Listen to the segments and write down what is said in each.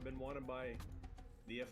I've been wanted by the F.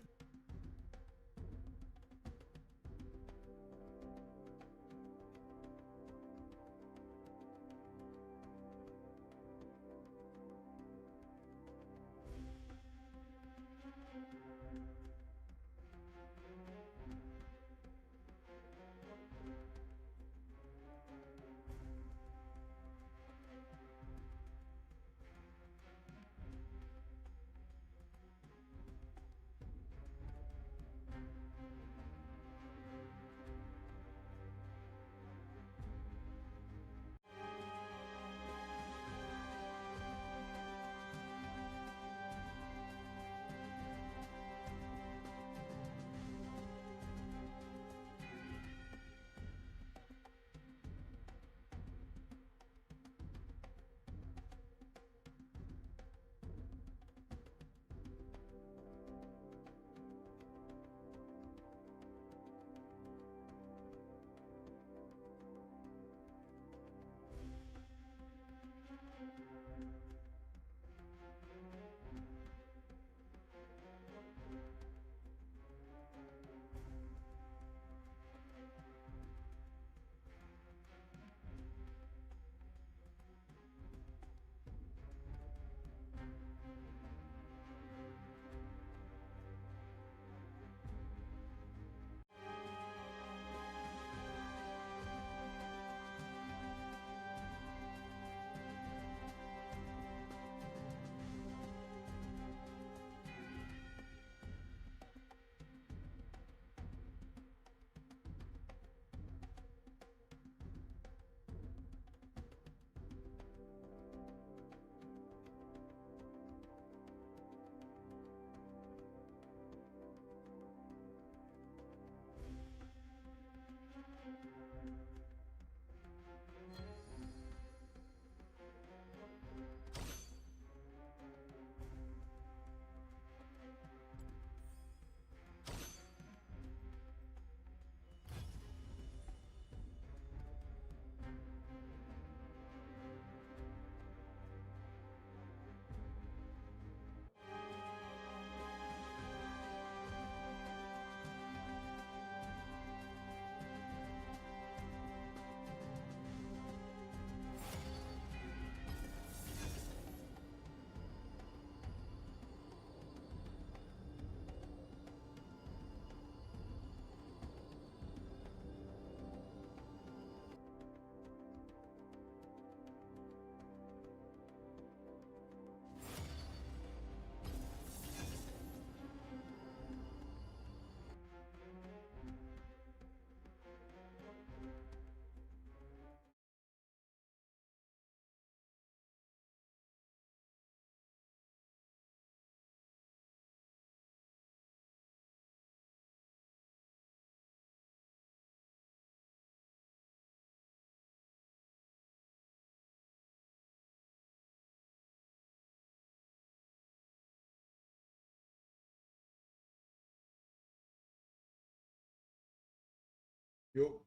Yo.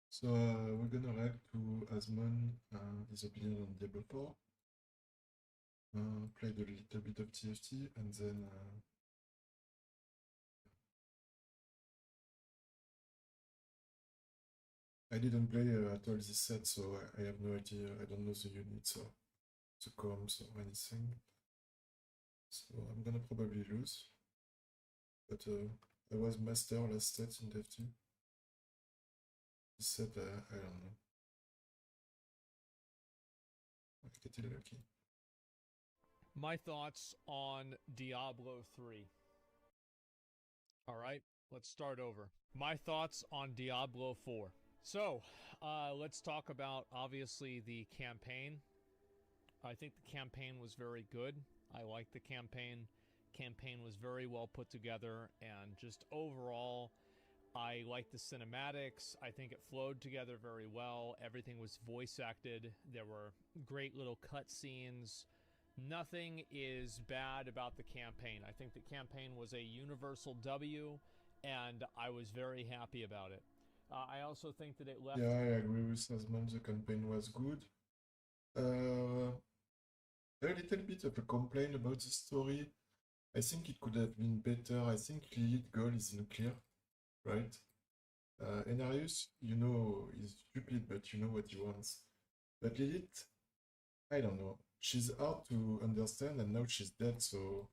So we're gonna react to Asmon, his opinion on Diablo 4. Played a little bit of TFT and then I didn't play at all this set, so I have no idea. I don't know the units or the comms or anything. So I'm gonna probably lose. But I was master last set in TFT. This set, I don't know. I get it lucky. My thoughts on Diablo 3. All right, let's start over. My thoughts on Diablo 4. So, let's talk about obviously the campaign. I think the campaign was very good. I liked the campaign. Campaign was very well put together, and just overall, I liked the cinematics. I think it flowed together very well. Everything was voice acted. There were great little cutscenes. Nothing is bad about the campaign. I think the campaign was a universal W, and I was very happy about it. I also think that it left. Yeah, I agree with Asmon. The campaign was good. A little bit of a complaint about the story. I think it could have been better. I think Lilith goal is unclear, right? Enarius, you know, is stupid, but you know what he wants. But Lilith, I don't know. She's hard to understand, and now she's dead, so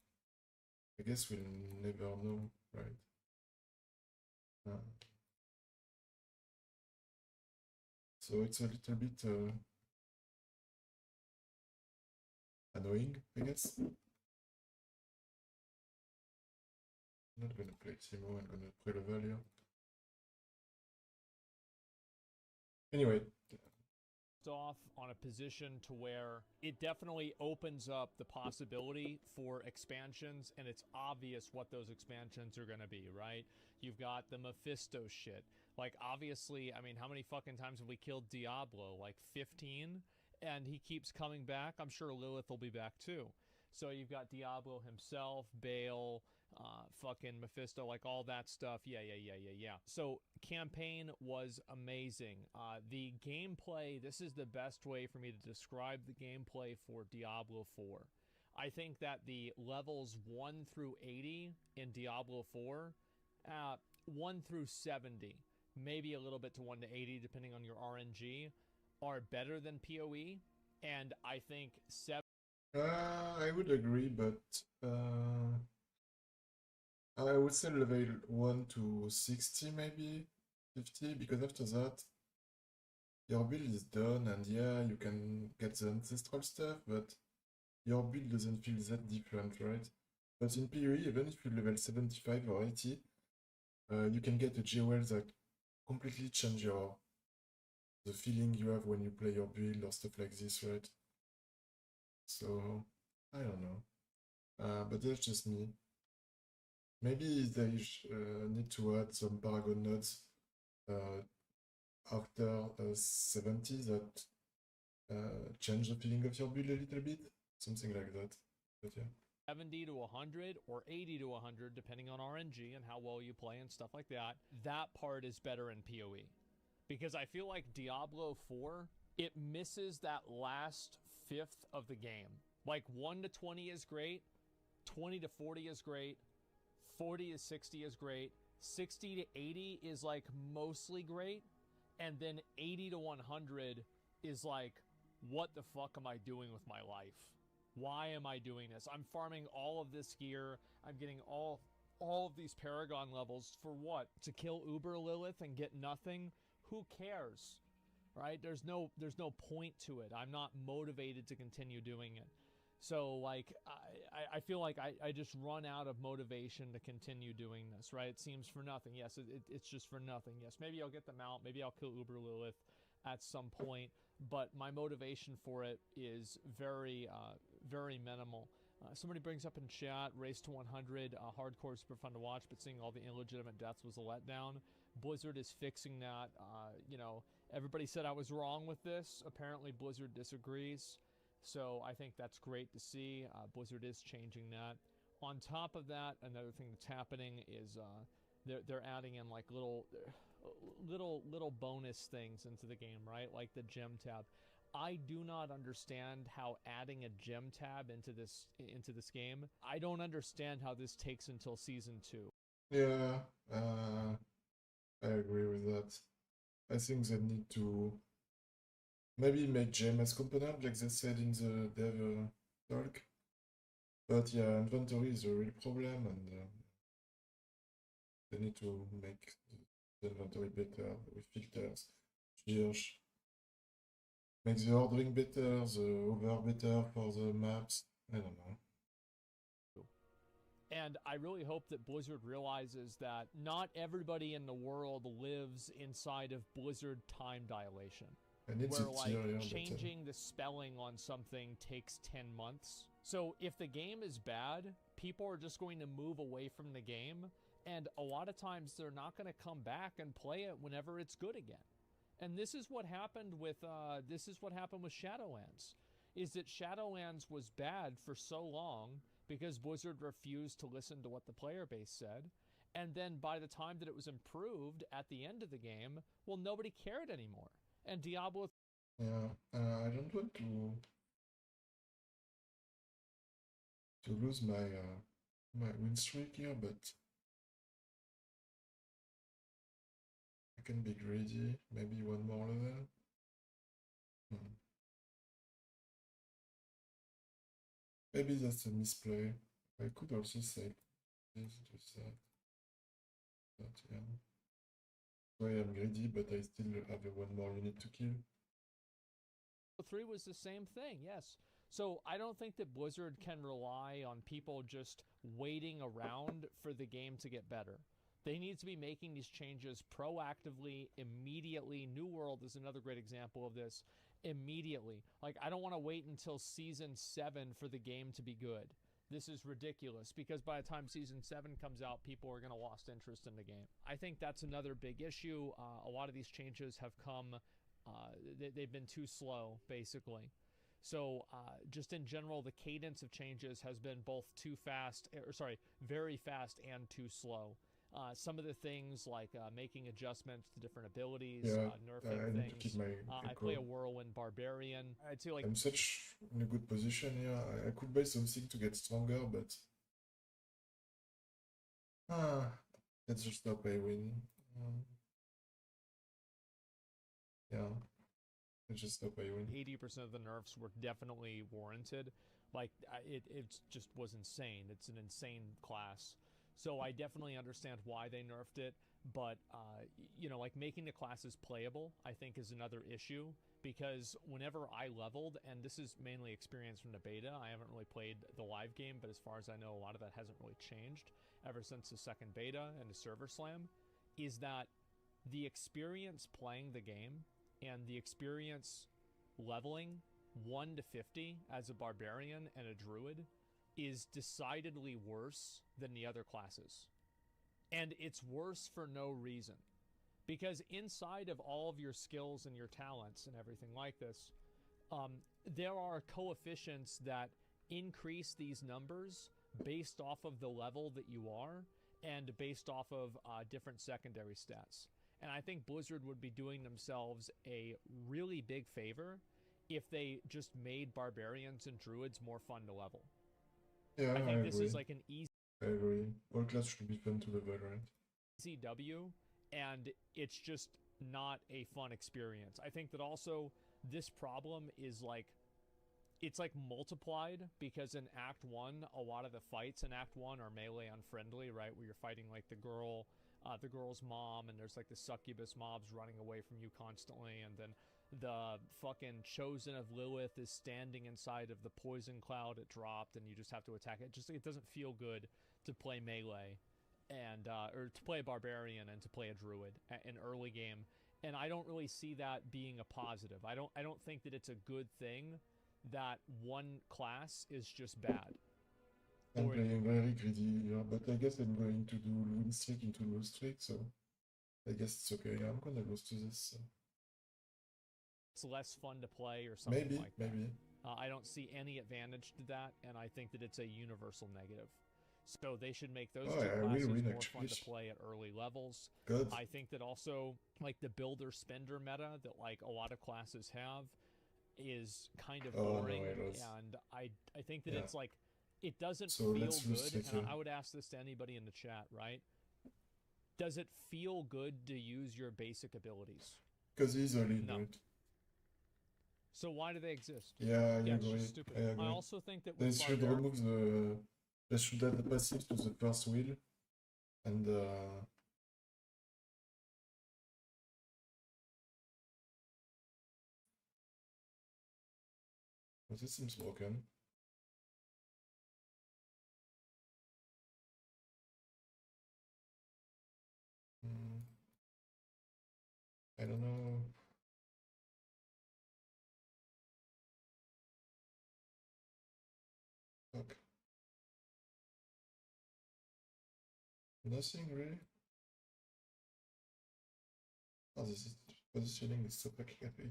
I guess we'll never know, right? So it's a little bit annoying, I guess. I'm not gonna play Timo, I'm gonna play level here. Anyway. Off on a position to where it definitely opens up the possibility for expansions, and it's obvious what those expansions are going to be, right? You've got the Mephisto shit. Like, obviously, I mean, how many fucking times have we killed Diablo? Like 15? And he keeps coming back. I'm sure Lilith will be back too. So you've got Diablo himself, Baal, fucking Mephisto, like all that stuff. Yeah. So campaign was amazing. The gameplay, this is the best way for me to describe the gameplay for Diablo 4. I think that the levels 1 through 80 in Diablo 4, 1 through 70, maybe a little bit to 1 to 80 depending on your RNG, are better than PoE. And I think 7... I would agree, but I would say level 1 to 60 maybe, 50, because after that, your build is done, and yeah, you can get the ancestral stuff, but your build doesn't feel that different, right? But in PoE, even if you level 75 or 80, you can get a GOL that completely change the feeling you have when you play your build or stuff like this, right? So, I don't know. But that's just me. Maybe they need to add some Paragon nodes after 70 that change the feeling of your build a little bit. Something like that. But yeah. 70 to 100 or 80 to 100, depending on RNG and how well you play and stuff like that. That part is better in PoE. Because I feel like Diablo 4, it misses that last fifth of the game. Like 1 to 20 is great, 20 to 40 is great, 40 to 60 is great, 60 to 80 is like mostly great, and then 80 to 100 is like, what the fuck am I doing with my life? Why am I doing this? I'm farming all of this gear. I'm getting all of these Paragon levels for what? To kill Uber Lilith and get nothing? Who cares? Right? There's no point to it. I'm not motivated to continue doing it. So like I feel like I just run out of motivation to continue doing this, right? It seems for nothing. Yes, it's just for nothing. Yes, maybe I'll get them out. Maybe I'll kill Uber Lilith at some point, but my motivation for it is very minimal. Somebody brings up in chat, race to 100, hardcore is super fun to watch, but seeing all the illegitimate deaths was a letdown. Blizzard is fixing that. Everybody said I was wrong with this. Apparently Blizzard disagrees. So I think that's great to see. Blizzard is changing that. On top of that, another thing that's happening is they're adding in like little bonus things into the game, right? Like the gem tab. I do not understand how adding a gem tab into this game. I don't understand how this takes until season 2. Yeah, I agree with that. I think they need to maybe make gem as component, like they said in the dev talk. But yeah, inventory is a real problem, and they need to make the inventory better with filters, search, make the ordering better, the over better for the maps. I don't know. And I really hope that Blizzard realizes that not everybody in the world lives inside of Blizzard time dilation. And it's where like interior, changing the spelling on something takes 10 months. So if the game is bad, people are just going to move away from the game, and a lot of times they're not going to come back and play it whenever it's good again. And this is what happened with Shadowlands. Is that Shadowlands was bad for so long because Blizzard refused to listen to what the player base said. And then by the time that it was improved at the end of the game, well, nobody cared anymore. And Diablo... Yeah, I don't want to lose my my win streak here, but I can be greedy. Maybe one more level. Maybe that's a misplay. I could also say this, just that. But yeah. Sorry, I'm greedy, but I still have one more unit to kill. 3 was the same thing, yes. So I don't think that Blizzard can rely on people just waiting around for the game to get better. They need to be making these changes proactively, immediately. New World is another great example of this. Immediately. Like, I don't want to wait until Season 7 for the game to be good. This is ridiculous, because by the time Season 7 comes out, people are going to lost interest in the game. I think that's another big issue. A lot of these changes have come... they've been too slow, basically. So just in general, the cadence of changes has been both very fast and too slow. Some of the things like making adjustments to different abilities, nerfing things. I play a Whirlwind Barbarian. I'd say like I'm such in a good position here. I could buy something to get stronger, but let's just stop by win. Yeah. Just stop by win. 80% of the nerfs were definitely warranted. Like, it just was insane. It's an insane class. So I definitely understand why they nerfed it, but, you know, like, making the classes playable, I think, is another issue, because whenever I leveled, and this is mainly experience from the beta, I haven't really played the live game, but as far as I know, a lot of that hasn't really changed ever since the second beta and the server slam, is that the experience playing the game and the experience leveling 1 to 50 as a barbarian and a druid is decidedly worse than the other classes. And it's worse for no reason. Because inside of all of your skills and your talents and everything like this, there are coefficients that increase these numbers based off of the level that you are and based off of different secondary stats. And I think Blizzard would be doing themselves a really big favor if they just made barbarians and druids more fun to level. Yeah, I think this agree. is like an easy... I agree. All class should be fun to level, right? Easy W, and it's just not a fun experience. I think that also this problem is like... It's like multiplied, because in Act 1, a lot of the fights in Act 1 are melee unfriendly, right? Where you're fighting like the girl's mom, and there's like the succubus mobs running away from you constantly, and then the fucking Chosen of Lilith is standing inside of the poison cloud it dropped, and you just have to attack it. It doesn't feel good to play melee, and or to play a barbarian and to play a druid in early game, and I don't really see that being a positive. I don't think that it's a good thing that one class is just bad. I'm playing very greedy here, but I guess I'm going to do win streak into lose streak, so I guess it's okay. I'm gonna lose to this. So. It's less fun to play or something maybe. I don't see any advantage to that, and I think that it's a universal negative. So they should make those Oh, two yeah, I classes will win, more fun actually. to play at early levels. Good. I think that also, like, the builder-spender meta that, like, a lot of classes have is kind of Oh, no, boring, I lost. and I think that Yeah. it's, like, it doesn't So feel let's lose good, and like I would ask this to anybody in the chat, right? Does it feel good to use your basic abilities? Because easily, No. right? So why do they exist? Yeah, I Yeah, it's agree. just stupid. I agree. I also think that They with should Barbarian, remove the. They should add the passive to the first wheel, and but this seems broken. I don't know. Fuck. Nothing really. Oh, this is positioning is so fucking heavy.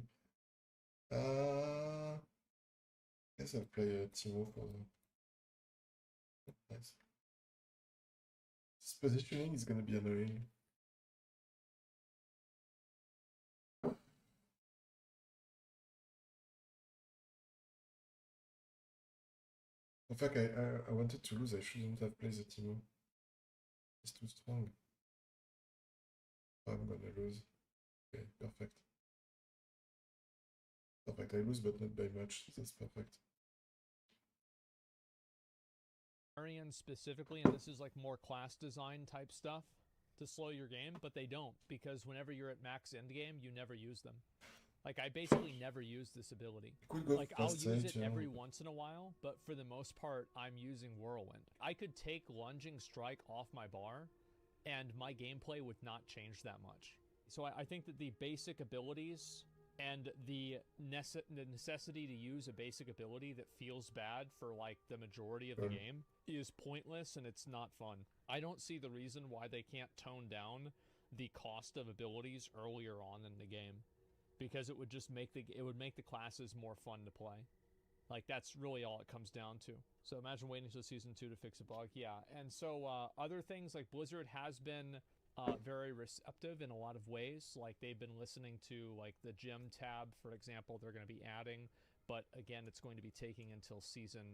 Guess I'll play Timo for them. Nice. This positioning is gonna be annoying. In fact, I wanted to lose. I shouldn't have played the Timo. It's too strong. I'm gonna lose. Okay, perfect. Perfect. I lose, but not by much. That's perfect. specifically, and this is like more class design type stuff to slow your game, but they don't, because whenever you're at max endgame, you never use them. Like, I basically never use this ability. Like, I'll use it every once in a while, but for the most part, I'm using Whirlwind. I could take Lunging Strike off my bar, and my gameplay would not change that much. So I think that the basic abilities and the necessity to use a basic ability that feels bad for, like, the majority of the game is pointless, and it's not fun. I don't see the reason why they can't tone down the cost of abilities earlier on in the game, because it would just make the classes more fun to play. Like, that's really all it comes down to. So imagine waiting until Season 2 to fix a bug. Yeah, and so other things, like Blizzard has been very receptive in a lot of ways. Like, they've been listening to, like, the gym tab, for example, they're going to be adding. But again, it's going to be taking until Season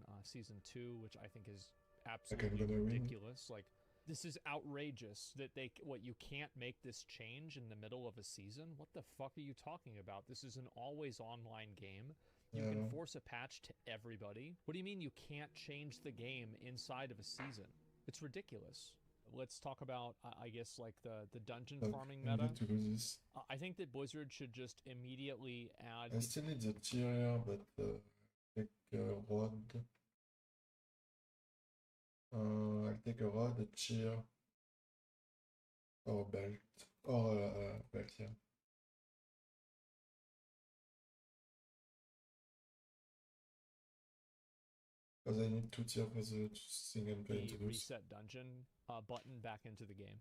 2, which I think is absolutely ridiculous. Like, this is outrageous that you can't make this change in the middle of a season? What the fuck are you talking about? This is an always online game. You can force a patch to everybody. What do you mean you can't change the game inside of a season? It's ridiculous. Let's talk about, I guess, like the dungeon farming meta. To do this. I think that Blizzard should just immediately add... I still need the tier, but like rod. I'll take a rod, a cheer, or a belt, or a belt, yeah. Because I need 2 tier for the thing and play into the reset dungeon button back into the game.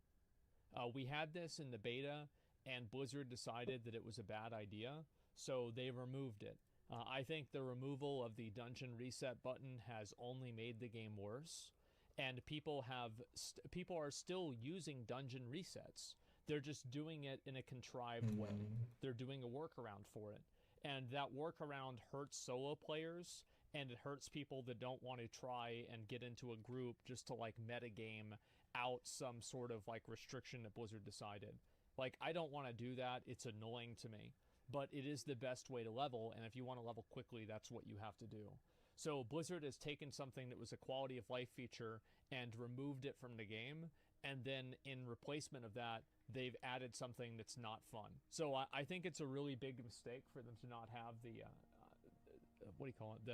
We had this in the beta, and Blizzard decided that it was a bad idea, so they removed it. I think the removal of the dungeon reset button has only made the game worse. And people are still using dungeon resets. They're just doing it in a contrived way. They're doing a workaround for it. And that workaround hurts solo players, and it hurts people that don't want to try and get into a group just to, like, metagame out some sort of, like, restriction that Blizzard decided. Like, I don't want to do that. It's annoying to me. But it is the best way to level, and if you want to level quickly, that's what you have to do. So Blizzard has taken something that was a quality of life feature and removed it from the game, and then in replacement of that, they've added something that's not fun. So I think it's a really big mistake for them to not have the what do you call it?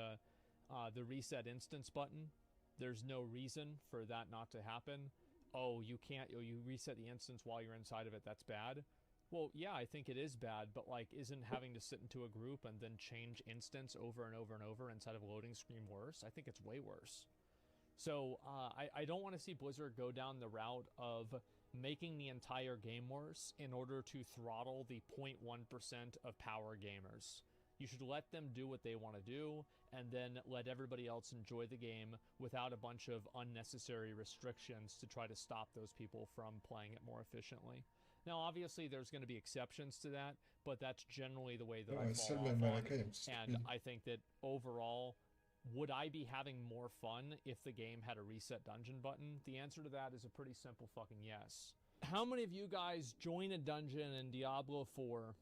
The reset instance button. There's no reason for that not to happen. Oh, you reset the instance while you're inside of it. That's bad. Well, yeah, I think it is bad, but, like, isn't having to sit into a group and then change instance over and over and over inside of a loading screen worse? I think it's way worse. So I don't want to see Blizzard go down the route of making the entire game worse in order to throttle the 0.1% of power gamers. You should let them do what they want to do, and then let everybody else enjoy the game without a bunch of unnecessary restrictions to try to stop those people from playing it more efficiently. Now, obviously, there's going to be exceptions to that, but that's generally the way that I fall off on. And I think that overall, would I be having more fun if the game had a reset dungeon button? The answer to that is a pretty simple fucking yes. How many of you guys join a dungeon in Diablo 4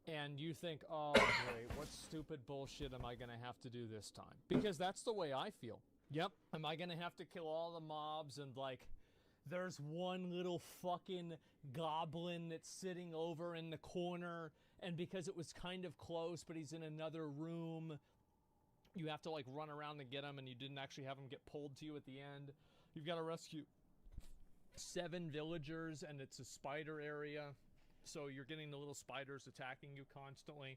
and you think, oh great, what stupid bullshit am I gonna have to do this time? Because that's the way I feel. Yep. Am I gonna have to kill all the mobs and like, there's one little fucking goblin that's sitting over in the corner, and because it was kind of close, but he's in another room, you have to like run around to get him, and you didn't actually have him get pulled to you at the end. You've got to rescue 7 villagers, and it's a spider area, so you're getting the little spiders attacking you constantly.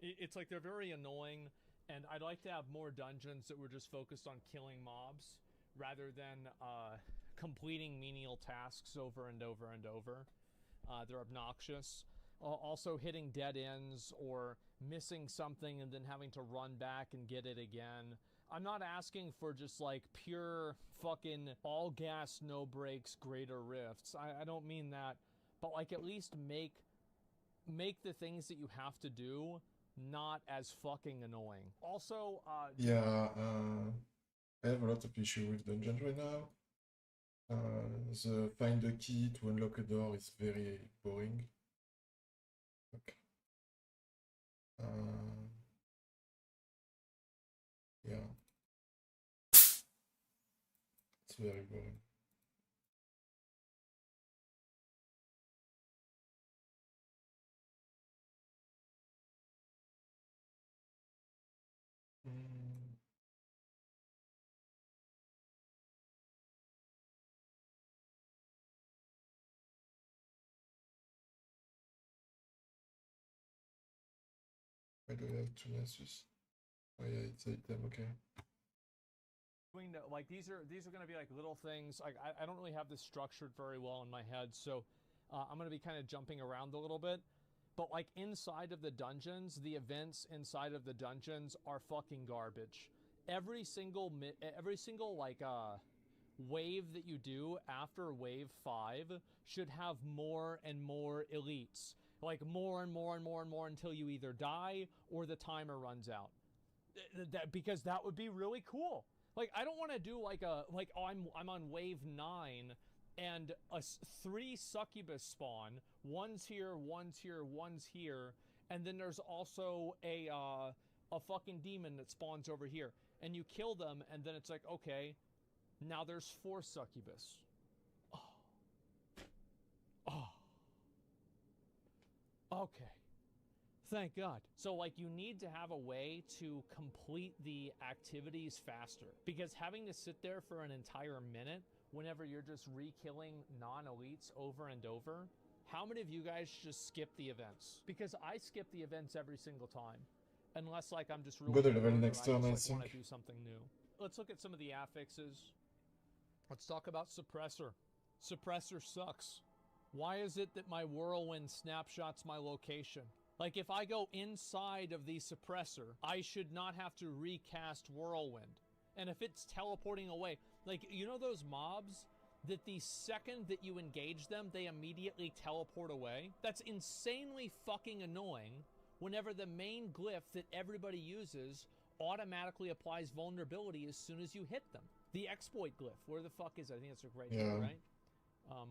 It's like they're very annoying, and I'd like to have more dungeons that were just focused on killing mobs rather than completing menial tasks over and over and over. They're obnoxious. Also hitting dead ends or missing something and then having to run back and get it again. I'm not asking for just like pure fucking all gas, no brakes, greater rifts. I don't mean that, but like at least make the things that you have to do not as fucking annoying. Also, I have a lot of issue with dungeons right now. The find a key to unlock a door is very boring. Okay. Yeah. It's very boring. Why do I have 2 Nessus? Oh yeah, it's item, okay. Like these are going to be like little things. Like I don't really have this structured very well in my head, so I'm going to be kind of jumping around a little bit. But like inside of the dungeons, the events inside of the dungeons are fucking garbage. Every single like wave that you do after wave 5 should have more and more elites. Like more and more and more and more until you either die or the timer runs out. Because that would be really cool. Like I don't want to do like I'm on wave 9 and 3 succubus spawn. One's here, one's here, one's here, and then there's also a fucking demon that spawns over here. And you kill them, and then it's like, okay, now there's 4 succubus. Oh. Okay. Thank God. So like you need to have a way to complete the activities faster, because having to sit there for an entire minute whenever you're just re-killing non-elites over and over, how many of you guys just skip the events? Because I skip the events every single time. Unless like I'm just really go to level next turn, I want to think. do something new. Let's look at some of the affixes. Let's talk about suppressor. Suppressor sucks. Why is it that my whirlwind snapshots my location? Like if I go inside of the suppressor, I should not have to recast whirlwind. And if it's teleporting away, like you know those mobs that the second that you engage them, they immediately teleport away? That's insanely fucking annoying whenever the main glyph that everybody uses automatically applies vulnerability as soon as you hit them. The exploit glyph, where the fuck is it? I think it's right here, right?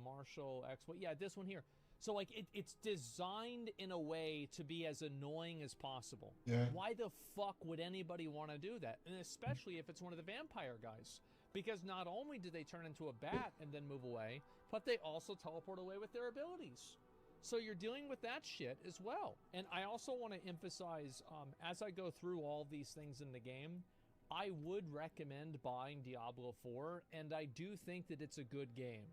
Marshall exploit. Yeah, this one here. So like it's designed in a way to be as annoying as possible. Yeah. Why the fuck would anybody want to do that? And especially if it's one of the vampire guys. Because not only do they turn into a bat and then move away, but they also teleport away with their abilities. So you're dealing with that shit as well. And I also want to emphasize, as I go through all these things in the game, I would recommend buying Diablo 4, and I do think that it's a good game.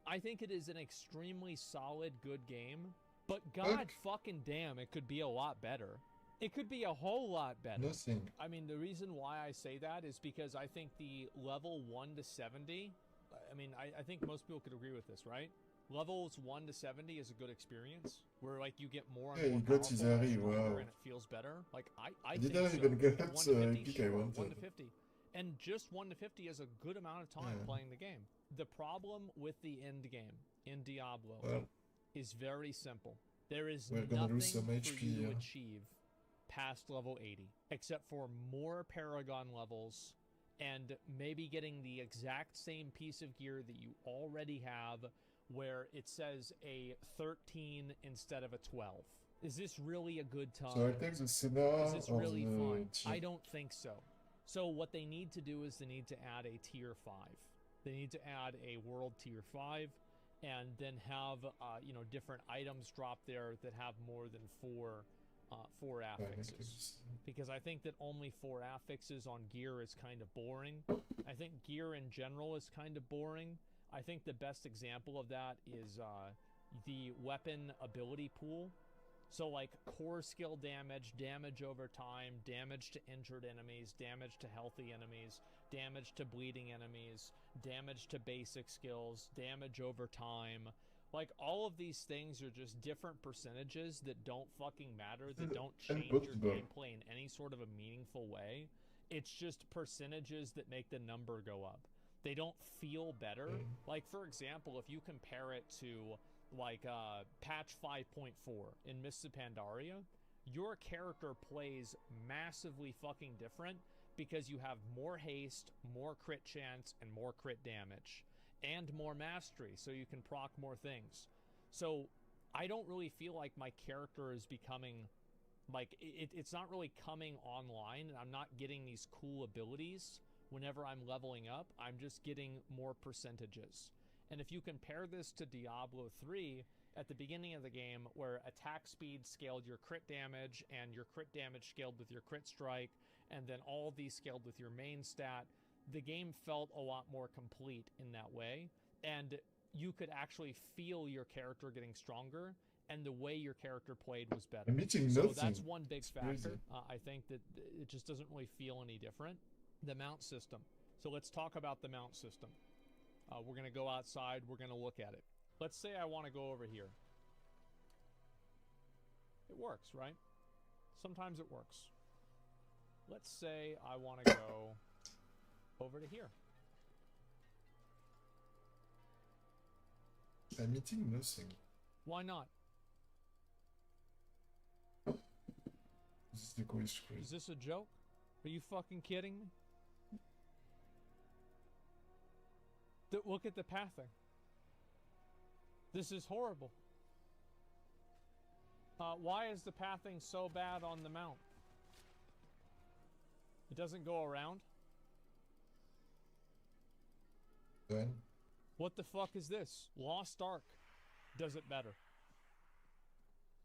I think it is an extremely solid, good game, but god fucking damn, it could be a lot better. It could be a whole lot better. Nothing. I mean, the reason why I say that is because I think the level 1 to 70, I mean, I think most people could agree with this, right? Levels 1 to 70 is a good experience, where like you get more and Hey, more you got powerful his and Harry, stronger, wow. and it feels better. Like I Did think I so. even get And 1 to 50, pick I sure, wanted? 1 to 50. And just 1 to 50 is a good amount of time Yeah. playing the game. The problem with the end game in Diablo Well, is very simple. There is we're gonna nothing lose some for HP you to here. achieve past level 80, except for more Paragon levels and maybe getting the exact same piece of gear that you already have, where it says a 13 instead of a 12. Is this really a good time? So I take the Sinner Is this or really the fun? tier. I don't think so. So what they need to do is they need to add a tier 5. They need to add a world tier 5, and then have you know, different items drop there that have more than four affixes. Because I think that only 4 affixes on gear is kind of boring. I think gear in general is kind of boring. I think the best example of that is the weapon ability pool. So like core skill damage, damage over time, damage to injured enemies, damage to healthy enemies, damage to bleeding enemies, damage to basic skills, damage over time. Like, all of these things are just different percentages that don't fucking matter, that don't change your gameplay in any sort of a meaningful way. It's just percentages that make the number go up. They don't feel better. Like, for example, if you compare it to, like, patch 5.4 in Mists of Pandaria, your character plays massively fucking different because you have more haste, more crit chance, and more crit damage. And more mastery, so you can proc more things. So I don't really feel like my character is becoming, like, it's not really coming online, and I'm not getting these cool abilities whenever I'm leveling up. I'm just getting more percentages. And if you compare this to Diablo 3, at the beginning of the game, where attack speed scaled your crit damage, and your crit damage scaled with your crit strike, and then all of these scaled with your main stat, the game felt a lot more complete in that way, and you could actually feel your character getting stronger, and the way your character played was better. I'm eating So nothing. that's one big It's factor. crazy. I think that it just doesn't really feel any different. The mount system. So let's talk about the mount system. We're going to go outside. We're going to look at it. Let's say I want to go over here. It works, right? Sometimes it works. Let's say I want to go over to here. I'm eating nothing. Why not? This is the coolest screen. Is this a joke? Are you fucking kidding me? Look at the pathing. This is horrible. Why is the pathing so bad on the mount? It doesn't go around? Then What the fuck is this? Lost Ark does it better.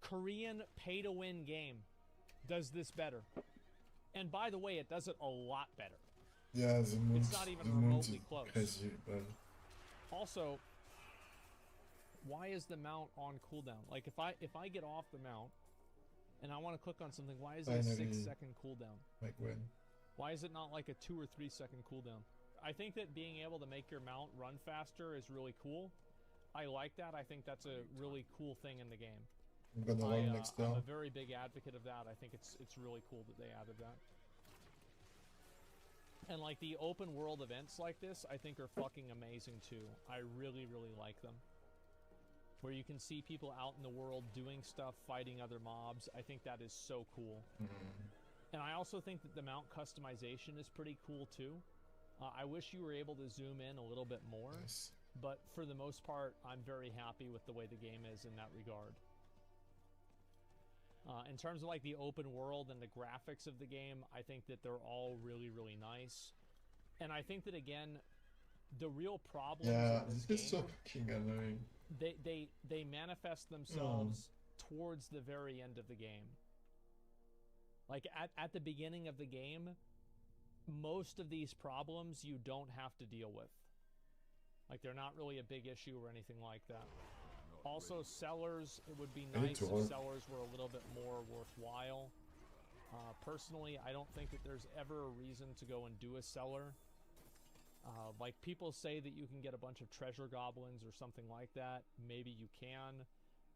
Korean pay-to-win game does this better. And by the way, it does it a lot better. yeah, the moon. It's not even the moon remotely is close. crazy, but Also, why is the mount on cooldown? Like, if I get off the mount and I want to click on something, why is it a Finally. 6-second cooldown? like when? Why is it not like a 2 or 3 second cooldown? I think that being able to make your mount run faster is really cool. I like that. I think that's a really cool thing in the game. I'm gonna run next I'm down. a very big advocate of that. I think it's really cool that they added that. And like the open world events like this, I think are fucking amazing too. I really, really like them. Where you can see people out in the world doing stuff, fighting other mobs. I think that is so cool. And I also think that the mount customization is pretty cool too. I wish you were able to zoom in a little bit more, Nice. but for the most part, I'm very happy with the way the game is in that regard. In terms of like the open world and the graphics of the game, I think that they're all really, really nice. And I think that again, the real problem Yeah, in this this is game, so fucking annoying. they manifest themselves towards the very end of the game. Like at the beginning of the game, most of these problems you don't have to deal with. Like they're not really a big issue or anything like that. Also, sellers, it would be I need nice to if work. sellers were a little bit more worthwhile. Personally, I don't think that there's ever a reason to go and do a seller. Like people say that you can get a bunch of treasure goblins or something like that. Maybe you can,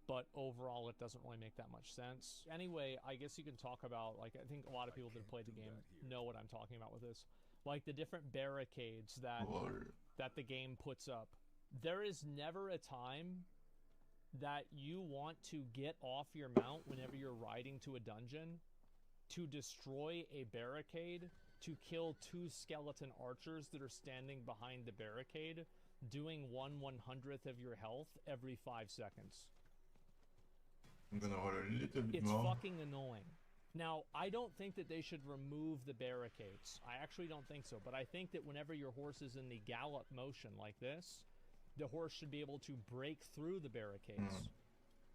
but overall it doesn't really make that much sense. Anyway, I guess you can talk about, like, I think a lot of people that play the game know what I'm talking about with this. Like the different barricades that the game puts up. There is never a time that you want to get off your mount whenever you're riding to a dungeon to destroy a barricade, to kill 2 skeleton archers that are standing behind the barricade, doing 1/100th of your health every 5 seconds. I'm gonna roll a little bit It's more. fucking annoying. Now, I don't think that they should remove the barricades. I actually don't think so, but I think that whenever your horse is in the gallop motion like this, the horse should be able to break through the barricades.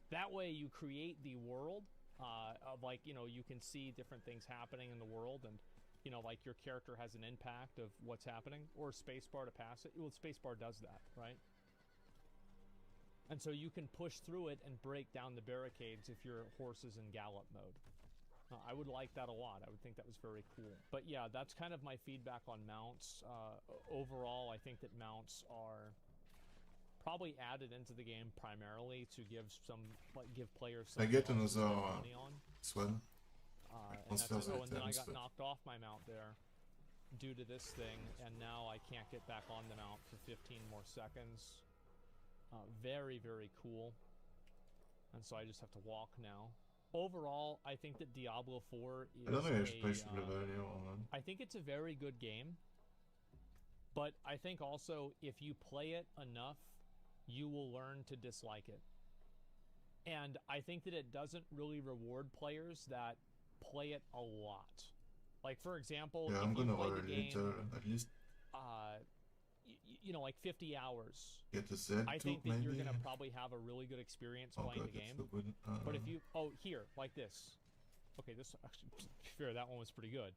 That way you create the world of, like, you know, you can see different things happening in the world, and, you know, like your character has an impact of what's happening, or spacebar to pass it. Well, spacebar does that, right? And so you can push through it and break down the barricades if your horse is in gallop mode. I would like that a lot. I would think that was very cool. But yeah, that's kind of my feedback on mounts. Overall, I think that mounts are probably added into the game primarily to give players some I get to another spend money on. this one. And that's it. Oh, and then I items, got but- knocked off my mount there due to this thing, and now I can't get back on the mount for 15 more seconds. Very, very cool. And so I just have to walk now. Overall, I think that Diablo 4 is I don't know if I should play level earlier or not. I think it's a very good game. But I think also if you play it enough, you will learn to dislike it. And I think that it doesn't really reward players that play it a lot. Like, for example, Yeah, I'm if you gonna play roll the a game, little, at least you know, like 50 hours, get the Z I too, think that maybe. you're going to probably have a really good experience Oh playing god, the that's game. so good. But if you, here, like this. Okay, this, actually, to be fair, that one was pretty good.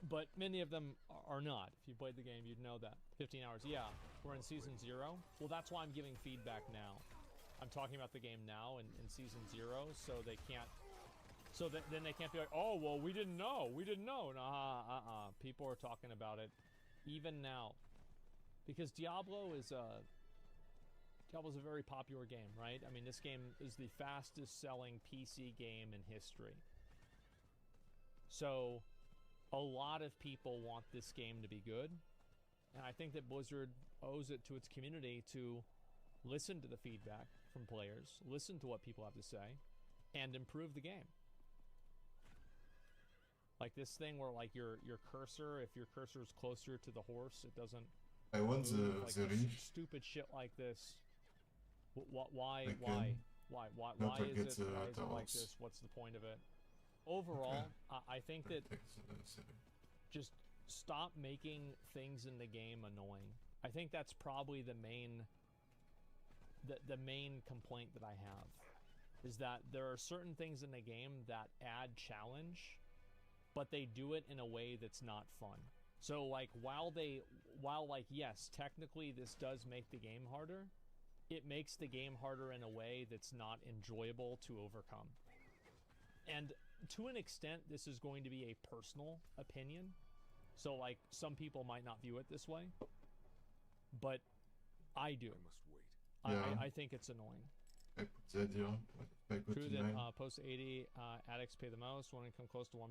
But many of them are not. If you played the game, you'd know that. 15 hours, yeah. We're in Season 0. Well, that's why I'm giving feedback now. I'm talking about the game now in Season 0, so they can't... So then they can't be like, oh, well, we didn't know. We didn't know. Nah, people are talking about it even now. Because Diablo's a very popular game, right? I mean, this game is the fastest selling PC game in history. So a lot of people want this game to be good. And I think that Blizzard owes it to its community to listen to the feedback from players, listen to what people have to say, and improve the game. Like this thing where, like, your cursor, if your cursor is closer to the horse, it doesn't I want move, like the reef. stupid shit like this. Why Like, is not it get the like horse. this? What's the point of it? Overall, I think that just stop making things in the game annoying. I think that's probably the main complaint that I have, is that there are certain things in the game that add challenge, but they do it in a way that's not fun. So, like, while like, yes, technically this does make the game harder, it makes the game harder in a way that's not enjoyable to overcome. And to an extent, this is going to be a personal opinion. So, like, some people might not view it this way, but I do. Yeah. I think it's annoying. I put that here. If I go True to that 9. post 80 addicts pay the most, when it come close to 1%.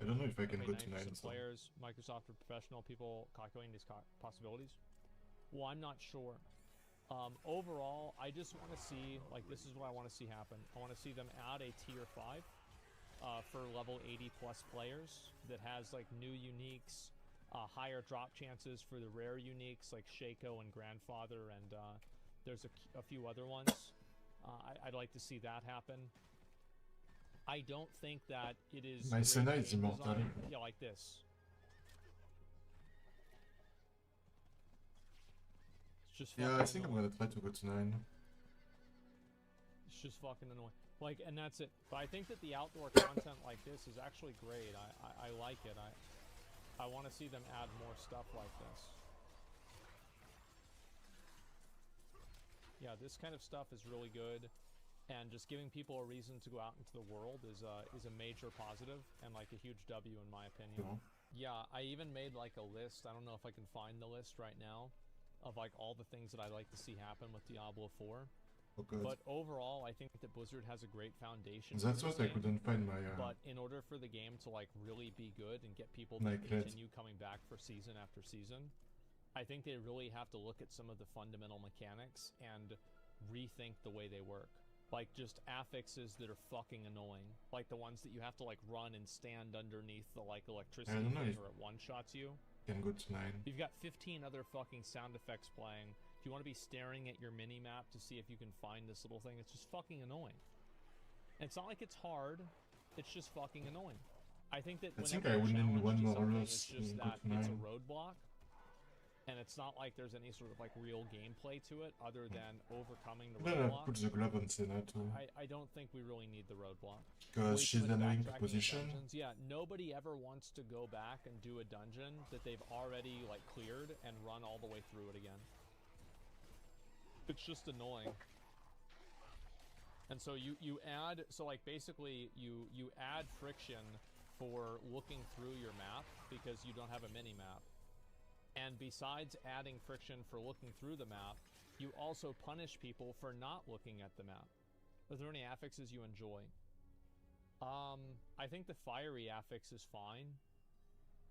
I don't know if I can Okay, go to 9. 90% So. players, Microsoft are professional people calculating these possibilities. Well, I'm not sure. Overall, I just want to see, like, this is what I want to see happen. I want to see them add a tier 5 for level 80 plus players that has, like, new uniques, higher drop chances for the rare uniques like Shaco and Grandfather, and there's a few other ones. I'd like to see that happen. I don't think that it is My great Senna is game immortal. design. Yeah, like this. It's just Yeah, fucking I think I'm annoying. gonna try to go to 9. It's just fucking annoying. Like, and that's it. But I think that the outdoor content like this is actually great. I like it. I want to see them add more stuff like this. Yeah, this kind of stuff is really good, and just giving people a reason to go out into the world is a major positive and, like, a huge W in my opinion. Cool. Yeah, I even made like a list. I don't know if I can find the list right now of like all the things that I'd like to see happen with Diablo 4. Oh god. But overall, I think that Blizzard has a great foundation. That's for this what I game. couldn't find my But in order for the game to like really be good and get people to Like that. continue coming back for season after season, I think they really have to look at some of the fundamental mechanics and rethink the way they work. Like just affixes that are fucking annoying. Like the ones that you have to like run and stand underneath the like electricity I don't know thing if- or it one-shots you. Can go to 9. You've got 15 other fucking sound effects playing. If you want to be staring at your mini-map to see if you can find this little thing, it's just fucking annoying. And it's not like it's hard, it's just fucking annoying. I think that I think whenever I a would need challenge one to more something loss is just in that Good it's a 9. roadblock, and it's not like there's any sort of like real gameplay to it other than overcoming the Then I roadblock. put the glove on Senna too. I don't think we really need the roadblock. Because Way she's too much annoying to backtracking in position. dungeons. Yeah, nobody ever wants to go back and do a dungeon that they've already like cleared and run all the way through it again. It's just annoying. And so you add, so like basically you add friction for looking through your map because you don't have a mini map. And besides adding friction for looking through the map, you also punish people for not looking at the map. Are there any affixes you enjoy? I think the fiery affix is fine.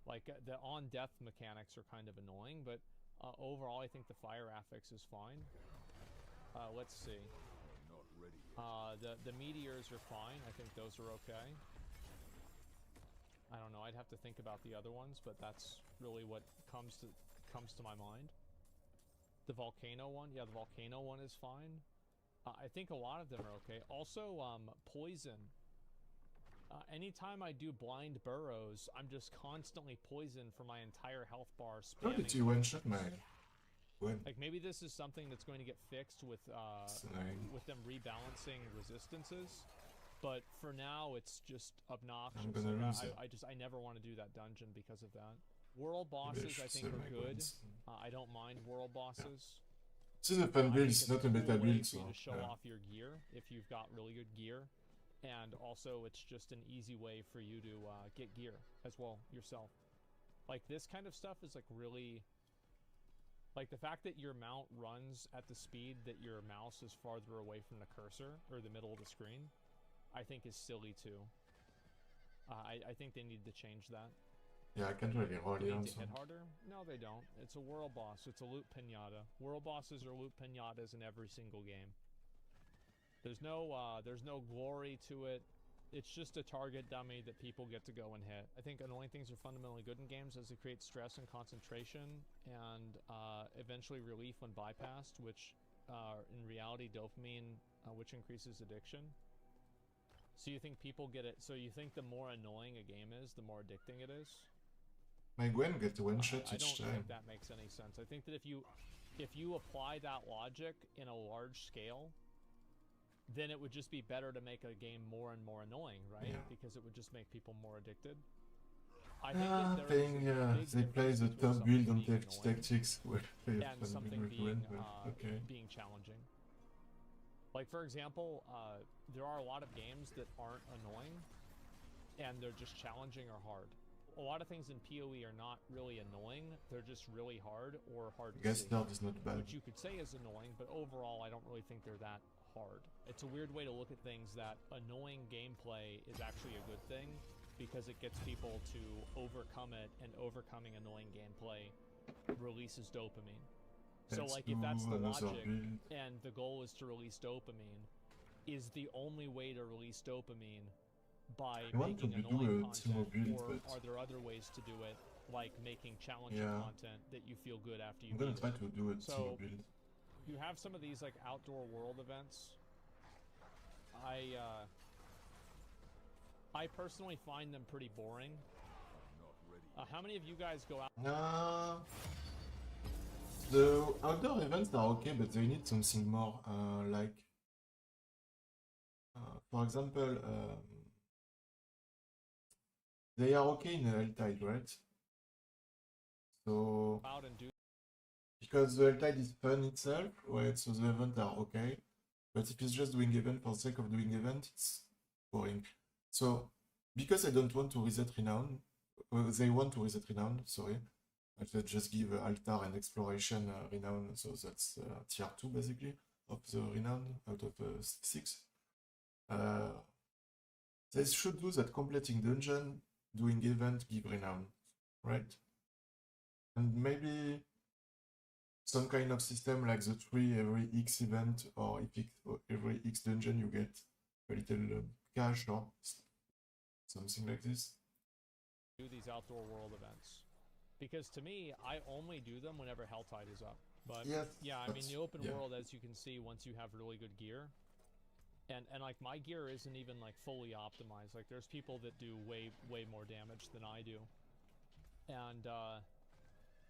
Like the on death mechanics are kind of annoying, but overall I think the fire affix is fine. Let's see. The meteors are fine. I think those are okay. I don't know. I'd have to think about the other ones, but that's really what comes to my mind. The volcano one, yeah, the volcano one is fine. I think a lot of them are okay. Also, poison. Anytime I do blind burrows, I'm just constantly poisoned for my entire health bar. How did you one-shot my Gwen? Like maybe this is something that's going to get fixed with them rebalancing resistances, but for now it's just obnoxious. I'm gonna lose it. I never want to do that dungeon because of that. World Maybe bosses I think sell are my good. Gwens. I don't mind world bosses. This is a fun I build, think it's not a cool beta way build, for you so to show yeah. off your gear if you've got really good gear, and also it's just an easy way for you to get gear as well yourself. Like this kind of stuff is like really, like the fact that your mount runs at the speed that your mouse is farther away from the cursor or the middle of the screen, I think is silly too. I think they need to change that. Yeah, I can't really roll Do they on need to so. hit harder? No, they don't. It's a world boss. It's a loot pinata. World bosses are loot pinatas in every single game. There's no glory to it. It's just a target dummy that people get to go and hit. I think annoying things are fundamentally good in games as they create stress and concentration and eventually relief when bypassed, which in reality dopamine, which increases addiction. So you think people get it, so you think the more annoying a game is, the more addicting it is? My Gwen gets one shot I each don't time. think that makes any sense. I think that if you apply that logic in a large scale, then it would just be better to make a game more and more annoying, right? Yeah. Because it would just make people more addicted. I think that there is a Yeah, big they play difference the between top build on something being TFT annoying Tactics where they have and fun something build with being Gwen, but okay. being challenging. Like for example, there are a lot of games that aren't annoying, and they're just challenging or hard. A lot of things in PoE are not really annoying; they're just really hard or hard I to guess see. Nord is not bad. Which you could say is annoying, but overall I don't really think they're that hard. It's a weird way to look at things that annoying gameplay is actually a good thing because it gets people to overcome it, and overcoming annoying gameplay releases dopamine. So Let's like if that's do the another logic build. and the goal is to release dopamine, is the only way to release dopamine by I want to making do annoying a Timo content, build, or but are there other ways to do it, like making challenging Yeah. content that you feel good after you I'm gonna beat try it? to do a So- Timo build. You have some of these like outdoor world events. I personally find them pretty boring. How many of you guys go out? The outdoor events are okay, but they need something more, like, for example, they are okay in L-Tide, right? So, Out and do because the L-Tide is fun itself, right? So the events are okay, but if it's just doing event for the sake of doing event, it's boring. So, because I don't want to reset renown, they want to reset renown, sorry. They just give altar and exploration renown, so that's tier 2 basically of the renown out of 6. They should do that completing dungeon, doing event, give renown, right? And maybe some kind of system like the 3 every X event, or if every X dungeon you get a little cash or something like this. Do these outdoor world events. Because to me, I only do them whenever Helltide is up. But yeah, I mean, the open world, as you can see, once you have really good gear, and like my gear isn't even like fully optimized. Like there's people that do way more damage than I do. And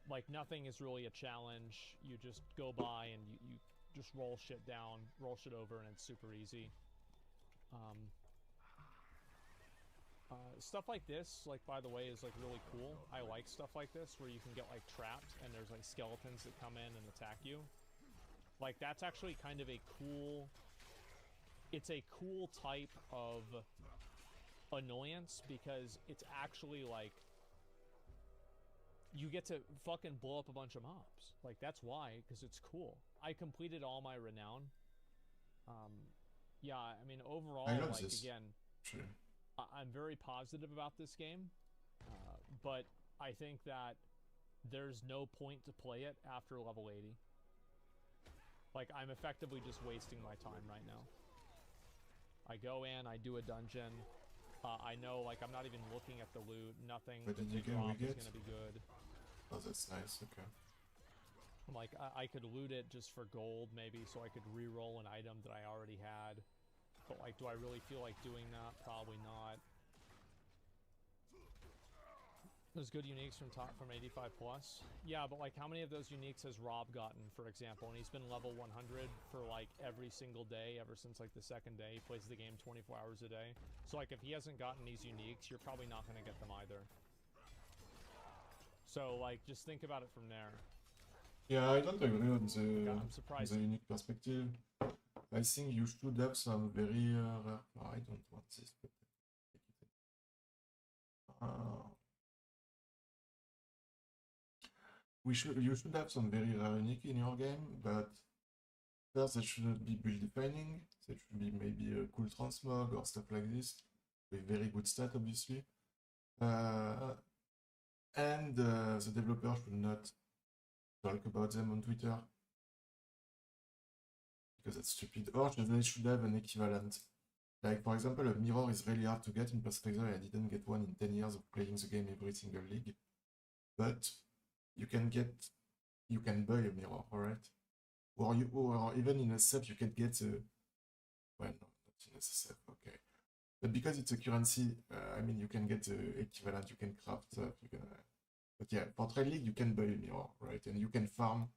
like nothing is really a challenge. You just go by and you just roll shit down, roll shit over, and it's super easy. Stuff like this, like by the way, is like really cool. I like stuff like this where you can get like trapped and there's like skeletons that come in and attack you. Like that's actually kind of a cool, it's a cool type of annoyance because it's actually like you get to fucking blow up a bunch of mobs. Like that's why, because it's cool. I completed all my renown. Yeah, I mean overall, like this. Again, sure. I'm very positive about this game, but I think that there's no point to play it after level 80. Like, I'm effectively just wasting my time right now. I go in, I do a dungeon, I know, like, I'm not even looking at the loot, nothing that they drop is gonna be good. Oh, that's nice, okay. Like, I could loot it just for gold, maybe, so I could re-roll an item that I already had. But, like, do I really feel like doing that? Probably not. There's good uniques from 85 plus. Yeah, but, like, how many of those uniques has Rob gotten, for example? And he's been level 100 for, like, every single day, ever since, like, the second day. He plays the game 24 hours a day. So, like, if he hasn't gotten these uniques, you're probably not going to get them either. So, like, just think about it from there. Yeah, I don't agree on the, I'm surprised. The unique perspective. I think you should have some very rare... Oh, I don't want this, but... you should have some very rare unique in your game, but first they shouldn't be build defining. They should be maybe a cool transmog or stuff like this, with very good stat, obviously. And the developer should not talk about them on Twitter, because that's stupid. Or they should have an equivalent. Like, for example, a mirror is really hard to get in Perspective. I didn't get one in 10 years of playing the game every single league. But you can buy a mirror, alright? Or even in a set you can get a... Well, no, not in a set, okay. But because it's a currency, I mean, you can get the equivalent, you can craft stuff, you can... But yeah, for Trade League, you can buy a mirror, right? And you can farm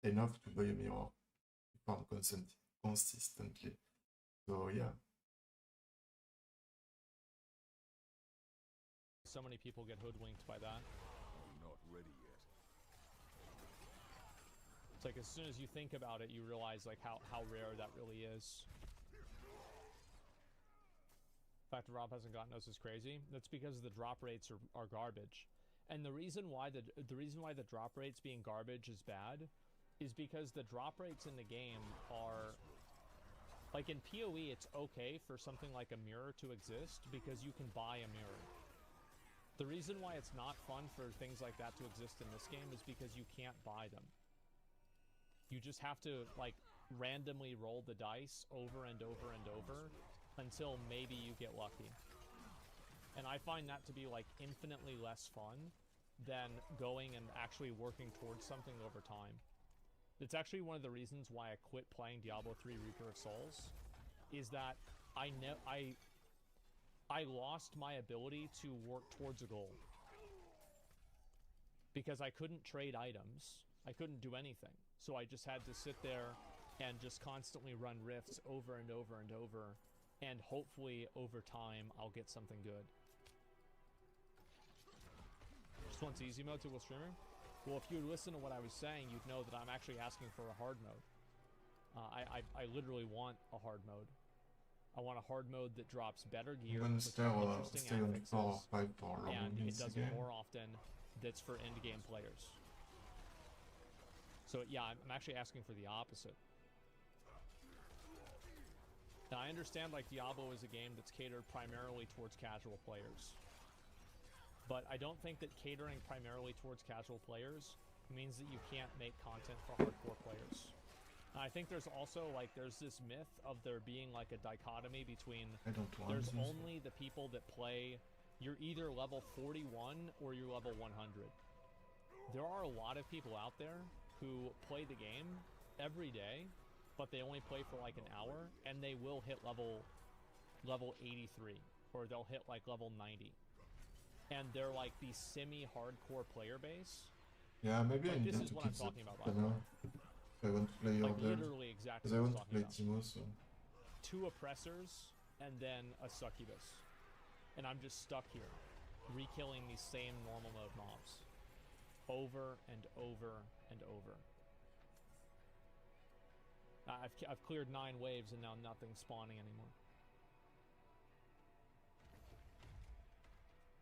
enough to buy a mirror. You farm consistently. So, yeah. So many people get hoodwinked by that. I'm not ready yet. It's like as soon as you think about it, you realize like how rare that really is. The fact that Rob hasn't gotten those is crazy. That's because the drop rates are garbage. And the reason why the drop rates being garbage is bad is because the drop rates in the game are like in PoE it's okay for something like a mirror to exist because you can buy a mirror. The reason why it's not fun for things like that to exist in this game is because you can't buy them. You just have to like randomly roll the dice over and over and over until maybe you get lucky. And I find that to be like infinitely less fun than going and actually working towards something over time. It's actually one of the reasons why I quit playing Diablo 3 Reaper of Souls, is that I lost my ability to work towards a goal. Because I couldn't trade items. I couldn't do anything. So I just had to sit there and just constantly run rifts over and over and over. And hopefully, over time, I'll get something good. Just wants easy mode to while streaming? Well, if you listen to what I was saying, you'd know that I'm actually asking for a hard mode. I literally want a hard mode. I want a hard mode that drops better I'm gear gonna with stay, some on interesting 4 or affixes, 5 for long and in it this does game. it more often. That's for end game players. So yeah, I'm actually asking for the opposite. Now I understand like Diablo is a game that's catered primarily towards casual players, but I don't think that catering primarily towards casual players means that you can't make content for hardcore players. I think there's also like there's this myth of there being like a dichotomy between I don't want there's this. only the people that play, you're either level 41 or you're level 100. There are a lot of people out there who play the game every day, but they only play for like an hour, and they will hit level 83, or they'll hit like level 90. And they're like the semi-hardcore player base. Yeah, maybe Like, I this need is to what keep I'm the talking about, banner. If I want to play Like Order. literally exactly Because I what I'm want to talking play about. Timo, so. 2 oppressors and then a succubus, and I'm just stuck here, re-killing these same normal mode mobs, over and over and over. I've cleared 9 waves and now nothing's spawning anymore.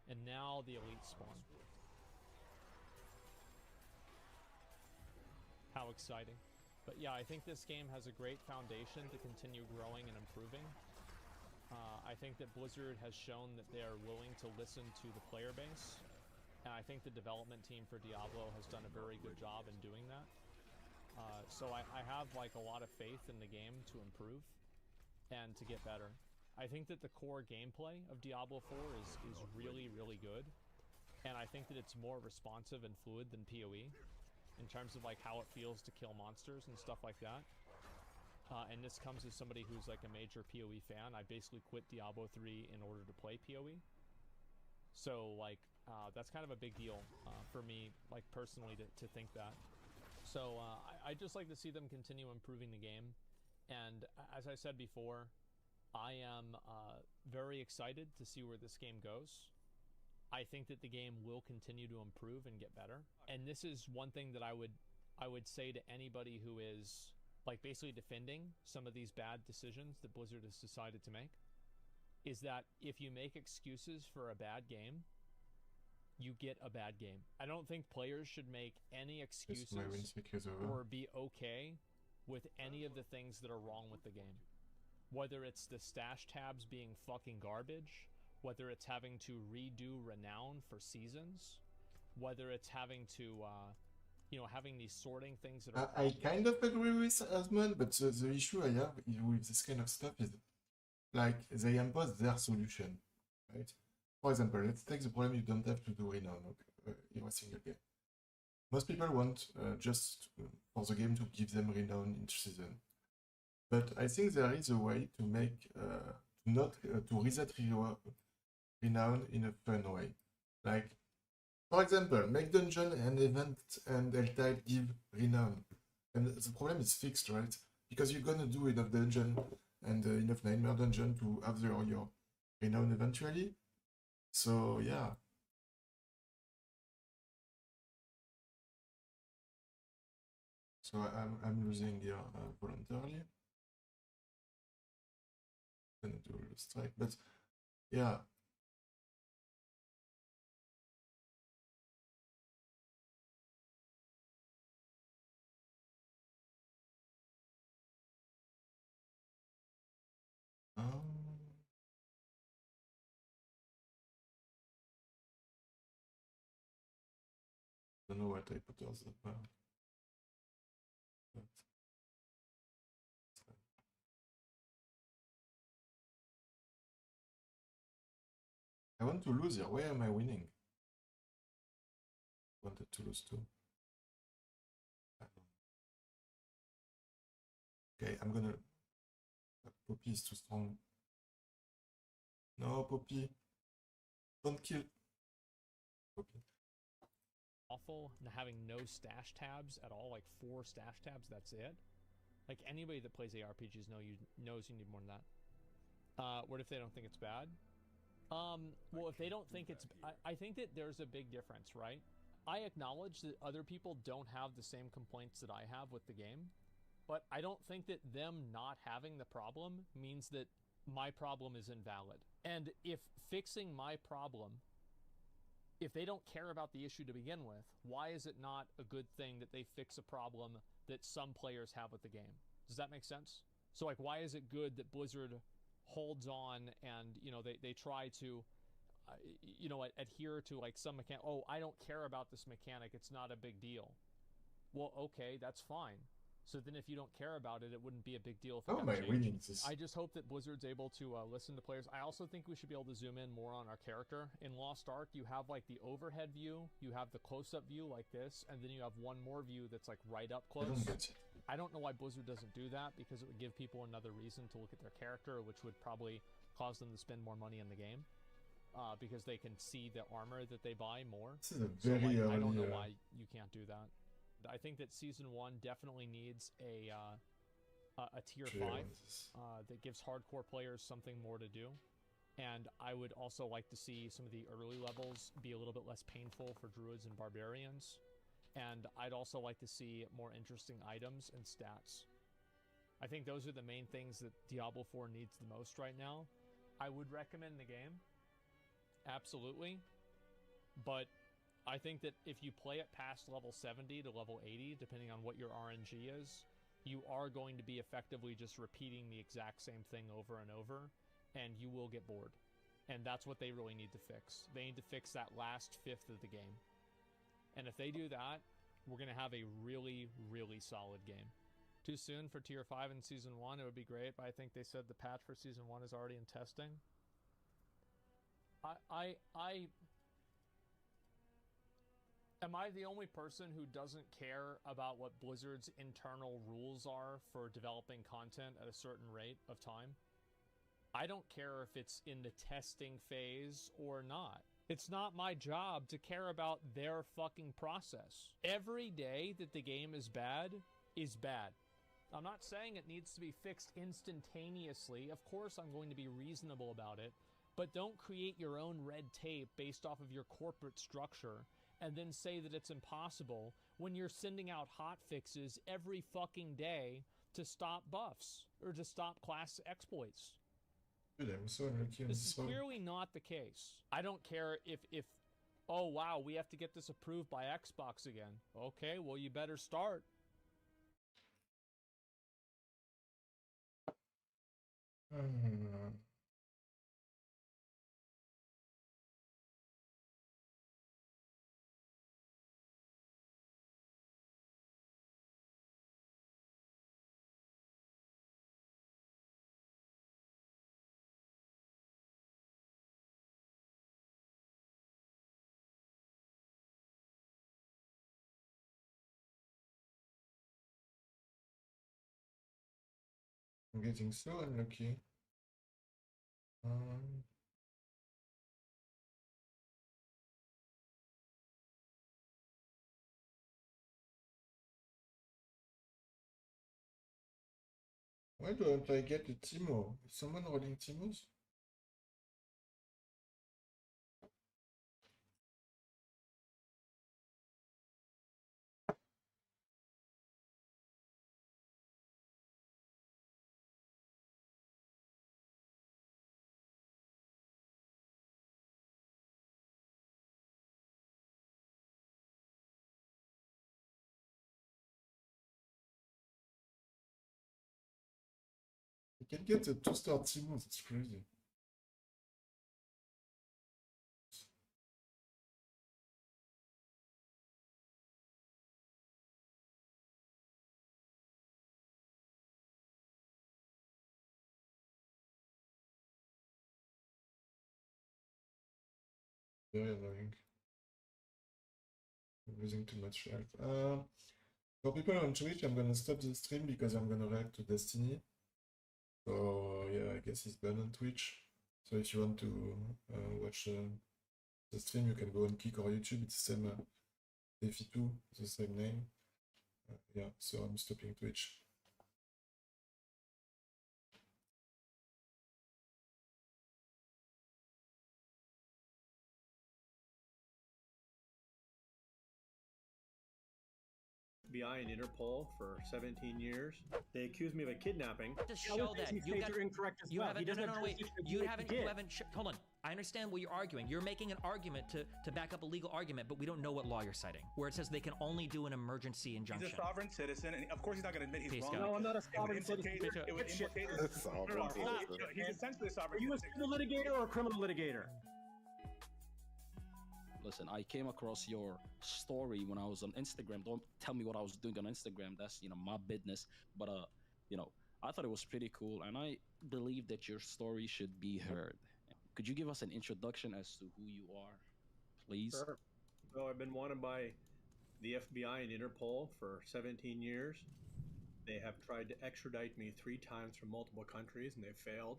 And now the elite spawn. How exciting. But yeah, I think this game has a great foundation to continue growing and improving. I think that Blizzard has shown that they are willing to listen to the player base. And I think the development team for Diablo has done a very good job in doing that. So I have like a lot of faith in the game to improve and to get better. I think that the core gameplay of Diablo 4 is really, really good. And I think that it's more responsive and fluid than PoE in terms of like how it feels to kill monsters and stuff like that. And this comes as somebody who's like a major PoE fan. I basically quit Diablo 3 in order to play PoE. So like that's kind of a big deal for me, like personally, to think that. So I just like to see them continue improving the game. And as I said before, I am very excited to see where this game goes. I think that the game will continue to improve and get better. And this is one thing that I would say to anybody who is like basically defending some of these bad decisions that Blizzard has decided to make, is that if you make excuses for a bad game, you get a bad game. I don't think players should make any excuses or be okay with any of the things that are wrong with the game. Whether it's the stash tabs being fucking garbage, whether it's having to redo Renown for seasons, whether it's having to, having these sorting things that are... I kind of agree with Asmund, but the issue I have with this kind of stuff is, like, they impose their solution, right? For example, let's take the problem you don't have to do Renown in a single game. Most people want just for the game to give them Renown each season. But I think there is a way to make, to reset Renown in a fun way. Like, for example, make dungeon and event and L-type give Renown. And the problem is fixed, right? Because you're gonna do enough dungeon and enough nightmare dungeon to have your Renown eventually. So, yeah. So I'm losing here voluntarily. Gonna do a strike, but yeah. Don't know what I put as but I want to lose here. Why am I winning? Wanted to lose too. Okay, I'm gonna... Poppy is too strong. No, Poppy. Don't kill. Poppy. Awful, and having no stash tabs at all, like 4 stash tabs, that's it. Like anybody that plays ARPGs knows you need more than that. What if they don't think it's bad? Well, if they don't think it's... I think that there's a big difference, right? I acknowledge that other people don't have the same complaints that I have with the game, but I don't think that them not having the problem means that my problem is invalid. And if fixing my problem, if they don't care about the issue to begin with, why is it not a good thing that they fix a problem that some players have with the game? Does that make sense? So like, why is it good that Blizzard holds on and, you know, they try to, you know, adhere to like some mechanic? Oh, I don't care about this mechanic, it's not a big deal. Well, okay, that's fine. So then if you don't care about it, it wouldn't be a big deal if it How am got I changed. winning this? I just hope that Blizzard's able to listen to players. I also think we should be able to zoom in more on our character. In Lost Ark, you have like the overhead view, you have the close-up view like this, and then you have one more view that's like right up I close. don't get it. I don't know why Blizzard doesn't do that, because it would give people another reason to look at their character, which would probably cause them to spend more money in the game, because they can see the armor that they buy more. This is a So very like, I don't know early. why you can't do that. I think that Season 1 definitely needs a Tier 5 that gives hardcore players something more to do. And I would also like to see some of the early levels be a little bit less painful for druids and barbarians. And I'd also like to see more interesting items and stats. I think those are the main things that Diablo 4 needs the most right now. I would recommend the game, absolutely, but I think that if you play it past level 70 to level 80, depending on what your RNG is, you are going to be effectively just repeating the exact same thing over and over, and you will get bored. And that's what they really need to fix. They need to fix that last fifth of the game. And if they do that, we're going to have a really, really solid game. Too soon for Tier 5 in Season 1, it would be great, but I think they said the patch for Season 1 is already in testing. Am I the only person who doesn't care about what Blizzard's internal rules are for developing content at a certain rate of time? I don't care if it's in the testing phase or not. It's not my job to care about their fucking process. Every day that the game is bad is bad. I'm not saying it needs to be fixed instantaneously. Of course I'm going to be reasonable about it, but don't create your own red tape based off of your corporate structure and then say that it's impossible when you're sending out hot fixes every fucking day to stop buffs or to stop class exploits. Dude, I'm so unlucky on This this is one. clearly not the case. I don't care if oh wow, we have to get this approved by Xbox again. Okay, well you better start. I'm getting so unlucky. Why don't I get a Timo? Is someone rolling Timos? I can get a 2-star Timos, it's crazy. Very annoying. I'm losing too much health. For people on Twitch, I'm gonna stop the stream because I'm gonna react to Destiny. So yeah, I guess it's banned on Twitch. So if you want to watch the stream, you can go on Kick or YouTube. It's the same Defi2, the same name. Yeah, so I'm stopping Twitch. FBI and Interpol for 17 years. They accused me of a kidnapping. To show that you guys are incorrect as you well. haven't. He doesn't No, have wait. jurisdiction to You do what haven't. he You did. haven't. Hold on. I understand what you're arguing. You're making an argument to back up a legal argument, but we don't know what law you're citing, where it says they can only do an emergency injunction. He's a sovereign citizen, and of course he's not going to admit he's Peace, wrong. God. No, I'm not a It would sovereign implicate- citizen. It would Shit. implicate. Sovereign citizen. He's essentially a sovereign Are you a citizen. civil litigator or a criminal litigator? Listen, I came across your story when I was on Instagram. Don't tell me what I was doing on Instagram. That's, my business. But, I thought it was pretty cool, and I believe that your story should be heard. Could you give us an introduction as to who you are, please? Sure. So I've been wanted by the FBI and Interpol for 17 years. They have tried to extradite me 3 times from multiple countries, and they've failed.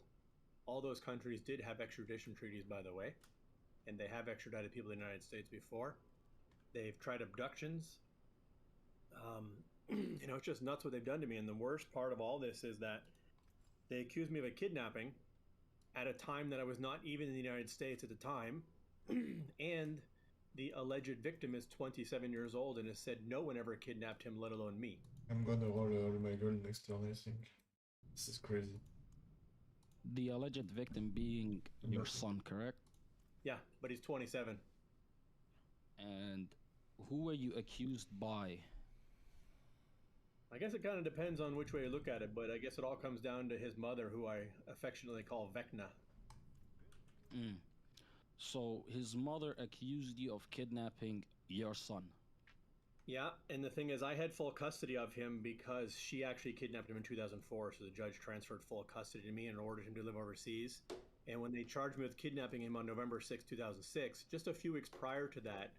All those countries did have extradition treaties, by the way, and they have extradited people in the United States before. They've tried abductions. It's just nuts what they've done to me. And the worst part of all this is that they accused me of a kidnapping at a time that I was not even in the United States at the time. And the alleged victim is 27 years old and has said no one ever kidnapped him, let alone me. I'm gonna roll my gold next turn, I think. This is crazy. The alleged victim being your son, correct? Yeah, but he's 27. And who were you accused by? I guess it kind of depends on which way you look at it, but I guess it all comes down to his mother, who I affectionately call Vecna. So his mother accused you of kidnapping your son. Yeah, and the thing is, I had full custody of him because she actually kidnapped him in 2004, so the judge transferred full custody to me and ordered him to live overseas. And when they charged me with kidnapping him on November 6, 2006, just a few weeks prior to that,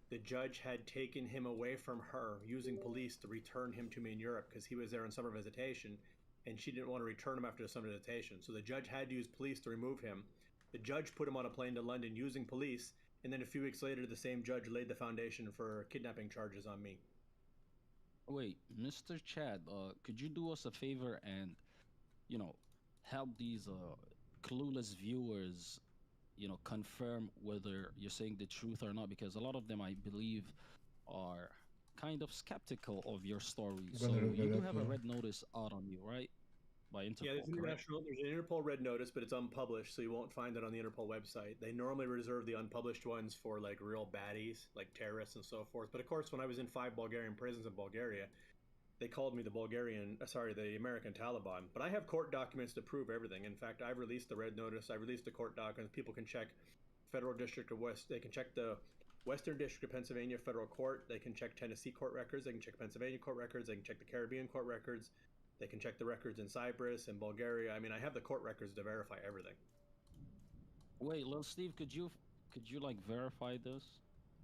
the judge had taken him away from her, using police to return him to me in Europe because he was there on summer visitation, and she didn't want to return him after the summer visitation. So the judge had to use police to remove him. The judge put him on a plane to London using police, and then a few weeks later, the same judge laid the foundation for kidnapping charges on me. Wait, Mr. Chad, could you do us a favor and, help these clueless viewers, confirm whether you're saying the truth or not? Because a lot of them, I believe, are kind of skeptical of your story. So you do have a red notice out on you, right? By Interpol, Yeah, correct? there's an Interpol red notice, but it's unpublished, so you won't find it on the Interpol website. They normally reserve the unpublished ones for like real baddies, like terrorists and so forth. But of course, when I was in 5 Bulgarian prisons in Bulgaria, they called me the American Taliban. But I have court documents to prove everything. In fact, I've released the red notice. I released the court documents. People can check Federal District of West. They can check the Western District of Pennsylvania Federal Court. They can check Tennessee court records. They can check Pennsylvania court records. They can check the Caribbean court records. They can check the records in Cyprus and Bulgaria. I mean, I have the court records to verify everything. Wait, Lil Steve, could you like verify this?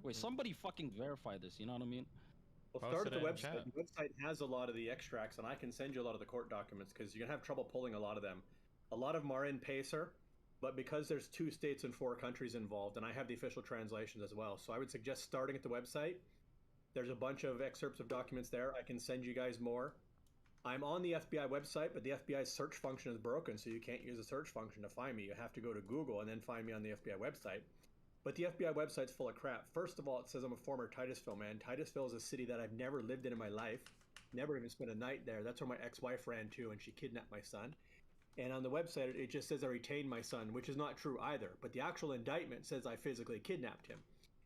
Wait, somebody fucking verify this, you know what I mean? Well, Post start at it the in website. chat. The website has a lot of the extracts, and I can send you a lot of the court documents because you're going to have trouble pulling a lot of them. A lot of them are in Pacer, but because there's 2 states and 4 countries involved, and I have the official translations as well. So I would suggest starting at the website. There's a bunch of excerpts of documents there. I can send you guys more. I'm on the FBI website, but the FBI's search function is broken, so you can't use the search function to find me. You have to go to Google and then find me on the FBI website. But the FBI website's full of crap. First of all, it says I'm a former Titusville man. Titusville is a city that I've never lived in my life. Never even spent a night there. That's where my ex-wife ran to, and she kidnapped my son. And on the website, it just says I retained my son, which is not true either. But the actual indictment says I physically kidnapped him.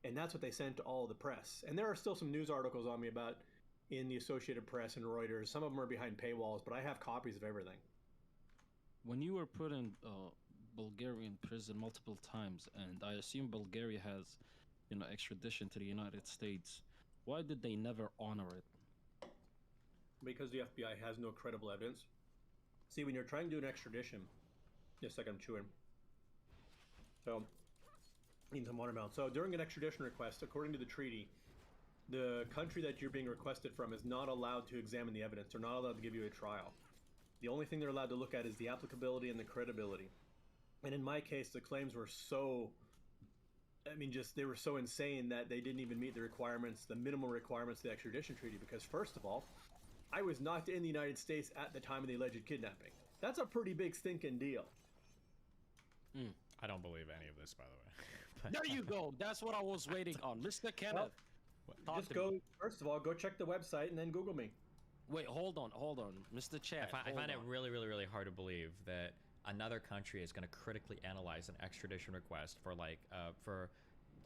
And that's what they sent to all the press. And there are still some news articles on me about in the Associated Press and Reuters. Some of them are behind paywalls, but I have copies of everything. When you were put in Bulgarian prison multiple times, and I assume Bulgaria has, extradition to the United States, why did they never honor it? Because the FBI has no credible evidence. See, when you're trying to do an extradition, just a second, I'm chewing. So, need some watermelon. So during an extradition request, according to the treaty, the country that you're being requested from is not allowed to examine the evidence. They're not allowed to give you a trial. The only thing they're allowed to look at is the applicability and the credibility. And in my case, the claims were so, they were so insane that they didn't even meet the requirements, the minimal requirements of the extradition treaty. Because first of all, I was not in the United States at the time of the alleged kidnapping. That's a pretty big stinking deal. I don't believe any of this, by the way. There you go. That's what I was waiting on, Mr. Kenneth. Talk Just to go. me. First of all, go check the website and then Google me. Wait, hold on, Mr. Chad. I find it hold on. really, really, really hard to believe that another country is going to critically analyze an extradition request for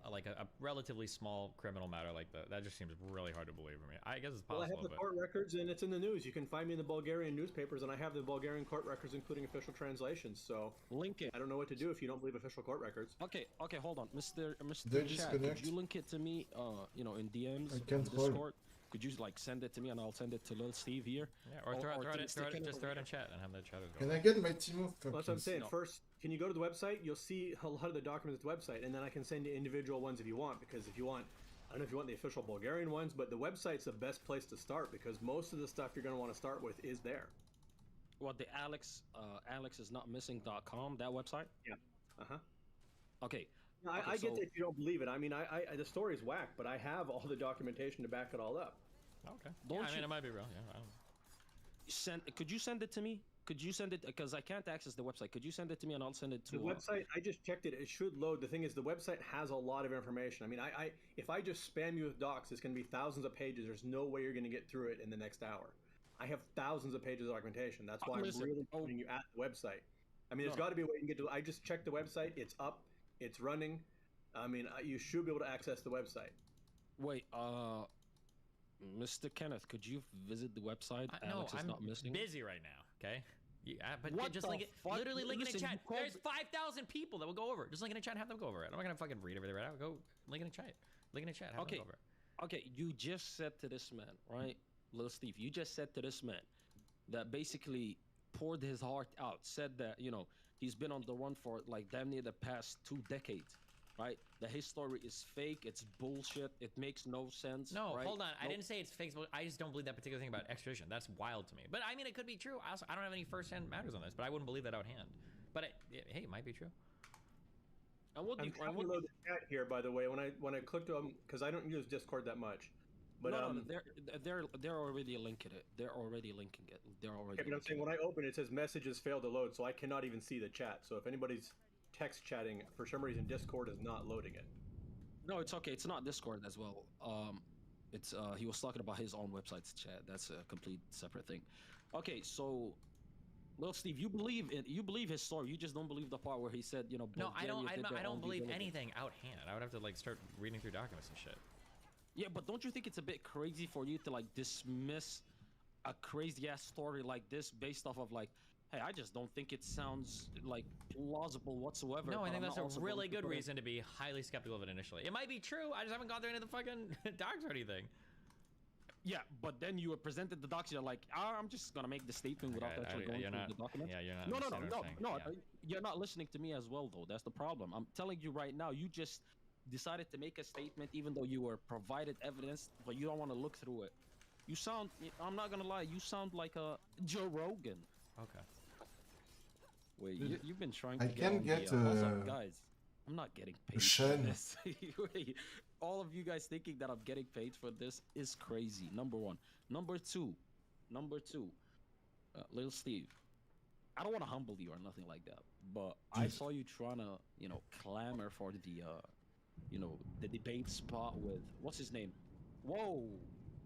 a relatively small criminal matter like that. That just seems really hard to believe to me. I guess it's Well, I possible, have the but court records and it's in the news. You can find me in the Bulgarian newspapers, and I have the Bulgarian court records, including official translations. So Link it. I don't know what to do if you don't believe official court records. Okay, hold on, Mr. They Chad. disconnect. Could you link it to me? In DMs I on can't hold. Discord. Could you like send it to me and I'll send it to Lil Steve here? yeah, or throw to it Mr. Kenneth just over throw it here. in chat and have the chat go. Can I get my team of Well, that's what I'm saying. No. First, can you go to the website? You'll see a lot of the documents at the website, and then I can send you individual ones if you want. Because if you want, I don't know if you want the official Bulgarian ones, but the website's the best place to start because most of the stuff you're going to want to start with is there. What the alexisnotmissing.com, that website? Yeah. Okay. No, I Okay, get so- that if you don't believe it. I mean, I the story's whack, but I have all the documentation to back it all up. Okay. Don't Yeah, I mean, you- it might be real. Yeah. I don't... Could you send it to me? Could you send it because I can't access the website? Could you send it to me and I'll send it to The website, I just checked it. It should load. The thing is, the website has a lot of information. I mean, if I just spam you with docs, it's going to be thousands of pages. There's no way you're going to get through it in the next hour. I have thousands of pages of documentation. That's why Listen, I'm really oh. putting you at the website. I mean, there's No. got to be a way you can get to. I just checked the website. It's up. It's running. I mean, you should be able to access the website. Wait, Mr. Kenneth, could you visit the website? No, Alex is I'm not missing. busy right now. Okay. But What just the link it. fuck? Literally link it in Listen, chat. you called- There's 5,000 people that will go over it. Just link it in chat and have them go over it. I'm not gonna fucking read everything right now. Go link it in chat. Link it in chat. Have Okay. them go over it. Okay, you just said to this man, right, Little Steve, you just said to this man that basically poured his heart out, said that, he's been on the run for like damn near the past 2 decades, right? That his story is fake, it's bullshit, it makes no sense. No, right? hold on. I No- didn't say it's fake. I just don't believe that particular thing about extradition. That's wild to me. But I mean, it could be true. I don't have any first-hand matters on this, but I wouldn't believe that out of hand. But hey, it might be true. And what do I'm you, trying and to what, load the chat here, by the way. When I clicked on, because I don't use Discord that much, but no, they're already linking it. They're already linking it. They're already. yeah, but I'm saying when I open it, it says messages failed to load, so I cannot even see the chat. So if anybody's text chatting, for some reason Discord is not loading it. No, it's okay. It's not Discord as well. It's he was talking about his own website's chat. That's a complete separate thing. Okay, so, Lil Steve, you believe his story. You just don't believe the part where he said, No, I Bulgaria did their don't own due believe diligence. anything out hand. I would have to like start reading through documents and shit. Yeah, but don't you think it's a bit crazy for you to like dismiss a crazy ass story like this based off of like, hey, I just don't think it sounds like plausible whatsoever. No, I but think I'm that's not a also really going to good put it- reason to be highly skeptical of it initially. It might be true. I just haven't gone through any of the fucking docs or anything. Yeah, but then you were presented the docs. You're like, I'm just gonna make the statement without actually going you're through not, the documents. Yeah, you're not. No, understanding what I'm saying. You're not listening to me as well, though. That's the problem. I'm telling you right now. You just decided to make a statement, even though you were provided evidence, but you don't want to look through it. You sound. I'm not gonna lie. You sound like a Joe Rogan. Okay. Wait, Dude, you've been trying I to can on get, the, also, guys. I'm not getting paid for Shen. this. Wait, all of you guys thinking that I'm getting paid for this is crazy. Number one. Number two. Little Steve. I don't want to humble you or nothing like that, but I saw you trying to, clamor for the debate spot with what's his name? Whoa,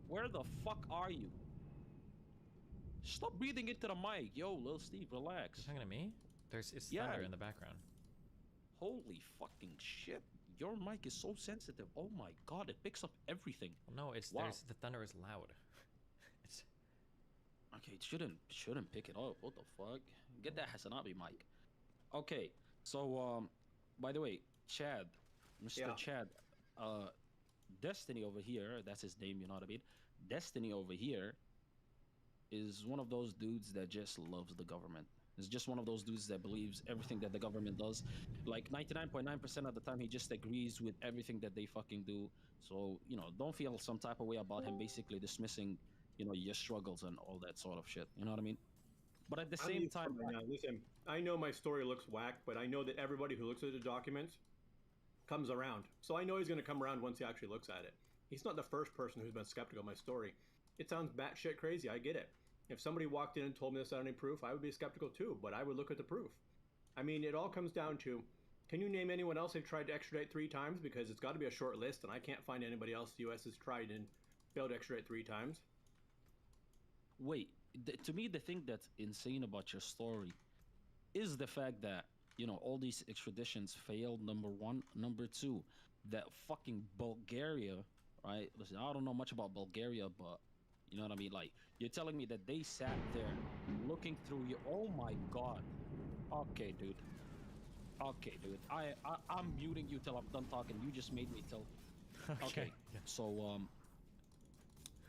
where the fuck are you? Stop breathing into the mic, yo, Little Steve, relax. You're talking to me? It's Yeah. thunder in the background. Holy fucking shit! Your mic is so sensitive. Oh my god, it picks up everything. Well, no, it's Wow. the thunder is loud. It's Okay, it shouldn't pick it up. What the fuck? Get that Hasanabi mic. Okay, so by the way, Chad, Mr. Yeah. Chad, Destiny over here, that's his name, you know what I mean? Destiny over here is one of those dudes that just loves the government. It's just one of those dudes that believes everything that the government does. Like 99.9% of the time, he just agrees with everything that they fucking do. So, don't feel some type of way about him basically dismissing, your struggles and all that sort of shit. You know what I mean? But at the I'm same used to time, it right now. Listen, I know my story looks whack, but I know that everybody who looks at the documents comes around. So I know he's going to come around once he actually looks at it. He's not the first person who's been skeptical of my story. It sounds batshit crazy. I get it. If somebody walked in and told me this without any proof, I would be skeptical too, but I would look at the proof. I mean, it all comes down to, Can you name anyone else they've tried to extradite 3 times? Because it's got to be a short list, and I can't find anybody else the U.S. has tried and failed to extradite 3 times. Wait, to me, the thing that's insane about your story is the fact that, you know, all these extraditions failed, number one. Number two, that fucking Bulgaria, right? Listen, I don't know much about Bulgaria, but you know what I mean? Like, you're telling me that they sat there looking through you. Oh my god. Okay, dude. Okay, dude. I'm muting you till I'm done talking. You just made me tell. Okay. So,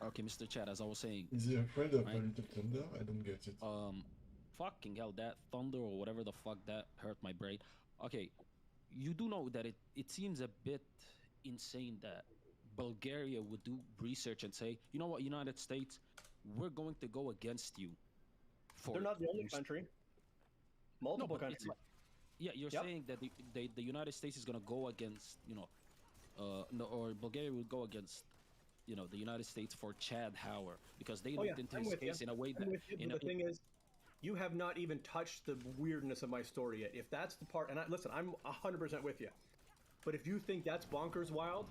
okay, Mr. Chad, as I was saying, Is he afraid of Right. a little thunder? I don't get it. fucking hell, that thunder or whatever the fuck that hurt my brain. Okay, you do know that it seems a bit insane that Bulgaria would do research and say, you know what, United States, we're going to go against you. For They're not the only your- country. No, Multiple but it's countries. like, yeah, you're Yep. saying that the United States is going to go against, you know, no, or Bulgaria would go against, you know, the United States for Chad Hauer because they Oh, looked yeah, into I'm his with you. case in a way that, I'm with you, in but a- the thing is, you have not even touched the weirdness of my story yet. If that's the part, and listen, I'm 100% with you. But if you think that's bonkers wild,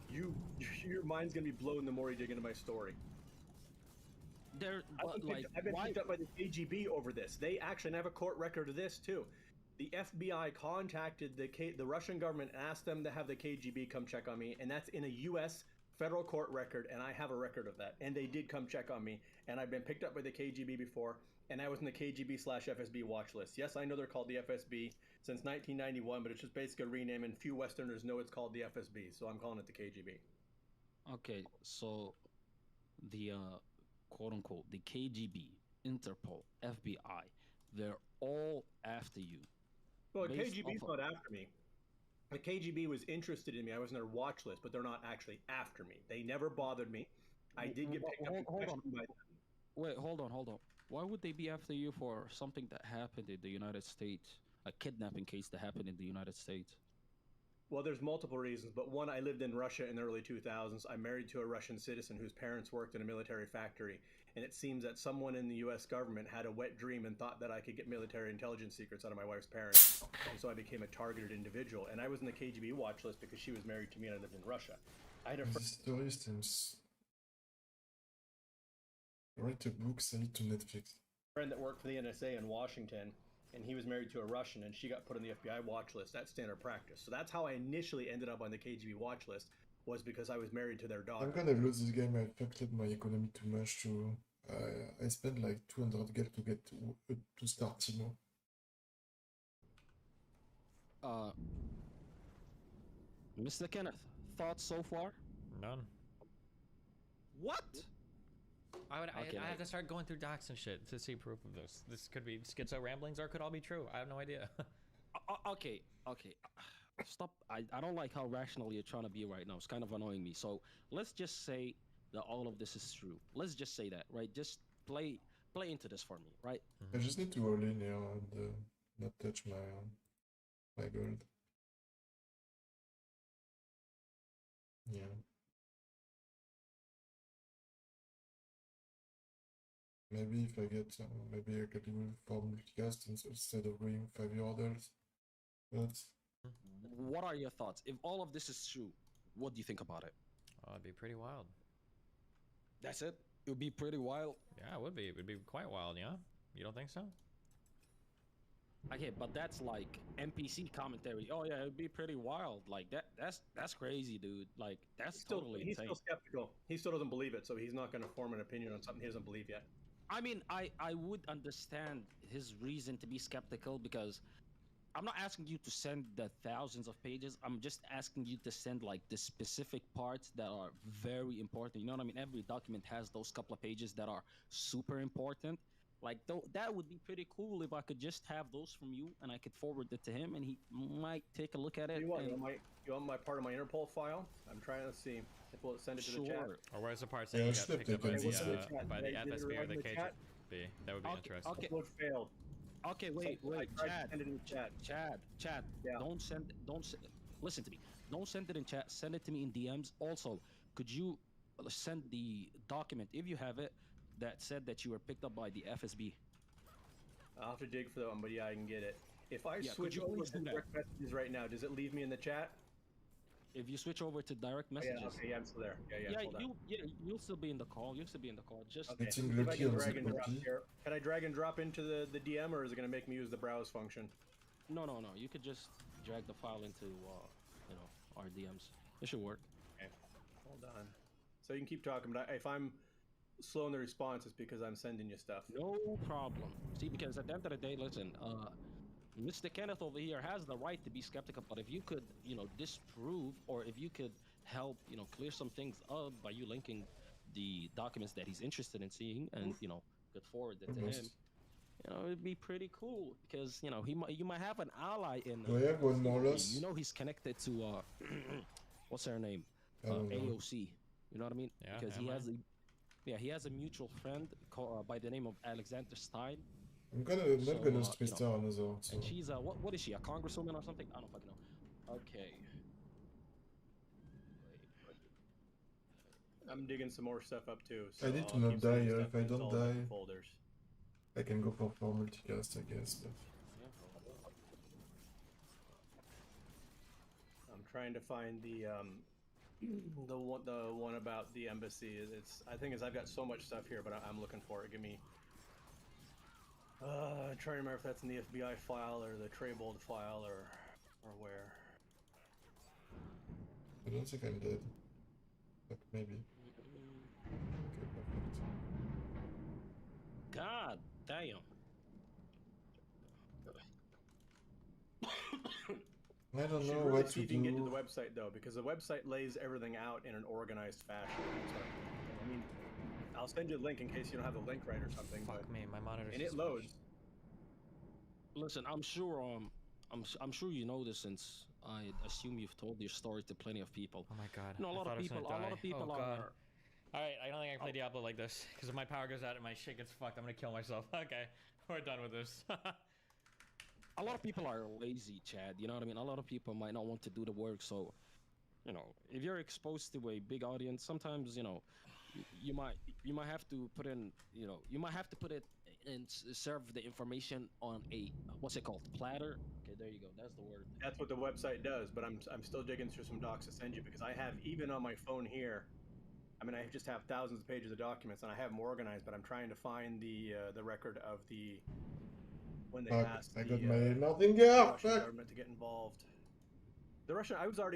your mind's gonna be blown the more you dig into my story. there, but like, I've been why? picked up by the KGB over this. They actually have a court record of this too. The FBI contacted the Russian government and asked them to have the KGB come check on me, and that's in a U.S. federal court record, and I have a record of that. And they did come check on me, and I've been picked up by the KGB before, and I was in the KGB/FSB watch list. Yes, I know they're called the FSB since 1991, but it's just basically a rename, and few Westerners know it's called the FSB, so I'm calling it the KGB. Okay, so the quote unquote the KGB, Interpol, FBI, they're all after you. Well, the Based KGB's off not after me. The KGB was interested in me. I was on their watch list, but they're not actually after me. They never bothered me. I did get picked up and Hold on. questioned by them. Wait, hold on. Why would they be after you for something that happened in the United States? A kidnapping case that happened in the United States? Well, there's multiple reasons, but one, I lived in Russia in the early 2000s. I'm married to a Russian citizen whose parents worked in a military factory, and it seems that someone in the U.S. government had a wet dream and thought that I could get military intelligence secrets out of my wife's parents, and so I became a targeted individual. And I was in the KGB watch list because she was married to me and I lived in Russia. I had a This friend story seems... Write a book, sell it to Netflix. that worked for the NSA in Washington, and he was married to a Russian, and she got put on the FBI watch list. That's standard practice. So that's how I initially ended up on the KGB watch list, was because I was married to their daughter. I'm gonna lose this game. I affected my economy too much to... I spent like 200 gel to get to start Timo. Mr. Kenneth, thoughts so far? None. What? I Okay, have to start going through docs and shit to see proof of this. This could be schizo ramblings or it could all be true. I have no idea. Okay. Stop. I don't like how rational you're trying to be right now. It's kind of annoying me. So let's just say that all of this is true. Let's just say that, right? Just play into this for me, right? I just need to roll in here and not touch my gold. Yeah. Maybe if I get, maybe I could do for multicast instead of going 5-year orders. But What are your thoughts? If all of this is true, what do you think about it? Oh, it'd be pretty wild. That's it? It would be pretty wild. Yeah, it would be. It would be quite wild, yeah? You don't think so? Okay, but that's like NPC commentary. Oh yeah, it'd be pretty wild. Like that's crazy, dude. Like that's totally He's insane. still skeptical. He still doesn't believe it, so he's not going to form an opinion on something he doesn't believe yet. I mean, I would understand his reason to be skeptical because I'm not asking you to send the thousands of pages. I'm just asking you to send like the specific parts that are very important. You know what I mean? Every document has those couple of pages that are super important. Like that would be pretty cool if I could just have those from you and I could forward it to him and he might take a look at it. You want, and- you want my part of my Interpol file? I'm trying to see if we'll send it to the chat. Sure. Or where's the part Yeah, saying you it's got picked up by flipped, the, it's by the Did it FSB or arrive the in the chat? KGB? That would be Okay, interesting. okay. Upload failed. Okay, wait. I tried to Chad, send it in the chat. Chad. Yeah. Listen to me. Don't send it in chat. Send it to me in DMs. Also, could you send the document if you have it that said that you were picked up by the FSB? I'll have to dig for that one, but yeah, I can get it. If I Yeah, could switch you over please to do that? direct messages right now, does it leave me in the chat? If you switch over to direct Oh, messages, yeah, okay, yeah, I'm still there. Yeah, yeah, hold on. you'll still be in the call. You'll still be in the call. Just Okay, Meeting if I Lucky can on the drag and drop copy. here, can I drag and drop into the DM, or is it going to make me use the browse function? no. You could just drag the file into our DMs. It should work. Okay, hold on. So you can keep talking, but if I'm slow in the response, it's because I'm sending you stuff. No problem. See, because at the end of the day, listen, Mr. Kenneth over here has the right to be skeptical, but if you could, disprove, or if you could help, clear some things up by you linking the documents that he's interested in seeing, and could forward it to him, Almost. it'd be pretty cool because you might have an ally in. Do I have one more loss? He's connected to what's her name? I don't know. AOC. You know what I mean? Yeah, Because am he has a mutual friend by the name of Alexander Stein. I'm not gonna So, twist her another. So And she's what is she, a congresswoman or something? I don't fucking know. Okay. I'm digging some more stuff up too. So I need to I'll not keep sending die, stuff if I into don't all the different die. folders. I can go for multicast, I guess. But I'm trying to find the one about the embassy. I think I've got so much stuff here, but I'm looking for it. Give me. I'm trying to remember if that's in the FBI file or the Treybold file or where. I don't think I'm dead. But maybe. Okay, perfect. God damn. I don't You should know really what see to if you can get to the do. website though, because the website lays everything out in an organized fashion. So, I mean, I'll send you a link in case you don't have the link right or something. Fuck but, me, my monitor's and it just loads. Listen, I'm sure I'm sure you know this since I assume you've told your story to plenty of people. Oh my god. A lot of people Oh god. are. Alright, I don't think I can play Diablo like this. Because if my power goes out and my shit gets fucked, I'm gonna kill myself. Okay, we're done with this. A lot of people are lazy, Chad. You know what I mean? A lot of people might not want to do the work. So, if you're exposed to a big audience, sometimes you might have to put in, you might have to put it and serve the information on a what's it called, platter. Okay, there you go. That's the word. That's what the website does, but I'm still digging through some docs to send you because I have, even on my phone here, I mean, I just have thousands of pages of documents and I have them organized, but I'm trying to find the record of when they Fuck, asked I the got my nothing Russian fuck! government to get involved. The Russian, I was on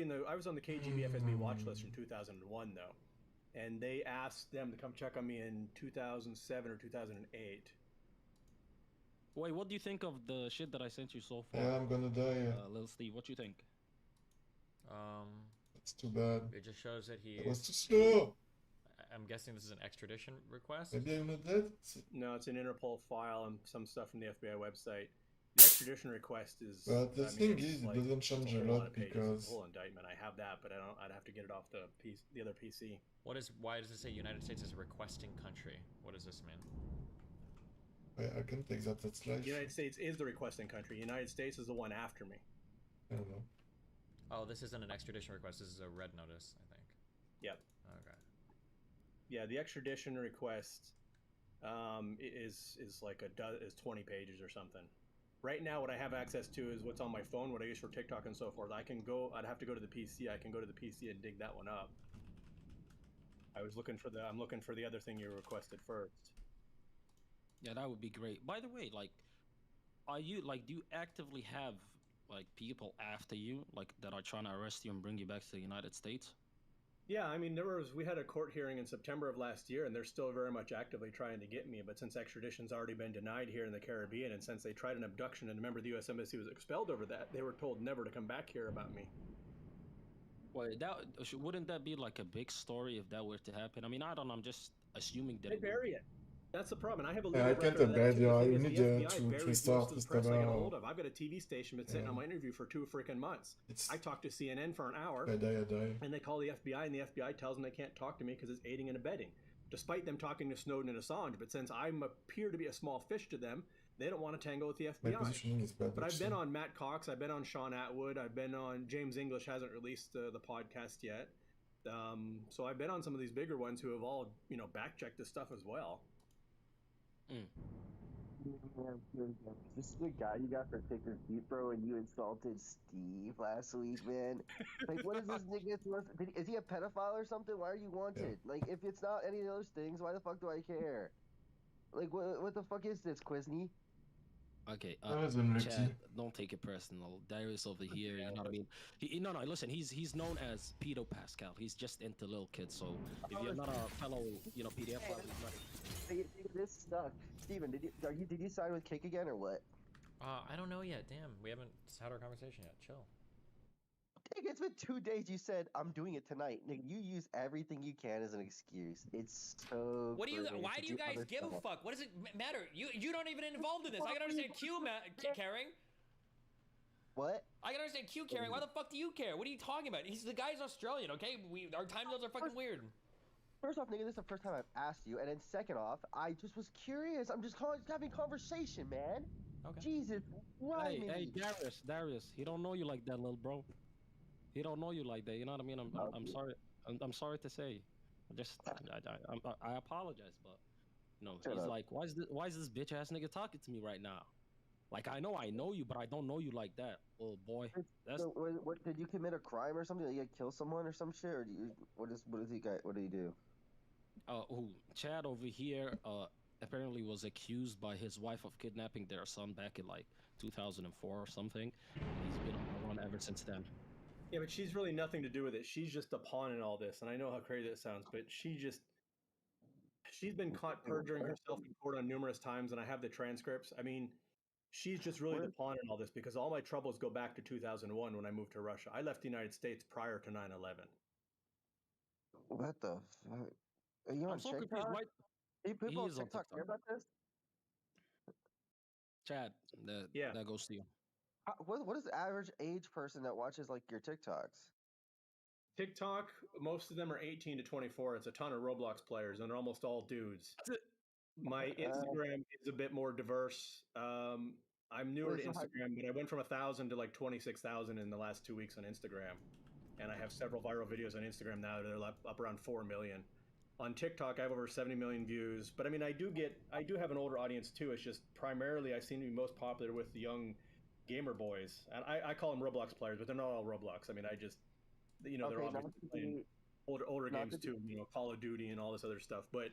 the KGB FSB watch list from 2001 though, and they asked them to come check on me in 2007 or 2008. Wait, what do you think of the shit that I sent you so far? Yeah, I'm gonna die. Little Steve, what you think? That's too bad. It just shows that he. That was too slow! I'm guessing this is an extradition request. Maybe I'm not dead? No, it's an Interpol file and some stuff from the FBI website. The extradition request is. But the thing is, it doesn't change a lot It's a because... whole indictment. I have that, but I'd have to get it off the other PC. Why does it say United States is a requesting country? What does this mean? I can take that as The slash. United States is the requesting country. The United States is the one after me. I don't know. Oh, this isn't an extradition request. This is a red notice, I think. Yep. Okay. Yeah, the extradition request is like is 20 pages or something. Right now, what I have access to is what's on my phone, what I use for TikTok and so forth. I'd have to go to the PC. I can go to the PC and dig that one up. I'm looking for the other thing you requested first. Yeah, that would be great. By the way, do you actively have people after you, that are trying to arrest you and bring you back to the United States? Yeah, I mean, we had a court hearing in September of last year, and they're still very much actively trying to get me. But since extradition's already been denied here in the Caribbean, and since they tried an abduction and a member of the U.S. Embassy was expelled over that, they were told never to come back here about me. Well, wouldn't that be like a big story if that were to happen? I mean, I don't know. I'm just assuming that. They bury it. That's the problem. And I have a Yeah, I legal can't record of that, abet too. you. The I thing is, need the to FBI buries restart most of the this press I get a now. hold of. I've got a TV station been sitting on my interview for 2 freaking months. I talked to CNN for an hour. I die. And they call the FBI, and the FBI tells them they can't talk to me because it's aiding and abetting, despite them talking to Snowden and Assange. But since I appear to be a small fish to them, they don't want to tangle with the My FBI. positioning is bad. But I've been actually. on Matt Cox, I've been on Sean Atwood, I've been on James English hasn't released the podcast yet. So I've been on some of these bigger ones who have all back checked this stuff as well. This is the guy you got for thick and deep, bro, and you insulted Steve last week, man. Like, what is this nigga worth? Is he a pedophile or something? Why are you wanted? Like, if it's not any of those things, why the fuck do I care? Like, what the fuck is this, Quizny? Okay, That was unlucky. Chad, don't take it personal. Darius over here, you know what I mean? No, listen, he's known as Pedo Pascal. He's just into little kids. So if you're not a fellow, PDF file, he's not. Hey, this sucks. Steven, did you sign with Cake again or what? I don't know yet. Damn, we haven't had our conversation yet. Chill. Nigga, it's been 2 days. You said I'm doing it tonight. Nigga, you use everything you can as an excuse. It's so. What do you? Why do you guys give a fuck? What does it matter? You don't even involved in this. I can understand Q caring. What? I can understand Q caring. Why the fuck do you care? What are you talking about? The guy's Australian, okay? Our time zones are fucking weird. First off, nigga, this is the first time I've asked you, and then second off, I just was curious. I'm just having conversation, man. Okay. Jesus, why me? Hey, Darius, he don't know you like that, little bro. He don't know you like that. You know what I mean? I'm sorry. I'm sorry to say. I apologize, but he's like, why is this bitch ass nigga talking to me right now? Like, I know you, but I don't know you like that, little boy. That's So, what did you commit a crime or something? Did you kill someone or some shit? Or what did he do? Chad over here apparently was accused by his wife of kidnapping their son back in like 2004 or something. He's been on the run ever since then. Yeah, but she's really nothing to do with it. She's just a pawn in all this, and I know how crazy that sounds, but she's been caught perjuring herself in court on numerous times, and I have the transcripts. I mean, she's just really the pawn in all this because all my troubles go back to 2001 when I moved to Russia. I left the United States prior to 9/11. What the fuck? Are you on I'm so confused. TikTok? Why? People on is on TikTok care about this? Chad, that goes to you. What is the average age person that watches like your TikToks? TikTok, most of them are 18 to 24. It's a ton of Roblox players, and they're almost all dudes. My Instagram is a bit more diverse. I'm newer to Instagram, but I went from 1,000 to like 26,000 in the last 2 weeks on Instagram, and I have several viral videos on Instagram now that are up around 4 million. On TikTok, I have over 70 million views, but I mean, I do have an older audience too. It's just primarily I seem to be most popular with the young gamer boys, and I call them Roblox players, but they're not all Roblox. I mean, I just, they're obviously playing older games too, Call of Duty and all this other stuff. But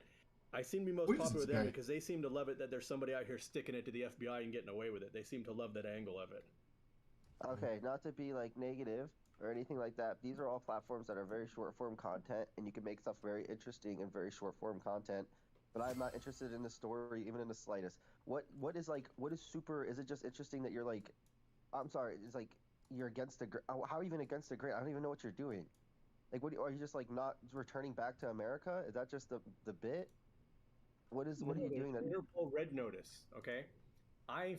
I seem to be most popular with them because they seem to love it that there's somebody out here sticking it to the FBI and getting away with it. They seem to love that angle of it. Okay, not to be like negative or anything like that. These are all platforms that are very short form content, and you can make stuff very interesting and very short form content. But I'm not interested in the story even in the slightest. What is super? Is it just interesting that you're like, I'm sorry, it's like you're against the how even against the grain? I don't even know what you're doing. Like, are you just like not returning back to America? Is that just the bit? What are you doing? Interpol red notice. Okay.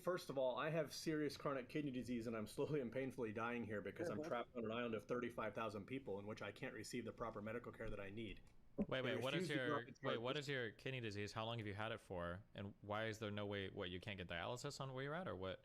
First of all, I have serious chronic kidney disease, and I'm slowly and painfully dying here because I'm trapped on an island of 35,000 people in which I can't receive the proper medical care that I need. Wait, what is your kidney disease? How long have you had it for? And why is there no way, you can't get dialysis on where you're at, or what?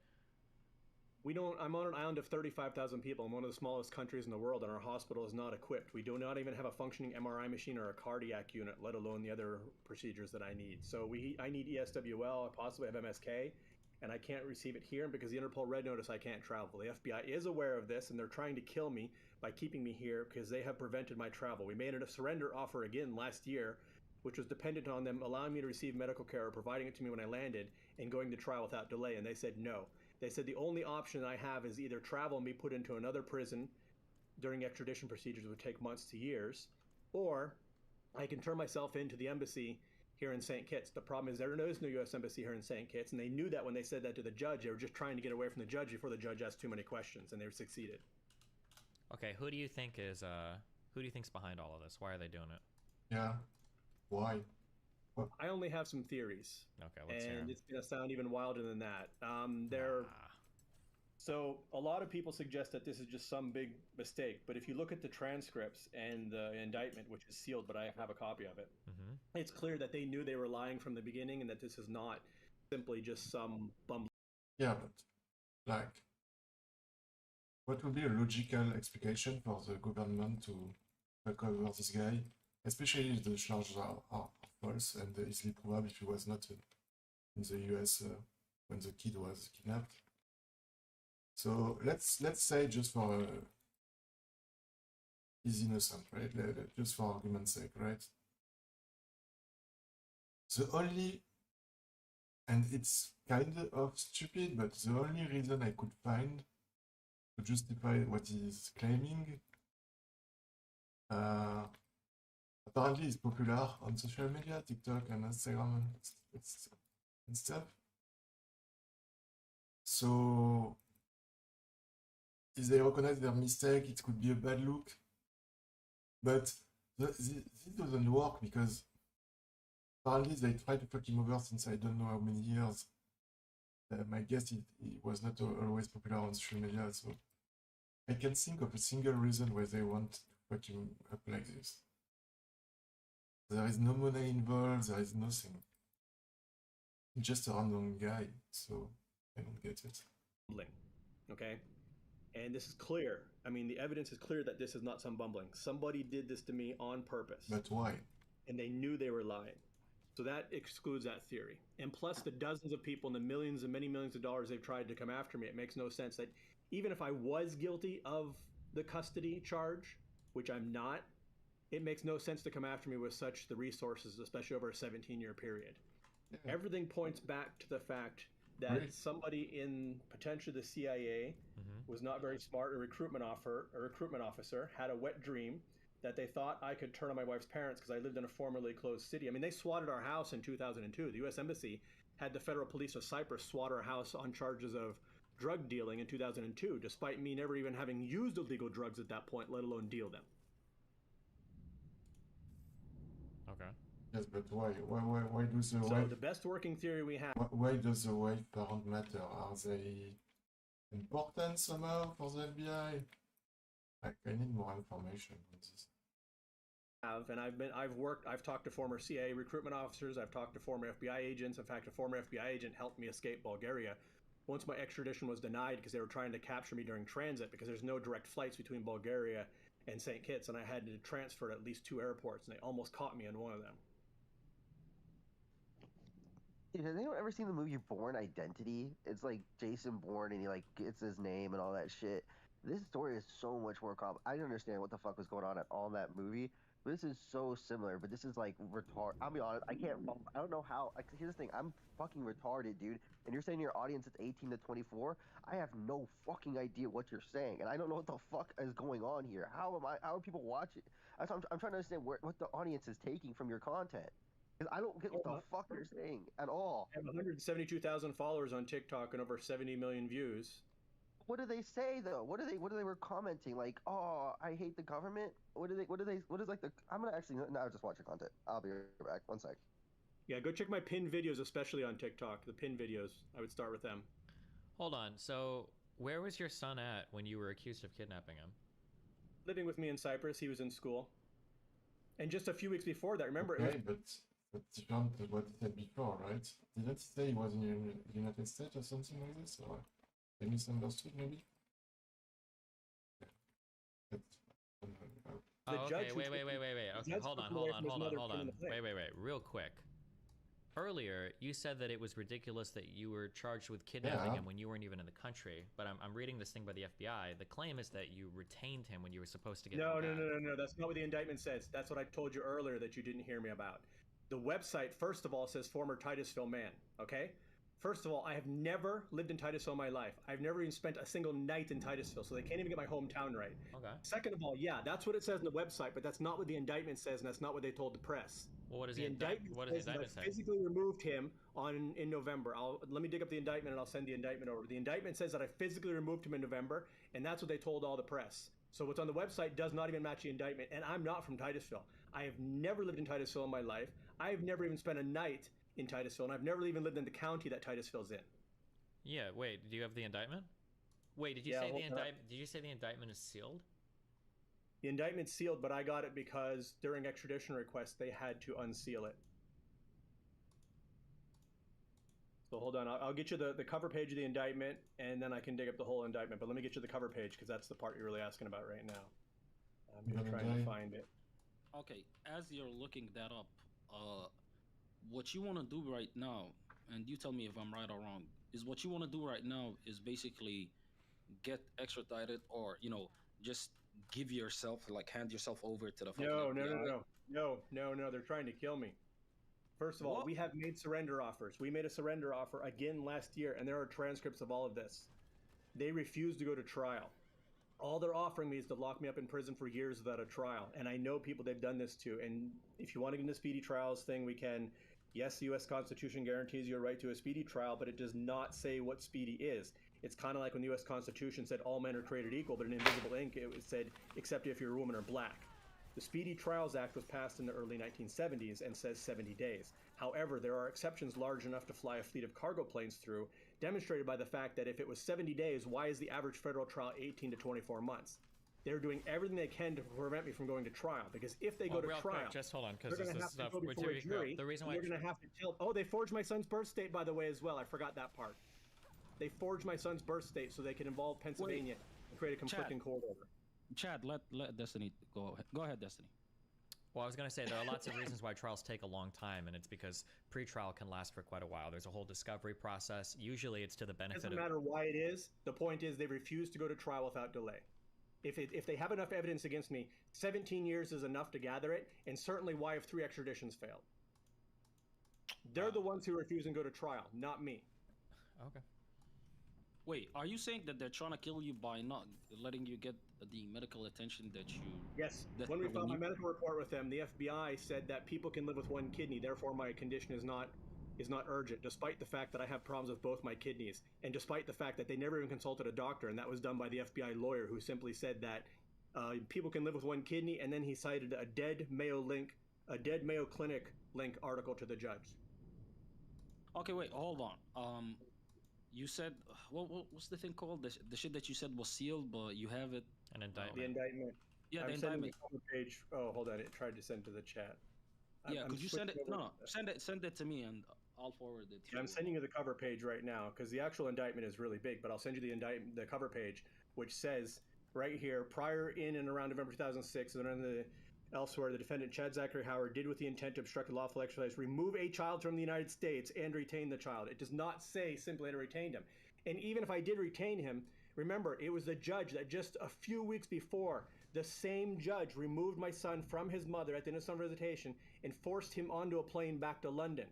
I'm on an island of 35,000 people. I'm one of the smallest countries in the world, and our hospital is not equipped. We do not even have a functioning MRI machine or a cardiac unit, let alone the other procedures that I need. So I need ESWL, I possibly have MSK, and I can't receive it here. And because the Interpol red notice, I can't travel. The FBI is aware of this, and they're trying to kill me by keeping me here because they have prevented my travel. We made a surrender offer again last year, which was dependent on them allowing me to receive medical care or providing it to me when I landed and going to trial without delay, and they said no. They said the only option I have is either travel and be put into another prison during extradition procedures, would take months to years, or I can turn myself into the embassy here in St. Kitts. The problem is there is no U.S. embassy here in St. Kitts, and they knew that when they said that to the judge. They were just trying to get away from the judge before the judge asked too many questions, and they succeeded. Okay, who do you think is behind all of this? Why are they doing it? Yeah, why? I only have some theories. Okay, let's hear 'em. And it's going to sound even wilder than that. So a lot of people suggest that this is just some big mistake, but if you look at the transcripts and the indictment, which is sealed, but I have a copy of it, it's clear that they knew they were lying from the beginning and that this is not simply just some bum. Yeah, but like, what would be a logical explication for the government to recover this guy, especially if the charges are false and easily provable if he was not in the US when the kid was kidnapped. So let's say just for he's innocent, right? Just for argument's sake, right? The only, and it's kind of stupid, but the only reason I could find to justify what he's claiming, apparently he's popular on social media, TikTok and Instagram and stuff. So if they recognize their mistake, it could be a bad look. But this doesn't work because apparently they tried to fuck him over since I don't know how many years. My guess he was not always popular on social media, so I can think of a single reason why they want to fuck him up like this. There is no money involved, there is nothing. He's just a random guy, so I don't get it. Okay? And this is clear. I mean, the evidence is clear that this is not some bumbling. Somebody did this to me on purpose. But why? And they knew they were lying. So that excludes that theory. And plus the dozens of people and the millions and many millions of dollars they've tried to come after me, it makes no sense that even if I was guilty of the custody charge, which I'm not, it makes no sense to come after me with such the resources, especially over a 17-year period. Yeah. Everything points back to the fact that somebody in potentially the CIA was not very smart, a recruitment officer had a wet dream that they thought I could turn on my wife's parents because I lived in a formerly closed city. I mean, they swatted our house in 2002. The U.S. Embassy had the federal police of Cyprus swat our house on charges of drug dealing in 2002, despite me never even having used illegal drugs at that point, let alone deal them. Okay. Yes, but why does the wife... So the best working theory we have... Why does the wife parent matter? Are they important somehow for the FBI? I need more information on this. And I've talked to former CIA recruitment officers, I've talked to former FBI agents. In fact, a former FBI agent helped me escape Bulgaria once my extradition was denied because they were trying to capture me during transit because there's no direct flights between Bulgaria and St. Kitts, and I had to transfer to at least 2 airports, and they almost caught me in one of them. Dude, has anyone ever seen the movie Bourne Identity? It's like Jason Bourne, and he like gets his name and all that shit. This story is so much more complicated. I didn't understand what the fuck was going on at all in that movie. But this is so similar, but this is like retarded. I'll be honest, I don't know how. Like, here's the thing, I'm fucking retarded, dude. And you're saying your audience is 18 to 24? I have no fucking idea what you're saying, and I don't know what the fuck is going on here. How are people watching? I'm trying to understand what the audience is taking from your content. Because I don't get what the fuck you're saying at all. I have 172,000 followers on TikTok and over 70 million views. What do they say though? What do they were commenting? Like, oh, I hate the government? What is like the... I'm gonna actually... Now just watch your content. I'll be right back. One sec. Yeah, go check my pinned videos, especially on TikTok. The pinned videos. I would start with them. Hold on. So, where was your son at when you were accused of kidnapping him? Living with me in Cyprus. He was in school. And just a few weeks before that, remember... Okay, but different than what he said before, right? Didn't he say he was in the United States or something like this? Or I misunderstood, maybe? Okay, wait. Okay, hold on. Wait. Real quick. Earlier, you said that it was ridiculous that you were charged with kidnapping him when you weren't even in the country. But I'm reading this thing by the FBI. The claim is that you retained him when you were supposed to get him back. No. That's not what the indictment says. That's what I told you earlier that you didn't hear me about. The website, first of all, says former Titusville man, okay? First of all, I have never lived in Titusville in my life. I've never even spent a single night in Titusville, so they can't even get my hometown right. Okay. Second of all, yeah, that's what it says in the website, but that's not what the indictment says, and that's not what they told the press. Well, what does the indictment say? I physically removed him in November. Let me dig up the indictment, and I'll send the indictment over. The indictment says that I physically removed him in November, and that's what they told all the press. So what's on the website does not even match the indictment, and I'm not from Titusville. I have never lived in Titusville in my life. I have never even spent a night in Titusville, and I've never even lived in the county that Titusville's in. Yeah, wait, do you have the indictment? Wait, did you say the indictment is sealed? The indictment's sealed, but I got it because during extradition requests, they had to unseal it. So hold on, I'll get you the cover page of the indictment, and then I can dig up the whole indictment. But let me get you the cover page, because that's the part you're really asking about right now. I'm trying to find it. Okay, as you're looking that up, what you want to do right now, and you tell me if I'm right or wrong, is what you want to do right now is basically get extradited, or just give yourself, like, hand yourself over to the fucking No, no, no, FBI. no, no, no, no. They're trying to kill me. First of all, What? we have made surrender offers. We made a surrender offer again last year, and there are transcripts of all of this. They refuse to go to trial. All they're offering me is to lock me up in prison for years without a trial. And I know people they've done this to. And if you want to get into speedy trials thing, we can. Yes, the U.S. Constitution guarantees you a right to a speedy trial, but it does not say what speedy is. It's kind of like when the U.S. Constitution said all men are created equal, but in invisible ink it said except if you're a woman or black. The Speedy Trials Act was passed in the early 1970s and says 70 days. However, there are exceptions large enough to fly a fleet of cargo planes through, demonstrated by the fact that if it was 70 days, why is the average federal trial 18 to 24 months? They're doing everything they can to prevent me from going to trial, because if they go to real trial, quick, just hold on, because they're this going to is have to stuff. go before a jury. The reason why They're going to have to tell. Oh, they forged my son's birth state, by the way, as well. I forgot that part. They forged my son's birth state so they can involve Pennsylvania and create a conflicting court order. Chad, let Destiny go ahead. Go ahead, Destiny. Well, I was going to say there are lots of reasons why trials take a long time, and it's because pre-trial can last for quite a while. There's a whole discovery process. Usually it's to the benefit of... It doesn't matter why it is. The point is they refuse to go to trial without delay. If they have enough evidence against me, 17 years is enough to gather it, and certainly why have 3 extraditions failed? They're the ones who refuse and go to trial, not me. Okay. Wait, are you saying that they're trying to kill you by not letting you get the medical attention that you... Yes. When we filed my medical report with them, the FBI said that people can live with 1 kidney, therefore my condition is not urgent, despite the fact that I have problems with both my kidneys, and despite the fact that they never even consulted a doctor, and that was done by the FBI lawyer, who simply said that people can live with 1 kidney, and then he cited a dead Mayo Clinic link article to the judge. Okay, wait, hold on. You said, what's the thing called? The shit that you said was sealed, but you have it. An indictment. The indictment. Yeah, I'm the sending indictment. the cover page. Oh, hold on. It tried to send to the chat. Yeah, I'm could you send it? switching over- No, send it to me, and I'll forward it to Yeah, you. I'm sending you the cover page right now because the actual indictment is really big, but I'll send you the cover page, which says right here, prior in and around November 2006, and then elsewhere, the defendant Chad Zachary Howard did with the intent to obstruct the lawful exercise, remove a child from the United States and retain the child. It does not say simply I retained him. And even if I did retain him, remember, it was the judge that just a few weeks before, the same judge removed my son from his mother at the end of summer visitation and forced him onto a plane back to London.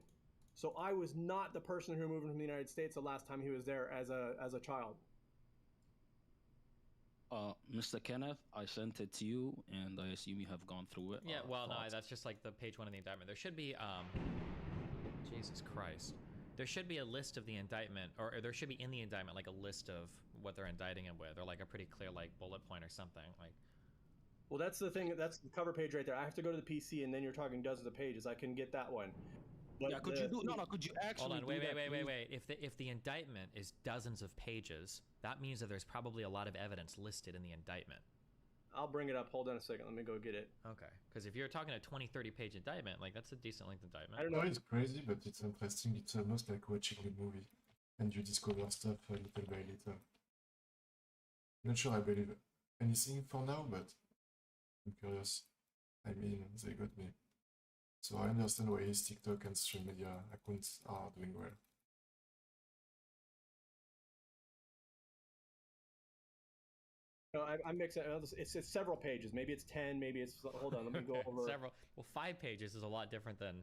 So I was not the person who removed him from the United States the last time he was there as a child. Mr. Kenneth, I sent it to you, and I assume you have gone through it. Yeah, well, no, that's just like the page 1 of the indictment. There should be, Jesus Christ. There should be a list of the indictment, or there should be in the indictment like a list of what they're indicting him with, or like a pretty clear like bullet point or something. Like, well, that's the thing. That's the cover page right there. I have to go to the PC, and then you're talking dozens of pages. I can get that one. But yeah, could you do? No, could you actually? hold on, do that, wait. If the indictment is dozens of pages, that means that there's probably a lot of evidence listed in the indictment. I'll bring it up. Hold on a second. Let me go get it. Okay, because if you're talking a 20-30 page indictment, like that's a decent length indictment. I don't No, know. it's crazy, but it's interesting. It's almost like watching a movie, and you discover stuff little by little. Not sure I believe anything for now, but I'm curious. I mean, they got me. So I understand why his TikTok and social media accounts are doing well. No, I'm mixing. It's several pages. Maybe it's 10. Maybe it's. Hold on. Let me go over. Several. Well, 5 pages is a lot different than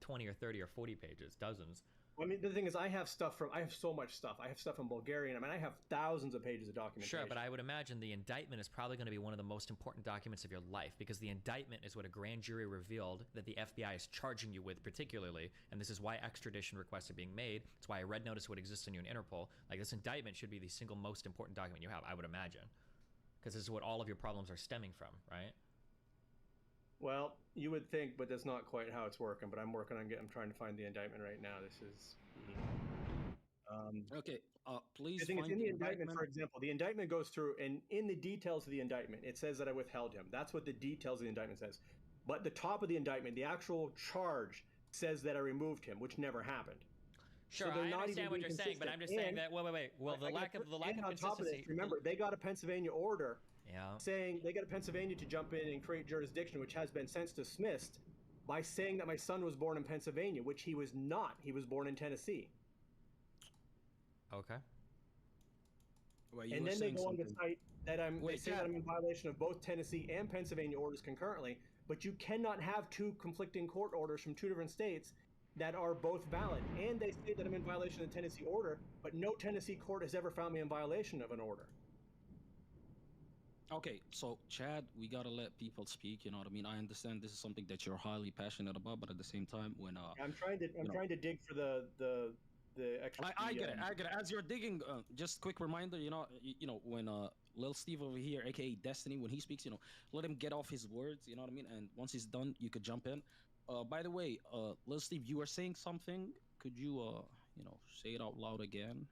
20 or 30 or 40 pages. Dozens. Well, I mean, the thing is, I have so much stuff. I have stuff in Bulgarian. I mean, I have thousands of pages of documentation. Sure, but I would imagine the indictment is probably going to be one of the most important documents of your life, because the indictment is what a grand jury revealed that the FBI is charging you with particularly, and this is why extradition requests are being made. It's why a red notice would exist in you in Interpol. Like, this indictment should be the single most important document you have, I would imagine, because this is what all of your problems are stemming from, right? Well, you would think, but that's not quite how it's working. But I'm working on I'm trying to find the indictment right now. This is. Okay, please I think it's find in the indictment, for example. The indictment goes through, and in the details of the indictment, it says that I withheld him. That's what the details of the indictment says. But the top of the indictment, the actual charge, says that I removed him, which never happened. Sure, So they're I not understand even what being you're saying, but I'm just saying that. Wait. Well, the lack of and on top of consistency. this, remember, they got a Pennsylvania order Yeah. saying they got a Pennsylvania to jump in and create jurisdiction, which has been since dismissed, by saying that my son was born in Pennsylvania, which he was not. He was born in Tennessee. Okay. Well, you And were then they saying go on to something. cite that they Wait, say that Chad. I'm in violation of both Tennessee and Pennsylvania orders concurrently, but you cannot have two conflicting court orders from two different states that are both valid. And they say that I'm in violation of the Tennessee order, but no Tennessee court has ever found me in violation of an order. Okay, so Chad, we gotta let people speak. You know what I mean? I understand this is something that you're highly passionate about, but at the same time, when I'm trying to dig for the extra. I get it. I get it. As you're digging, just quick reminder, when Lil Steve over here, aka Destiny, when he speaks, let him get off his words. You know what I mean? And once he's done, you could jump in. By the way, Lil Steve, you were saying something. Could you, say it out loud again,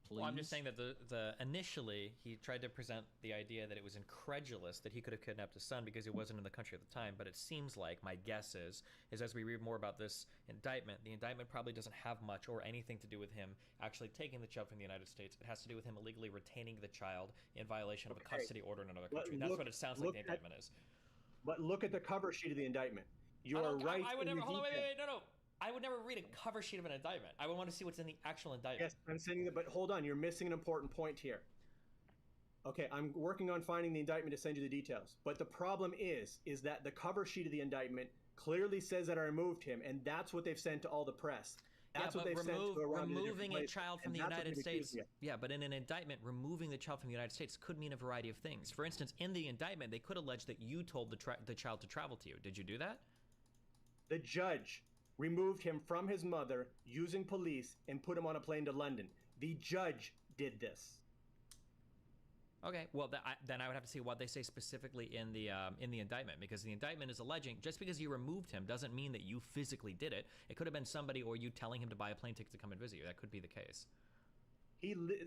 please? Well, I'm just saying that the initially he tried to present the idea that it was incredulous that he could have kidnapped his son because he wasn't in the country at the time. But it seems like, my guess is as we read more about this indictment, the indictment probably doesn't have much or anything to do with him actually taking the child from the United States. It has to do with him illegally retaining the child in violation of a custody order in another country. That's what it sounds like the indictment is. But look at the cover sheet of the indictment. You are right. I would never. Hold on, wait, no. I would never read a cover sheet of an indictment. I would want to see what's in the actual indictment. Yes, I'm saying that, but hold on, you're missing an important point here. Okay, I'm working on finding the indictment to send you the details. But the problem is that the cover sheet of the indictment clearly says that I removed him, and that's what they've sent to all the press. That's what they've sent to around removing a child from the United States. You. Yeah, but in an indictment, removing the child from the United States could mean a variety of things. For instance, in the indictment, they could allege that you told the child to travel to you. Did you do that? The judge removed him from his mother using police and put him on a plane to London. The judge did this. Okay, well then I would have to see what they say specifically in the indictment, because the indictment is alleging just because you removed him doesn't mean that you physically did it. It could have been somebody or you telling him to buy a plane ticket to come and visit you. That could be the case.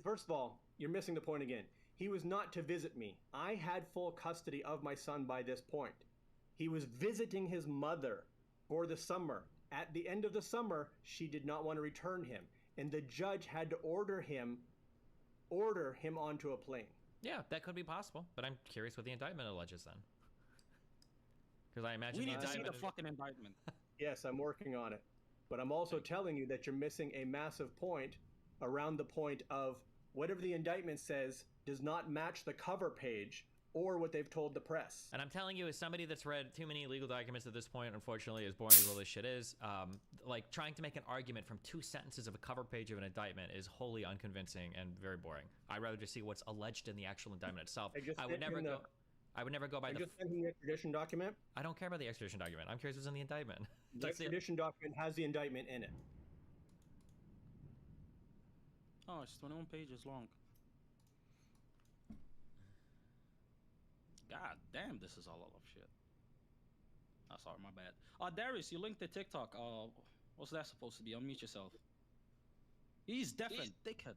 First of all, you're missing the point again. He was not to visit me. I had full custody of my son by this point. He was visiting his mother for the summer. At the end of the summer, she did not want to return him, and the judge had to order him onto a plane. Yeah, that could be possible, but I'm curious what the indictment alleges then. Because I imagine we need to see the fucking indictment. Yes, I'm working on it. But I'm also telling you that you're missing a massive point around the point of whatever the indictment says does not match the cover page or what they've told the press. And I'm telling you, as somebody that's read too many legal documents at this point, unfortunately, as boring as all this shit is, like trying to make an argument from 2 sentences of a cover page of an indictment is wholly unconvincing and very boring. I'd rather just see what's alleged in the actual indictment itself. I would never go by the... just sent him the extradition document. I don't care about the extradition document. I'm curious what's in the indictment. The extradition document has the indictment in it. Oh, it's 21 pages long. God damn, this is a lot of shit. Oh, sorry, my bad. Darius, you linked the TikTok. What's that supposed to be? Unmute yourself. He's deafened, dickhead.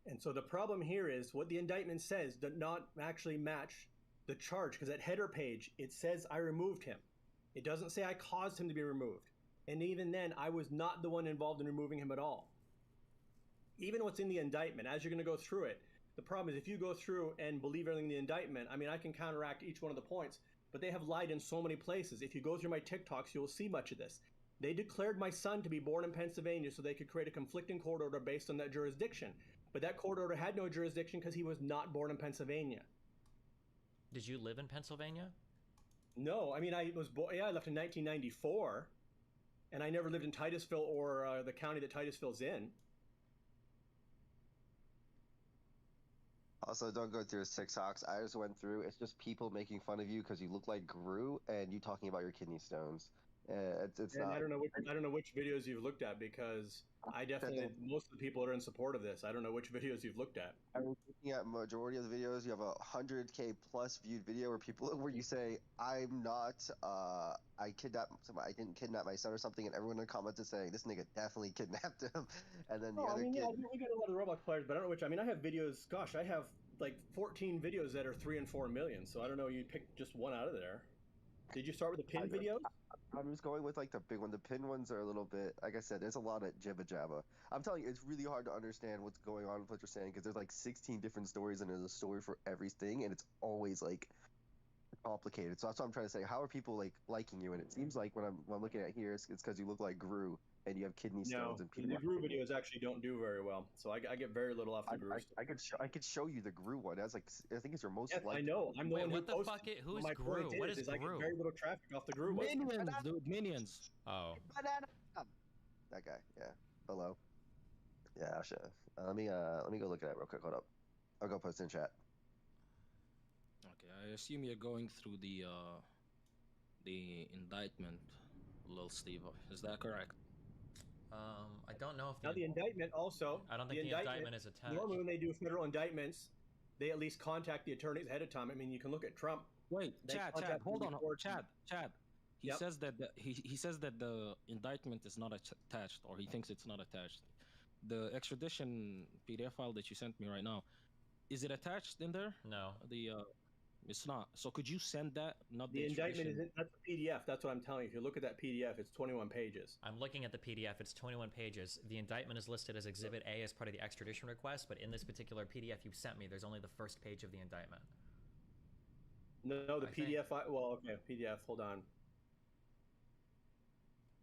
And so the problem here is what the indictment says does not actually match the charge, because at header page, it says I removed him. It doesn't say I caused him to be removed. And even then, I was not the one involved in removing him at all. Even what's in the indictment, as you're going to go through it, the problem is if you go through and believe everything in the indictment, I mean, I can counteract each one of the points, but they have lied in so many places. If you go through my TikToks, you'll see much of this. They declared my son to be born in Pennsylvania so they could create a conflicting court order based on that jurisdiction. But that court order had no jurisdiction because he was not born in Pennsylvania. Did you live in Pennsylvania? No, I mean, I left in 1994, and I never lived in Titusville or the county that Titusville's in. Also, don't go through his TikToks. I just went through. It's just people making fun of you because you look like Gru, and you talking about your kidney stones. It's not. I don't know which videos you've looked at, because I definitely most of the people are in support of this. I don't know which videos you've looked at. I was looking at majority of the videos. You have a 100K plus viewed video where you say I'm not. I didn't kidnap my son or something, and everyone in the comments is saying this nigga definitely kidnapped him. And then the other kid. Yeah, we got a lot of Roblox players, but I don't know which. I mean, I have videos. Gosh, I have like 14 videos that are 3 and 4 million. So I don't know. You picked just one out of there. Did you start with the pin videos? I'm just going with like the big one. The pin ones are a little bit, like I said, there's a lot of jibba jabba. I'm telling you, it's really hard to understand what's going on with what you're saying because there's like 16 different stories and there's a story for everything, and it's always like complicated. So that's what I'm trying to say. How are people like liking you? And it seems like when I'm looking at here, it's because you look like Gru. and you have kidney No, stones and the pediatric. GRU videos actually don't do very well, so I get very little off the GRU. I could show you the GRU one. That's like, I think it's your most Yes, liked. I know. I'm the Wait, one who what the posted. fuck? it. Who's My GRU? point What is I GRU? get very little traffic off the GRU one. Minions, dude, minions. Oh. Banana. That guy. Yeah. Hello. Yeah. I'll show. Let me go look at it real quick. Hold up. I'll go post in chat. Okay, I assume you're going through the indictment, Lil Steve. Is that correct? I don't know if Now the indictment also. I don't think the indictment is attached. Normally, when they do federal indictments, they at least contact the attorneys ahead of time. I mean, you can look at Trump. Wait, They Chad, contact hold the on, court. Chad. He Yep. says that he says that the indictment is not attached, or he thinks it's not attached. The extradition PDF file that you sent me right now, is it attached in there? No. It's not. So could you send that? Not The indictment extradition? that's a PDF. That's what I'm telling you. If you look at that PDF, it's 21 pages. I'm looking at the PDF. It's 21 pages. The indictment is listed as Exhibit A as part of the extradition request, but in this particular PDF you sent me, there's only the first page of the indictment. No, the I think- PDF. Well, okay, PDF. Hold on.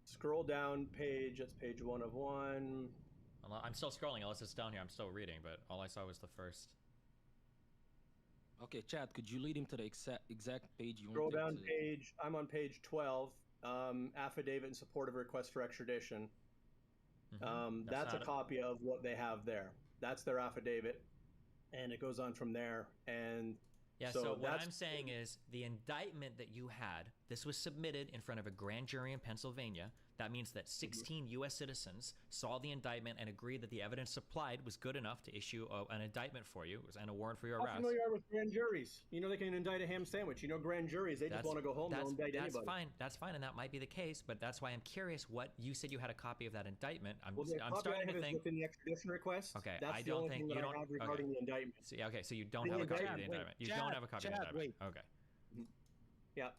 Scroll down page. That's page 1 of 1. I'm still scrolling, unless it's down here. I'm still reading, but all I saw was the first. Okay, Chad, could you lead him to the exact page you Scroll want down to... page. I'm on page 12. Affidavit in support of request for extradition. That's a copy of what they have there. That's their affidavit, and it goes on from there. And yeah, so what I'm saying is the indictment that you had, this was submitted in front of a grand jury in Pennsylvania. That means that 16 U.S. citizens saw the indictment and agreed that the evidence supplied was good enough to issue an indictment for you and a warrant for your How arrest. familiar you are with grand juries? You know they can indict a ham sandwich. You know grand juries, they just want to go home. They'll indict anybody. That's fine. That's fine, and that might be the case. But that's why I'm curious. What you said you had a copy of that indictment. I'm starting to think. Within the extradition request. Okay, that's I the don't only think thing that you I don't have regarding the indictment. So, yeah, okay, so you don't have a copy of the indictment. You don't have a copy of the indictment. Wait. Okay. Yeah.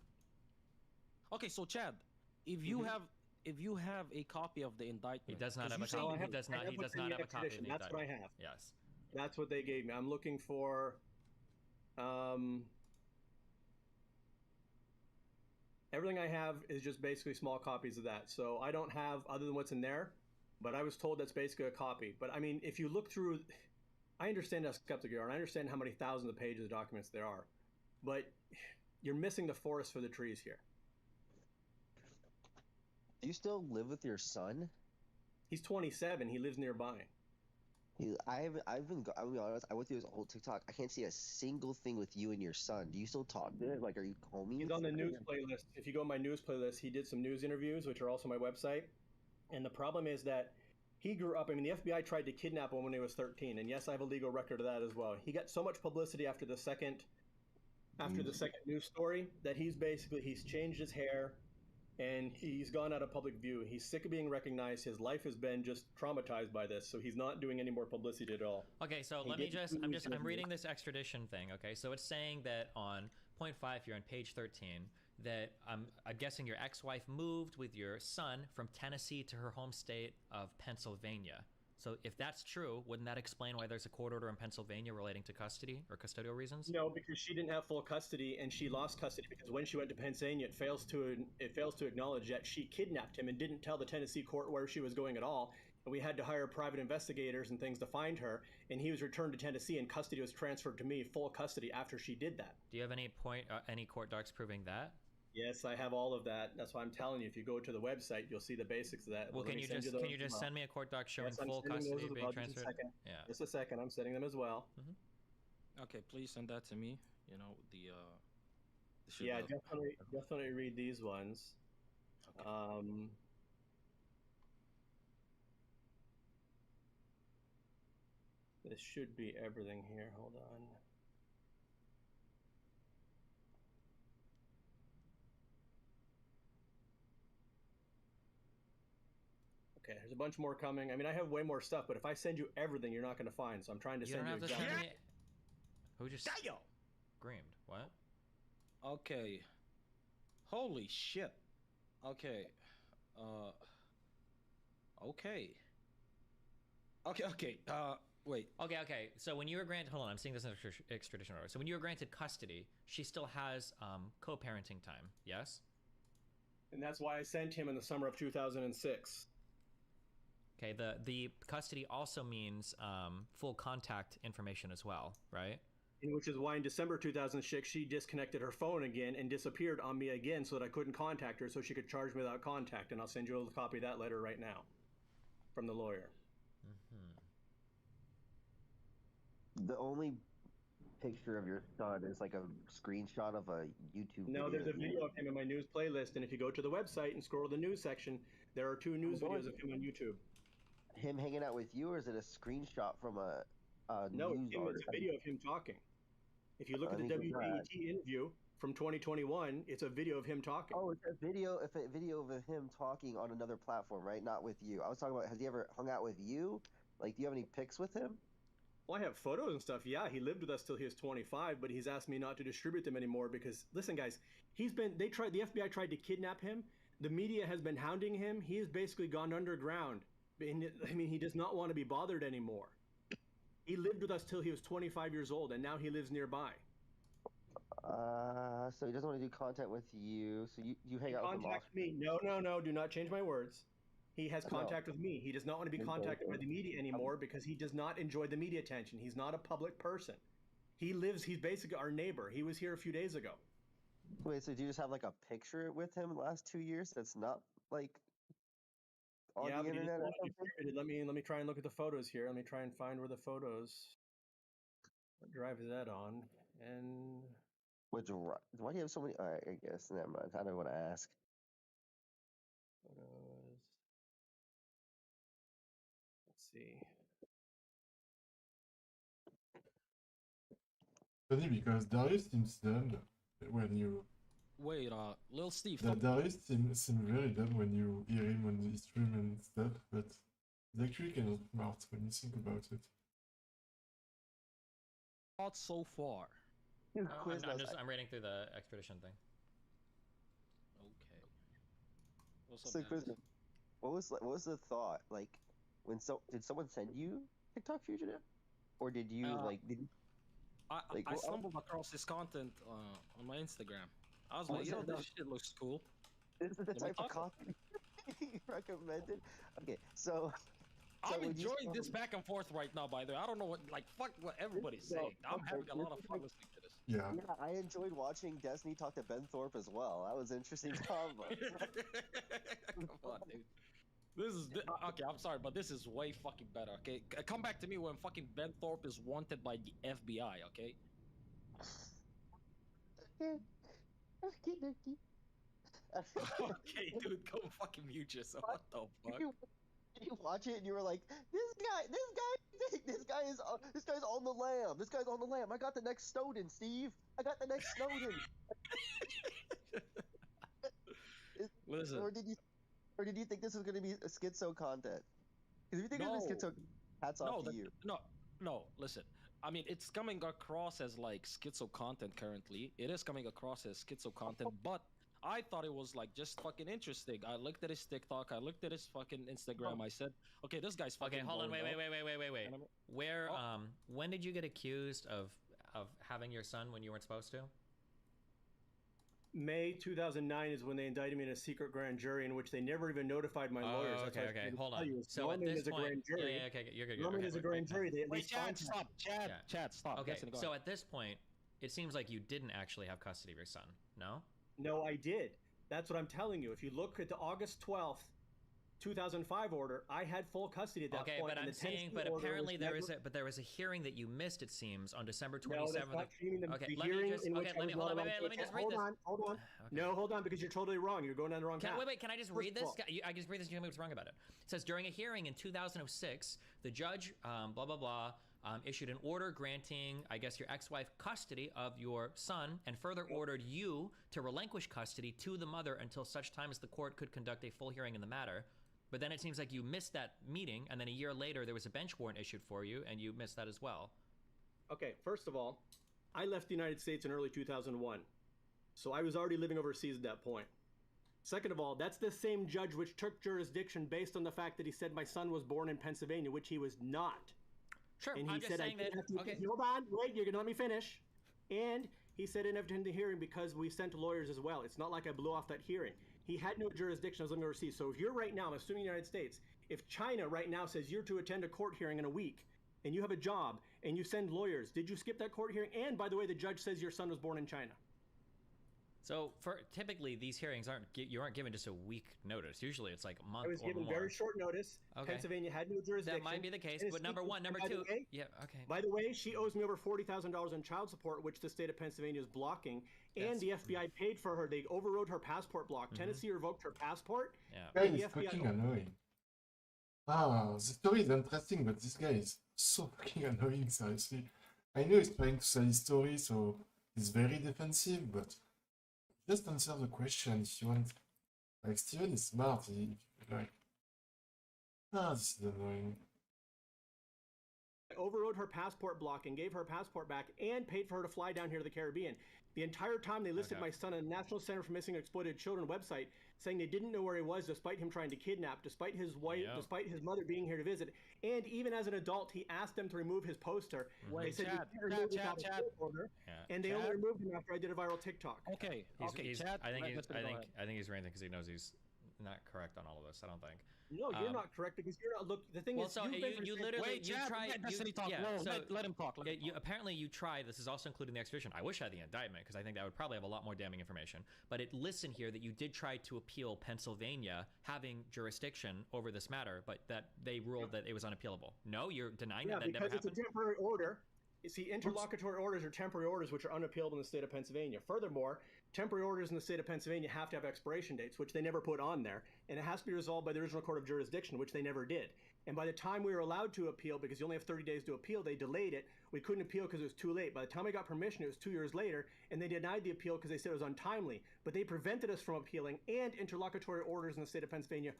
Okay, so Chad, if you have a copy of the indictment, he does not have a copy. He does not have a copy of the indictment. That's what I have. Yes. That's what they gave me. I'm looking for. Everything I have is just basically small copies of that. So I don't have other than what's in there, but I was told that's basically a copy. But I mean, if you look through, I understand how skeptical you are, and I understand how many thousands of pages of documents there are, but you're missing the forest for the trees here. Do you still live with your son? He's 27. He lives nearby. I'll be honest, I went through his whole TikTok. I can't see a single thing with you and your son. Do you still talk to him? Like, are you homies? He's on the news playlist. If you go on my news playlist, he did some news interviews, which are also my website. And the problem is that he grew up. I mean, the FBI tried to kidnap him when he was 13, and yes, I have a legal record of that as well. He got so much publicity after the second news story that he's changed his hair. And he's gone out of public view. He's sick of being recognized. His life has been just traumatized by this, so he's not doing any more publicity at all. Okay, so I'm reading this extradition thing. Okay, so it's saying that on point 5 here on page 13 that I'm guessing your ex-wife moved with your son from Tennessee to her home state of Pennsylvania. So if that's true, wouldn't that explain why there's a court order in Pennsylvania relating to custody or custodial reasons? No, because she didn't have full custody, and she lost custody because when she went to Pennsylvania, it fails to acknowledge that she kidnapped him and didn't tell the Tennessee court where she was going at all. And we had to hire private investigators and things to find her, and he was returned to Tennessee, and custody was transferred to me, full custody, after she did that. Do you have any court docs proving that? Yes, I have all of that. That's why I'm telling you. If you go to the website, you'll see the basics of that. Well, can you just send me a court doc showing full custody being transferred? Yeah. Just a second. I'm sending them as well. Okay, please send that to me. You know yeah, definitely read these ones. Okay. This should be everything here. Hold on. Okay, there's a bunch more coming. I mean, I have way more stuff, but if I send you everything, you're not going to find. So I'm trying to send you exactly. Who just screamed? What? Okay. Holy shit. Okay. Okay. Wait. Okay. So when you were granted, hold on, I'm seeing this in extradition order. So when you were granted custody, she still has co-parenting time. Yes. And that's why I sent him in the summer of 2006. Okay, the custody also means full contact information as well, right? And which is why in December 2006, she disconnected her phone again and disappeared on me again so that I couldn't contact her so she could charge me without contact. And I'll send you a copy of that letter right now from the lawyer. The only picture of your son is like a screenshot of a YouTube No, video. there's a video of him in my news playlist. And if you go to the website and scroll to the news section, there are 2 news videos of him on YouTube. Him hanging out with you, or is it a screenshot from a No, news it's article? a video of him talking. If you look at the Let me get that. WBET interview from 2021, it's a video of him talking. Oh, it's a video of him talking on another platform, right? Not with you. I was talking about, has he ever hung out with you? Like, do you have any pics with him? Well, I have photos and stuff. Yeah, he lived with us till he was 25, but he's asked me not to distribute them anymore because, listen, guys, the FBI tried to kidnap him. The media has been hounding him. He has basically gone underground. I mean, he does not want to be bothered anymore. He lived with us till he was 25 years old, and now he lives nearby. So he doesn't want to do content with you. So you hang out with him Contact me. No. Do not change my words. He has contact with me. He does not want to be contacted by the media anymore because he does not enjoy the media attention. He's not a public person. He's basically our neighbor. He was here a few days ago. Wait, so do you just have like a picture with him the last 2 years that's not like on the internet or something? Let me try and look at the photos here. Let me try and find where the photos. What drive is that on? And Why do you have so many? All right, I guess never mind. I don't want to ask. photos. Let's see. Funny because Darius seems done when you. Wait, Lil Steve. Darius seems very done when you hear him on the stream and stuff, but he's actually kind of smart when you think about it. Not so far. I'm reading through the extradition thing. Okay. What's So, up, Chris, guys? what was the thought like when did someone send you TikTok Fugitive, or did you I stumbled across this content on my Instagram. I was like, yo, this shit looks cool. This is the Let me type of talk. content you recommended? Okay, so I'm when you enjoying this stumbled- back and forth right now, by the way. I don't know fuck what everybody's No, saying. I'm okay, having a lot of this is fun like- listening to this. Yeah. Yeah, I enjoyed watching Destiny talk to Ben Thorpe as well. That was an interesting combo. Come on, dude. Okay, I'm sorry, but this is way fucking better, okay? Come back to me when fucking Ben Thorpe is wanted by the FBI, okay? Okay, dude, go fucking mute yourself. What the fuck? You watch it and you were like, this guy's on the lam. This guy's on the lam. I got the next Snowden, Steve. I got the next Snowden. Listen. Or did you think this was going to be a schizo content? Because if you think it's going to be schizo, hats off to you. No, listen. I mean, it's coming across as like schizo content currently. It is coming across as schizo content, but I thought it was like just fucking interesting. I looked at his TikTok, I looked at his fucking Instagram. I said, okay, this guy's fucking. Okay, hold on, wait. going up. Where, when did you get accused of having your son when you weren't supposed to? May 2009 is when they indicted me in a secret grand jury in which they never even notified my lawyers. That's why I Okay, couldn't hold tell on. you. So at Norman this is a point, grand jury. yeah, okay, you're good. Norman okay, is a grand jury. They at Wait, least Chad, contact- stop. Chad, stop. Okay, Destiny, go so ahead. at this point, it seems like you didn't actually have custody of your son, no? No, I did. That's what I'm telling you. If you look at the August 12th, 2005 order, I had full custody at that Okay, point. but and I'm the Tennessee saying, but order apparently was there was a hearing that you missed. It seems on December 27th. No, that's not treating them. Okay, The let me hearing just. in which Okay, I let me was hold on. not Wait, allowed let me to- just read this. Hold on. Okay. No, hold on, because you're totally wrong. You're going down the wrong path. Wait, can I just read this? I just read this and you tell me what's wrong about it. It says, during a hearing in 2006, the judge, blah, blah, blah, issued an order granting, I guess, your ex-wife custody of your son and further ordered you to relinquish custody to the mother until such time as the court could conduct a full hearing in the matter. But then it seems like you missed that meeting, and then a year later there was a bench warrant issued for you, and you missed that as well. Okay, first of all, I left the United States in early 2001. So I was already living overseas at that point. Second of all, that's the same judge which took jurisdiction based on the fact that he said my son was born in Pennsylvania, which he was not. Sure, And he I'm just said saying that. Okay. Hold on, wait, you're gonna let me finish. And he said it never attended the hearing because we sent lawyers as well. It's not like I blew off that hearing. He had no jurisdiction. I was living overseas. So if you're right now, I'm assuming the United States, If China right now says you're to attend a court hearing in a week, and you have a job, and you send lawyers, did you skip that court hearing? And by the way, the judge says your son was born in China. So for typically these hearings you aren't given just a week notice. Usually it's like a month. I was or given more. very short notice. Okay. Pennsylvania had no jurisdiction. That might be the case. Tennessee, But number one, number by the two. way- Yeah. Okay. By the way, she owes me over $40,000 in child support, which the state of Pennsylvania is blocking, and the FBI paid for her. They overrode her passport block. Tennessee revoked her passport. Yeah. Guy And the is FBI fucking annoying. The story is interesting, but this guy is so fucking annoying, seriously. I know he's trying to sell his story, so he's very defensive, but just answer the question if you want. Like, Steven is smart, this is annoying. overrode her passport block and gave her passport back and paid for her to fly down here to the Caribbean. The entire time they listed my son on the National Center for Missing and Exploited Children website, saying they didn't know where he was despite him trying to kidnap, despite his wife, despite his mother being here to visit. And even as an adult, he asked them to remove his poster. They said, Chad, "You can't remove without a court order." And they only removed him after I did a viral TikTok. Okay, Chad. I think he's ranting because he knows he's not correct on all of this. I don't think. No, you're not correct because you're not. Look, the thing is, you literally tried. Let him talk. Apparently, you tried. This is also including the extradition. I wish I had the indictment because I think that would probably have a lot more damning information. But it listened here that you did try to appeal Pennsylvania having jurisdiction over this matter, but that they ruled that it was unappealable. No, you're denying that never happened. Because it's a temporary order. You see, interlocutory orders are temporary orders which are unappealable in the state of Pennsylvania. Furthermore, temporary orders in the state of Pennsylvania have to have expiration dates, which they never put on there, and it has to be resolved by the original court of jurisdiction, which they never did. And by the time we were allowed to appeal, because you only have 30 days to appeal, they delayed it. We couldn't appeal because it was too late. By the time we got permission, it was 2 years later, and they denied the appeal because they said it was untimely. But they prevented us from appealing, and interlocutory orders in the state of Pennsylvania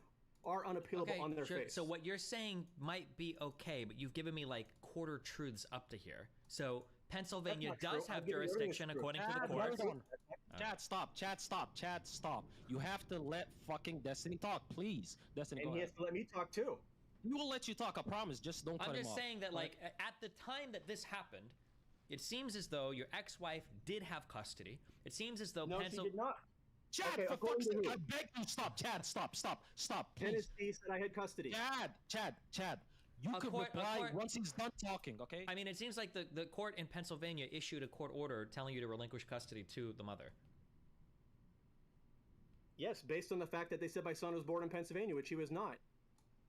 are unappealable on their face. So what you're saying might be okay, but you've given me like quarter truths up to here. So Pennsylvania does have jurisdiction according to the court. Chad, stop. You have to let fucking Destiny talk, please. Destiny, and he has to let me talk too. We will let you talk, I promise. Just don't cut him off. I'm just saying that, like, at the time that this happened, it seems as though your ex-wife did have custody. It seems as though she did not. Chad, for fuck's sake, I beg you, stop. Chad, stop, please. Tennessee said I had custody. Chad. You could reply once he's done talking, okay? I mean, it seems like the court in Pennsylvania issued a court order telling you to relinquish custody to the mother. Yes, based on the fact that they said my son was born in Pennsylvania, which he was not.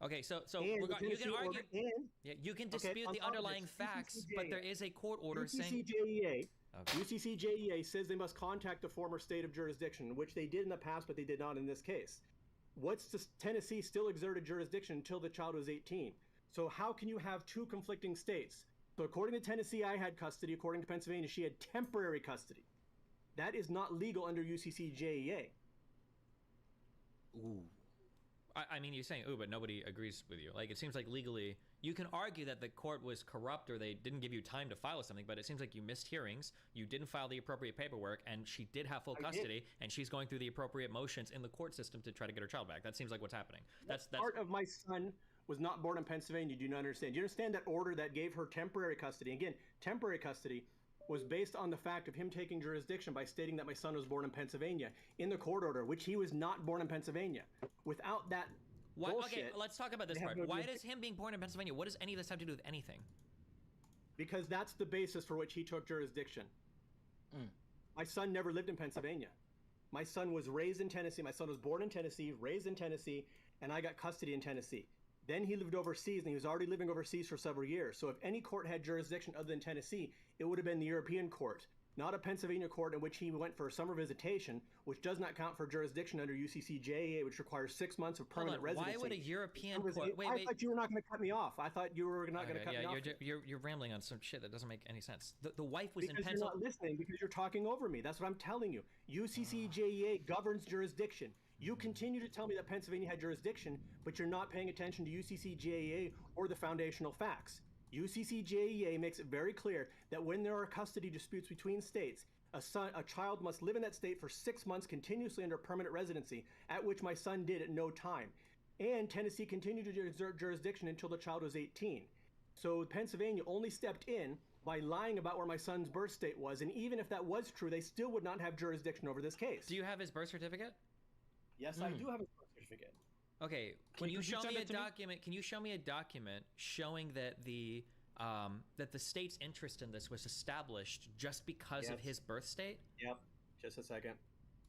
Okay, so you can argue, you can dispute the underlying facts, but there is a court order saying... UCCJEA says they must contact the former state of jurisdiction, which they did in the past, but they did not in this case. Tennessee still exerted jurisdiction until the child was 18. So how can you have two conflicting states? So according to Tennessee, I had custody. According to Pennsylvania, she had temporary custody. That is not legal under UCCJEA. Ooh. I mean, you're saying ooh, but nobody agrees with you. Like, it seems like legally, you can argue that the court was corrupt or they didn't give you time to file something, but it seems like you missed hearings, you didn't file the appropriate paperwork, and she did have full custody, and she's going through the appropriate motions in the court system to try to get her child back. That seems like what's happening. That's part of my son was not born in Pennsylvania. Do you not understand? Do you understand that order that gave her temporary custody? Again, temporary custody was based on the fact of him taking jurisdiction by stating that my son was born in Pennsylvania in the court order, which he was not born in Pennsylvania. Without that bullshit... Okay, let's talk about this part. Why does him being born in Pennsylvania, what does any of this have to do with anything? Because that's the basis for which he took jurisdiction. My son never lived in Pennsylvania. My son was raised in Tennessee. My son was born in Tennessee, raised in Tennessee, and I got custody in Tennessee. Then he lived overseas, and he was already living overseas for several years. So if any court had jurisdiction other than Tennessee, it would have been the European court, not a Pennsylvania court in which he went for summer visitation, which does not count for jurisdiction under UCCJEA, which requires 6 months of permanent residency. Why would a European court... I thought you were not going to cut me off. I thought you were not going to cut me off. You're rambling on some shit that doesn't make any sense. The wife was in Pennsylvania... Because you're not listening, because you're talking over me. That's what I'm telling you. UCCJEA governs jurisdiction. You continue to tell me that Pennsylvania had jurisdiction, but you're not paying attention to UCCJEA or the foundational facts. UCCJEA makes it very clear that when there are custody disputes between states, a child must live in that state for 6 months continuously under permanent residency, at which my son did at no time. And Tennessee continued to exert jurisdiction until the child was 18. So Pennsylvania only stepped in by lying about where my son's birth state was, and even if that was true, they still would not have jurisdiction over this case. Do you have his birth certificate? Yes, I do have his birth certificate. Okay, Can you show send me a it to me? document? Can you show me a document showing that the state's interest in this was established just because of Yes. his birth state? Yep. Just a second.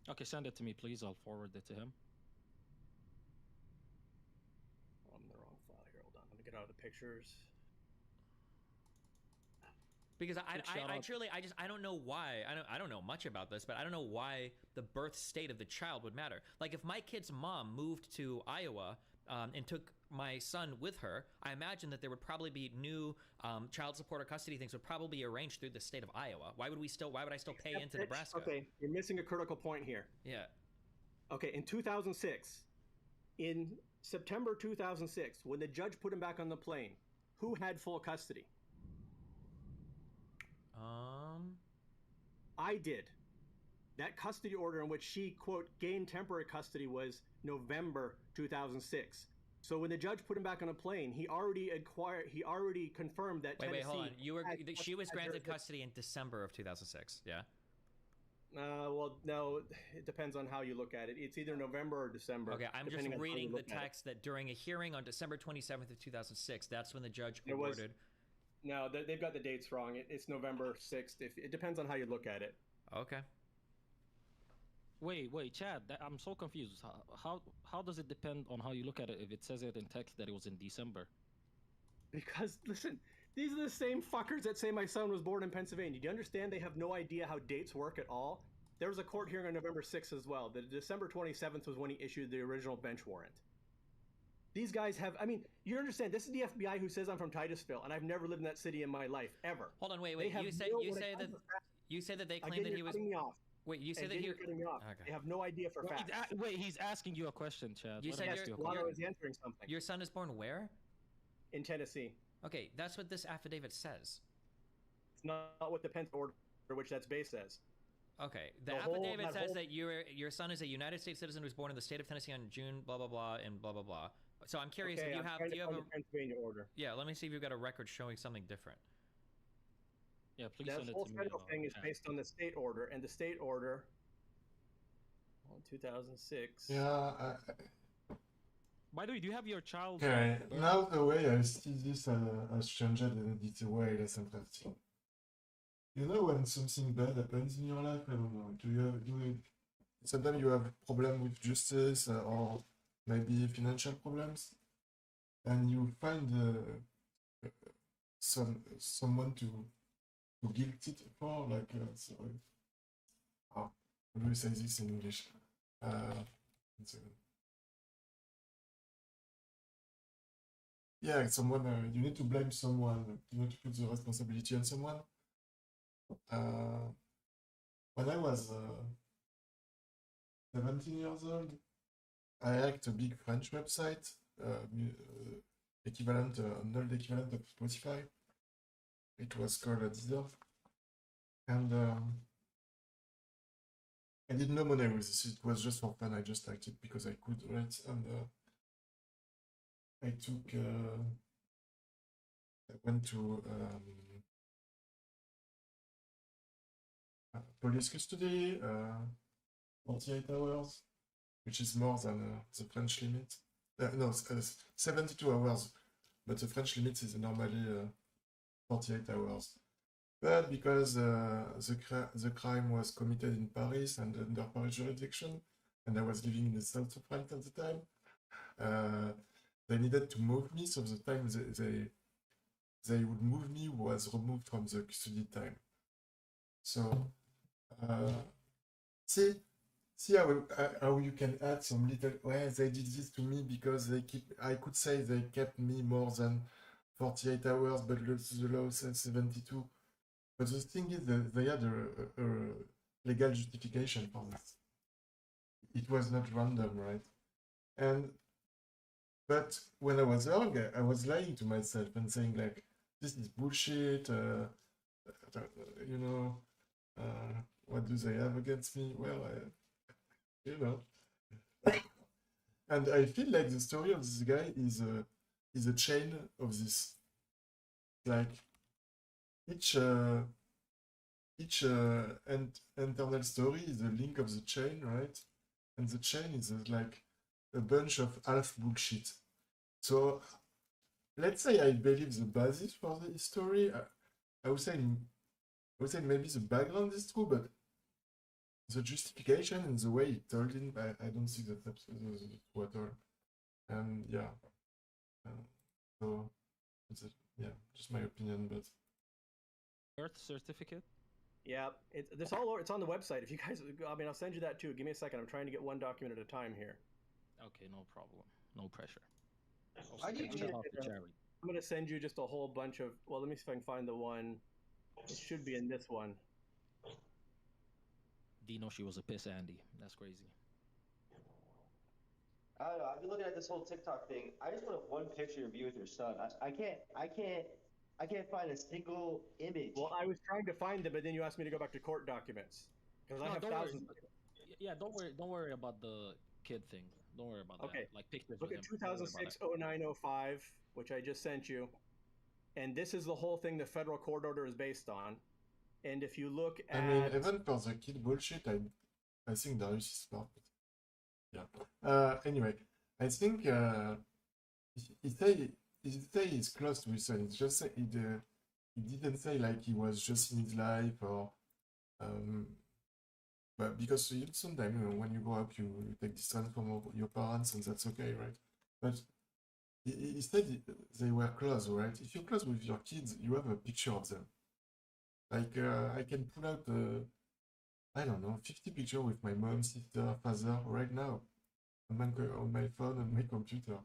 Okay, send it to me, please. I'll forward it to him. I'm in the wrong file here. Hold on. Let me get out of the pictures. Because Quick shout out. I don't know why. I don't know much about this, but I don't know why the birth state of the child would matter. Like if my kid's mom moved to Iowa and took my son with her, I imagine that there would probably be new child support or custody things would probably be arranged through the state of Iowa. Why would I still pay into Nebraska? Okay, you're missing a critical point here. Yeah. Okay, in 2006, in September 2006, when the judge put him back on the plane, who had full custody? I did. That custody order in which she, quote, gained temporary custody was November 2006. So when the judge put him back on a plane, he already confirmed that Wait, Tennessee hold on. She was had granted jurisdiction. custody in December of 2006. Yeah. Well, no, it depends on how you look at it. It's either November or December. Okay, I'm just depending on how you reading the look at it. text that during a hearing on December 27th of 2006, that's when the judge There was- awarded. No, they've got the dates wrong. It's November 6th. It depends on how you look at it. Okay. Wait, Chad. I'm so confused. How does it depend on how you look at it if it says it in text that it was in December? Because, listen, these are the same fuckers that say my son was born in Pennsylvania. Do you understand they have no idea how dates work at all? There was a court hearing on November 6th as well. The December 27th was when he issued the original bench warrant. These guys have, I mean, you understand, this is the FBI who says I'm from Titusville, and I've never lived in that city in my life, ever. Hold on, wait. They have You say that they claim Again, that he you're was. cutting me off. Wait, you say that Again, he. you're cutting me off. Okay. They have no idea for Wait, facts. he's asking you a question, Chad. You Let said him you're- ask you a While I question. was answering something. Your son is born where? In Tennessee. Okay, that's what this affidavit says. It's not what the Pence order, which that's based says. Okay, the The whole- affidavit that says whole- that your son is a United States citizen who was born in the state of Tennessee on June blah blah blah and blah blah blah. So I'm curious Okay, if you I'm have trying do to you have find a the Pennsylvania order. yeah? Let me see if you've got a record showing something different. Yeah, please That send it whole to me. federal thing is Chad. based on the state order, and the state order, well, 2006. Yeah, By the way, do you have your child? okay. birth? Now the way I see this has changed and it's way less interesting. You know when something bad happens in your life, I don't know, sometimes you have problem with justice or maybe financial problems, and you find someone to guilt it for, like, sorry. How do you say this in English? One second. Yeah, someone, you need to blame someone, you need to put the responsibility on someone. When I was 17 years old, I hacked a big French website, equivalent, an old equivalent of Spotify. It was called Deezer. And I did no money with this, it was just for fun, I just hacked it because I could, right? And I went to police custody, 48 hours, which is more than the French limit. No, 72 hours, but the French limit is normally 48 hours. But because the crime was committed in Paris and under Paris jurisdiction, and I was living in the south of France at the time, they needed to move me, so the time they would move me was removed from the custody time. So, see how you can add some little, well, they did this to me because I could say they kept me more than 48 hours, but the law says 72. But the thing is that they had a legal justification for this. It was not random, right? But when I was young, I was lying to myself and saying like, this is bullshit, you know, what do they have against me? Well, you know. And I feel like the story of this guy is a chain of this. Like, each internal story is a link of the chain, right? And the chain is like a bunch of half bullshit. So let's say I believe the basis for the history. I would say maybe the background is true, but the justification and the way it told in, I don't see that that's true at all. And yeah, so yeah, just my opinion, but Birth certificate. Yeah, it's all over. It's on the website. If you guys, I mean, I'll send you that too. Give me a second. I'm trying to get one document at a time here. Okay, no problem. No pressure. I need Shout to- out to Cherry. I'm gonna send you just a whole bunch of. Well, let me see if I can find the one. It should be in this one. Dino, she was a piss Andy. That's crazy. I don't know. I've been looking at this whole TikTok thing. I just want one picture of you with your son. I can't find a single image. Well, I was trying to find them, but then you asked me to go back to court documents because I No, have don't thousands. worry. Yeah, don't worry. Don't worry about the kid thing. Don't worry about Okay. that. Like pictures. Look with at him. Don't worry about 2006 that. 0905, which I just sent you, and this is the whole thing the federal court order is based on. And if you look at, I mean, even for the kid bullshit, I think Darius is smart. Yeah. Anyway, I think he say he's close to his son. It's just he didn't say like he was just in his life or but because sometimes when you grow up you take distance from your parents and that's okay, right? But he said they were close, right? If you're close with your kids, you have a picture of them. Like I can pull out I don't know 50 pictures with my mom, sister, father right now on my phone and my computer.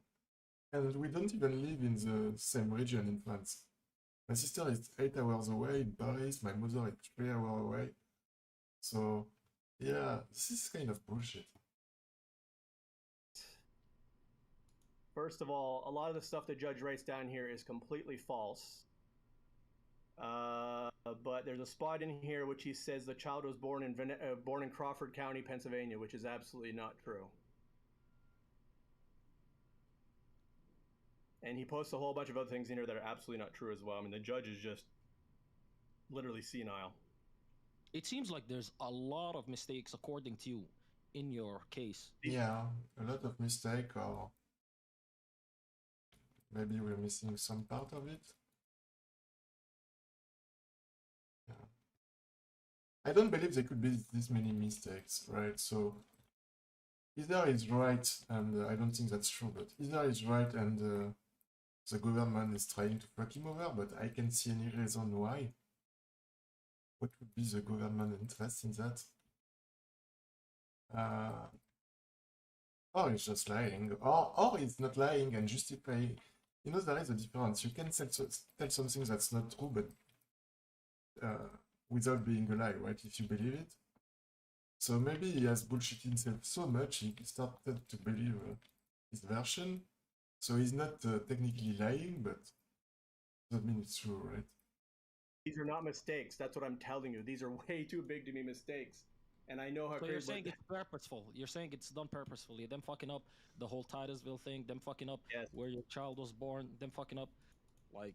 And we don't even live in the same region in France. My sister is 8 hours away in Paris, my mother is 3 hours away. So, yeah, this is kind of bullshit. first of all, a lot of the stuff the judge writes down here is completely false. But there's a spot in here which he says the child was born in Crawford County, Pennsylvania, which is absolutely not true. And he posts a whole bunch of other things in here that are absolutely not true as well. I mean, the judge is just literally senile. It seems like there's a lot of mistakes, according to you, in your case. Yeah, a lot of mistake, or maybe we're missing some part of it. Yeah. I don't believe there could be this many mistakes, right? So either he's right, and I don't think that's true, but either he's right and the government is trying to fuck him over, but I can't see any reason why. What would be the government interest in that? Or he's just lying, or he's not lying and justifying. You know, there is a difference. You can tell something that's not true, but without being a lie, right? If you believe it. So maybe he has bullshit himself so much he started to believe his version. So he's not technically lying, but that means it's true, right? These are not mistakes. That's what I'm telling you. These are way too big to be mistakes. And I know how So you're crazy. saying it's purposeful. You're saying it's done purposefully. Them fucking up the whole Titusville thing. Them fucking up Yes. where your child was born. Them fucking up like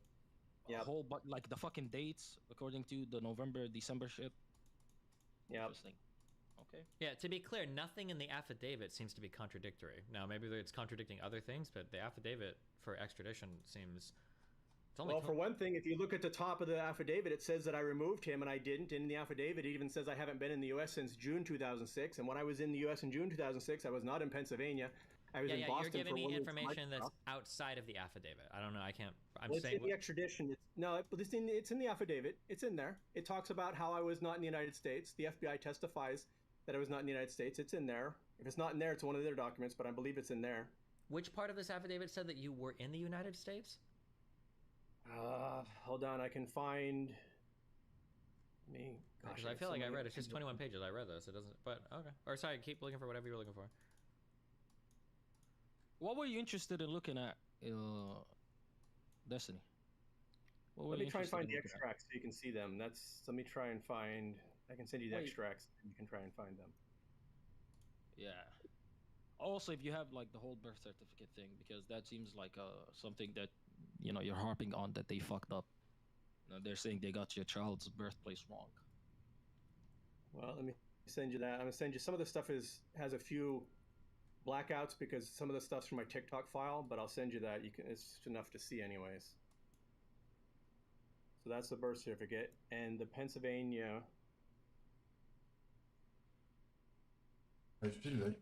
Yep. a whole like the fucking dates according to the November December shit. Yeah. Interesting. Okay. Yeah, to be clear, nothing in the affidavit seems to be contradictory. Now, maybe it's contradicting other things, but the affidavit for extradition seems... It's only Well, for one thing, if you look at the top of the affidavit, it says that I removed him and I didn't. In the affidavit, it even says I haven't been in the U.S. since June 2006. And when I was in the U.S. in June 2006, I was not in Pennsylvania. I was in Boston you're giving for me 1 week. information that's outside of the affidavit. I don't know. I can't... I'm Well, it's saying... in the extradition. It's in the affidavit. It's in there. It talks about how I was not in the United States. The FBI testifies that I was not in the United States. It's in there. If it's not in there, it's one of their documents, but I believe it's in there. Which part of this affidavit said that you were in the United States? Hold on. I can find me. Because I feel like I read it. It's just 21 pages. I read this. It doesn't... But, okay. Or, sorry, keep looking for whatever you were looking for. What were you interested in looking at, Destiny? What were Let me you try and interested find in the looking at? extracts so you can see them. Let me try and find. I can send you the Wait. extracts and you can try and find them. Yeah. Also, if you have like the whole birth certificate thing, because that seems like something that you're harping on that they fucked up. They're saying they got your child's birthplace wrong. Well, let me send you that. I'm gonna send you some of the stuff has a few blackouts because some of the stuff's from my TikTok file, but I'll send you that. It's enough to see anyways. So that's the birth certificate. And the Pennsylvania... I feel like...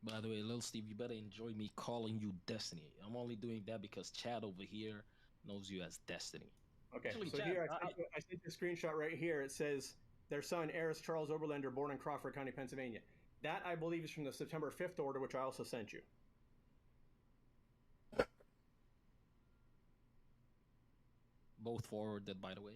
By the way, Lil Steve, you better enjoy me calling you Destiny. I'm only doing that because Chad over here knows you as Destiny. Okay, Actually, so Chad, here, I sent you a screenshot right here. It says, their son, heiress Charles Oberlander, born in Crawford County, Pennsylvania. That, I believe, is from the September 5th order, which I also sent you. Both forwarded, by the way.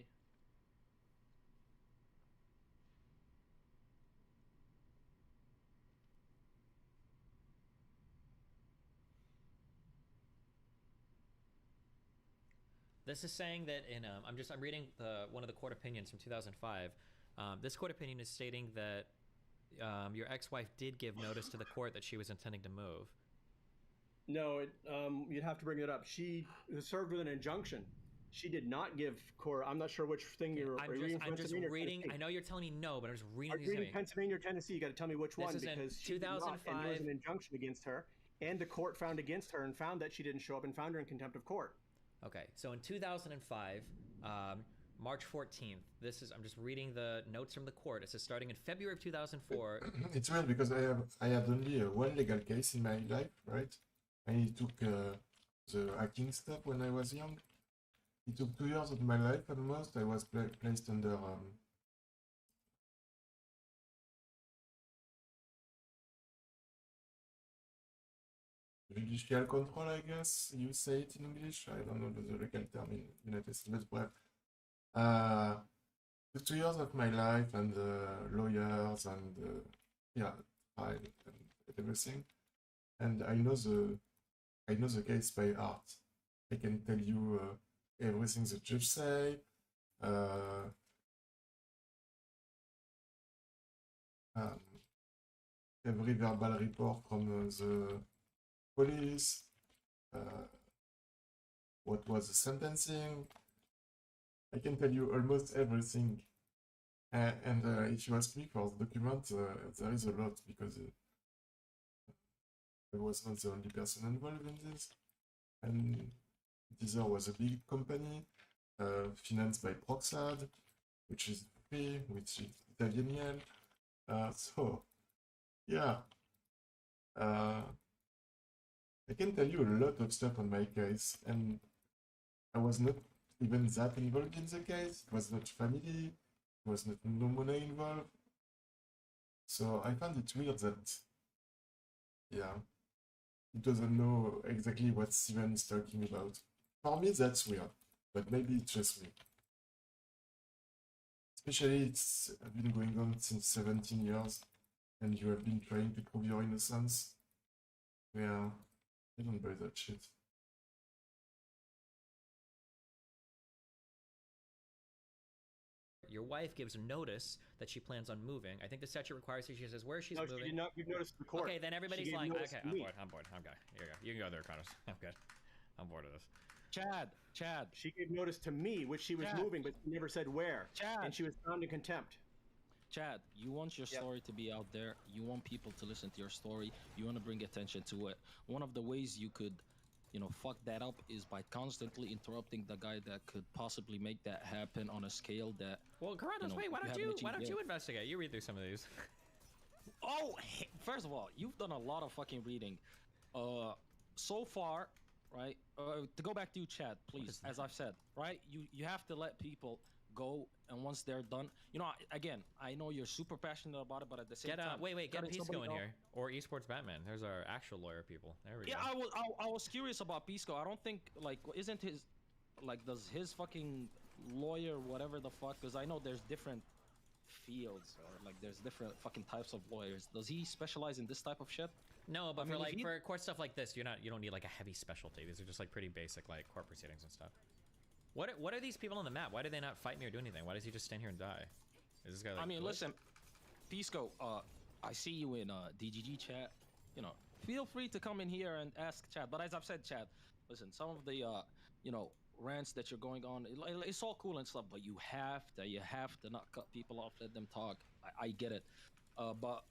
This is saying that in I'm reading one of the court opinions from 2005. This court opinion is stating that your ex-wife did give notice to the court that she was intending to move. No, you'd have to bring it up. She was served with an injunction. She did not give court. I'm not sure which thing you're reading. I'm just reading. I know you're telling me no, but I'm just reading. Are you reading Pennsylvania or Tennessee? You got to tell me which one, because she did not, and there was an injunction against her, and the court found against her and found that she didn't show up and found her in contempt of court. Okay, so in 2005, March 14th, I'm just reading the notes from the court. It says starting in February of 2004. It's weird because I had only one legal case in my life, right? I took the hacking stuff when I was young. It took 2 years of my life almost. I was placed under judicial control, I guess you say it in English. I don't know the legal term in United States, but took 2 years of my life and lawyers and trial and everything. And I know the case by heart. I can tell you everything the judge say. Every verbal report from the police, what was the sentencing. I can tell you almost everything. And if you ask me for the document, there is a lot, because I was not the only person involved in this. And Deezer was a big company, financed by Proxad, which is free, which is Italian yen. So, yeah. I can tell you a lot of stuff on my case, and I was not even that involved in the case. It was not family, it was not no money involved. So I found it weird that, yeah, he doesn't know exactly what Steven is talking about. For me, that's weird, but maybe it's just me. Especially it's been going on since 17 years, and you have been trying to prove your innocence. Yeah, I don't buy that shit. Your wife gives notice that she plans on moving. I think the statute requires she says where she's moving. She did not give notice to the court. Okay, then everybody's She gave lying. notice Okay, to I'm me. bored. I'm good. Here you go. You can go there, Connors. I'm good. I'm bored of this. Chad. She gave notice to me, which she was moving, but she never said where. And she was found in contempt. Chad, you want your story to be out there. You want people to listen to your story. You want to bring attention to it. One of the ways you could, fuck that up is by constantly interrupting the guy that could possibly make that happen on a scale that. Well, Coronas, wait. Why don't you investigate? You read through some of these. Oh, first of all, you've done a lot of fucking reading. So far, right? To go back to you, Chad, please. As I've said, right? You have to let people go, and once they're done, again, I know you're super passionate about it, but at the same time, get Pisco in here, or Esports Batman. There's our actual lawyer people. There we go. I was curious about Pisco. I don't think isn't his does his fucking lawyer whatever the fuck? Because I know there's different fields, or there's different fucking types of lawyers. Does he specialize in this type of shit? No, but for court stuff like this, you don't need a heavy specialty. These are just pretty basic court proceedings and stuff. What are these people on the map? Why do they not fight me or do anything? Why does he just stand here and die? Is this guy listen, Pisco, I see you in DGG chat. Feel free to come in here and ask Chad. But as I've said, Chad, listen, some of the rants that you're going on, it's all cool and stuff, but you have to not cut people off, let them talk. I get it. But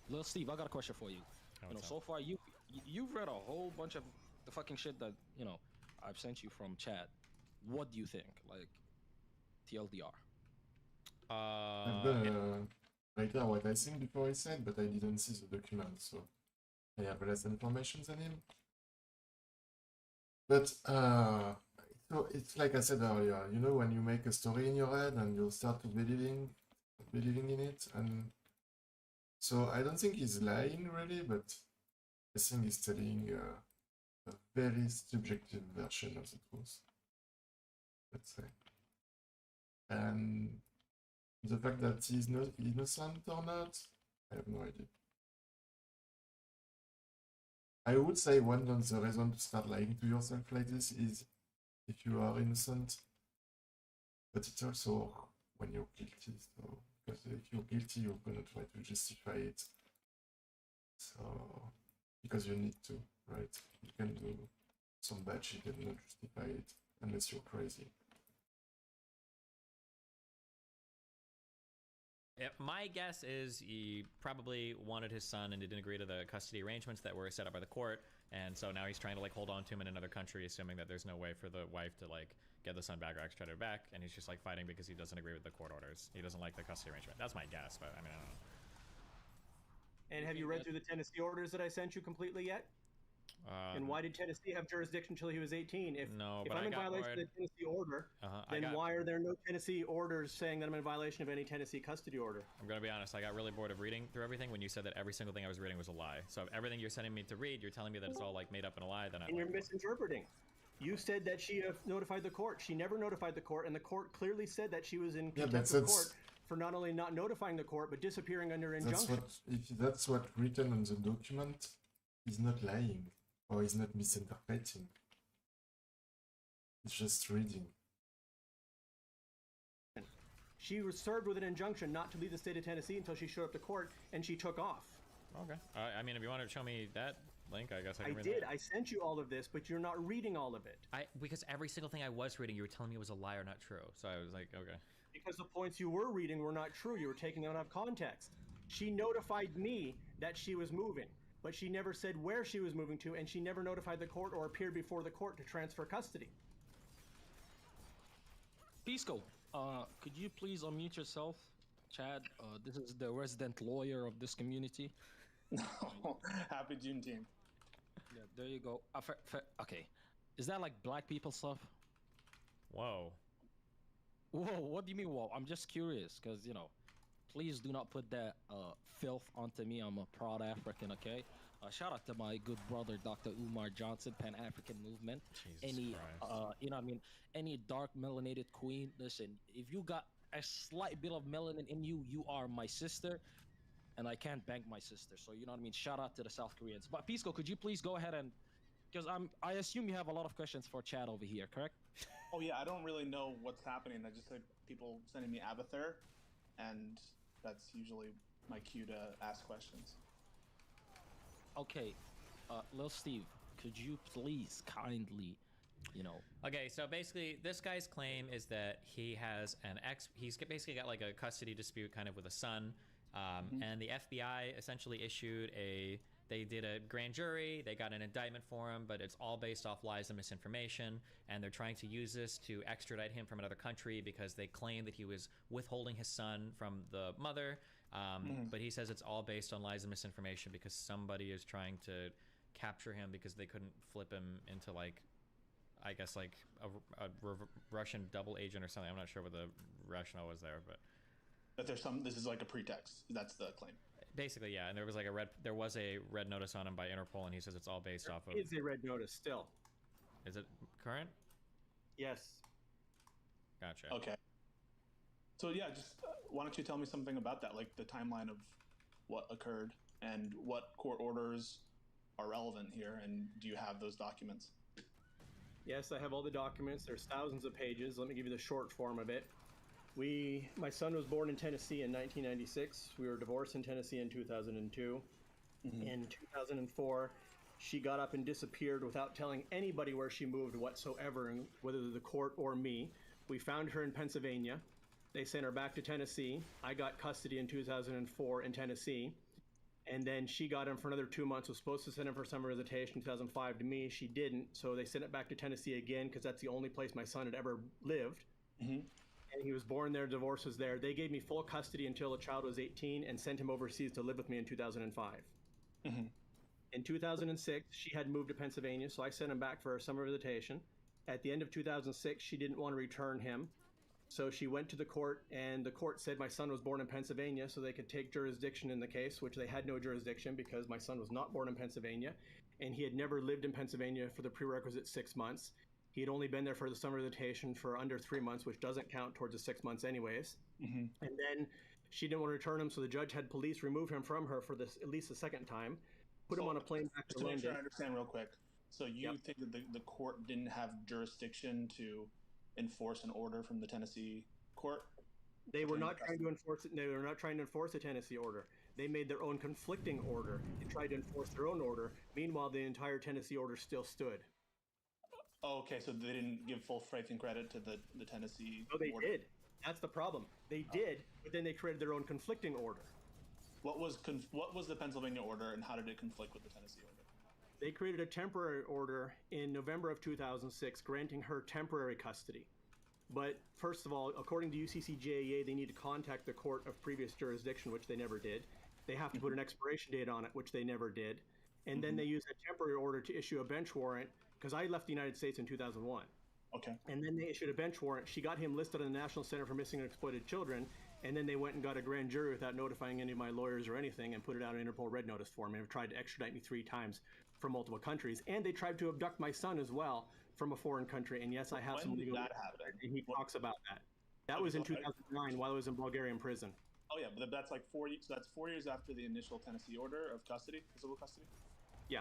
Little Steve, I got a question for you. Oh, You know, what's so up? far you've read a whole bunch of the fucking shit that I've sent you from chat. What do you think? Like, TLDR. I'm It- gonna write down what I think before I said, but I didn't see the document, so I have less information than him. But so it's like I said earlier, you know, when you make a story in your head and you start to believing in it, and so I don't think he's lying really, but I think he's telling a very subjective version of the truth, let's say. And the fact that he's not innocent or not, I have no idea. I would say one of the reasons to start lying to yourself like this is if you are innocent, but it's also when you're guilty. So, because if you're guilty, you're gonna try to justify it. So, because you need to, right? You can do some bad shit and not justify it unless you're crazy. My guess is he probably wanted his son and didn't agree to the custody arrangements that were set up by the court, and so now he's trying to like hold on to him in another country, assuming that there's no way for the wife to like get the son back or extradite her back, and he's just like fighting because he doesn't agree with the court orders. He doesn't like the custody arrangement. That's my guess, but I mean, I don't know. And have you read through the Tennessee orders that I sent you completely yet? And why did Tennessee have jurisdiction until he was 18? If I'm in violation of the Tennessee order, then why are there no Tennessee orders saying that I'm in violation of any Tennessee custody order? I'm going to be honest, I got really bored of reading through everything when you said that every single thing I was reading was a lie. So if everything you're sending me to read, you're telling me that it's all like made up and a lie, then And you're misinterpreting. You said that she notified the court. She never notified the court, and the court clearly said that she was in contempt of court for not only not notifying the court, but disappearing under injunction. If that's what written on the document, he's not lying. Or he's not misinterpreting. He's just reading. She was served with an injunction not to leave the state of Tennessee until she showed up to court, and she took off. Okay. I mean, if you want to show me that link, I guess I can read did. that. I sent you all of this, but you're not reading all of it. Because every single thing I was reading, you were telling me it was a lie or not true. So I was like, okay. Because the points you were reading were not true. You were taking them out of context. She notified me that she was moving, but she never said where she was moving to, and she never notified the court or appeared before the court to transfer custody. Pisco, could you please unmute yourself? Chad, this is the resident lawyer of this community. Happy Juneteenth. Yeah, there you go. Okay. Is that like black people stuff? Whoa. Whoa, what do you mean, whoa? I'm just curious, because, please do not put that filth onto me. I'm a proud African, okay? Shout out to my good brother, Dr. Umar Johnson, Pan-African Movement. Jesus Christ. Any dark melanated queen, listen, if you got a slight bit of melanin in you, you are my sister, and I can't bank my sister. So, you know what I mean? Shout out to the South Koreans. But Pisco, could you please go ahead and, because I assume you have a lot of questions for Chad over here, correct? Oh yeah, I don't really know what's happening. I just had people sending me Abathur, and that's usually my cue to ask questions. Okay, Lil Steve, could you please kindly, Okay, so basically, this guy's claim is that he has he's basically got like a custody dispute kind of with a son, and the FBI essentially they did a grand jury, they got an indictment for him, but it's all based off lies and misinformation, and they're trying to use this to extradite him from another country because they claim that he was withholding his son from the mother, but he says it's all based on lies and misinformation because somebody is trying to capture him because they couldn't flip him into like, I guess like a Russian double agent or something. I'm not sure what the rationale was there, but this is like a pretext. That's the claim. Basically, yeah, and there was like a red notice on him by Interpol, and he says it's all based off of. Is a red notice still? Is it current? Yes. Gotcha. Okay. So yeah, just why don't you tell me something about that, like the timeline of what occurred and what court orders are relevant here, and do you have those documents? Yes, I have all the documents. There's thousands of pages. Let me give you the short form of it. My son was born in Tennessee in 1996. We were divorced in Tennessee in 2002. In 2004, she got up and disappeared without telling anybody where she moved whatsoever, whether the court or me. We found her in Pennsylvania. They sent her back to Tennessee. I got custody in 2004 in Tennessee. And then she got him for another 2 months, was supposed to send him for summer visitation in 2005 to me. She didn't, so they sent it back to Tennessee again because that's the only place my son had ever lived. Mm-hmm. And he was born there, divorce was there. They gave me full custody until the child was 18 and sent him overseas to live with me in 2005. Mm-hmm. In 2006, she had moved to Pennsylvania, so I sent him back for a summer visitation. At the end of 2006, she didn't want to return him. So she went to the court, and the court said my son was born in Pennsylvania, so they could take jurisdiction in the case, which they had no jurisdiction because my son was not born in Pennsylvania, and he had never lived in Pennsylvania for the prerequisite 6 months. He had only been there for the summer visitation for under 3 months, which doesn't count towards the 6 months anyways. Mm-hmm. And then she didn't want to return him, so the judge had police remove him from her for this at least the second time, put him on a plane back to Just to make sure London. I understand real quick. So you think that the court didn't have jurisdiction to enforce an order from the Tennessee court? They were not trying to enforce it. They were not trying to enforce a Tennessee order. They made their own conflicting order and tried to enforce their own order. Meanwhile, the entire Tennessee order still stood. Oh, okay, so they didn't give full faith and credit to the Tennessee No, they order. did. That's the problem. They did, but then they created their own conflicting order. What was the Pennsylvania order, and how did it conflict with the Tennessee order? They created a temporary order in November of 2006 granting her temporary custody. But first of all, according to UCCJEA, they need to contact the court of previous jurisdiction, which they never did. They have to put an expiration date on it, which they never did. And then they use a temporary order to issue a bench warrant, because I left the United States in 2001. Okay. And then they issued a bench warrant. She got him listed on the National Center for Missing and Exploited Children, and then they went and got a grand jury without notifying any of my lawyers or anything and put it out an Interpol red notice for me and have tried to extradite me 3 times from multiple countries. And they tried to abduct my son as well from a foreign country. And yes, I have some legal... When did that happen? And he talks about that. That was in 2009 while I was in Bulgarian prison. Oh yeah, but that's like 4 years. So that's 4 years after the initial Tennessee order of custody, physical custody. Yeah.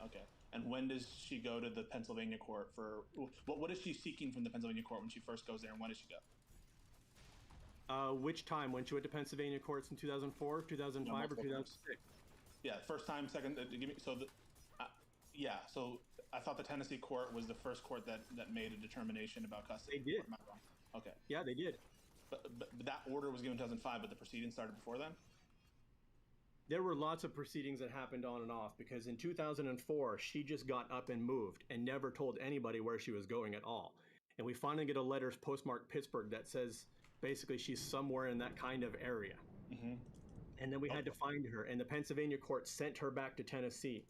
Okay. And when does she go to the Pennsylvania court for what is she seeking from the Pennsylvania court when she first goes there, and when does she go? Which time? When she went to Pennsylvania courts in 2004, 2005, or 2006? Yeah, first time, second. Give me so the. Yeah, so I thought the Tennessee court was the first court that made a determination about custody. They did. Am I wrong? Okay. Yeah, they did. But that order was given in 2005, but the proceedings started before then? There were lots of proceedings that happened on and off because in 2004, she just got up and moved and never told anybody where she was going at all. And we finally get a letter postmarked Pittsburgh that says basically she's somewhere in that kind of area. Mm-hmm. And then we had to find her, and the Pennsylvania court sent her back to Tennessee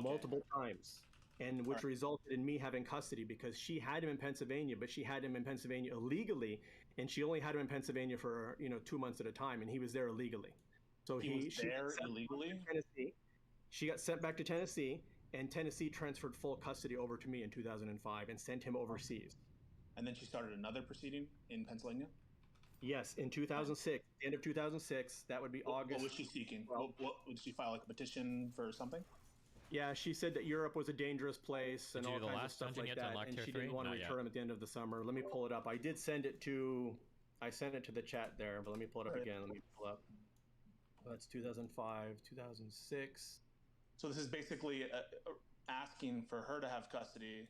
multiple times, and which resulted in me having custody because she had him in Pennsylvania, but she had him in Pennsylvania illegally, and she only had him in Pennsylvania for 2 months at a time, and he was there illegally. So she was there illegally? Tennessee. She got sent back to Tennessee, and Tennessee transferred full custody over to me in 2005 and sent him overseas. And then she started another proceeding in Pennsylvania? Yes, in 2006, the end of 2006, that would be August. What was she seeking? What would she file, like a petition for something? Yeah, she said that Europe was a dangerous place and all kinds of stuff like that, and she didn't want to return him at the end of the summer. Let me pull it up. I did send it to, the chat there, but let me pull it up again. Let me pull up. That's 2005, 2006. So this is basically asking for her to have custody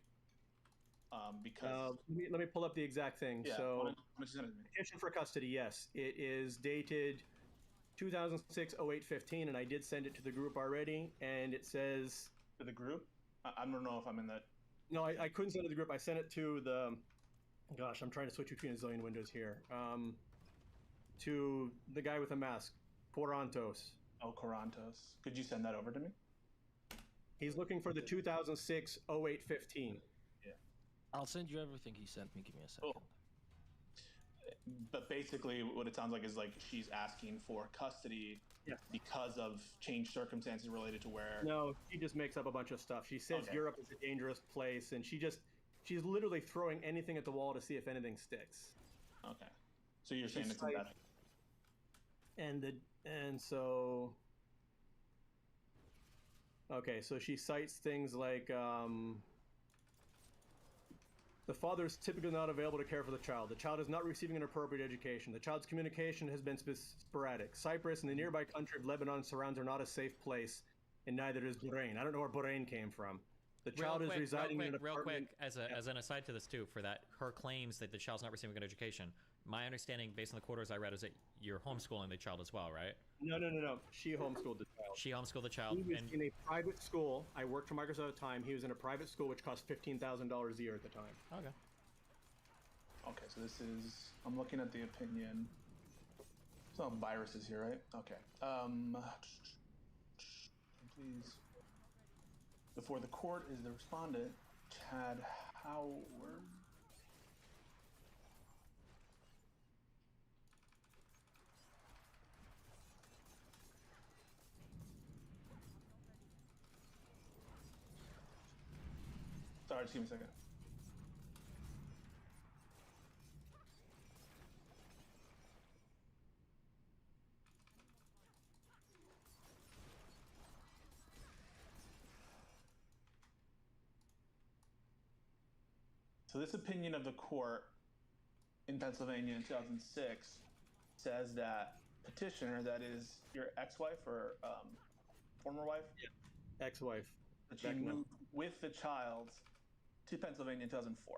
because... let me pull up the exact thing. Yeah, so, petition for custody, yes. It is dated 2006-08-15, and I did send it to the group already, and it says... To the group? I don't know if I'm in that... No, I couldn't send it to the group. I sent it to the... Gosh, I'm trying to switch between a zillion windows here. To the guy with the mask. Corantos. Oh, Corantos. Could you send that over to me? He's looking for the 2006-08-15. Yeah. I'll send you everything he sent me. Give me a second. Oh. But basically, what it sounds like is like she's asking for custody because of changed circumstances related to where... No, she just makes up a bunch of stuff. She says Europe is a dangerous place, and she's literally throwing anything at the wall to see if anything sticks. Okay. So you're saying it's in that... And so... Okay, so she cites things like... The father is typically not available to care for the child. The child is not receiving an appropriate education. The child's communication has been sporadic. Cyprus and the nearby country of Lebanon surrounds are not a safe place, and neither is Bahrain. I don't know where Bahrain came from. The child is residing in an apartment. Real quick, as an aside to this too, for that, her claims that the child's not receiving a good education. My understanding, based on the quarters I read, is that you're homeschooling the child as well, right? No. She homeschooled the child. She homeschooled the child. He was And in a private school. I worked for Microsoft at the time. He was in a private school which cost $15,000 a year at the time. okay. Okay, so this is. I'm looking at the opinion. There's no viruses here, right? Okay. Please. Before the court is the respondent, Chad Howard. Sorry, just give me a second. So this opinion of the court in Pennsylvania in 2006 says that petitioner, that is your ex-wife or former wife, Ex-wife. that she Beckman. moved with the child to Pennsylvania in 2004.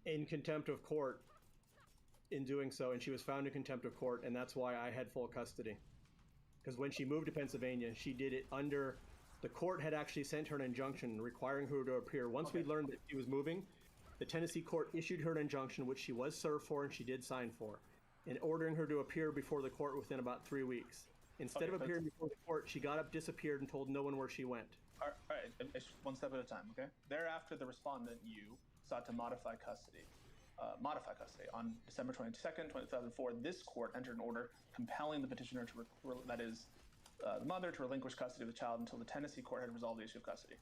In contempt of court in doing so, and she was found in contempt of court, and that's why I had full custody. Because when she moved to Pennsylvania, she did it under... The court had actually sent her an injunction requiring her to appear. Once we learned that she was moving, the Tennessee court issued her an injunction, which she was served for and she did sign for, in ordering her to appear before the court within about 3 weeks. Instead of appearing before the court, she got up, disappeared, and told no one where she went. All right, it's one step at a time, okay? Thereafter, the respondent, you, sought to modify custody. On December 22nd, 2004, this court entered an order compelling the petitioner to, the mother, to relinquish custody of the child until the Tennessee court had resolved the issue of custody.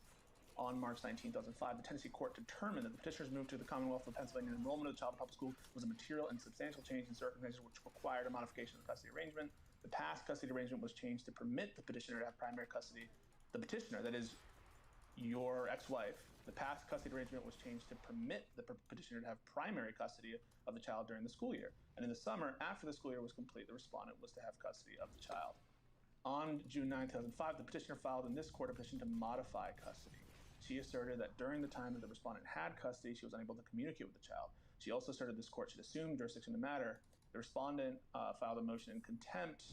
On March 19, 2005, the Tennessee court determined that the petitioner's move to the Commonwealth of Pennsylvania and enrollment of the child in public school was a material and substantial change in circumstances which required a modification of the custody arrangement. The past custody arrangement was changed to permit the petitioner to have primary custody. The petitioner, that is your ex-wife, the past custody arrangement was changed to permit the petitioner to have primary custody of the child during the school year. And in the summer, after the school year was complete, the respondent was to have custody of the child. On June 9, 2005, the petitioner filed in this court a petition to modify custody. She asserted that during the time that the respondent had custody, she was unable to communicate with the child. She also asserted this court should assume jurisdiction in the matter. The respondent filed a motion in contempt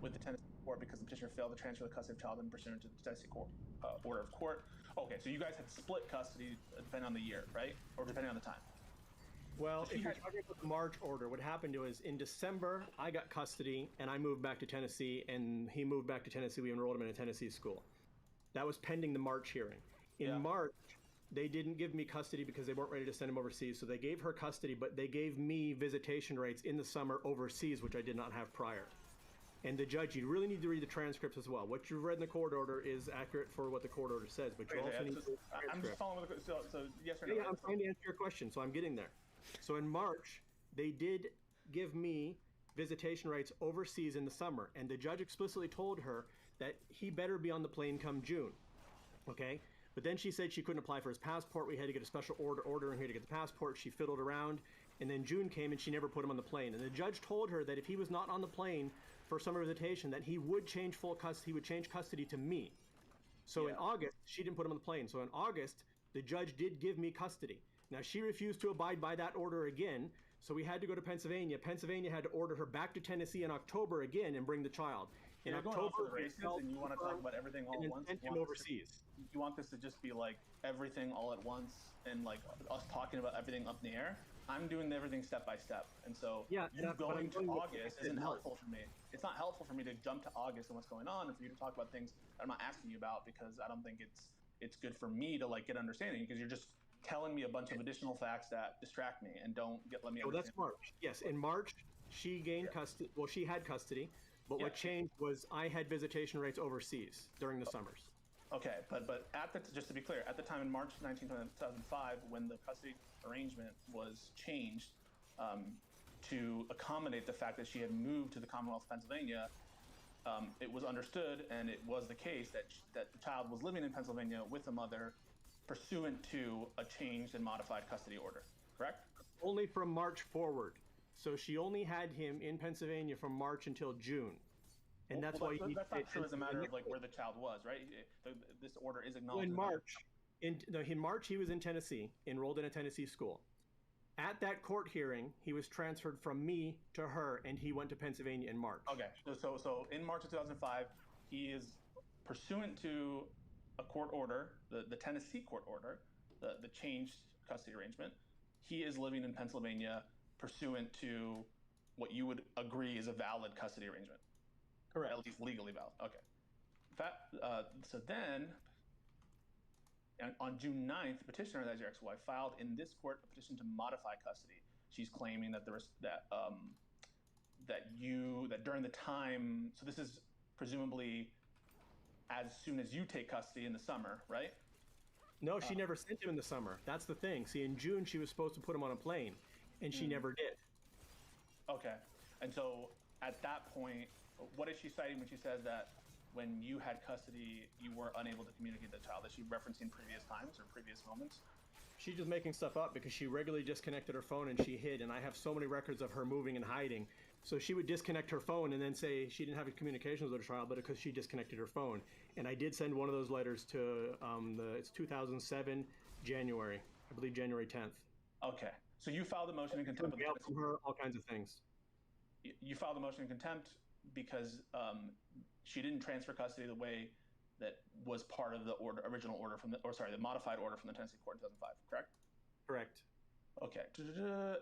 with the Tennessee court because the petitioner failed to transfer the custody of the child in pursuant to the Tennessee court order of court. Okay, so you guys had split custody depending on the year, right? Or depending on the time? Well, if you're talking about the March order, what happened was in December, I got custody and I moved back to Tennessee, and he moved back to Tennessee. We enrolled him in a Tennessee school. That was pending the March hearing. In March, they didn't give me custody because they weren't ready to send him overseas. So they gave her custody, but they gave me visitation rights in the summer overseas, which I did not have prior. And the judge, you really need to read the transcripts as well. What you've read in the court order is accurate for what the court order says, but you also need to read the transcript. I'm just following with the so yes or no? Yeah, I'm trying to answer your question, so I'm getting there. So in March, they did give me visitation rights overseas in the summer, and the judge explicitly told her that he better be on the plane come June. Okay? But then she said she couldn't apply for his passport. We had to get a special ordering her to get the passport. She fiddled around, and then June came and she never put him on the plane. And the judge told her that if he was not on the plane for summer visitation, that he would change full custody. He would change custody to me. So in August, she didn't put him on the plane. So in August, the judge did give me custody. Now she refused to abide by that order again, so we had to go to Pennsylvania. Pennsylvania had to order her back to Tennessee in October again and bring the child. In You're October, going off the races and you want to talk about everything all at once. And him overseas. You want this to just be like everything all at once and like us talking about everything up in the air. I'm doing everything step by step, and so you going to August isn't helpful for me. It's not helpful for me to jump to August and what's going on, and for you to talk about things that I'm not asking you about because I don't think it's good for me to like get understanding because you're just telling me a bunch of additional facts that distract me and don't let me understand. Oh, that's March. Yes, in March, she gained custody. Well, she had custody, but what changed was I had visitation rights overseas during the summers. Okay, but just to be clear, at the time in March 19, 2005, when the custody arrangement was changed to accommodate the fact that she had moved to the Commonwealth of Pennsylvania, it was understood and it was the case that the child was living in Pennsylvania with the mother pursuant to a changed and modified custody order, correct? Only from March forward. So she only had him in Pennsylvania from March until June. And that's why you need that's not true as a matter of like where the child was, right? This order is acknowledged. In March, in March he was in Tennessee, enrolled in a Tennessee school. At that court hearing, he was transferred from me to her, and he went to Pennsylvania in March. Okay, so in March of 2005, he is pursuant to a court order, the Tennessee court order, the changed custody arrangement. He is living in Pennsylvania pursuant to what you would agree is a valid custody arrangement. Correct. At least legally valid. Okay. So then, on June 9th, the petitioner, that is your ex-wife, filed in this court a petition to modify custody. She's claiming that that during the time, so this is presumably as soon as you take custody in the summer, right? No, she never sent him in the summer. That's the thing. See, in June, she was supposed to put him on a plane, and she never did. Okay. And so at that point, what is she citing when she says that when you had custody, you were unable to communicate with the child? Is she referencing previous times or previous moments? She's just making stuff up because she regularly disconnected her phone and she hid, and I have so many records of her moving and hiding. So she would disconnect her phone and then say she didn't have communications with her child, but because she disconnected her phone. And I did send one of those letters to it's 2007 January, I believe January 10th. Okay, so you filed a motion in contempt of the Tennessee. From her, all kinds of things. You filed a motion in contempt because she didn't transfer custody the way that was part of the original order the modified order from the Tennessee court in 2005, correct? Correct. Okay,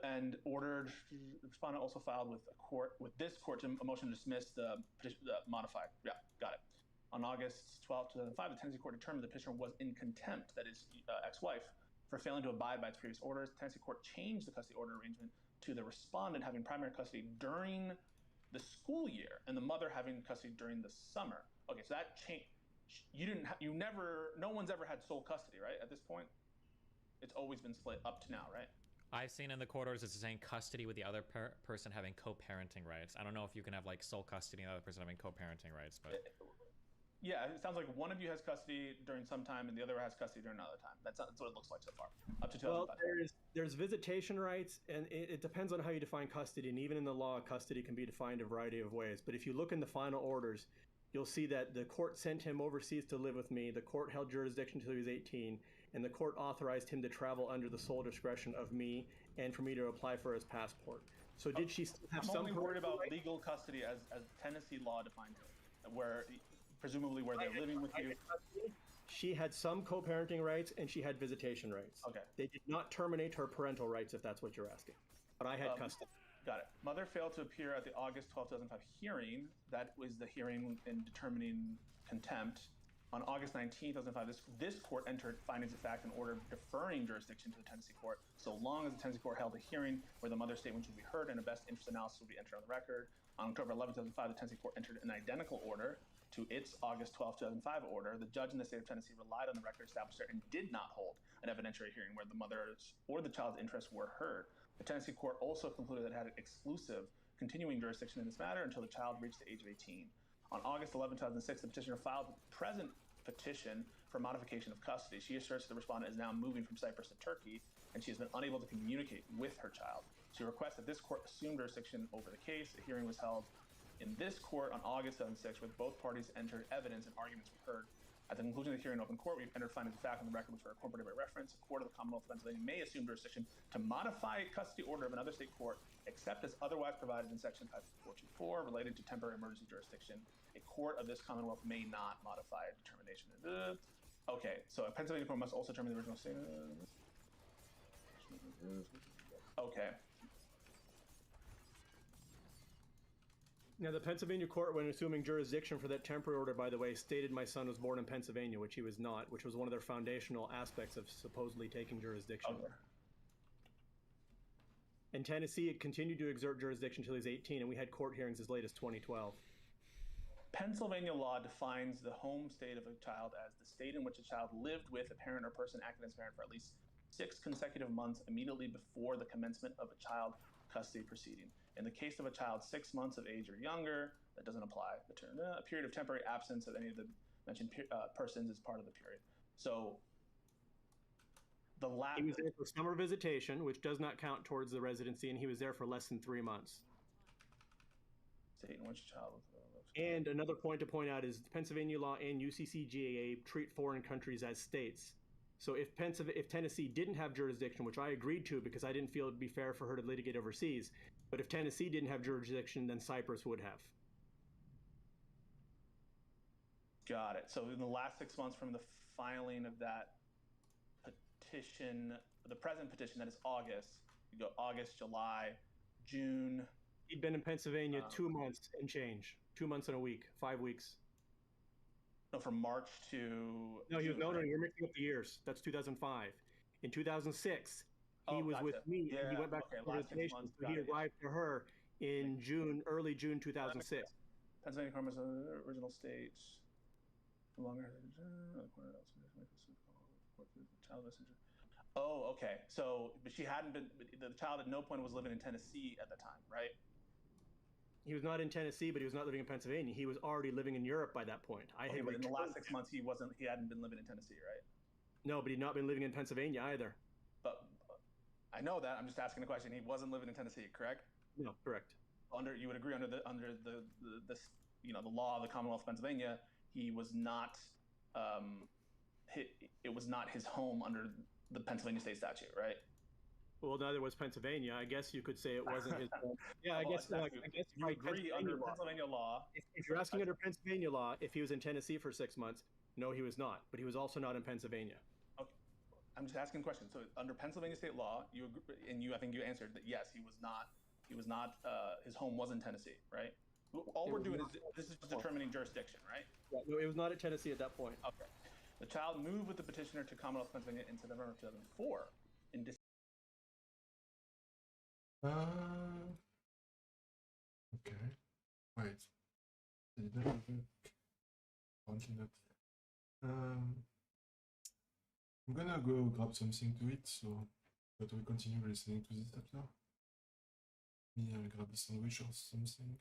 and ordered. The respondent also filed with this court a motion to dismiss the modified. Yeah, got it. On August 12, 2005, the Tennessee court determined the petitioner was in contempt, that is, ex-wife, for failing to abide by its previous orders. The Tennessee court changed the custody order arrangement to the respondent having primary custody during the school year and the mother having custody during the summer. Okay, so that changed. No one's ever had sole custody, right? At this point, it's always been split up to now, right? I've seen in the court orders it's saying custody with the other person having co-parenting rights. I don't know if you can have like sole custody and the other person having co-parenting rights, but yeah, it sounds like one of you has custody during some time and the other has custody during another time. That's what it looks like so far, up to 2005. Well, there's visitation rights, and it depends on how you define custody. And even in the law, custody can be defined a variety of ways. But if you look in the final orders, you'll see that the court sent him overseas to live with me. The court held jurisdiction until he was 18, and the court authorized him to travel under the sole discretion of me and for me to apply for his passport. So did she still have some? I'm only worried about legal custody as Tennessee law defines it, where presumably where they're living with you. She had some co-parenting rights and she had visitation rights. Okay. They did not terminate her parental rights, if that's what you're asking. But I had custody. Got it. Mother failed to appear at the August 12, 2005 hearing. That was the hearing in determining contempt. On August 19, 2005, this court entered findings of fact and order deferring jurisdiction to the Tennessee court so long as the Tennessee court held a hearing where the mother's statements would be heard and a best interest analysis would be entered on the record. On October 11, 2005, the Tennessee court entered an identical order to its August 12, 2005 order. The judge in the state of Tennessee relied on the record established there and did not hold an evidentiary hearing where the mother's or the child's interests were heard. The Tennessee court also concluded that it had exclusive continuing jurisdiction in this matter until the child reached the age of 18. On August 11, 2006, the petitioner filed the present petition for modification of custody. She asserts the respondent is now moving from Cyprus to Turkey, and she has been unable to communicate with her child. She requests that this court assume jurisdiction over the case. A hearing was held in this court on August 2006, where both parties entered evidence and arguments were heard. At the conclusion of the hearing in open court, we've entered findings of fact on the record which are incorporated by reference. A court of the Commonwealth of Pennsylvania may assume jurisdiction to modify a custody order of another state court, except as otherwise provided in Section 5424 related to temporary emergency jurisdiction. A court of this Commonwealth may not modify a determination. Okay, so a Pennsylvania court must also determine the original state. Okay. Now, the Pennsylvania court, when assuming jurisdiction for that temporary order, by the way, stated my son was born in Pennsylvania, which he was not, which was one of their foundational aspects of supposedly taking jurisdiction. Okay. In Tennessee, it continued to exert jurisdiction until he was 18, and we had court hearings as late as 2012. Pennsylvania law defines the home state of a child as the state in which a child lived with a parent or person acting as a parent for at least 6 consecutive months immediately before the commencement of a child custody proceeding. In the case of a child 6 months of age or younger, that doesn't apply. The term, a period of temporary absence of any of the mentioned persons is part of the period. So the last... He was there for summer visitation, which does not count towards the residency, and he was there for less than 3 months. State in which a child... And another point to point out is Pennsylvania law and UCCGAA treat foreign countries as states. So if Tennessee didn't have jurisdiction, which I agreed to because I didn't feel it'd be fair for her to litigate overseas, but if Tennessee didn't have jurisdiction, then Cyprus would have. Got it. So in the last 6 months from the filing of that petition, the present petition, that is August, you go August, July, June. He'd been in Pennsylvania 2 months and change. 2 months and a week, 5 weeks. No, from March to No, June, no, right? you're mixing up the years. That's 2005. In 2006, he was gotcha. with me, and he Yeah, went back okay, to last 6 organization, months, so got he it, yeah. arrived to her in June, early June 2006. Pennsylvania Karma's original state. No longer. Oh, okay. So, but she hadn't been. The child at no point was living in Tennessee at the time, right? He was not in Tennessee, but he was not living in Pennsylvania. He was already living in Europe by that point. Okay, but in the last 6 months, he hadn't been living in Tennessee, right? No, but he'd not been living in Pennsylvania either. But I know that. I'm just asking the question. He wasn't living in Tennessee, correct? No, correct. You would agree under the law of the Commonwealth of Pennsylvania, he was not. It was not his home under the Pennsylvania state statute, right? Well, neither was Pennsylvania. I guess you could say it wasn't his home. Yeah, I Well, guess. exactly. You agree under Pennsylvania law. If you're asking under Pennsylvania law, if he was in Tennessee for 6 months, no, he was not. But he was also not in Pennsylvania. Okay. I'm just asking a question. So under Pennsylvania state law, you agree, and I think you answered that yes, he was not. His home was in Tennessee, right? All we're doing is this is just determining jurisdiction, right? Yeah, no, it was not at Tennessee at that point. Okay. The child moved with the petitioner to Commonwealth of Pennsylvania in September of 2004. In Okay. Wait. Did I have it? Apparently not. I'm gonna go grab something to eat, so but we continue listening to this after. Me, I'll grab a sandwich or something.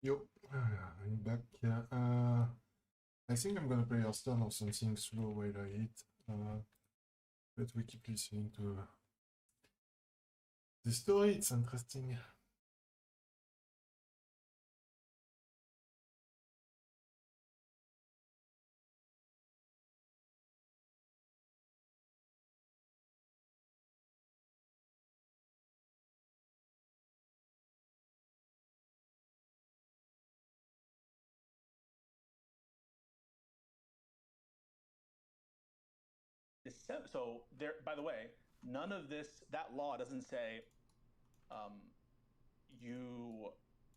Yo, I'm back. Yeah. I think I'm gonna play Hearthstone or something slow while I eat. But we keep listening to the story. It's interesting. So there, by the way, none of this, that law doesn't say you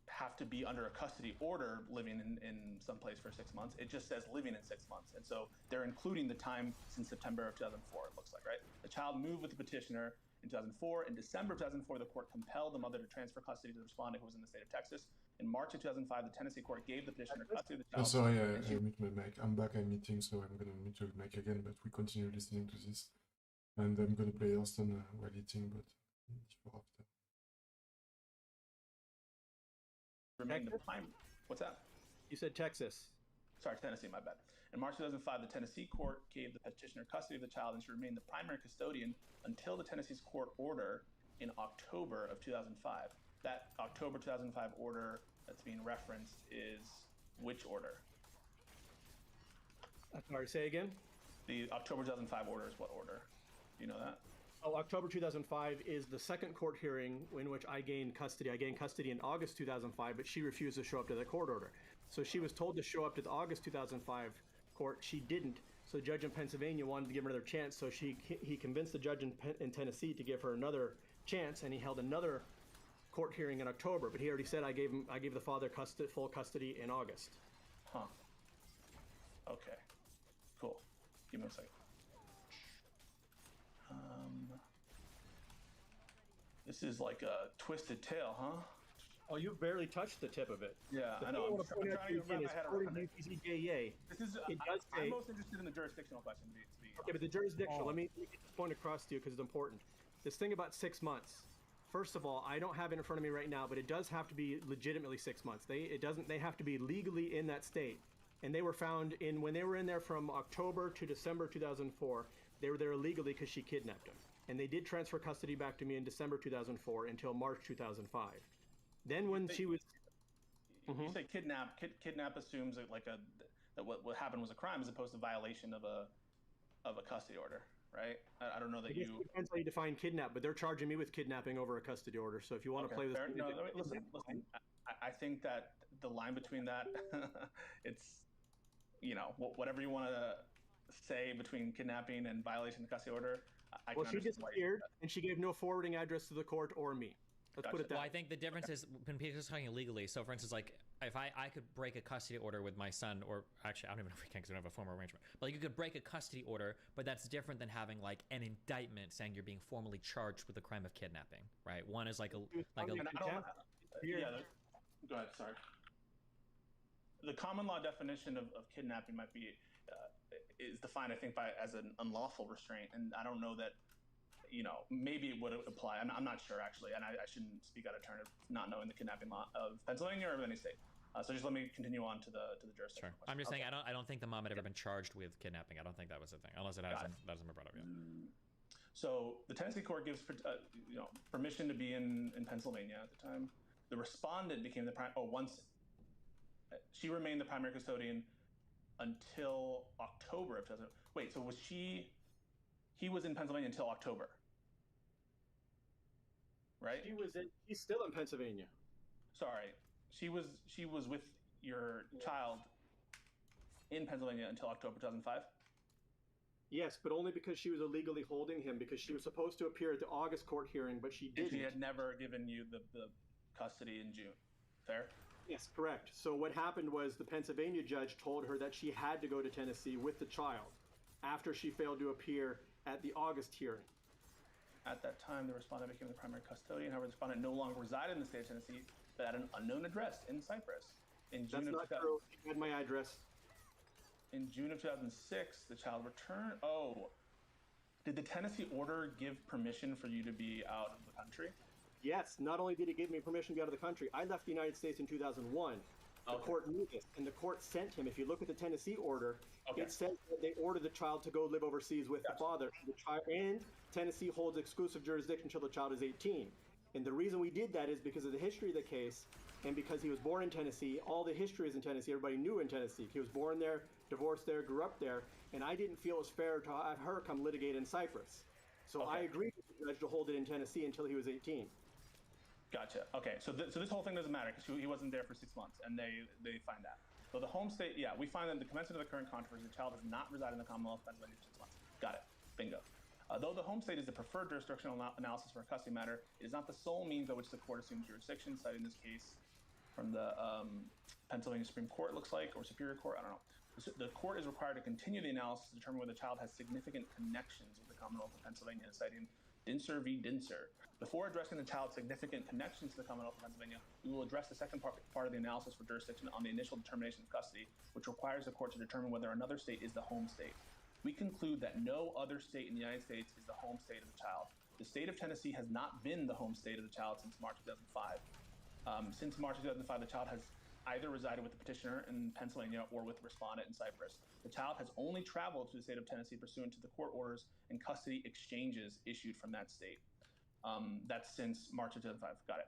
have to be under a custody order living in some place for 6 months. It just says living in 6 months. And so they're including the time since September of 2004, it looks like, right? The child moved with the petitioner in 2004. In December of 2004, the court compelled the mother to transfer custody to the respondent who was in the state of Texas. In March of 2005, the Tennessee court gave the petitioner custody of the Oh, child. sorry, I mute my mic. I'm back. I'm meeting, so I'm gonna mute your mic again. But we continue listening to this, and I'm gonna play Hearthstone while eating, but before after. Remain the prime. What's that? You said Texas. Sorry, Tennessee, my bad. In March 2005, the Tennessee court gave the petitioner custody of the child and she remained the primary custodian until the Tennessee's court order in October of 2005. That October 2005 order that's being referenced is which order? Sorry, say again? The October 2005 order is what order? Do you know that? Oh, October 2005 is the second court hearing in which I gained custody. I gained custody in August 2005, but she refused to show up to the court order. So she was told to show up to the August 2005 court. She didn't. So the judge in Pennsylvania wanted to give her another chance. So he convinced the judge in Tennessee to give her another chance, and he held another court hearing in October. But he already said I gave the father full custody in August. Huh. Okay. Cool. Give me a second. This is like a twisted tale, huh? Oh, you barely touched the tip of it. Yeah, The I thing know. I want I'm to point out to you again is according to UCCJEA, This is. it does say. I'm most interested in the jurisdictional question. To be Okay, but the jurisdictional, let me get this point across to you because it's important. This thing about 6 months. First of all, I don't have it in front of me right now, but it does have to be legitimately 6 months. They have to be legally in that state. And they were found when they were in there from October to December 2004, they were there illegally because she kidnapped him. And they did transfer custody back to me in December 2004 until March 2005. Then when she was... You say kidnap. Kidnap assumes that what happened was a crime as opposed to violation of a custody order, right? I don't know that you. It depends how you define kidnap, but they're charging me with kidnapping over a custody order. So if you want to play with this, no, listen. I think that the line between that, it's, whatever you want to say between kidnapping and violation of the custody order. Well, she disappeared, and she gave no forwarding address to the court or me. Let's put it that way. Well, I think the difference is when people are talking illegally. So, for instance, like if I could break a custody order with my son, or actually, I don't even know if we can because we don't have a formal arrangement. But like you could break a custody order, but that's different than having like an indictment saying you're being formally charged with the crime of kidnapping, right? One is go ahead. Sorry. The common law definition of kidnapping might be is defined, I think, as an unlawful restraint, and I don't know that. Maybe it would apply. I'm not sure, actually, and I shouldn't speak out of turn of not knowing the kidnapping law of Pennsylvania or of any state. So just let me continue on to the jurisdiction. Sure. I'm just saying I don't think the mom had ever been charged with kidnapping. I don't think that was a thing, unless it hasn't been brought up yet. So the Tennessee court gives permission to be in Pennsylvania at the time. The respondent became the once she remained the primary custodian until October of 2000. Wait, so was she? He was in Pennsylvania until October, right? He's still in Pennsylvania. Sorry, she was with your child in Pennsylvania until October 2005. Yes, but only because she was illegally holding him, because she was supposed to appear at the August court hearing, but she didn't. And she had never given you the custody in June. Fair? Yes, correct. So what happened was the Pennsylvania judge told her that she had to go to Tennessee with the child after she failed to appear at the August hearing. At that time, the respondent became the primary custodian. However, the respondent no longer resided in the state of Tennessee, but at an unknown address in Cyprus. In June That's not true. She had my address. In June of 2006, the child returned. Oh, did the Tennessee order give permission for you to be out of the country? Yes, not only did he give me permission to be out of the country, I left the United States in 2001. The court knew this, and the court sent him. If you look at the Tennessee order, it says that they ordered the child to go live overseas with the father. And Tennessee holds exclusive jurisdiction until the child is 18. And the reason we did that is because of the history of the case, and because he was born in Tennessee. All the history is in Tennessee. Everybody knew in Tennessee. He was born there, divorced there, grew up there, and I didn't feel it was fair to have her come litigate in Cyprus. So I agreed with the judge to hold it in Tennessee until he was 18. Gotcha. Okay, so this whole thing doesn't matter because he wasn't there for 6 months, and they find that. So the home state, we find that the commencement of the current controversy, the child does not reside in the Commonwealth of Pennsylvania for 6 months. Got it. Bingo. Though the home state is the preferred jurisdictional analysis for a custody matter, it is not the sole means by which the court assumes jurisdiction. Citing this case from the Pennsylvania Supreme Court, looks like, or Superior Court, I don't know. The court is required to continue the analysis to determine whether the child has significant connections with the Commonwealth of Pennsylvania, citing Dinser v. Dinser. Before addressing the child's significant connections to the Commonwealth of Pennsylvania, we will address the second part of the analysis for jurisdiction on the initial determination of custody, which requires the court to determine whether another state is the home state. We conclude that no other state in the United States is the home state of the child. The state of Tennessee has not been the home state of the child since March 2005. Since March 2005, the child has either resided with the petitioner in Pennsylvania or with the respondent in Cyprus. The child has only traveled to the state of Tennessee pursuant to the court orders and custody exchanges issued from that state. That's since March 2005. Got it.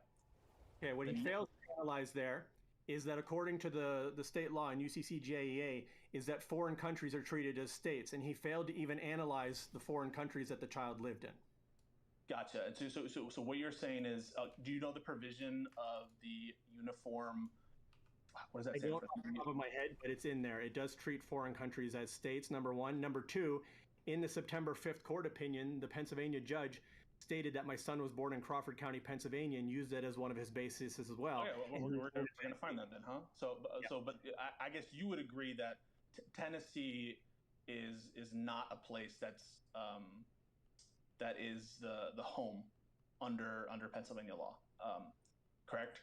Okay, what he fails to analyze there is that according to the state law in UCCJEA is that foreign countries are treated as states, and he failed to even analyze the foreign countries that the child lived in. Gotcha. So what you're saying is, do you know the provision of the uniform? What does that say? I don't off the top of my head, but it's in there. It does treat foreign countries as states, number one. Number two, in the September 5th court opinion, the Pennsylvania judge stated that my son was born in Crawford County, Pennsylvania, and used that as one of his bases as well. Okay, well, we're going to find that then, huh? But I guess you would agree that Tennessee is not a place that is the home under Pennsylvania law, correct?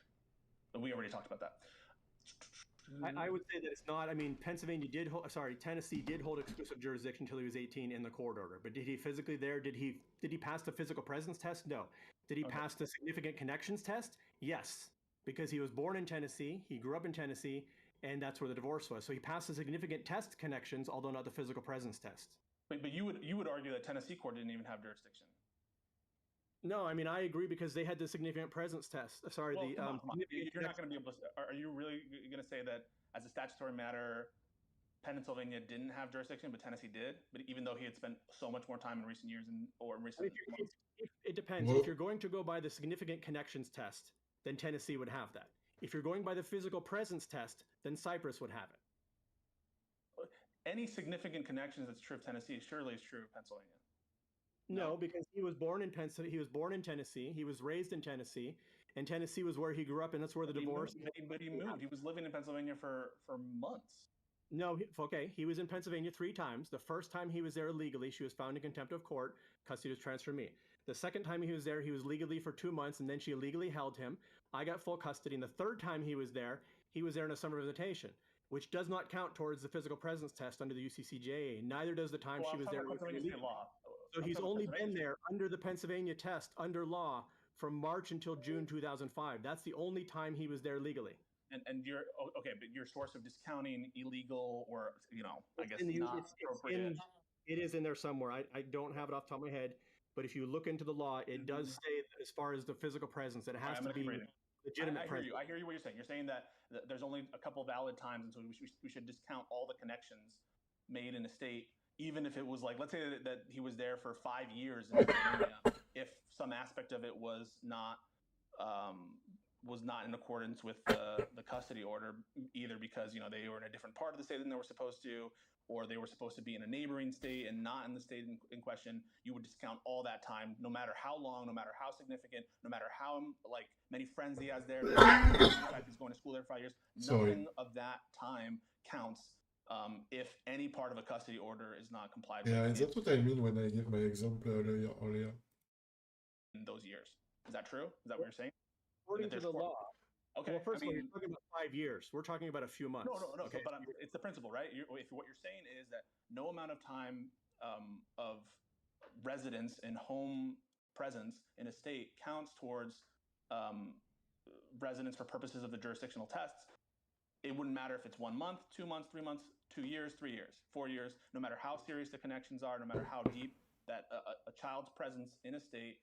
We already talked about that. I would say that it's not. I mean, Tennessee did hold exclusive jurisdiction until he was 18 in the court order. But did he physically there? Did he pass the physical presence test? No. Did he pass the significant connections test? Yes, because he was born in Tennessee, he grew up in Tennessee, and that's where the divorce was. So he passed the significant test connections, although not the physical presence test. But you would argue that Tennessee court didn't even have jurisdiction. No, I mean, I agree because they had the significant presence test. Sorry, well, come on. You're not going to be able to. Are you really going to say that as a statutory matter, Pennsylvania didn't have jurisdiction, but Tennessee did? But even though he had spent so much more time in recent years or in recent months? It depends. If you're going to go by the significant connections test, then Tennessee would have that. If you're going by the physical presence test, then Cyprus would have it. Any significant connections that's true of Tennessee surely is true of Pennsylvania. No, because he was born in He was born in Tennessee. He was raised in Tennessee, and Tennessee was where he grew up, and that's where the divorce. But he moved. He was living in Pennsylvania for months. No, he was in Pennsylvania 3 times. The first time he was there illegally, she was found in contempt of court. Custody was transferred to me. The second time he was there, he was legally for 2 months, and then she illegally held him. I got full custody. And the third time he was there in a summer visitation, which does not count towards the physical presence test under the UCCJA. Neither does the time she was there. Law. So he's only been there under the Pennsylvania test, under law, from March until June 2005. That's the only time he was there legally. And you're okay, but your source of discounting illegal or I guess not appropriate. It is in there somewhere. I don't have it off the top of my head, but if you look into the law, it does say that as far as the physical presence, that it has to be legitimate. I hear you. What you're saying. You're saying that there's only a couple valid times, and so we should discount all the connections made in a state. Even if it was like, let's say that he was there for 5 years in Pennsylvania, if some aspect of it was not in accordance with the custody order, either because they were in a different part of the state than they were supposed to, or they were supposed to be in a neighboring state and not in the state in question, you would discount all that time, no matter how long, no matter how significant, no matter how many friends he has there, in fact he's going to school there for 5 years. Nothing of that time counts. If any part of a custody order is not complied with. Yeah, and that's what I mean when I give my example earlier. In those years. Is that true? Is that what you're saying? According to the law. Okay. Well, first of all, you're talking about 5 years. We're talking about a few months. No. Okay. But it's the principle, right? What you're saying is that no amount of time of residence and home presence in a state counts towards residence for purposes of the jurisdictional tests, it wouldn't matter if it's 1 month, 2 months, 3 months, 2 years, 3 years, 4 years, no matter how serious the connections are, no matter how deep that a child's presence in a state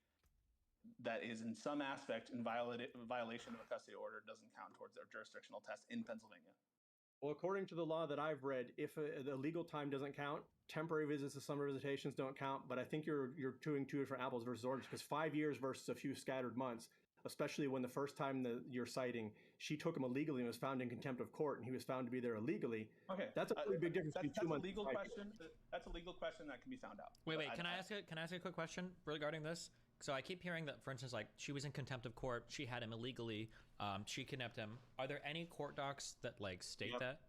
that is in some aspect in violation of a custody order doesn't count towards their jurisdictional test in Pennsylvania. Well, according to the law that I've read, if the legal time doesn't count, temporary visits to summer visitations don't count. But I think you're doing two different apples versus oranges, because 5 years versus a few scattered months, especially when the first time you're citing, she took him illegally and was found in contempt of court, and he was found to be there illegally. Okay, that's a pretty big difference between 2 months. That's a legal question. That's a legal question that can be found out. Wait. Can I ask a quick question regarding this? So I keep hearing that, for instance, like she was in contempt of court, she had him illegally, she kidnapped him. Are there any court docs that like state that?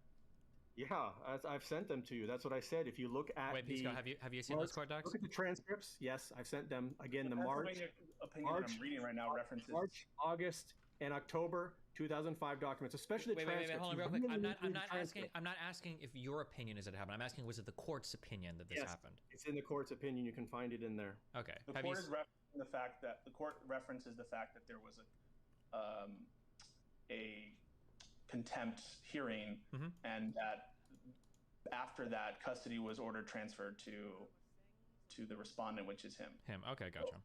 Yeah, I've sent them to you. That's what I said. If you look at have you seen those court docs? Look at the transcripts. Yes, I've sent them. Again, the March opinion I'm reading right now references March, August, and October 2005 documents, especially the transcripts. Wait, hold on real quick. I'm not asking if your opinion is it happened. I'm asking, was it the court's opinion that this happened? It's in the court's opinion. You can find it in there. Okay. The court is referencing the fact that there was a contempt hearing, and that after that, custody was ordered transferred to the respondent, which is him. Okay, gotcha.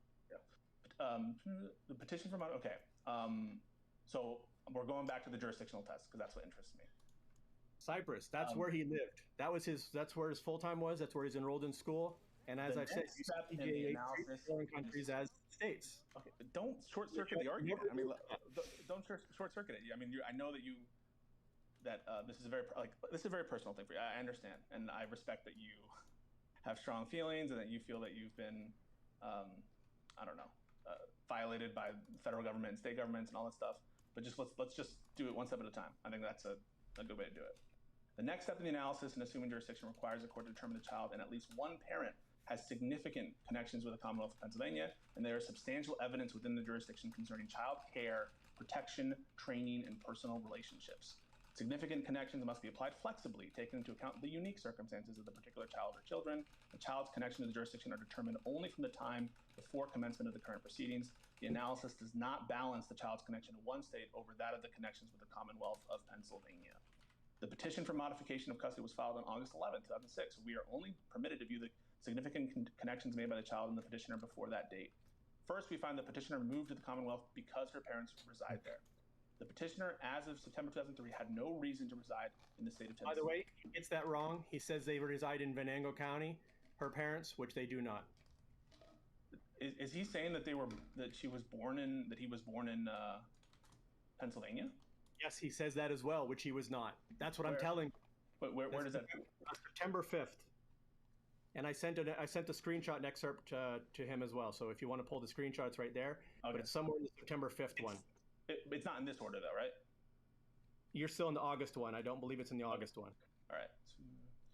The petition from so we're going back to the jurisdictional test because that's what interests me. Cyprus, that's where he lived. That's where his full time was. That's where he's enrolled in school. And as I've said, foreign countries as states. Okay, don't short circuit the argument. I mean, don't short circuit it. I mean, I know that this is a very personal thing for you. I understand, and I respect that you have strong feelings and that you feel that you've been, violated by the federal government and state governments and all that stuff. But let's just do it one step at a time. I think that's a good way to do it. The next step in the analysis in assuming jurisdiction requires the court to determine the child and at least one parent has significant connections with the Commonwealth of Pennsylvania, and there is substantial evidence within the jurisdiction concerning child care, protection, training, and personal relationships. Significant connections must be applied flexibly, taking into account the unique circumstances of the particular child or children. The child's connection to the jurisdiction are determined only from the time before commencement of the current proceedings. The analysis does not balance the child's connection to one state over that of the connections with the Commonwealth of Pennsylvania. The petition for modification of custody was filed on August 11, 2006. We are only permitted to view the significant connections made by the child and the petitioner before that date. First, we find the petitioner moved to the Commonwealth because her parents reside there. The petitioner, as of September 2003, had no reason to reside in the state of Tennessee. By the way, he gets that wrong. He says they reside in Venango County, her parents, which they do not. Is he saying that he was born in Pennsylvania? Yes, he says that as well, which he was not. That's what I'm telling. But where does that? September 5th. And I sent a screenshot and excerpt to him as well. So if you want to pull the screenshot, it's right there. Okay. But it's somewhere in the September 5th one. It's not in this order, though, right? You're still in the August one. I don't believe it's in the August one. All right.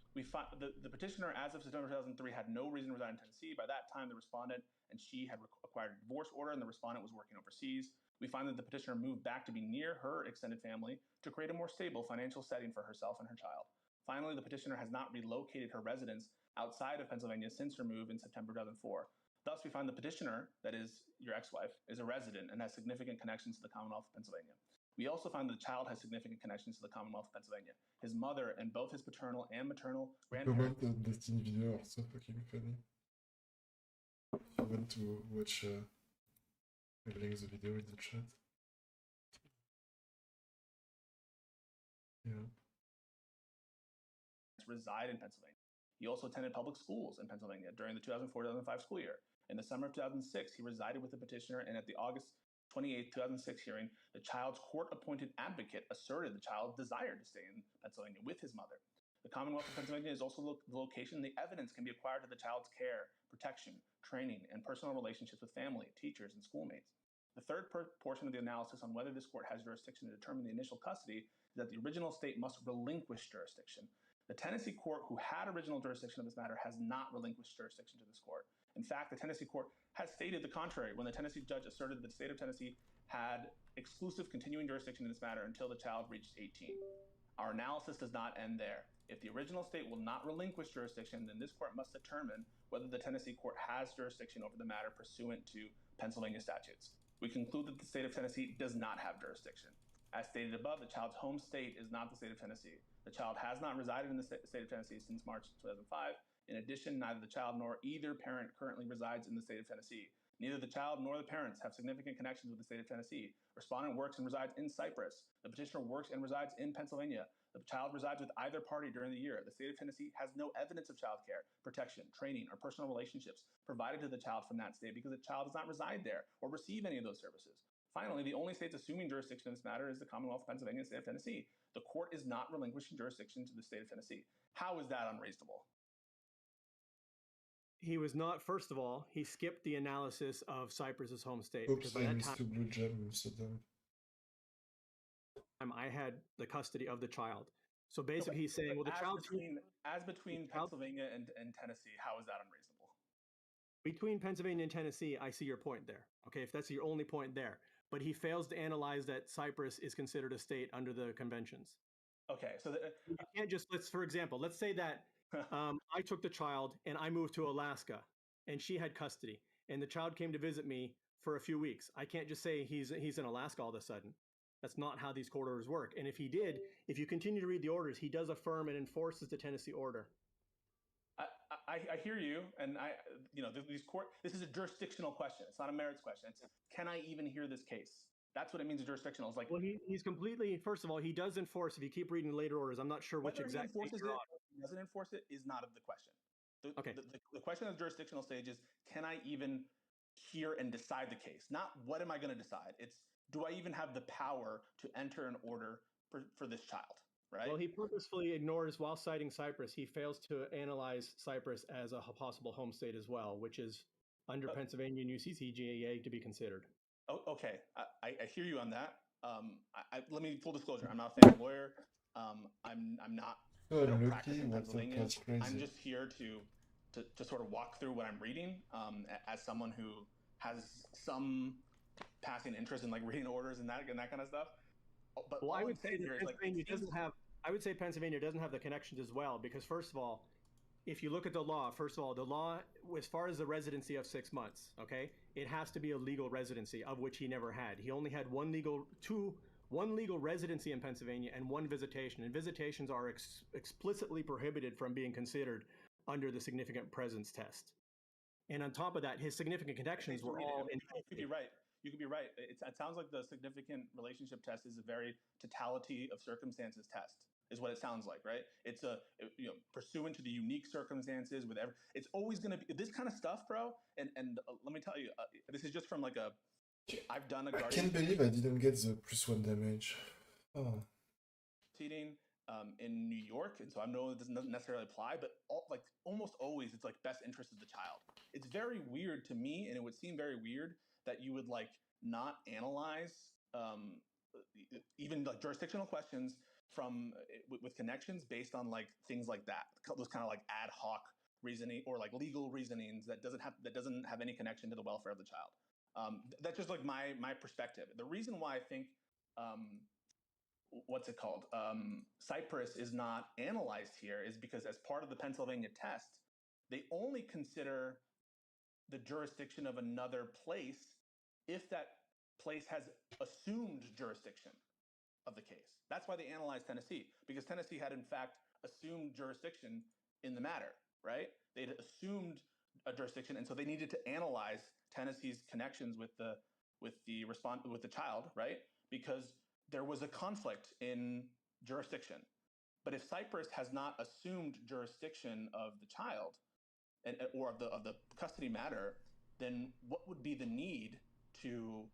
So we find the petitioner, as of September 2003, had no reason to reside in Tennessee. By that time, the respondent and she had acquired a divorce order, and the respondent was working overseas. We find that the petitioner moved back to be near her extended family to create a more stable financial setting for herself and her child. Finally, the petitioner has not relocated her residence outside of Pennsylvania since her move in September 2004. Thus, we find the petitioner, that is your ex-wife, is a resident and has significant connections to the Commonwealth of Pennsylvania. We also find that the child has significant connections to the Commonwealth of Pennsylvania. His mother and both his paternal and maternal grandparents. Destiny video are so fucking funny. If you want to watch, I'll link the video in the chat. Yeah. Reside in Pennsylvania. He also attended public schools in Pennsylvania during the 2004-2005 school year. In the summer of 2006, he resided with the petitioner, and at the August 28, 2006 hearing, the child's court-appointed advocate asserted the child desired to stay in Pennsylvania with his mother. The Commonwealth of Pennsylvania is also the location the evidence can be acquired to the child's care, protection, training, and personal relationships with family, teachers, and schoolmates. The third portion of the analysis on whether this court has jurisdiction to determine the initial custody is that the original state must relinquish jurisdiction. The Tennessee court, who had original jurisdiction of this matter, has not relinquished jurisdiction to this court. In fact, the Tennessee court has stated the contrary when the Tennessee judge asserted that the state of Tennessee had exclusive continuing jurisdiction in this matter until the child reached 18. Our analysis does not end there. If the original state will not relinquish jurisdiction, then this court must determine whether the Tennessee court has jurisdiction over the matter pursuant to Pennsylvania statutes. we conclude that the state of Tennessee does not have jurisdiction. As stated above, the child's home state is not the state of Tennessee. The child has not resided in the state of Tennessee since March 2005. In addition, neither the child nor either parent currently resides in the state of Tennessee. Neither the child nor the parents have significant connections with the state of Tennessee. Respondent works and resides in Cyprus. The petitioner works and resides in Pennsylvania. The child resides with either party during the year. The state of Tennessee has no evidence of child care, protection, training, or personal relationships provided to the child from that state because the child does not reside there or receive any of those services. Finally, the only states assuming jurisdiction in this matter is the Commonwealth of Pennsylvania and the state of Tennessee. The court is not relinquishing jurisdiction to the state of Tennessee. How is that unreasonable? He was not. First of all, he skipped the analysis of Cyprus's home state. Oops, because by I that missed a blue gem, Amsterdam. time, I had the custody of the child. So basically, he's saying, well, the child's as between Pennsylvania and Tennessee, how is that unreasonable? between Pennsylvania and Tennessee. I see your point there. Okay, if that's your only point there, but he fails to analyze that Cyprus is considered a state under the conventions. Okay, so You can't just for example, let's say that I took the child and I moved to Alaska, and she had custody, and the child came to visit me for a few weeks. I can't just say he's in Alaska all of a sudden. That's not how these court orders work. And if he did, if you continue to read the orders, he does affirm and enforces the Tennessee order. I hear you, and this is a jurisdictional question. It's not a merits question. It's can I even hear this case? That's what it means. Jurisdictional. It's like, well, he's completely. First of all, he does enforce. If you keep reading the later orders, I'm not sure which exact. He enforces it or doesn't enforce it is not of the question. The question of the jurisdictional stage is, can I even hear and decide the case? Not what am I going to decide? It's, do I even have the power to enter an order for this child? Right? Well, he purposefully ignores, while citing Cyprus, he fails to analyze Cyprus as a possible home state as well, which is under Pennsylvania and UCCJA to be considered. Oh, okay, I hear you on that. Let me full disclosure. I'm not a family lawyer. I'm not. I don't practice in Pennsylvania. I'm just here to sort of walk through what I'm reading as someone who has some passing interest in like reading orders and that kind of stuff. But well, I would say that Pennsylvania doesn't have. I would say Pennsylvania doesn't have the connections as well, because first of all, if you look at the law, the law, as far as the residency of 6 months, okay, it has to be a legal residency, of which he never had. He only had one legal residency in Pennsylvania and one visitation, and visitations are explicitly prohibited from being considered under the significant presence test. And on top of that, his significant connections were all in. You could be right. You could be right. It sounds like the significant relationship test is a very totality of circumstances test, is what it sounds like, right? It's pursuant to the unique circumstances with it's always going to be this kind of stuff, bro. And let me tell you, this is just from like I've done a guardian. I can't believe I didn't get the +1 damage. Oh. Proceeding in New York, and so I know it doesn't necessarily apply, but almost always it's like best interest of the child. It's very weird to me, and it would seem very weird that you would like not analyze even like jurisdictional questions from with connections based on like things like that, those kind of like ad hoc reasoning or like legal reasonings that doesn't have any connection to the welfare of the child. That's just like my perspective. The reason why I think Cyprus is not analyzed here is because as part of the Pennsylvania test, they only consider the jurisdiction of another place if that place has assumed jurisdiction of the case. That's why they analyzed Tennessee, because Tennessee had in fact assumed jurisdiction in the matter, right? They'd assumed a jurisdiction, and so they needed to analyze Tennessee's connections with the child, right? Because there was a conflict in jurisdiction. But if Cyprus has not assumed jurisdiction of the child or of the custody matter, then what would be the need to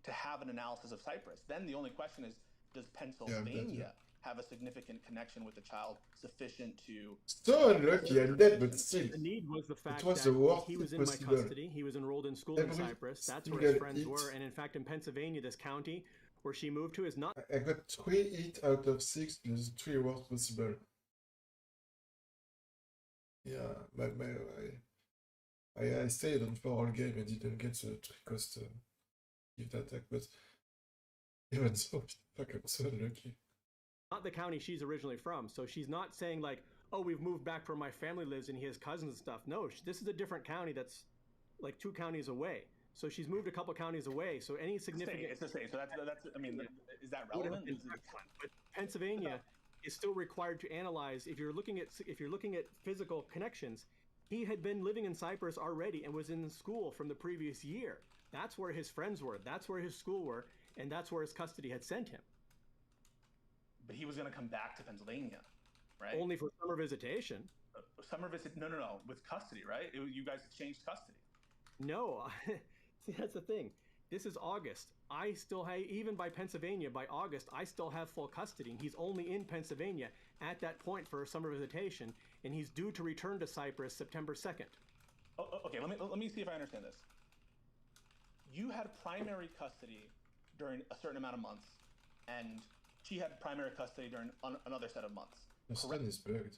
have an analysis of Cyprus? Then the only question is, does Pennsylvania have a significant connection with the child sufficient to... So unlucky, I'm dead, but still. The need was the fact that he was in my custody, he was enrolled in school in Cyprus, that's where his friends were, and in fact in Pennsylvania, this county where she moved to is not... I got 3 hits out of 6, plus 3 words possible. Yeah, I stayed on for all game and didn't get the 3 cost gift attack, but even so, fuck, I'm so unlucky. Not the county she's originally from, so she's not saying like, oh, we've moved back where my family lives and he has cousins and stuff. No, this is a different county that's like 2 counties away. So she's moved a couple counties away. So any significant It's the state. So that's. I mean, is that would have relevant? been Is it- different. But Pennsylvania is still required to analyze if you're looking at physical connections. He had been living in Cyprus already and was in school from the previous year. That's where his friends were. That's where his school were, and that's where his custody had sent him. But he was going to come back to Pennsylvania, right? Only for summer visitation. Summer visit. No. With custody, right? You guys exchanged custody. No, see, that's the thing. This is August. I still have, even by Pennsylvania, by August, I still have full custody. He's only in Pennsylvania at that point for a summer visitation, and he's due to return to Cyprus September 2nd. Okay. Let me see if I understand this. You had primary custody during a certain amount of months, and she had primary custody during another set of months. The stand is bugged.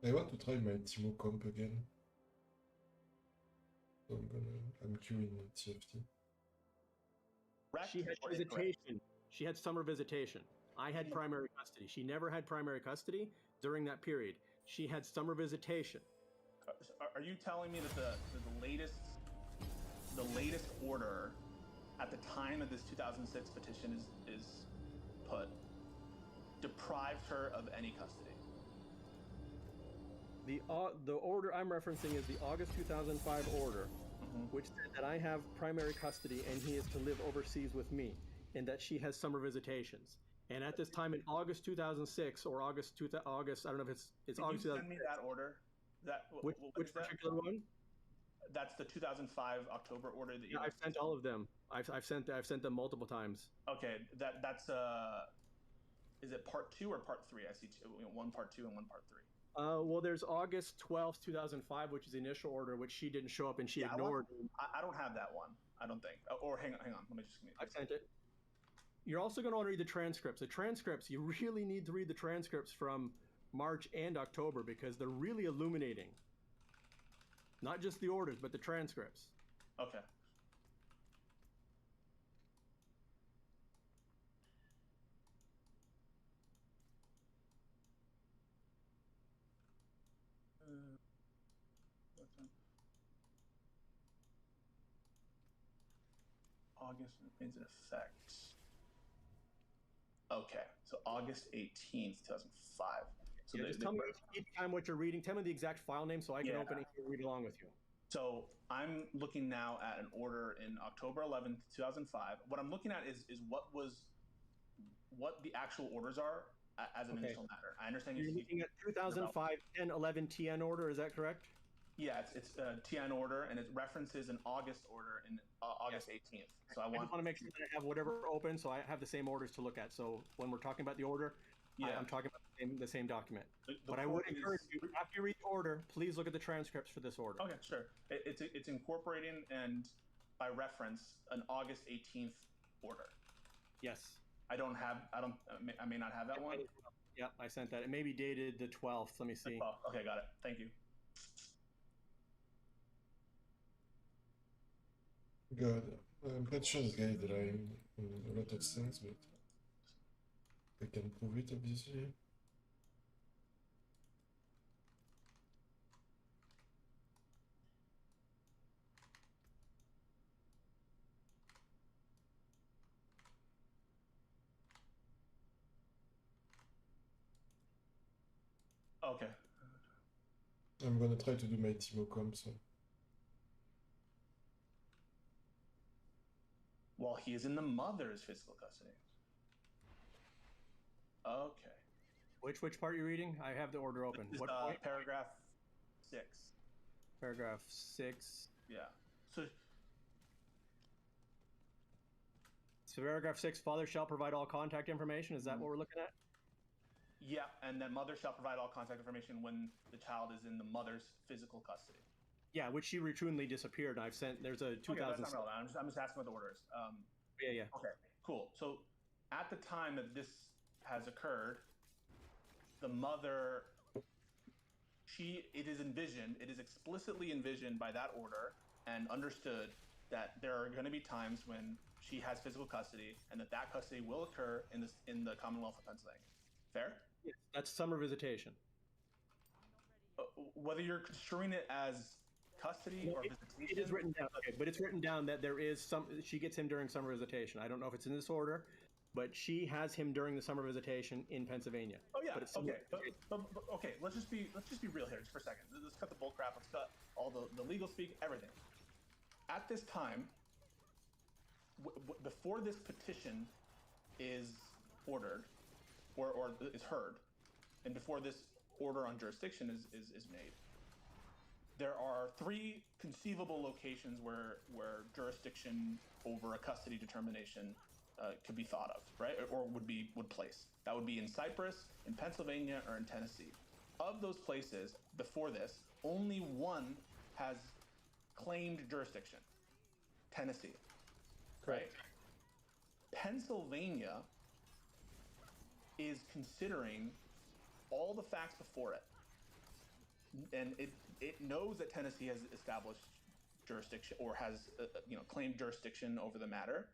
I want to try my Timo comp again. So I'm queuing TFT. She had visitation. She had summer visitation. I had primary custody. She never had primary custody during that period. She had summer visitation. Are you telling me that the latest order at the time of this 2006 petition is put deprived her of any custody? The order I'm referencing is the August 2005 order, which said that I have primary custody and he is to live overseas with me, and that she has summer visitations. And at this time in August 2006 or August, I don't know if it's Did August. you send me that order? Which is that? particular one? That's the 2005 October order that you. Yeah, I've sent all of them. I've sent them multiple times. Okay, that's is it part 2 or part 3? I see one part 2 and one part 3. Well, there's August 12th, 2005, which is the initial order, which she didn't show up and she ignored. I don't have that one. I don't think. Or hang on. Let me just. I sent it. You're also going to want to read the transcripts. The transcripts, you really need to read the transcripts from March and October because they're really illuminating. Not just the orders, but the transcripts. Okay. August remains in effect. Okay, so August 18th, 2005. So yeah, just tell me each time what you're reading. Tell me the exact file name so I can open it and read along with you. So I'm looking now at an order in October 11th, 2005. What I'm looking at is what the actual orders are as an initial matter. I understand you're looking at 2005 1011 TN order. Is that correct? Yeah, it's a TN order, and it references an August order in August 18th. So I just want to make sure that I have whatever open, so I have the same orders to look at. So when we're talking about the order, I'm talking about the same document. But I would encourage you, after you read the order, please look at the transcripts for this order. Okay, sure. It's incorporating and by reference an August 18th order. Yes. I may not have that one. Yeah, I sent that. It may be dated the 12th. Let me see. Okay, got it. Thank you. God, I'm pretty sure this guy is lying in a lot of things, but I can prove it, obviously. Okay. I'm gonna try to do my Timo comp, so. While he is in the mother's physical custody. Okay. Which part are you reading? I have the order open. This is, what point? Paragraph 6. Paragraph 6. Yeah. So paragraph 6, father shall provide all contact information. Is that what we're looking at? Yeah, and then mother shall provide all contact information when the child is in the mother's physical custody. Yeah, which she routinely disappeared. I've sent. There's a 2000. Okay, that's not relevant. I'm just asking what the order is. Yeah. Okay, cool. So at the time that this has occurred, the mother, it is envisioned, it is explicitly envisioned by that order and understood that there are going to be times when she has physical custody, and that custody will occur in the Commonwealth of Pennsylvania. Fair? Yes, that's summer visitation. Whether you're construing it as custody or visitation, it is written down. Okay, but it's written down that there is she gets him during summer visitation. I don't know if it's in this order, but she has him during the summer visitation in Pennsylvania. Oh yeah, but it's okay, but okay. Let's just be real here, just for a second. Let's cut the bull crap. Let's cut all the legal speak, everything. At this time, before this petition is ordered or is heard, and before this order on jurisdiction is made, there are 3 conceivable locations where jurisdiction over a custody determination could be thought of, right? Or would place. That would be in Cyprus, in Pennsylvania, or in Tennessee. Of those places, before this, only one has claimed jurisdiction. Tennessee. Correct. Right? Pennsylvania is considering all the facts before it. And it knows that Tennessee has established jurisdiction or has claimed jurisdiction over the matter.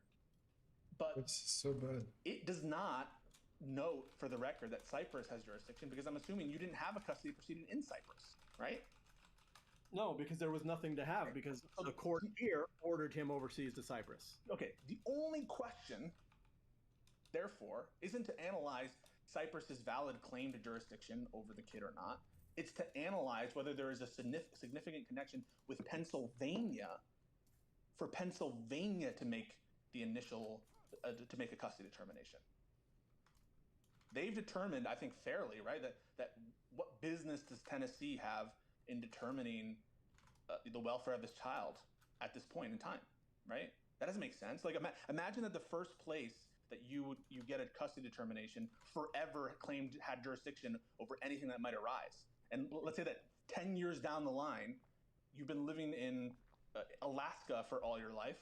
But It's so bad. it does not note for the record that Cyprus has jurisdiction, because I'm assuming you didn't have a custody proceeding in Cyprus, right? No, because there was nothing to have, because the court here ordered him overseas to Cyprus. Okay, the only question, therefore, isn't to analyze Cyprus's valid claim to jurisdiction over the kid or not. It's to analyze whether there is a significant connection with Pennsylvania for Pennsylvania to make the initial to make a custody determination. They've determined, I think fairly, right, that what business does Tennessee have in determining the welfare of this child at this point in time, right? That doesn't make sense. Like, imagine that the first place that you get a custody determination forever had jurisdiction over anything that might arise. And let's say that 10 years down the line, you've been living in Alaska for all your life,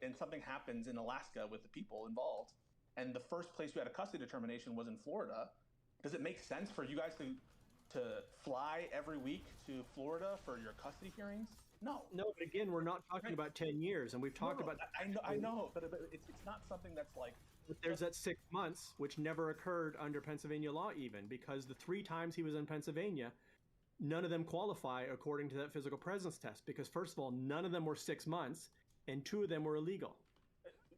and something happens in Alaska with the people involved, and the first place you had a custody determination was in Florida. Does it make sense for you guys to fly every week to Florida for your custody hearings? No. No, but again, we're not talking about 10 years, and we've talked about. I know, but it's not something that's like. But there's that 6 months, which never occurred under Pennsylvania law, even because the 3 times he was in Pennsylvania, none of them qualify according to that physical presence test. Because first of all, none of them were 6 months, and 2 of them were illegal.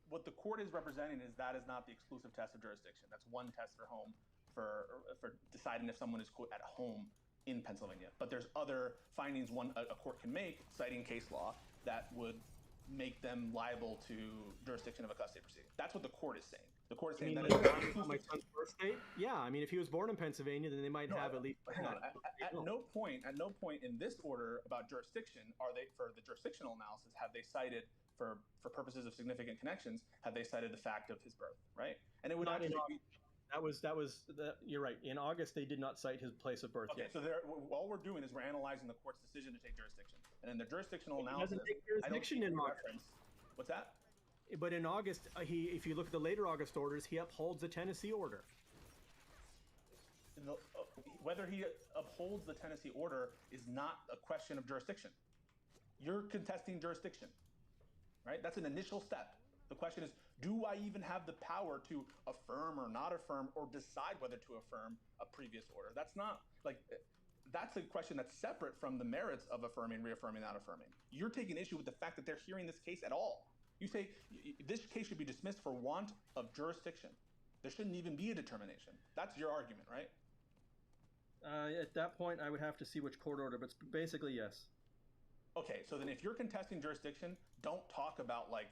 What the court is representing is that is not the exclusive test of jurisdiction. That's one test for home for deciding if someone is, quote, at home in Pennsylvania. But there's other findings a court can make, citing case law, that would make them liable to jurisdiction of a custody proceeding. That's what the court is saying. The court is saying that my son's birth state? Yeah, I mean, if he was born in Pennsylvania, then they might have at least. Hang on. At no point in this order about jurisdiction are they, for the jurisdictional analysis, have they cited for purposes of significant connections, have they cited the fact of his birth, right? And it would not actually be. You're right. In August, they did not cite his place of birth. Okay, yet. so all we're doing is we're analyzing the court's decision to take jurisdiction, and in the jurisdictional He analysis, doesn't take I don't jurisdiction see in any August. reference. What's that? But in August, if you look at the later August orders, he upholds the Tennessee order. Whether he upholds the Tennessee order is not a question of jurisdiction. You're contesting jurisdiction, right? That's an initial step. The question is, do I even have the power to affirm or not affirm or decide whether to affirm a previous order? That's not that's a question that's separate from the merits of affirming, reaffirming, not affirming. You're taking issue with the fact that they're hearing this case at all. You say this case should be dismissed for want of jurisdiction. There shouldn't even be a determination. That's your argument, right? At that point, I would have to see which court order, but basically, yes. Okay, so then if you're contesting jurisdiction, don't talk about like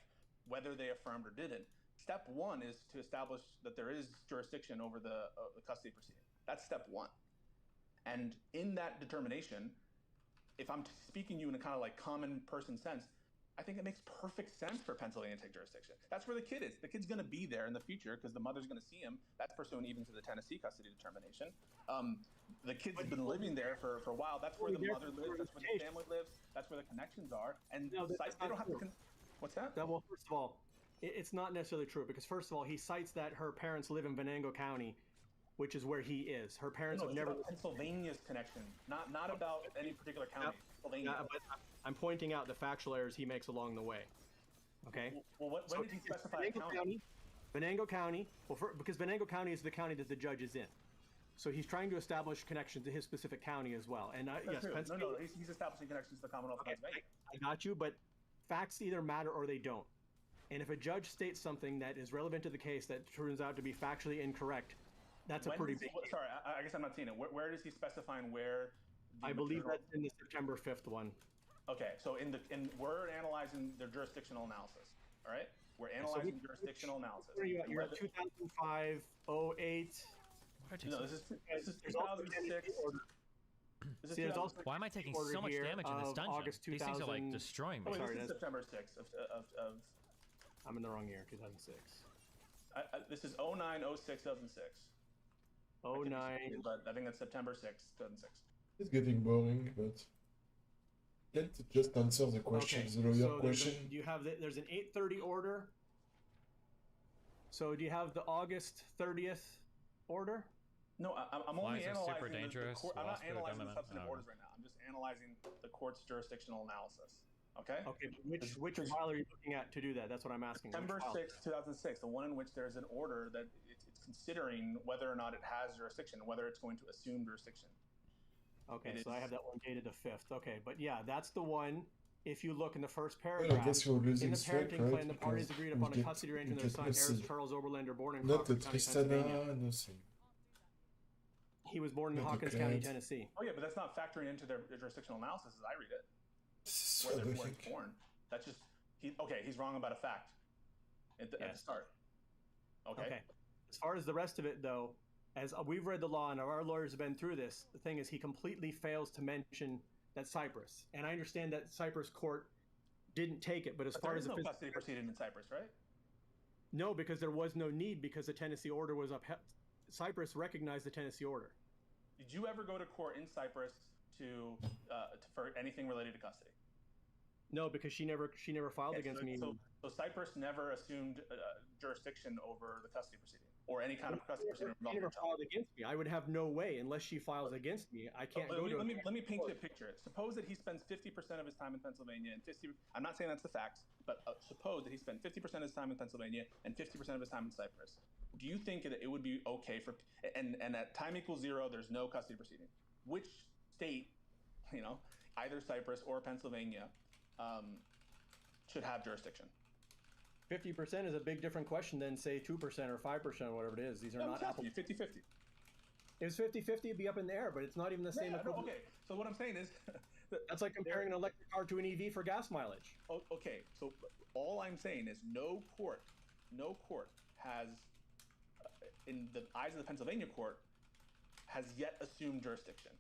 whether they affirmed or didn't. Step one is to establish that there is jurisdiction over the custody proceeding. That's step one. And in that determination, if I'm speaking to you in a kind of like common person sense, I think it makes perfect sense for Pennsylvania to take jurisdiction. That's where the kid is. The kid's going to be there in the future because the mother's going to see him. That's pursuant even to the Tennessee custody determination. The kid's been living there for a while. That's where the mother lives. That's where the family lives. That's where the connections are. And No, they that's don't not have to. true. What's that? Well, first of all, it's not necessarily true because first of all, he cites that her parents live in Venango County, which is where he is. Her parents No, have it's never. about Pennsylvania's connection, not about any particular county. Pennsylvania. Yeah, but I'm pointing out the factual errors he makes along the way. Okay. Well, when did he specify a county? Venango County. Well, because Venango County is the county that the judge is in, so he's trying to establish connections to his specific county as well. And yes, Pennsylvania. No, he's establishing connections to the Commonwealth of Pennsylvania. I got you, but facts either matter or they don't. And if a judge states something that is relevant to the case that turns out to be factually incorrect, that's a pretty big. Sorry, I guess I'm not seeing it. Where does he specify where? I believe that's in the September 5th one. Okay, so we're analyzing the jurisdictional analysis. All right, we're analyzing jurisdictional analysis. You're at 2005, 08. No, this is 2006. Why am I taking so much damage in this dungeon? August These things are like destroying me. Oh, wait, this is September 6th of. I'm in the wrong year, 2006. This is 09, 06, 2006. 09. But I think that's September 6th, 2006. It's getting boring, but can't it just answer the question, the lawyer question? Do you have there's an 8:30 order? So do you have the August 30th order? No, I'm only analyzing super dangerous. I'm not analyzing the substantive orders right now. I'm just analyzing the court's jurisdictional analysis. Okay. Okay. Which file are you looking at to do that? That's what I'm asking. September 6th, 2006, the one in which there's an order that it's considering whether or not it has jurisdiction, whether it's going to assume jurisdiction. Okay, so I have that one dated the 5th. Okay, but yeah, that's the one. If you look in the first paragraph, well, I guess we're losing in the track, parenting right? plan, the parties agreed upon a custody arrangement that assigned heirs Charles Oberlander, born in not the Hawkins County, Tristana, Pennsylvania. nothing. He was born in Not Hawkins declared. County, Tennessee. Oh yeah, but that's not factoring into their jurisdictional analysis as I read it. So Where he's born. That's just he's wrong about a fact at the start. Okay. As far as the rest of it, though, as we've read the law and our lawyers have been through this, the thing is he completely fails to mention that Cyprus. And I understand that Cyprus court didn't take it, but as far as there is no custody proceeding in Cyprus, right? No, because there was no need because the Tennessee order was upheld. Cyprus recognized the Tennessee order. Did you ever go to court in Cyprus for anything related to custody? No, because she never filed against me. So Cyprus never assumed jurisdiction over the custody proceeding or any kind of custody proceeding. She never filed against me. I would have no way unless she files against me. I can't go to. Let me paint you a picture. Suppose that he spends 50% of his time in Pennsylvania and 50. I'm not saying that's the facts, but suppose that he spent 50% of his time in Pennsylvania and 50% of his time in Cyprus. Do you think that it would be okay for and at time equals 0, there's no custody proceeding? Which state, either Cyprus or Pennsylvania, should have jurisdiction? 50% is a big different question than say 2% or 5% or whatever it is. These are not apples. 50-50. If it's 50-50, it'd be up in the air, but it's not even the same. Okay, so what I'm saying is that's like comparing an electric car to an EV for gas mileage. Okay, so all I'm saying is no court has, in the eyes of the Pennsylvania court, has yet assumed jurisdiction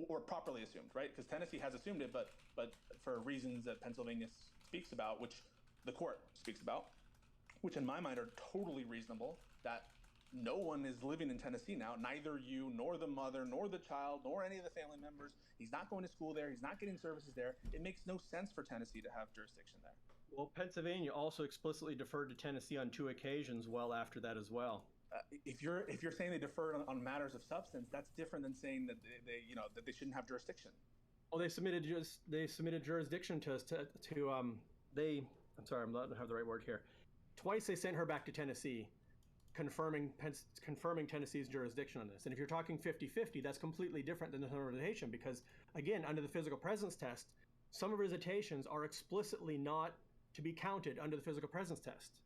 or properly assumed, right? Because Tennessee has assumed it, but for reasons that Pennsylvania speaks about, which the court speaks about, which in my mind are totally reasonable, that no one is living in Tennessee now, neither you nor the mother nor the child nor any of the family members. He's not going to school there. He's not getting services there. It makes no sense for Tennessee to have jurisdiction there. Well, Pennsylvania also explicitly deferred to Tennessee on 2 occasions well after that as well. If you're saying they deferred on matters of substance, that's different than saying that they shouldn't have jurisdiction. Oh, they submitted jurisdiction to us I'm sorry, I'm not have the right word here. Twice they sent her back to Tennessee, confirming Tennessee's jurisdiction on this. And if you're talking 50-50, that's completely different than the visitation because, again, under the physical presence test, summer visitations are explicitly not to be counted under the physical presence test.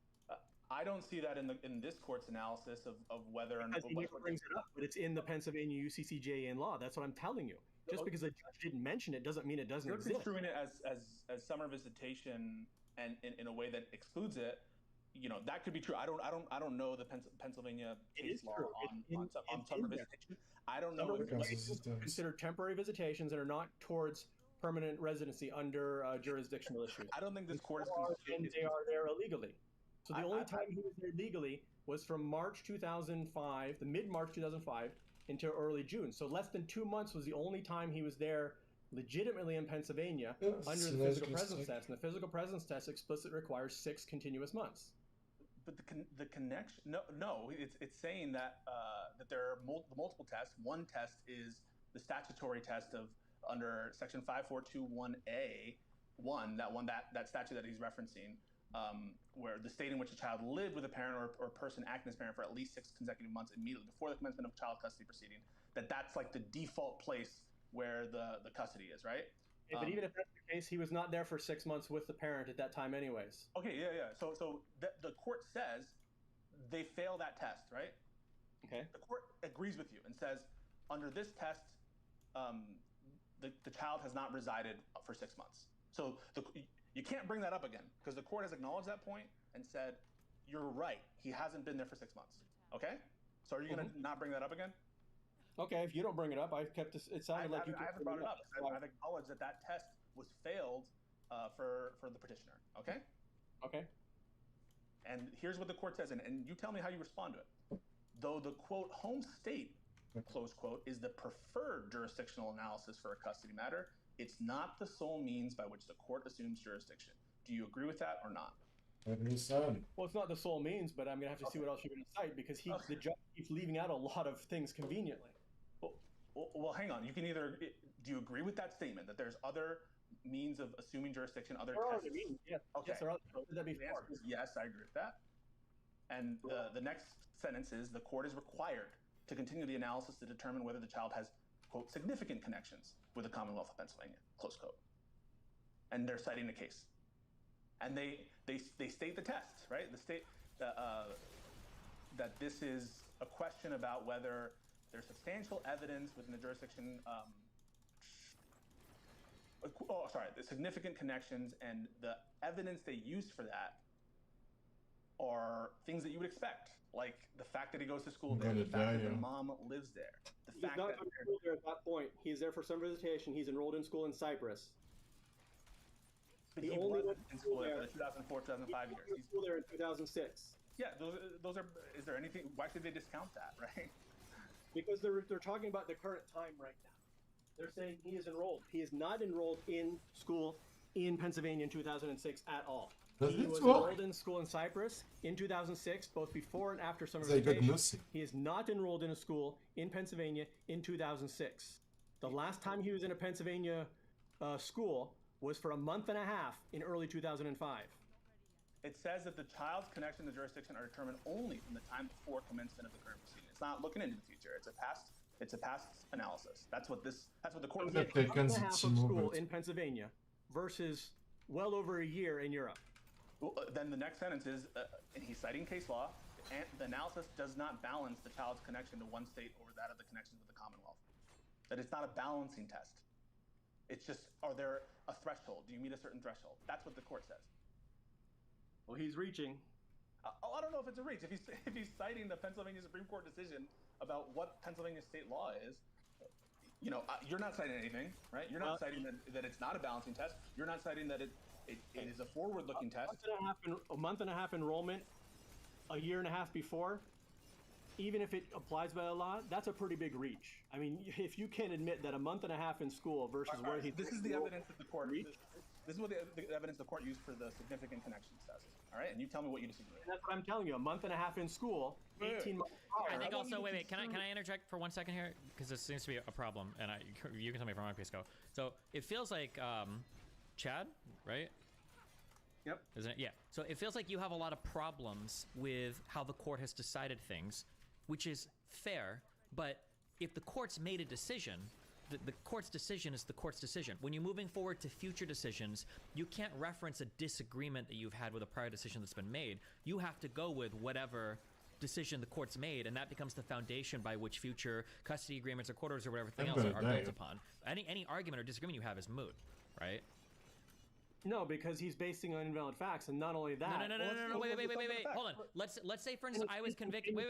I don't see that in this court's analysis of whether or not. He never brings it up, but it's in the Pennsylvania UCCJA law. That's what I'm telling you. Just because the judge didn't mention it doesn't mean it doesn't exist. You're construing it as summer visitation and in a way that excludes it. That could be true. I don't know the Pennsylvania case law on summer visitation. I don't know. Considered temporary visitations that are not towards permanent residency under jurisdictional issues. I don't think this court is. They are there illegally. So the only time he was there legally was from March 2005, the mid-March 2005, into early June. So less than 2 months was the only time he was there legitimately in Pennsylvania under the physical presence test. And the physical presence test explicitly requires 6 continuous months. But the connection, no, it's saying that that there are multiple tests. One test is the statutory test of under section 5421A, that statute that he's referencing, where the state in which a child lived with a parent or person acting as parent for at least 6 consecutive months immediately before the commencement of child custody proceeding, that's like the default place where the custody is, right? Okay, but even if that's the case, he was not there for 6 months with the parent at that time anyways. Okay, yeah. So the court says they fail that test, right? Okay. The court agrees with you and says, under this test, the child has not resided for 6 months. So you can't bring that up again because the court has acknowledged that point and said, you're right, he hasn't been there for 6 months. Okay? So are you going to not bring that up again? Okay, if you don't bring it up, I've kept this. It sounded like you. I haven't brought it up. I've acknowledged that test was failed for the petitioner. Okay. Okay. And here's what the court says, and you tell me how you respond to it. Though the quote home state, close quote, is the preferred jurisdictional analysis for a custody matter, it's not the sole means by which the court assumes jurisdiction. Do you agree with that or not? Well, it's not the sole means, but I'm gonna have to see what else you're gonna cite because the judge keeps leaving out a lot of things conveniently. Well, hang on. You can either do you agree with that statement that there's other means of assuming jurisdiction, other tests? Yes. Okay. Yes, that before. The answer is yes, I agree with that. And the next sentence is the court is required to continue the analysis to determine whether the child has, quote, significant connections with the Commonwealth of Pennsylvania, close quote. And they're citing the case. And they state the test, right? The state that this is a question about whether there's substantial evidence within the jurisdiction. The significant connections, and the evidence they use for that are things that you would expect, like the fact that he goes to school there, the fact that the mom lives there, the fact that school there at that point. He's there for some visitation. He's enrolled in school in Cyprus. But he only went in school there for the 2004, 2005 years. He's school there in 2006. Yeah, those are. Is there anything? Why should they discount that, right? Because they're talking about the current time right now. They're saying he is enrolled. He is not enrolled in school in Pennsylvania in 2006 at all. He was enrolled in school in Cyprus in 2006, both before and after summer vacation. He is not enrolled in a school in Pennsylvania in 2006. The last time he was in a Pennsylvania school was for a month and a half in early 2005. It says that the child's connection to jurisdiction are determined only from the time before commencement of the current proceeding. It's not looking into the future. It's a past analysis. That's what the court says. A month and a half of school in Pennsylvania versus well over a year in Europe. Well, then the next sentence is, and he's citing case law, and the analysis does not balance the child's connection to one state over that of the connections with the Commonwealth. That it's not a balancing test. It's just, are there a threshold? Do you meet a certain threshold? That's what the court says. Well, he's reaching. I don't know if it's a reach. If he's citing the Pennsylvania Supreme Court decision about what Pennsylvania state law is, you're not citing anything, right? You're not citing that it's not a balancing test. You're not citing that it is a forward-looking test. A month and a half enrollment, a year and a half before, even if it applies by a law, that's a pretty big reach. I mean, if you can't admit that a month and a half in school versus where he... This is the evidence that the court... This is what the evidence the court used for the significant connections test. All right, and you tell me what you disagree with. That's what I'm telling you. A month and a half in school, 18 months prior. I think also, wait, can I interject for 1 second here? Because this seems to be a problem, and you can tell me from my place go. So it feels like Chad, right? Yep. Isn't it? Yeah. So it feels like you have a lot of problems with how the court has decided things, which is fair, but if the court's made a decision, the court's decision is the court's decision. When you're moving forward to future decisions, you can't reference a disagreement that you've had with a prior decision that's been made. You have to go with whatever decision the court's made, and that becomes the foundation by which future custody agreements or court orders or whatever thing else are built upon. Any argument or disagreement you have is moot, right? No, because he's basing on invalid facts, and not only that. No, wait. Hold on. Let's say, for instance, I was convicted. Wait.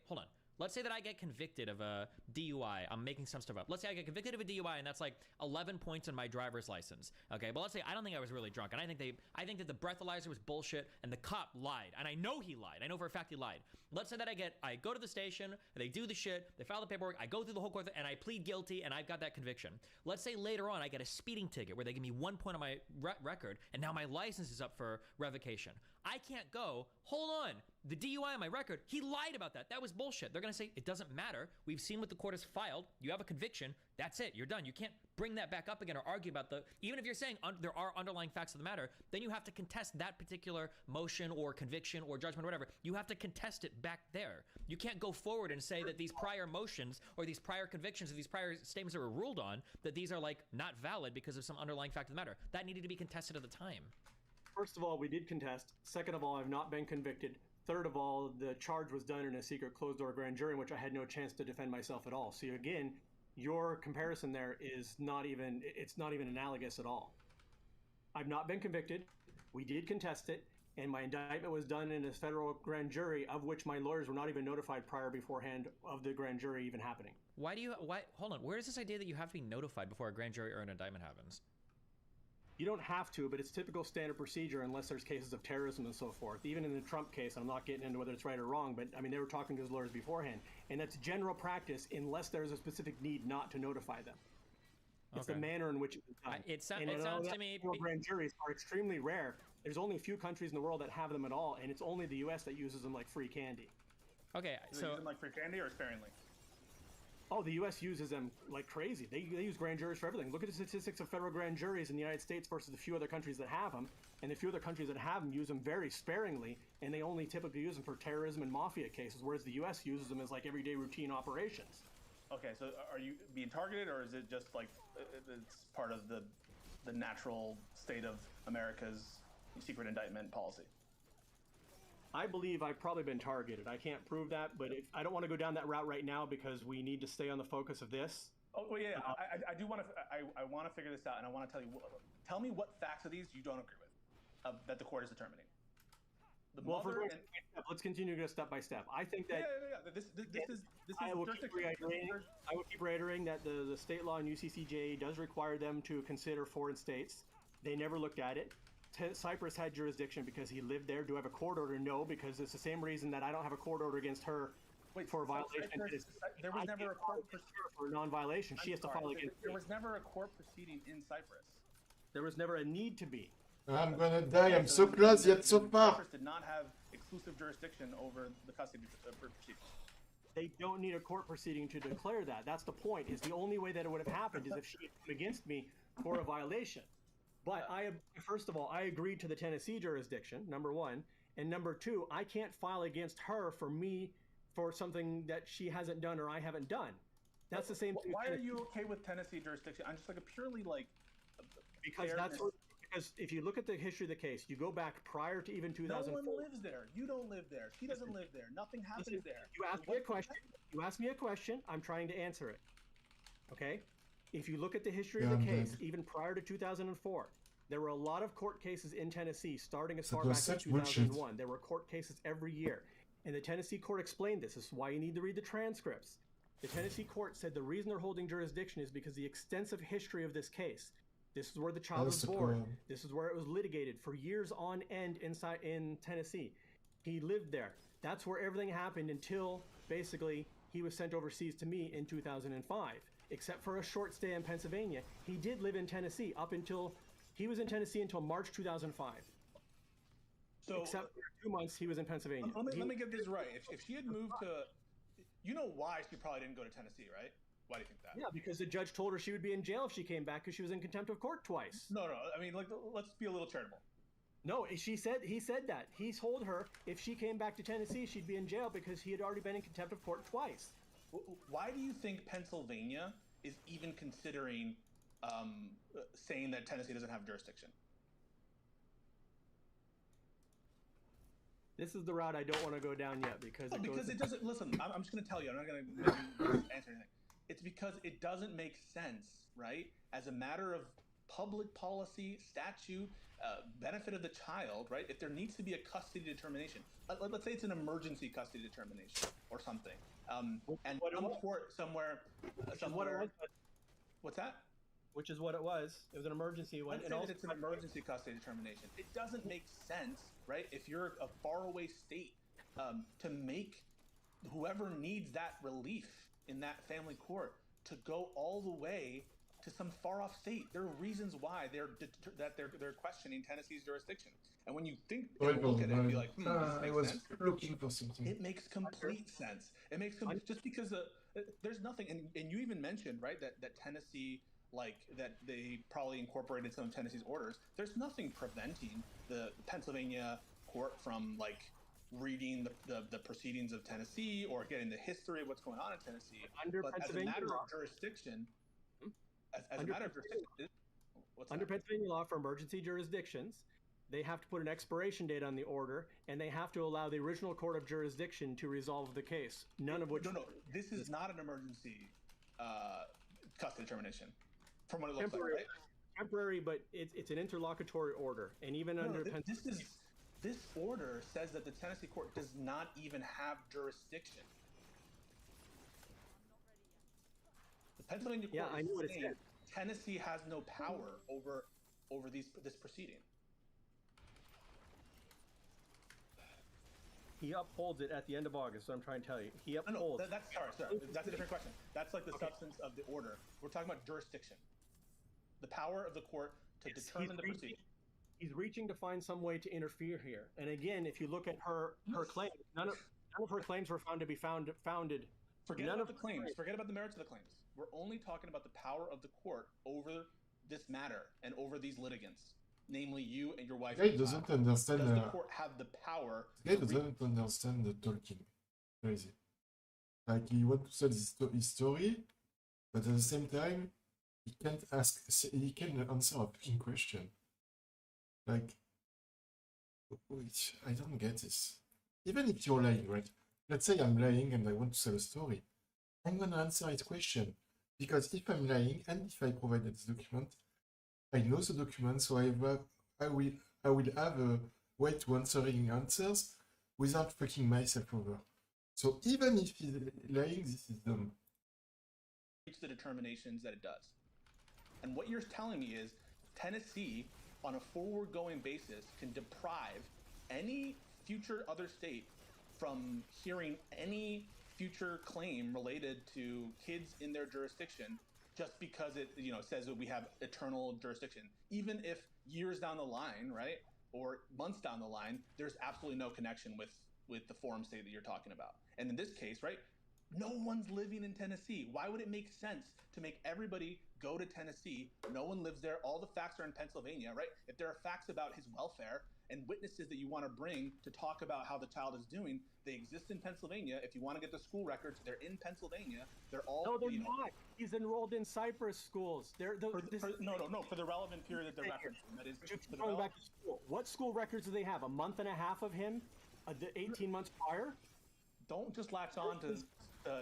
Hold on. Let's say that I get convicted of a DUI. I'm making some stuff up. Let's say I get convicted of a DUI, and that's like 11 points on my driver's license. Okay, but let's say I don't think I was really drunk, and I think that the breathalyzer was bullshit, and the cop lied, and I know he lied. I know for a fact he lied. Let's say that I go to the station, they do the shit, they file the paperwork, I go through the whole court, and I plead guilty, and I've got that conviction. Let's say later on I get a speeding ticket where they give me 1 point on my record, and now my license is up for revocation. I can't go, hold on, the DUI on my record, he lied about that. That was bullshit. They're going to say, it doesn't matter. We've seen what the court has filed. You have a conviction. That's it. You're done. You can't bring that back up again or argue about even if you're saying there are underlying facts of the matter, then you have to contest that particular motion or conviction or judgment or whatever. You have to contest it back there. You can't go forward and say that these prior motions or these prior convictions or these prior statements that were ruled on, that these are like not valid because of some underlying fact of the matter. That needed to be contested at the time. First of all, we did contest. Second of all, I've not been convicted. Third of all, the charge was done in a secret closed-door grand jury in which I had no chance to defend myself at all. So again, your comparison there is not even analogous at all. I've not been convicted. We did contest it, and my indictment was done in a federal grand jury, of which my lawyers were not even notified beforehand of the grand jury even happening. Why hold on, where is this idea that you have to be notified before a grand jury or an indictment happens? You don't have to, but it's typical standard procedure unless there's cases of terrorism and so forth. Even in the Trump case, I'm not getting into whether it's right or wrong, but I mean, they were talking to his lawyers beforehand. And that's general practice unless there's a specific need not to notify them. It's the manner in which it's done. It sounds to me... Grand juries are extremely rare. There's only a few countries in the world that have them at all, and it's only the U.S. that uses them like free candy. Okay, so... use them like free candy or sparingly? Oh, the U.S. uses them like crazy. They use grand juries for everything. Look at the statistics of federal grand juries in the United States versus the few other countries that have them. And the few other countries that have them use them very sparingly, and they only typically use them for terrorism and mafia cases, whereas the U.S. uses them as like everyday routine operations. Okay, so are you being targeted, or is it just like it's part of the natural state of America's secret indictment policy? I believe I've probably been targeted. I can't prove that, but I don't want to go down that route right now because we need to stay on the focus of this. Oh, well, yeah, I do want to. I want to figure this out, and I want to tell you. Tell me what facts of these you don't agree with, that the court is determining. Let's continue to go step by step. I think that This is. I will keep reiterating that the state law in UCCJA does require them to consider foreign states. They never looked at it. Cyprus had jurisdiction because he lived there. Do I have a court order? No, because it's the same reason that I don't have a court order against her for a violation. There was never a court for a non-violation. She has to file against. There was never a court proceeding in Cyprus. There was never a need to be. I'm gonna die. I'm so close yet so far. Cyprus did not have exclusive jurisdiction over the custody proceedings. They don't need a court proceeding to declare that. That's the point. Is the only way that it would have happened is if she had come against me for a violation. But first of all, I agreed to the Tennessee jurisdiction, number one. And number two, I can't file against her for something that she hasn't done or I haven't done. That's the same thing. Why are you okay with Tennessee jurisdiction? I'm just like a purely like... Because if you look at the history of the case, you go back prior to even 2004. No one lives there. You don't live there. She doesn't live there. Nothing happens there. You asked me a question. You asked me a question. I'm trying to answer it. Okay? If you look at the history of the case, even prior to 2004, there were a lot of court cases in Tennessee starting as far back as 2001. There were court cases every year. And the Tennessee court explained this. This is why you need to read the transcripts. The Tennessee court said the reason they're holding jurisdiction is because the extensive history of this case. This is where the child was born. This is where it was litigated for years on end in Tennessee. He lived there. That's where everything happened until basically he was sent overseas to me in 2005. Except for a short stay in Pennsylvania, he did live in Tennessee he was in Tennessee until March 2005. So, except for 2 months, he was in Pennsylvania. Let me get this right. If she had moved to, you know why she probably didn't go to Tennessee, right? Why do you think that? Yeah, because the judge told her she would be in jail if she came back because she was in contempt of court twice. No. I mean, like, let's be a little charitable. No, he said that. He told her if she came back to Tennessee, she'd be in jail because he had already been in contempt of court twice. Why do you think Pennsylvania is even considering saying that Tennessee doesn't have jurisdiction? This is the route I don't want to go down yet because it doesn't. Listen, I'm just going to tell you. I'm not going to answer anything. It's because it doesn't make sense, right? As a matter of public policy, statute, benefit of the child, right? If there needs to be a custody determination, let's say it's an emergency custody determination or something, and some court somewhere, what's that? Which is what it was. It was an emergency one. Let's say that it's an emergency custody determination. It doesn't make sense, right? If you're a faraway state, to make whoever needs that relief in that family court to go all the way to some far-off state. There are reasons why they're questioning Tennessee's jurisdiction. And when you think and look at it and be like, I was sense, looking for something. it makes complete sense. It makes just because there's nothing, and you even mentioned, right, that Tennessee, like, that they probably incorporated some of Tennessee's orders. There's nothing preventing the Pennsylvania court from, like, reading the proceedings of Tennessee or getting the history of what's going on in Tennessee. But as a matter of jurisdiction, under Pennsylvania law for emergency jurisdictions, they have to put an expiration date on the order, and they have to allow the original court of jurisdiction to resolve the case. None of which. No. This is not an emergency custody determination, from what it looks like, right? Temporary, but it's an interlocutory order, and even under Pennsylvania. This order says that the Tennessee court does not even have jurisdiction. The Pennsylvania court I know what it said. Tennessee has no power over this proceeding. He upholds it at the end of August, so I'm trying to tell you. He upholds. No, that's a different question. That's like the substance of the order. We're talking about jurisdiction. The power of the court to determine the proceeding. He's reaching to find some way to interfere here. And again, if you look at her claims, none of her claims were found to be founded. Forget about the claims. Forget about the merits of the claims. We're only talking about the power of the court over this matter and over these litigants, namely you and your wife. Guy doesn't understand. Does the court have the power? Guy doesn't understand the talking. Crazy. Like, he wants to tell his story, but at the same time, he can't answer a fucking question. Like, wait, I don't get this. Even if you're lying, right? Let's say I'm lying and I want to tell a story. I'm gonna answer his question. Because if I'm lying and if I provided this document, I know the document, so I will have a way to answering answers without fucking myself over. So even if he's lying, this is dumb. Reach the determinations that it does. And what you're telling me is Tennessee, on a forward-going basis, can deprive any future other state from hearing any future claim related to kids in their jurisdiction just because it says that we have eternal jurisdiction. Even if years down the line, right, or months down the line, there's absolutely no connection with the forum state that you're talking about. And in this case, right, no one's living in Tennessee. Why would it make sense to make everybody go to Tennessee? No one lives there. All the facts are in Pennsylvania, right? If there are facts about his welfare and witnesses that you want to bring to talk about how the child is doing, they exist in Pennsylvania. If you want to get the school records, they're in Pennsylvania. They're all. No, they're not. He's enrolled in Cyprus schools. For the relevant period that they're referencing. That is going back to school. What school records do they have? A month and a half of him, the 18 months prior. Don't just latch on to.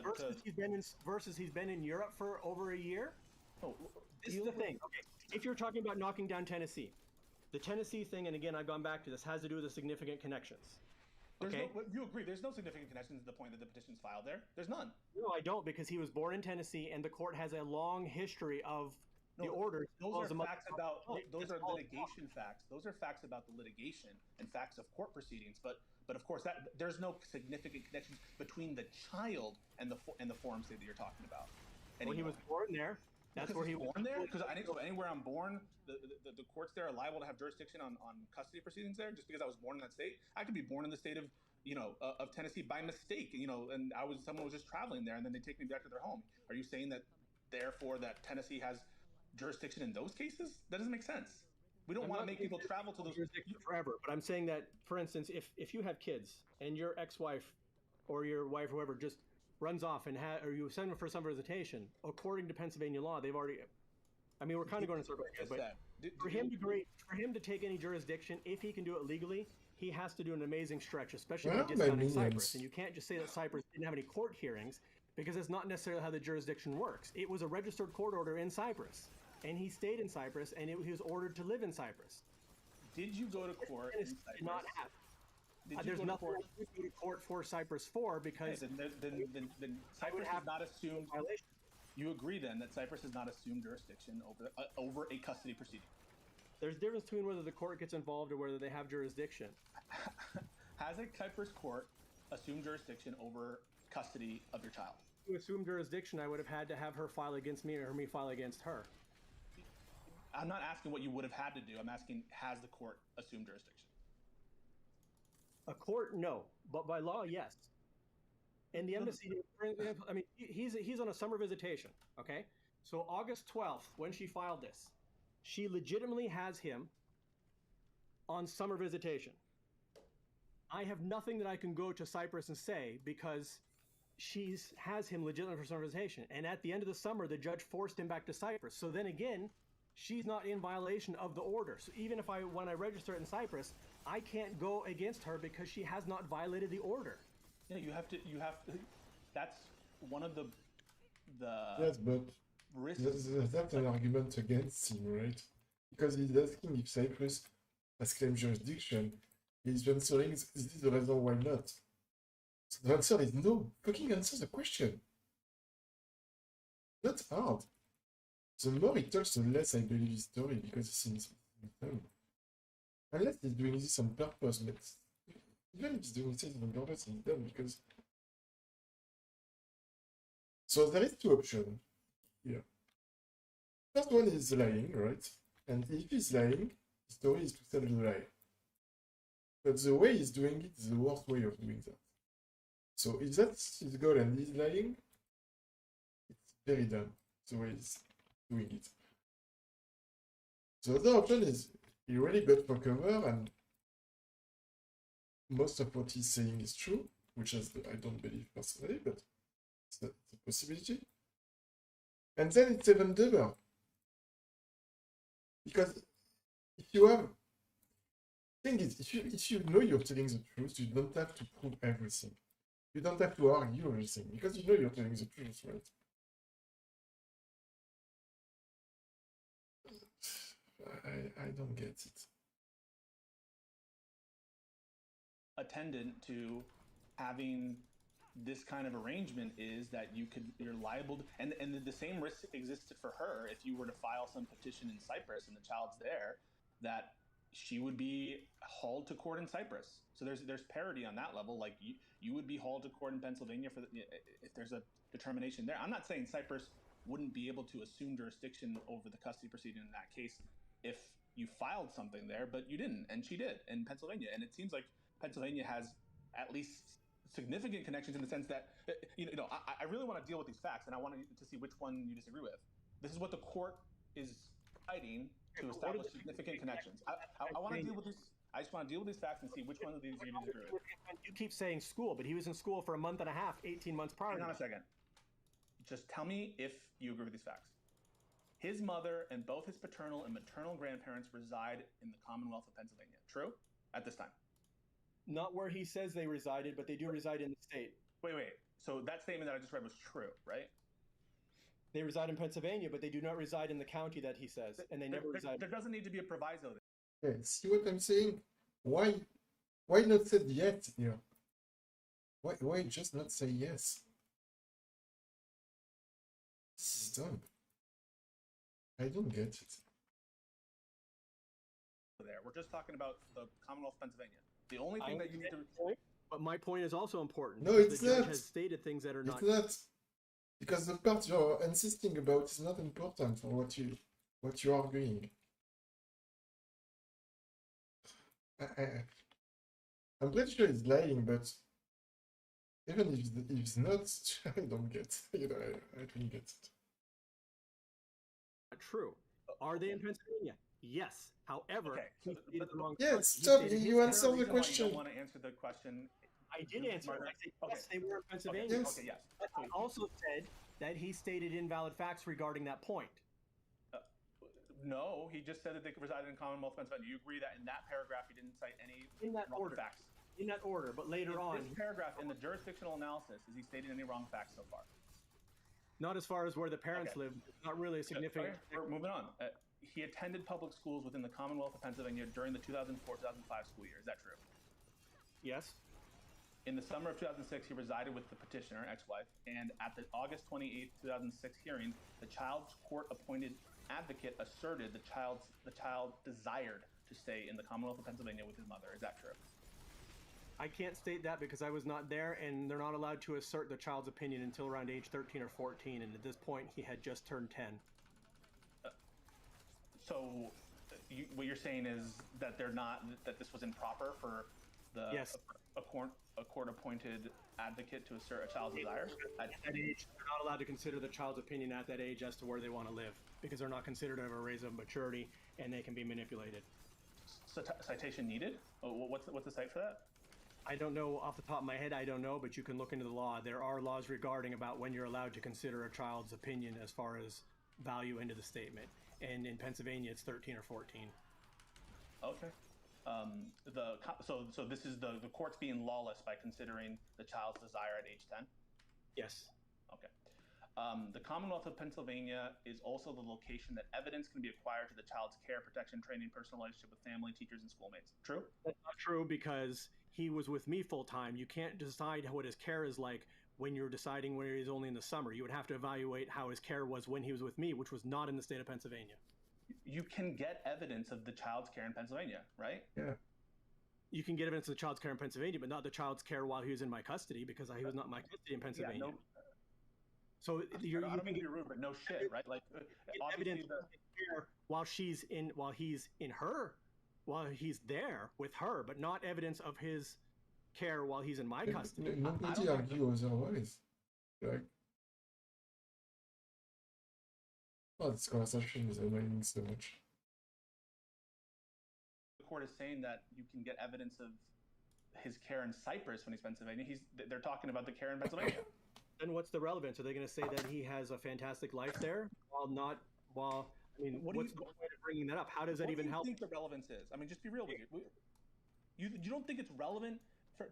Versus he's been in Europe for over a year. Oh, this is the thing. Okay, if you're talking about knocking down Tennessee, the Tennessee thing, and again, I've gone back to this, has to do with the significant connections. Okay, you agree? There's no significant connections to the point that the petition's filed there. There's none. No, I don't, because he was born in Tennessee, and the court has a long history of the orders. Those are facts about. Those are litigation facts. Those are facts about the litigation and facts of court proceedings. But of course, there's no significant connection between the child and the forum state that you're talking about. When he was born there, that's where he was born there. Because anywhere I'm born, the courts there are liable to have jurisdiction on custody proceedings there. Just because I was born in that state, I could be born in the state of Tennessee by mistake. And someone was just traveling there, and then they take me back to their home. Are you saying that therefore that Tennessee has jurisdiction in those cases? That doesn't make sense. We don't want to make people travel to those jurisdictions forever. But I'm saying that, for instance, if you have kids and your ex-wife or your wife, whoever, just runs off or you send them for some visitation, according to Pennsylvania law, they've already. I mean, we're kind of going in circles here, but for him to take any jurisdiction, if he can do it legally, he has to do an amazing stretch, especially by discounting Cyprus. And you can't just say that Cyprus didn't have any court hearings, because it's not necessarily how the jurisdiction works. It was a registered court order in Cyprus, and he stayed in Cyprus, and he was ordered to live in Cyprus. Did you go to court in Did Cyprus? not have. Did you There's go to nothing court? to go to court for Cyprus for because Okay, then Cyprus has not assumed. violation. You agree then that Cyprus has not assumed jurisdiction over a custody proceeding. There's a difference between whether the court gets involved or whether they have jurisdiction. Has a Cyprus court assumed jurisdiction over custody of your child? To assume jurisdiction, I would have had to have her file against me or me file against her. I'm not asking what you would have had to do. I'm asking, has the court assumed jurisdiction? A court, no, but by law, yes. And the embassy, I mean, he's on a summer visitation, okay? So August 12th, when she filed this, she legitimately has him on summer visitation. I have nothing that I can go to Cyprus and say because she has him legitimately for summer visitation. And at the end of the summer, the judge forced him back to Cyprus. So then again, she's not in violation of the order. So even if when I register it in Cyprus, I can't go against her because she has not violated the order. Yeah, you have to. That's one of the Yes, but risks. that's an argument against him, right? Because he's asking if Cyprus has claimed jurisdiction. He's answering, is this the reason why not? So the answer is no. Fucking answer the question. Not hard. The more he talks, the less I believe his story because it seems dumb. Unless he's doing this on purpose, but even if he's doing this on purpose, he's dumb because. So there is two options here. First one is lying, right? And if he's lying, the story is to tell the lie. But the way he's doing it is the worst way of doing that. So if that's his goal and he's lying, it's very dumb the way he's doing it. The other option is he really got for cover and most of what he's saying is true, which I don't believe personally, but it's a possibility. And then it's even dumber. Because if you have thing is, if you know you're telling the truth, you don't have to prove everything. You don't have to argue everything because you know you're telling the truth, right? I don't get it. Attendant to having this kind of arrangement is that you're liable to, and the same risk existed for her if you were to file some petition in Cyprus and the child's there, that she would be hauled to court in Cyprus. So there's parity on that level. Like you would be hauled to court in Pennsylvania if there's a determination there. I'm not saying Cyprus wouldn't be able to assume jurisdiction over the custody proceeding in that case if you filed something there, but you didn't, and she did in Pennsylvania. And it seems like Pennsylvania has at least significant connections in the sense that I really want to deal with these facts, and I want to see which one you disagree with. This is what the court is citing to establish significant connections. I want to deal with these. I just want to deal with these facts and see which one of these you disagree with. You keep saying school, but he was in school for a month and a half, 18 months prior. Hang on a second. Just tell me if you agree with these facts. His mother and both his paternal and maternal grandparents reside in the Commonwealth of Pennsylvania. True? At this time. Not where he says they resided, but they do reside in the state. Wait. So that statement that I just read was true, right? They reside in Pennsylvania, but they do not reside in the county that he says, and they never reside. There doesn't need to be a proviso. Okay, see what I'm saying? Why not say yes here? Why just not say yes? This is dumb. I don't get it. There, we're just talking about the Commonwealth of Pennsylvania. The only thing that you need to. But my point is also important. No, it's the judge not. has stated things that are It's not. not. Because the part you're insisting about is not important for what you're arguing. I'm pretty sure he's lying, but even if he's not, I don't get. I don't get it. True. Are they in Pennsylvania? Yes. However, Okay, so he stated the wrong Yeah, part. He stop. stated You his answer the Why you question. don't want to answer the question. I did answer it. I said, yes, they were in Pennsylvania. Okay, Yes. okay, yes. But I also said that he stated invalid facts regarding that point. No, he just said that they could reside in Commonwealth of Pennsylvania. You agree that in that paragraph he didn't cite any In that wrong order. facts? In that order, but later In on, this paragraph in the jurisdictional analysis, is he stating any wrong facts so far? not as far as where the parents Okay. live. Not really a significant. Okay, we're moving on. he attended public schools within the Commonwealth of Pennsylvania during the 2004-2005 school year. Is that true? Yes. In the summer of 2006, he resided with the petitioner, ex-wife, and at the August 28, 2006 hearing, the child's court-appointed advocate asserted the child desired to stay in the Commonwealth of Pennsylvania with his mother. Is that true? I can't state that because I was not there, and they're not allowed to assert the child's opinion until around age 13 or 14, and at this point, he had just turned 10. So, what you're saying is that that this was improper for Yes. a court-appointed advocate to assert a child's desires? At that age, they're not allowed to consider the child's opinion at that age as to where they want to live, because they're not considered of a raise of maturity, and they can be manipulated. Citation needed? What's the site for that? I don't know off the top of my head, I don't know, but you can look into the law. There are laws regarding about when you're allowed to consider a child's opinion as far as value into the statement. And in Pennsylvania, it's 13 or 14. Okay. So this is the court's being lawless by considering the child's desire at age 10? Yes. Okay. The Commonwealth of Pennsylvania is also the location that evidence can be acquired to the child's care, protection, training, personal relationship with family, teachers, and schoolmates. True? That's not true because he was with me full time. You can't decide what his care is like when you're deciding where he's only in the summer. You would have to evaluate how his care was when he was with me, which was not in the state of Pennsylvania. You can get evidence of the child's care in Pennsylvania, right? Yeah. You can get evidence of the child's care in Pennsylvania, but not the child's care while he was in my custody because he was not in my custody in Pennsylvania. Yeah, no, so I don't mean to be rude, but no shit, right? Like, obviously evidence of care while he's there with her, but not evidence of his care while he's in my custody. Nobody argue otherwise. Like, oh, this conversation is annoying so much. The court is saying that you can get evidence of his care in Cyprus when he's Pennsylvania. They're talking about the care in Pennsylvania. Then what's the relevance? Are they going to say that he has a fantastic life there what's the point of bringing that up? How does that even help? What do you think the relevance is? I mean, just be real with you. You don't think it's relevant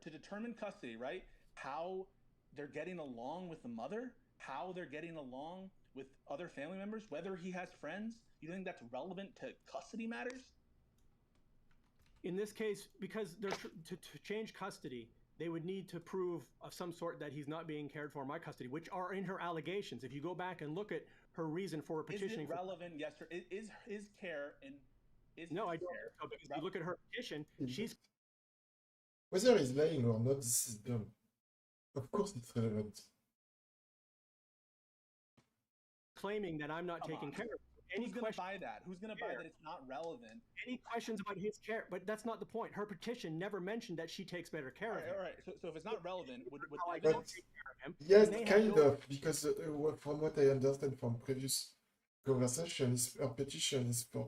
to determine custody, right? How they're getting along with the mother, how they're getting along with other family members, whether he has friends. You don't think that's relevant to custody matters? In this case, because to change custody, they would need to prove of some sort that he's not being cared for in my custody, which are in her allegations. If you go back and look at her reason for petitioning, is it relevant? Yes, or is his care and is no, his I don't. care No, because if you look at her petition, she's whether he's lying or not, this is dumb. Of course, it's relevant. claiming that I'm not taking care of him. Who's going to buy that? Who's going to buy that it's not relevant? Any questions about his care? But that's not the point. Her petition never mentioned that she takes better care of him. All right. So if it's not relevant, would I evidence... don't take care of him. Yes, They kind have no- of, because from what I understand from previous conversations, her petition is for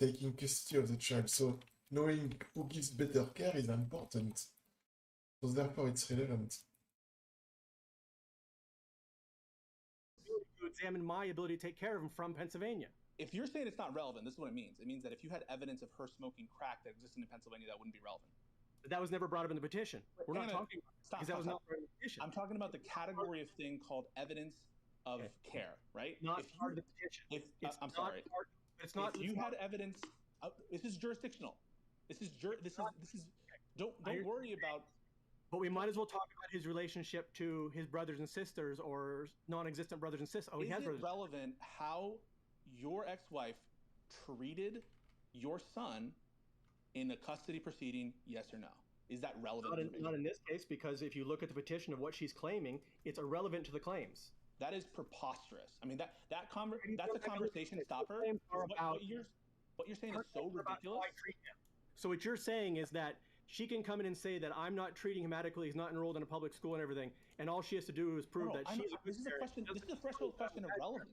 taking custody of the child. So knowing who gives better care is important. So therefore, it's relevant. To examine my ability to take care of him from Pennsylvania. If you're saying it's not relevant, this is what it means. It means that if you had evidence of her smoking crack that existed in Pennsylvania, that wouldn't be relevant. But that was never brought up in the petition. We're not talking about Stop, because that was not part of the petition. I'm talking about the category of thing called evidence of care, right? Not part of the petition. I'm sorry. It's not. If you had evidence, this is jurisdictional. This is. Don't worry about. But we might as well talk about his relationship to his brothers and sisters or non-existent brothers and sisters. Oh, he has Is it brothers. relevant how your ex-wife treated your son in a custody proceeding? Yes or no? Is that relevant? Not in this case, because if you look at the petition of what she's claiming, it's irrelevant to the claims. That is preposterous. I mean, that's a conversation stopper. What you're saying is so ridiculous. So what you're saying is that she can come in and say that I'm not treating him adequately, he's not enrolled in a public school and everything, and all she has to do is prove that she's a good parent. This is a threshold question of relevance.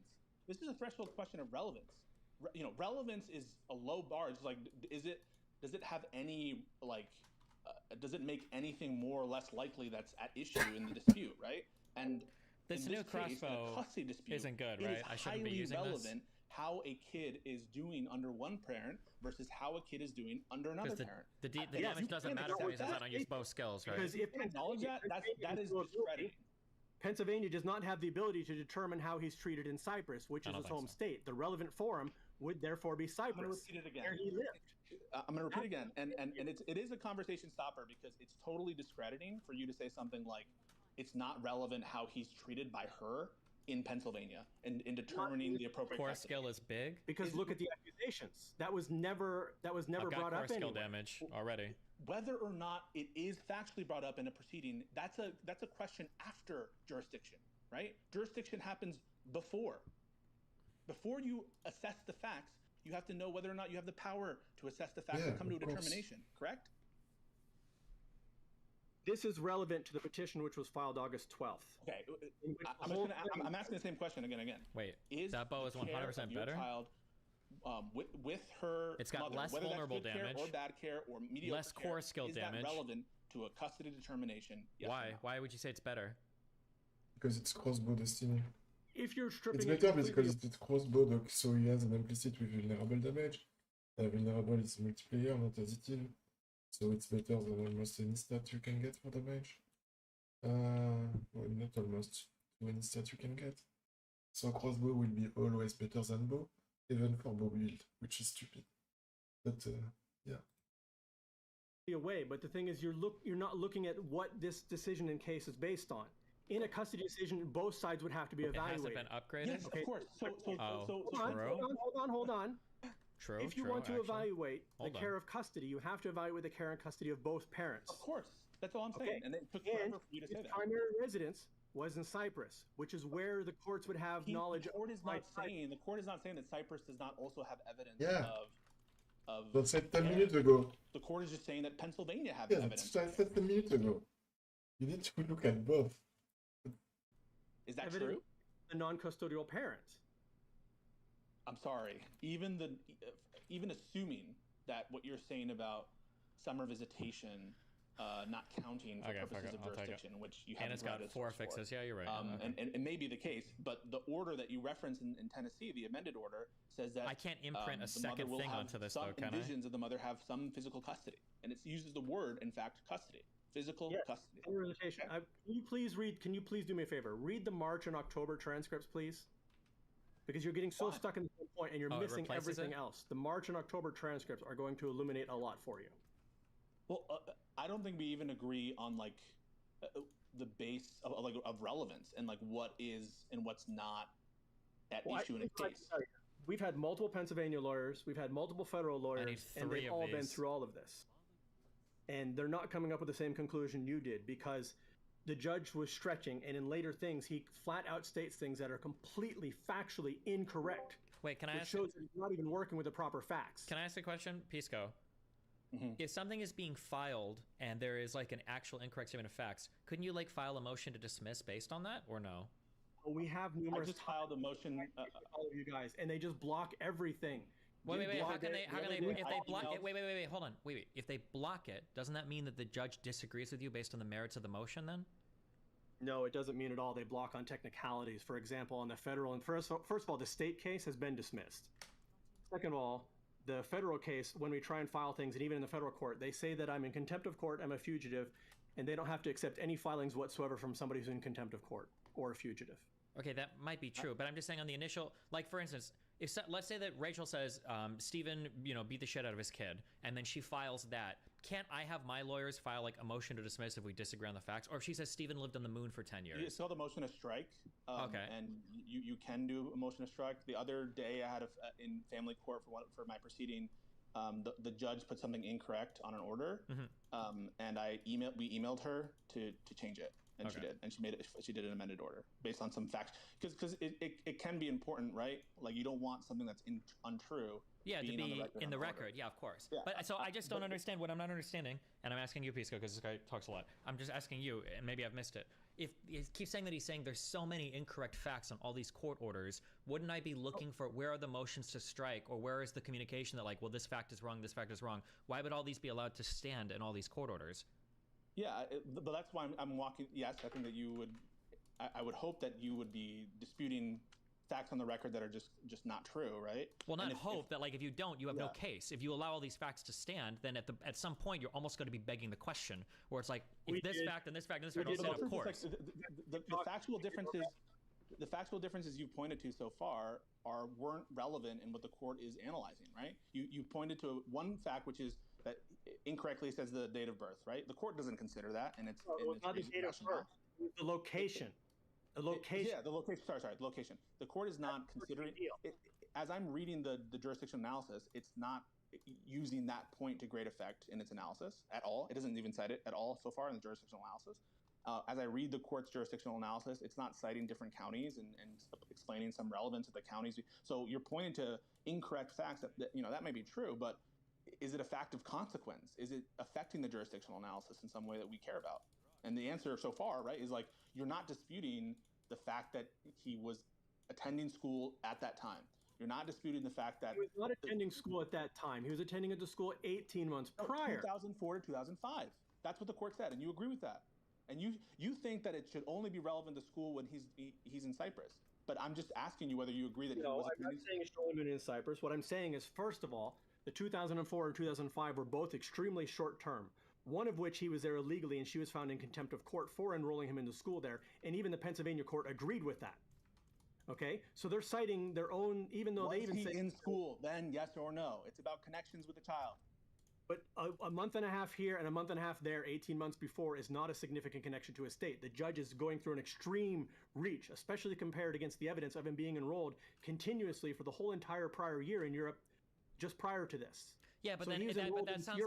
This is a threshold question of relevance. Relevance is a low bar. It's like, does it have any does it make anything more or less likely that's at issue in the dispute, right? And this new crossbow custody dispute isn't good, right? I shouldn't be using relevant how a kid is doing under one parent versus how a kid is doing under another parent. The damage doesn't matter because I don't use both skills, right? Because if acknowledge that is discrediting. Pennsylvania does not have the ability to determine how he's treated in Cyprus, which is his home state. The relevant forum would therefore be Cyprus. I'm going to repeat it again. Where he lived. I'm going to repeat again, and it is a conversation stopper because it's totally discrediting for you to say something like it's not relevant how he's treated by her in Pennsylvania and in determining the appropriate Core custody. skill is big. Because look at the accusations. That was never I've got brought core up skill anywhere. damage already. Whether or not it is factually brought up in a proceeding, that's a question after jurisdiction, right? Jurisdiction happens before. Before you assess the facts, you have to know whether or not you have the power to assess the facts Yeah, and come to a of course. determination, correct? This is relevant to the petition which was filed August 12th. Okay, in which I'm, the just whole gonna, I'm asking the same question again. Wait, Is that bow the is care 100% of your better? child, with her It's got mother, less whether vulnerable that's good damage, care or bad care or mediocre less care, core skill is damage. that relevant to a custody determination? Yes or Why? no? Why would you say it's better? Because it's crossbow destiny. If you're stripping It's it better completely because it's crossbow, so he has an implicit with vulnerable damage. Vulnerable is multiplayer, not additive. So it's better than almost any stat you can get for damage. Well, not almost any stat you can get. So crossbow will be always better than bow, even for bow build, which is stupid. But yeah. away, but the thing is, you're not looking at what this decision and case is based on. In a custody decision, both sides would have to be It hasn't evaluated. been upgraded? Yes, Okay. of course. Hold on. True, If you true, want to actually. evaluate Hold the on. care of custody, you have to evaluate the care and custody of both parents. Of course. That's all I'm saying. Okay. And it took And forever for you to say his that. primary residence was in Cyprus, which is where the courts would have knowledge The court is not outside- saying that Cyprus does not also have evidence Yeah. of That's said 10 care. minutes ago. The court is just saying that Pennsylvania has Yeah, evidence. that's I said 10 minutes ago. You need to look at both. Is that evidence true? the non-custodial parent. I'm sorry. Even assuming that what you're saying about summer visitation not counting for Okay, fuck purposes it, of I'll take it. jurisdiction, which you And haven't it's got provided a 4 source for. fixes. Yeah, you're right. Okay. And it may be the case, but the order that you reference in Tennessee, the amended order, says that I can't imprint a the mother second will thing have onto this, some though, can I? envisions of the mother have some physical custody, and it uses the word, in fact, custody, physical Yes. custody. Summer visitation. Okay. Can you please do me a favor? Read the March and October transcripts, please. Because you're getting so Why? stuck in the same point and you're Oh, it missing replaces everything it? else. The March and October transcripts are going to illuminate a lot for you. Well, I don't think we even agree on like the base of relevance and like what is and what's not at Well, issue in a I can case. tell you, we've had multiple Pennsylvania lawyers, we've had multiple federal lawyers, and 3 they've of all been these. through all of this. And they're not coming up with the same conclusion you did because the judge was stretching, and in later things, he flat out states things that are completely factually incorrect, Wait, can I which ask? shows that he's not even working with the proper facts. Can I ask a question, Pisco? Mhm. If something is being filed and there is like an actual incorrect statement of facts, couldn't you like file a motion to dismiss based on that, or no? We have I numerous just filed a motion. all of you guys, and they just block everything. Wait. The How other can day- they? How the can other they? day, If they I block emailed- it, wait. Hold on. Wait. If they block it, doesn't that mean that the judge disagrees with you based on the merits of the motion? Then? No, it doesn't mean at all. They block on technicalities. For example, on the federal and first of all, the state case has been dismissed. Second of all, the federal case, when we try and file things, and even in the federal court, they say that I'm in contempt of court, I'm a fugitive, and they don't have to accept any filings whatsoever from somebody who's in contempt of court or a fugitive. Okay, that might be true, but I'm just saying on the initial, like for instance, if let's say that Rachel says Steven, beat the shit out of his kid, and then she files that, can't I have my lawyers file like a motion to dismiss if we disagree on the facts? Or if she says Steven lived on the moon for 10 years? You saw the motion to strike. Okay. And you can do a motion to strike. The other day, I had in family court for my proceeding. The judge put something incorrect on an order, and we emailed her to change it, and she Okay. did, and she did an amended order based on some facts, because it can be important, right? Like you don't want something that's untrue. Yeah, to being be on in the order. record. Yeah, of course. Yeah, But so I just don't but- understand what I'm not understanding, and I'm asking you, Pisco, because this guy talks a lot. I'm just asking you, and maybe I've missed it. If he keeps saying that he's saying there's so many incorrect facts on all these court orders, wouldn't I be looking for where are the motions to strike, or where is the communication that like, well, this fact is wrong, this fact is wrong? Why would all these be allowed to stand in all these court orders? Yeah, but that's why I'm walking. Yes, I think that you would. I would hope that you would be disputing facts on the record that are just not true, right? Well, not And hope that like if you don't, you have no Yeah. case. If you allow all these facts to stand, then at some point you're almost going to be begging the question, where it's like We if this did- fact and this fact and this we fact all did stand, of But course. the factual differences. the factual differences you've pointed to so far weren't relevant in what the court is analyzing, right? You pointed to one fact, which is that incorrectly says the date of birth, right? The court doesn't consider that, and it's not the date of birth. The location. The location. Yeah, the location. Sorry, the location. The court is not considering it. As I'm reading the jurisdictional analysis, it's not using that point to great effect in its analysis at all. It doesn't even cite it at all so far in the jurisdictional analysis. As I read the court's jurisdictional analysis, it's not citing different counties and explaining some relevance of the counties. So you're pointing to incorrect facts that may be true, but is it a fact of consequence? Is it affecting the jurisdictional analysis in some way that we care about? And the answer so far, right, is like you're not disputing the fact that he was attending school at that time. You're not disputing the fact that he was not attending school at that time. He was attending at the school 18 months prior. 2004 to 2005. That's what the court said, and you agree with that. And you think that it should only be relevant to school when he's in Cyprus. But I'm just asking you whether you agree that he was. I'm not saying it should only be in Cyprus. What I'm saying is, first of all, the 2004 and 2005 were both extremely short term. One of which he was there illegally, and she was found in contempt of court for enrolling him into school there. And even the Pennsylvania court agreed with that. Okay, so they're citing their own, even though they even say in school. Then yes or no? It's about connections with the child. But a month and a half here and a month and a half there, 18 months before, is not a significant connection to his state. The judge is going through an extreme reach, especially compared against the evidence of him being enrolled continuously for the whole entire prior year in Europe, just prior to this. Yeah, but so then that sounds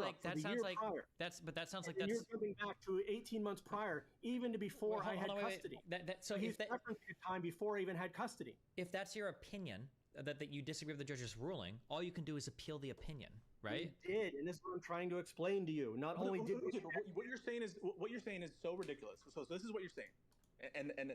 like you're jumping back to 18 months prior, even to before I had custody. So he's referencing a time before I even had custody. If that's your opinion, that you disagree with the judge's ruling, all you can do is appeal the opinion, right? He did, and this is what I'm trying to explain to you. Not only did what you're saying is so ridiculous. So this is what you're saying, and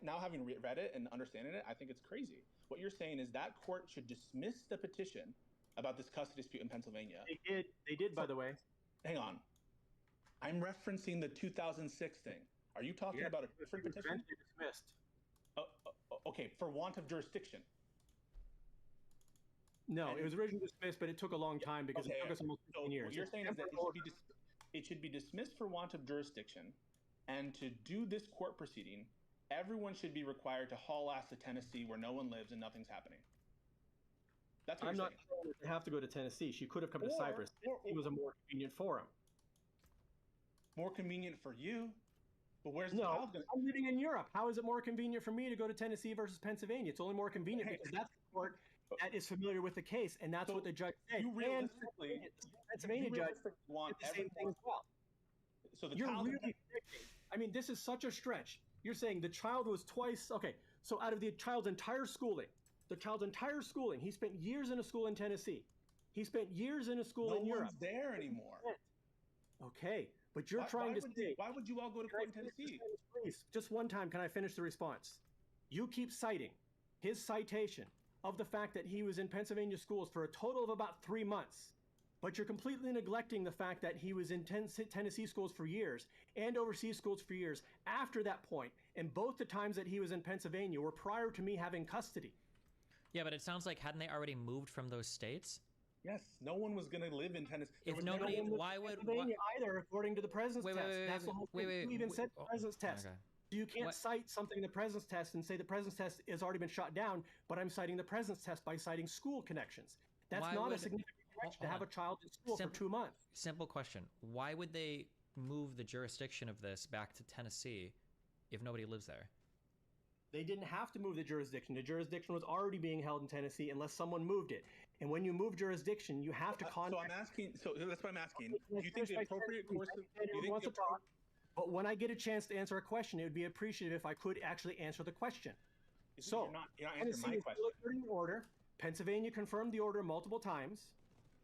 now having read it and understanding it, I think it's crazy. What you're saying is that court should dismiss the petition about this custody dispute in Pennsylvania. They did, by the way. Hang on, I'm referencing the 2006 thing. Are you talking about a different petition? Dismissed. Okay, for want of jurisdiction. No, it was originally dismissed, but it took a long time because it took us almost 15 years. What you're saying is that it should be dismissed for want of jurisdiction, and to do this court proceeding, everyone should be required to haul ass to Tennessee where no one lives and nothing's happening. That's what I'm you're not saying. saying they have to go to Tennessee. She could have come to Cyprus. It was a more convenient forum. More convenient for you? But where's the child going? I'm living in Europe. How is it more convenient for me to go to Tennessee versus Pennsylvania? It's only more convenient because that's the court that is familiar with the case, and that's what the judge said. You realistically, Pennsylvania judge want the same thing as well. So You're really predicting. I mean, this is such a stretch. You're saying the child was twice. Okay, so out of the child's entire schooling, he spent years in a school in Tennessee. He spent years in a school in Europe. No one's there anymore. Okay, but you're trying to say. Why would you all go to court in Tennessee? Please, just one time, can I finish the response? You keep citing his citation of the fact that he was in Pennsylvania schools for a total of about 3 months. But you're completely neglecting the fact that he was in Tennessee schools for years and overseas schools for years after that point. And both the times that he was in Pennsylvania were prior to me having custody. Yeah, but it sounds like hadn't they already moved from those states? Yes, no one was going to live in Tennessee. If nobody, why would Pennsylvania either, according to the presence test? That's the whole thing. You even said the presence test. Okay. So you can't cite something in the presence test and say the presence test has already been shot down, but I'm citing the presence test by citing school connections. That's not a significant connection to have a child in school for 2 months. Simple question. Why would they move the jurisdiction of this back to Tennessee if nobody lives there? They didn't have to move the jurisdiction. The jurisdiction was already being held in Tennessee unless someone moved it. And when you move jurisdiction, you have to contact... So I'm asking, so that's what I'm asking. Do you think the appropriate course of... But when I get a chance to answer a question, it would be appreciative if I could actually answer the question. So, you're not answering my question. Order. Pennsylvania confirmed the order multiple times.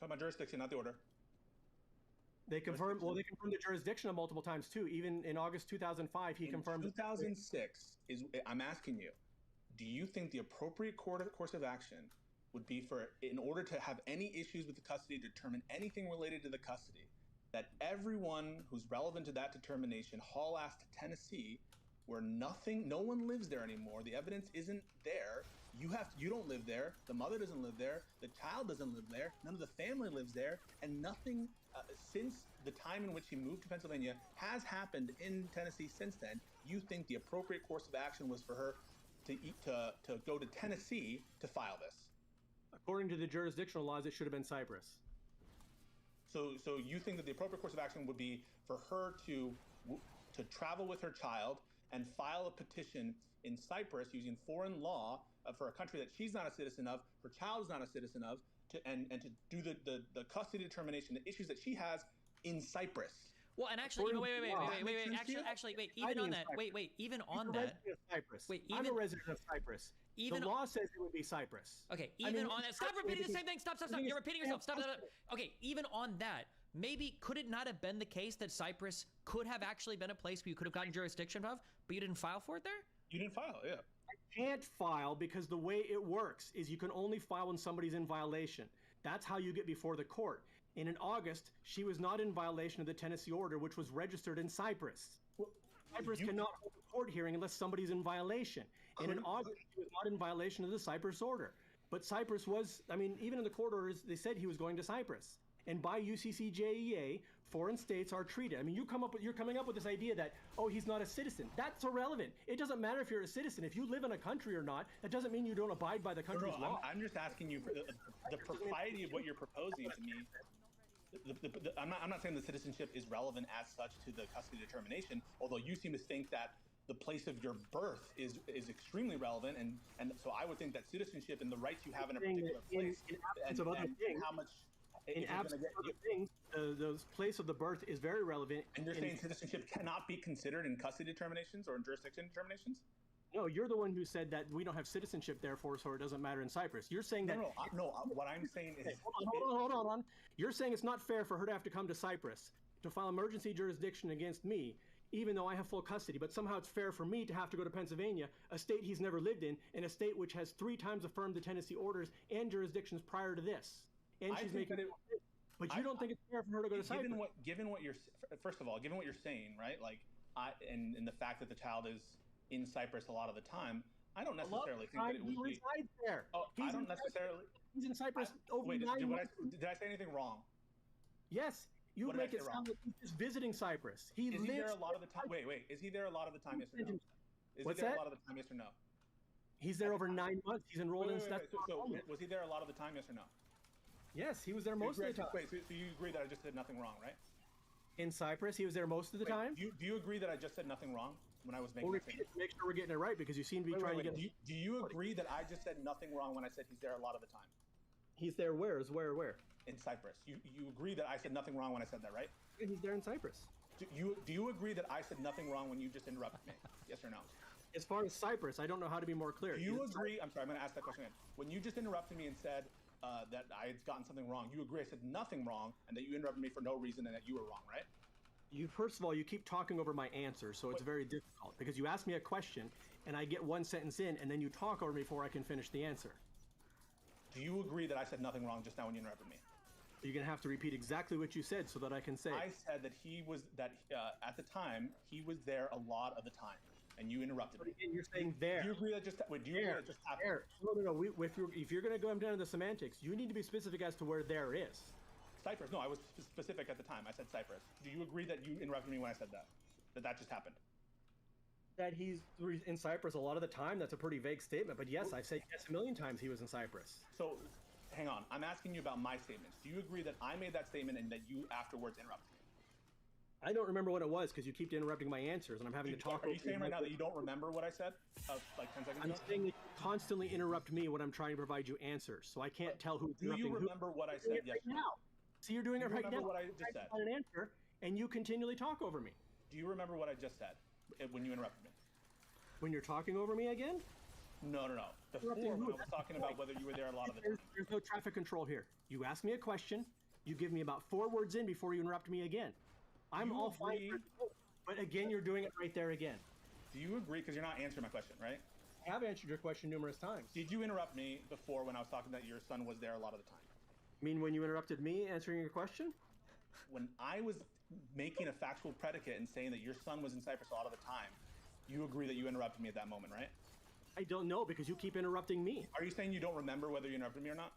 Talking about jurisdiction, not the order. They confirmed the jurisdiction multiple times too. Even in August 2005, he confirmed. 2006 is. I'm asking you, do you think the appropriate course of action would be in order to have any issues with the custody, determine anything related to the custody, that everyone who's relevant to that determination haul ass to Tennessee, where no one lives there anymore. The evidence isn't there. You don't live there. The mother doesn't live there. The child doesn't live there. None of the family lives there, and nothing since the time in which he moved to Pennsylvania has happened in Tennessee since then. You think the appropriate course of action was for her to go to Tennessee to file this. According to the jurisdictional laws, it should have been Cyprus. So you think that the appropriate course of action would be for her to travel with her child and file a petition in Cyprus using foreign law for a country that she's not a citizen of, her child is not a citizen of, and to do the custody determination, the issues that she has in Cyprus. Well, and actually, wait. Actually, wait. Even on that, even on that, Cyprus. wait, I'm a even resident of Cyprus. even the law says it would be Cyprus. okay, I even mean, on that. Stop repeating the same thing. Stop. You're repeating yourself. Stop. Okay, even on that, maybe could it not have been the case that Cyprus could have actually been a place where you could have gotten jurisdiction of, but you didn't file for it there? You didn't file, yeah. I can't file because the way it works is you can only file when somebody's in violation. That's how you get before the court. And in August, she was not in violation of the Tennessee order, which was registered in Cyprus. Cyprus cannot hold a court hearing unless somebody's in violation. And in August, he was not in violation of the Cyprus order. But Cyprus was, I mean, even in the court orders, they said he was going to Cyprus. And by UCCJEA, foreign states are treated. I mean, you're coming up with this idea that, oh, he's not a citizen. That's irrelevant. It doesn't matter if you're a citizen. If you live in a country or not, that doesn't mean you don't abide by the country's law. I'm just asking you for the propriety of what you're proposing to me. I'm not saying the citizenship is relevant as such to the custody determination, although you seem to think that the place of your birth is extremely relevant, and so I would think that citizenship and the rights you have in a particular place and how much. In absence of other things, the place of the birth is very relevant. And you're saying citizenship cannot be considered in custody determinations or in jurisdiction determinations? No, you're the one who said that we don't have citizenship, therefore, so it doesn't matter in Cyprus. You're saying that. No. What I'm saying is. Hold on. You're saying it's not fair for her to have to come to Cyprus to file emergency jurisdiction against me, even though I have full custody. But somehow it's fair for me to have to go to Pennsylvania, a state he's never lived in, and a state which has 3 times affirmed the Tennessee orders and jurisdictions prior to this. And she's making it. But you don't think it's fair for her to go to Cyprus? Given what you're, first of all, given what you're saying, right? Like, and the fact that the child is in Cyprus a lot of the time, I don't necessarily think that it would be. He resides there. Oh, I don't necessarily. He's in Cyprus over 9 months. Did I say anything wrong? Yes, you make it sound like he's just visiting Cyprus. Is he there a lot of the time? Wait. Is he there a lot of the time? Yes or no? Is he there a lot of the time? Yes or no? He's there over 9 months. He's enrolled in. So was he there a lot of the time? Yes or no? Yes, he was there most of the time. Wait, so you agree that I just said nothing wrong, right? In Cyprus, he was there most of the time? Do you agree that I just said nothing wrong when I was making repeat it to make sure we're getting it right, because you seem to be trying to get... Do you agree that I just said nothing wrong when I said he's there a lot of the time? He's there where? Where? In Cyprus. You agree that I said nothing wrong when I said that, right? He's there in Cyprus. Do you agree that I said nothing wrong when you just interrupted me? Yes or no? As far as Cyprus, I don't know how to be more clear. Do you agree... I'm sorry, I'm going to ask that question again. When you just interrupted me and said... that I had gotten something wrong. You agree I said nothing wrong, and that you interrupted me for no reason, and that you were wrong, right? First of all, you keep talking over my answer, so it's very difficult, because you ask me a question, and I get one sentence in, and then you talk over me before I can finish the answer. Do you agree that I said nothing wrong just now when you interrupted me? You're going to have to repeat exactly what you said so that I can say. I said that at the time, he was there a lot of the time. And you interrupted me. Again, you're saying there. Do you agree that just happened? There. No. If you're going to go down to the semantics, you need to be specific as to where there is. Cyprus. No, I was specific at the time. I said Cyprus. Do you agree that you interrupted me when I said that? That just happened? That he's in Cyprus a lot of the time? That's a pretty vague statement. But yes, I've said yes a million times he was in Cyprus. So, hang on. I'm asking you about my statements. Do you agree that I made that statement and that you afterwards interrupted me? I don't remember what it was because you keep interrupting my answers and I'm having to talk. Are you saying right now that you don't remember what I said? Like 10 seconds ago? I'm saying that you constantly interrupt me when I'm trying to provide you answers, so I can't tell who's interrupting who. Do you remember what I said yesterday? Now. See, you're doing it right now. Remember what I just said? An answer, and you continually talk over me. Do you remember what I just said when you interrupted me? When you're talking over me again? No. Before, when I was talking about whether you were there a lot of the time. There's no traffic control here. You ask me a question, you give me about 4 words in before you interrupt me again. I'm all fine, but again, you're doing it right there again. Do you agree? Because you're not answering my question, right? I have answered your question numerous times. Did you interrupt me before when I was talking that your son was there a lot of the time? You mean when you interrupted me answering your question? When I was making a factual predicate and saying that your son was in Cyprus a lot of the time, you agree that you interrupted me at that moment, right? I don't know because you keep interrupting me. Are you saying you don't remember whether you interrupted me or not?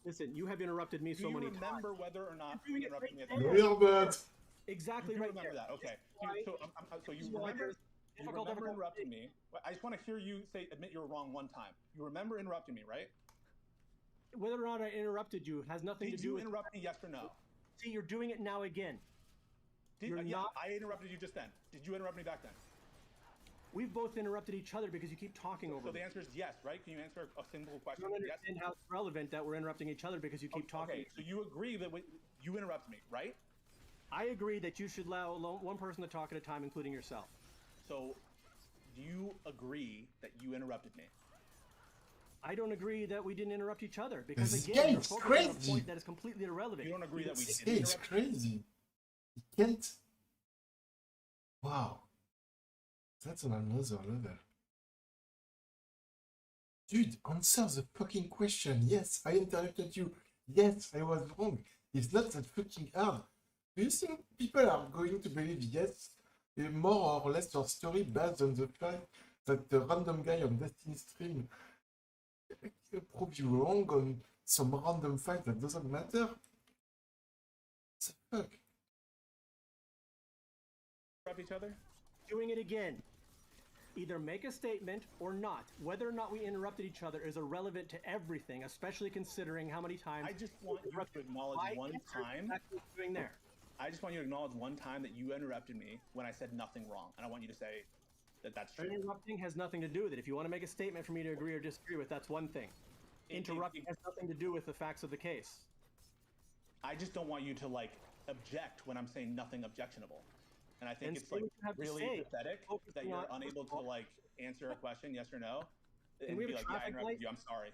Listen, you have interrupted me so many times. Do you remember whether or not you interrupted me at that moment? Exactly you right remember there. that, okay. So you You remember interrupting me. I just want to hear you admit you were wrong one time. You remember interrupting me, right? Whether or not I interrupted you has nothing to do with... Did you interrupt me, yes or no? See, you're doing it now again. I interrupted you just then. Did you interrupt me back then? We've both interrupted each other because you keep talking over me. So the answer is yes, right? Can you answer a simple question? I don't understand how it's relevant that we're interrupting each other because you keep talking. Okay, so you agree that you interrupted me, right? I agree that you should allow one person to talk at a time, including yourself. So, do you agree that you interrupted me? I don't agree that we didn't interrupt each other because This again, game you're is focusing on a crazy. point that is completely irrelevant. You don't agree that we This didn't game is interrupt? crazy. You can't. Wow. That's on another level. Dude, answer the fucking question. Yes, I interrupted you. Yes, I was wrong. It's not that fucking hard. Do you think people are going to believe yes, more or less your story based on the fact that the random guy on Destiny stream prove you wrong on some random fact that doesn't matter? What the fuck? Interrupt each other? Doing it again. Either make a statement or not. Whether or not we interrupted each other is irrelevant to everything, especially considering how many times... I just want you to acknowledge one time... doing there. I just want you to acknowledge one time that you interrupted me when I said nothing wrong. And I want you to say that that's true. Interrupting has nothing to do with it. If you want to make a statement for me to agree or disagree with, that's one thing. Interrupting has nothing to do with the facts of the case. I just don't want you to, like, object when I'm saying nothing objectionable. And I think it's, like, really pathetic that you're unable to, like, answer a question, yes or no. And be like, yeah, I interrupted you, I'm sorry.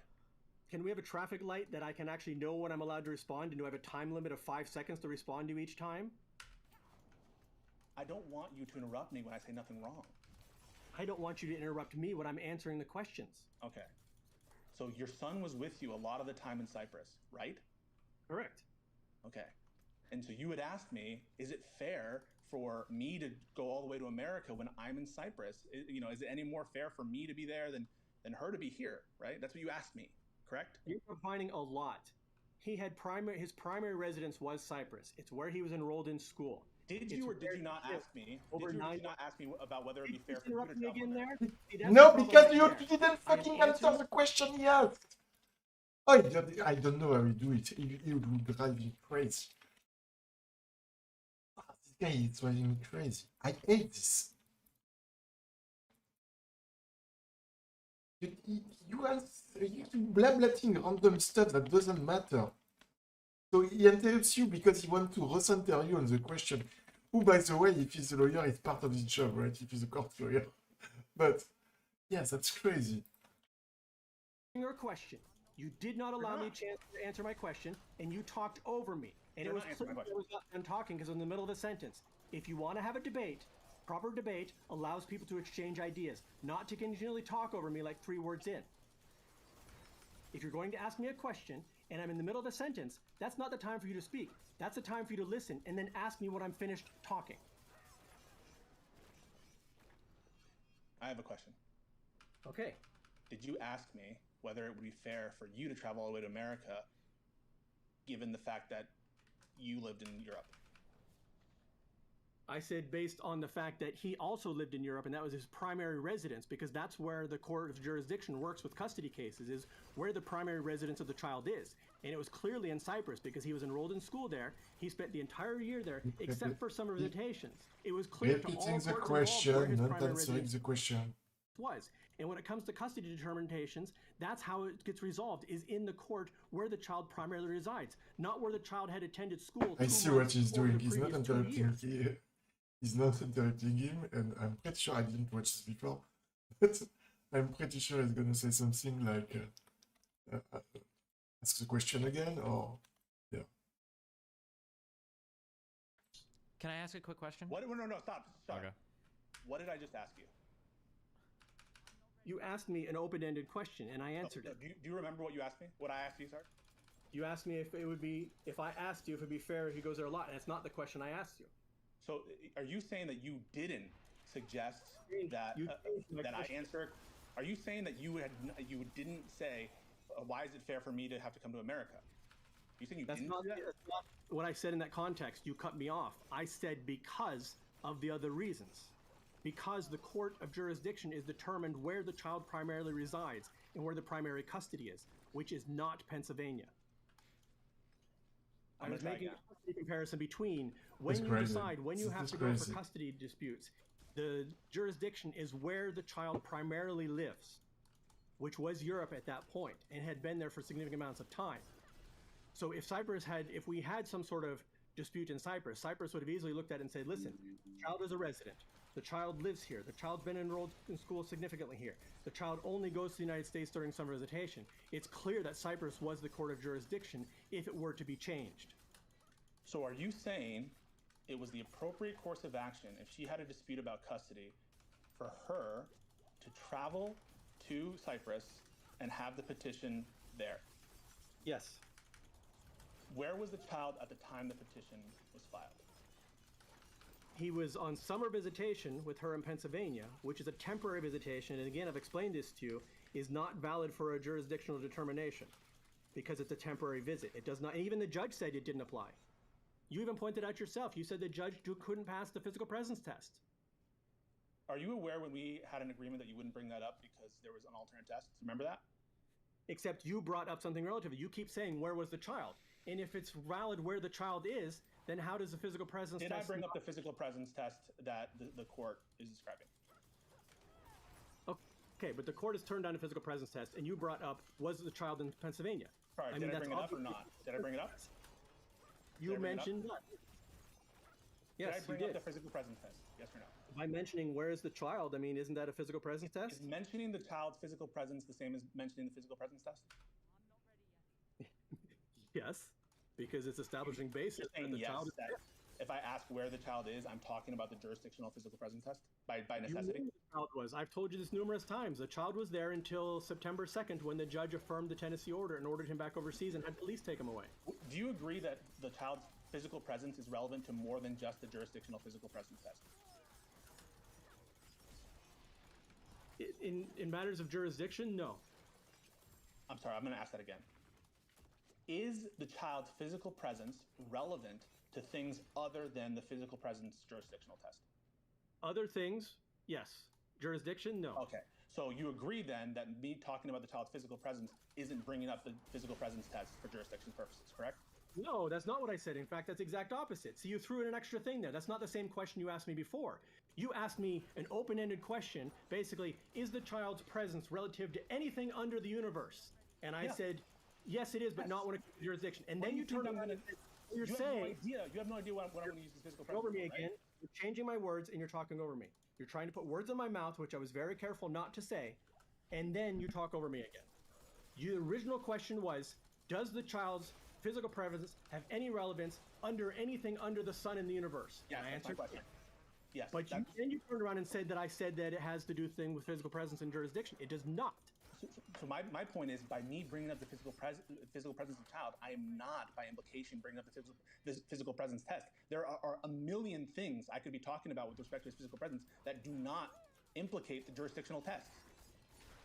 Can we have a traffic light that I can actually know when I'm allowed to respond? And do I have a time limit of 5 seconds to respond to each time? I don't want you to interrupt me when I say nothing wrong. I don't want you to interrupt me when I'm answering the questions. Okay. So your son was with you a lot of the time in Cyprus, right? Correct. Okay. And so you had asked me, is it fair for me to go all the way to America when I'm in Cyprus? You know, is it any more fair for me to be there than her to be here, right? That's what you asked me, correct? You're finding a lot. He had his primary residence was Cyprus. It's where he was enrolled in school. Did you or did you not ask me? Did you not ask me about whether it'd be fair for you to travel there? No, because you didn't fucking answer the question he asked. I don't know how you do it. It would drive me crazy. This guy is driving me crazy. I hate this. You are blablating random stuff that doesn't matter. So he interrupts you because he wants to recenter you on the question. Who, by the way, if he's a lawyer, it's part of his job, right? If he's a court lawyer. But, yeah, that's crazy. Your question. You did not allow me a chance to answer my question, and you talked over me. And it was clear I was not done talking because I was in the middle of a sentence. If you want to have a debate, proper debate allows people to exchange ideas, not to continually talk over me like 3 words in. If you're going to ask me a question, and I'm in the middle of a sentence, that's not the time for you to speak. That's the time for you to listen and then ask me when I'm finished talking. I have a question. Okay. Did you ask me whether it would be fair for you to travel all the way to America, given the fact that you lived in Europe? I said based on the fact that he also lived in Europe and that was his primary residence, because that's where the court of jurisdiction works with custody cases, is where the primary residence of the child is. And it was clearly in Cyprus because he was enrolled in school there. He spent the entire year there, except for summer visitations. It was clear to all repeating the courts question, involved where his not primary answering residence the question. was. And when it comes to custody determinations, that's how it gets resolved, is in the court where the child primarily resides, not where the child had attended school. I see what he's doing. He's not interrupting here. He's not interrupting him, and I'm pretty sure I didn't watch this before, but I'm pretty sure he's gonna say something like, ask the question again, or, yeah. Can I ask a quick question? What? No, stop. Okay. What did I just ask you? You asked me an open-ended question, and I answered it. Do you remember what you asked me? What I asked you, sir? You asked me if I asked you if it'd be fair if he goes there a lot, and it's not the question I asked you. So, are you saying that you didn't suggest that that I answer? Are you saying that you didn't say why is it fair for me to have to come to America? You think That's not what I said in that context. You cut me off. I said because of the other reasons. because the court of jurisdiction is determined where the child primarily resides and where the primary custody is, which is not Pennsylvania. I was making a custody comparison between when you decide when you have to go for custody disputes, the jurisdiction is where the child primarily lives, which was Europe at that point and had been there for significant amounts of time. So if we had some sort of dispute in Cyprus, Cyprus would have easily looked at it and said, listen, the child is a resident. The child lives here. The child's been enrolled in school significantly here. The child only goes to the United States during summer visitation. It's clear that Cyprus was the court of jurisdiction if it were to be changed. So are you saying it was the appropriate course of action if she had a dispute about custody for her to travel to Cyprus and have the petition there? Yes. Where was the child at the time the petition was filed? He was on summer visitation with her in Pennsylvania, which is a temporary visitation, and again, I've explained this to you, is not valid for a jurisdictional determination because it's a temporary visit. It does not, even the judge said it didn't apply. You even pointed out yourself, you said the judge couldn't pass the physical presence test. Are you aware when we had an agreement that you wouldn't bring that up because there was an alternate test? Remember that? Except you brought up something relative. You keep saying, where was the child? And if it's valid where the child is, then how does the physical presence test... Did I bring up the physical presence test that the court is describing? Okay, but the court has turned down a physical presence test, and you brought up, was the child in Pennsylvania? Sorry, did I bring it up or not? Did I bring it up? You mentioned that. Yes, did I bring up the physical presence test? Yes or no? By mentioning where is the child, I mean, isn't that a physical presence test? Is mentioning the child's physical presence the same as mentioning the physical presence test? Yes, because it's establishing basis. Saying yes, that if I ask where the child is, I'm talking about the jurisdictional physical presence test by necessity? You knew the child was. I've told you this numerous times. The child was there until September 2nd when the judge affirmed the Tennessee order and ordered him back overseas and had police take him away. Do you agree that the child's physical presence is relevant to more than just the jurisdictional physical presence test? In matters of jurisdiction, no. I'm sorry, I'm going to ask that again. Is the child's physical presence relevant to things other than the physical presence jurisdictional test? Other things, yes. Jurisdiction, no. Okay. So you agree then that me talking about the child's physical presence isn't bringing up the physical presence test for jurisdiction purposes, correct? No, that's not what I said. In fact, that's the exact opposite. See, you threw in an extra thing there. That's not the same question you asked me before. You asked me an open-ended question, basically, is the child's presence relative to anything under the universe? And I said, yes, it is, but not when it comes to jurisdiction. And then you turned around and said, you're saying... You have no idea what I'm going to use this physical presence over me for, again. Right? You're changing my words and you're talking over me. You're trying to put words in my mouth, which I was very careful not to say, and then you talk over me again. Your original question was, does the child's physical presence have any relevance under anything under the sun in the universe? Yes, I answered yes. Yes. But then you turned around and said that I said that it has to do thing with physical presence and jurisdiction. It does not. So my point is, by me bringing up the physical presence of the child, I am not, by implication, bringing up the physical presence test. There are a million things I could be talking about with respect to his physical presence that do not implicate the jurisdictional test.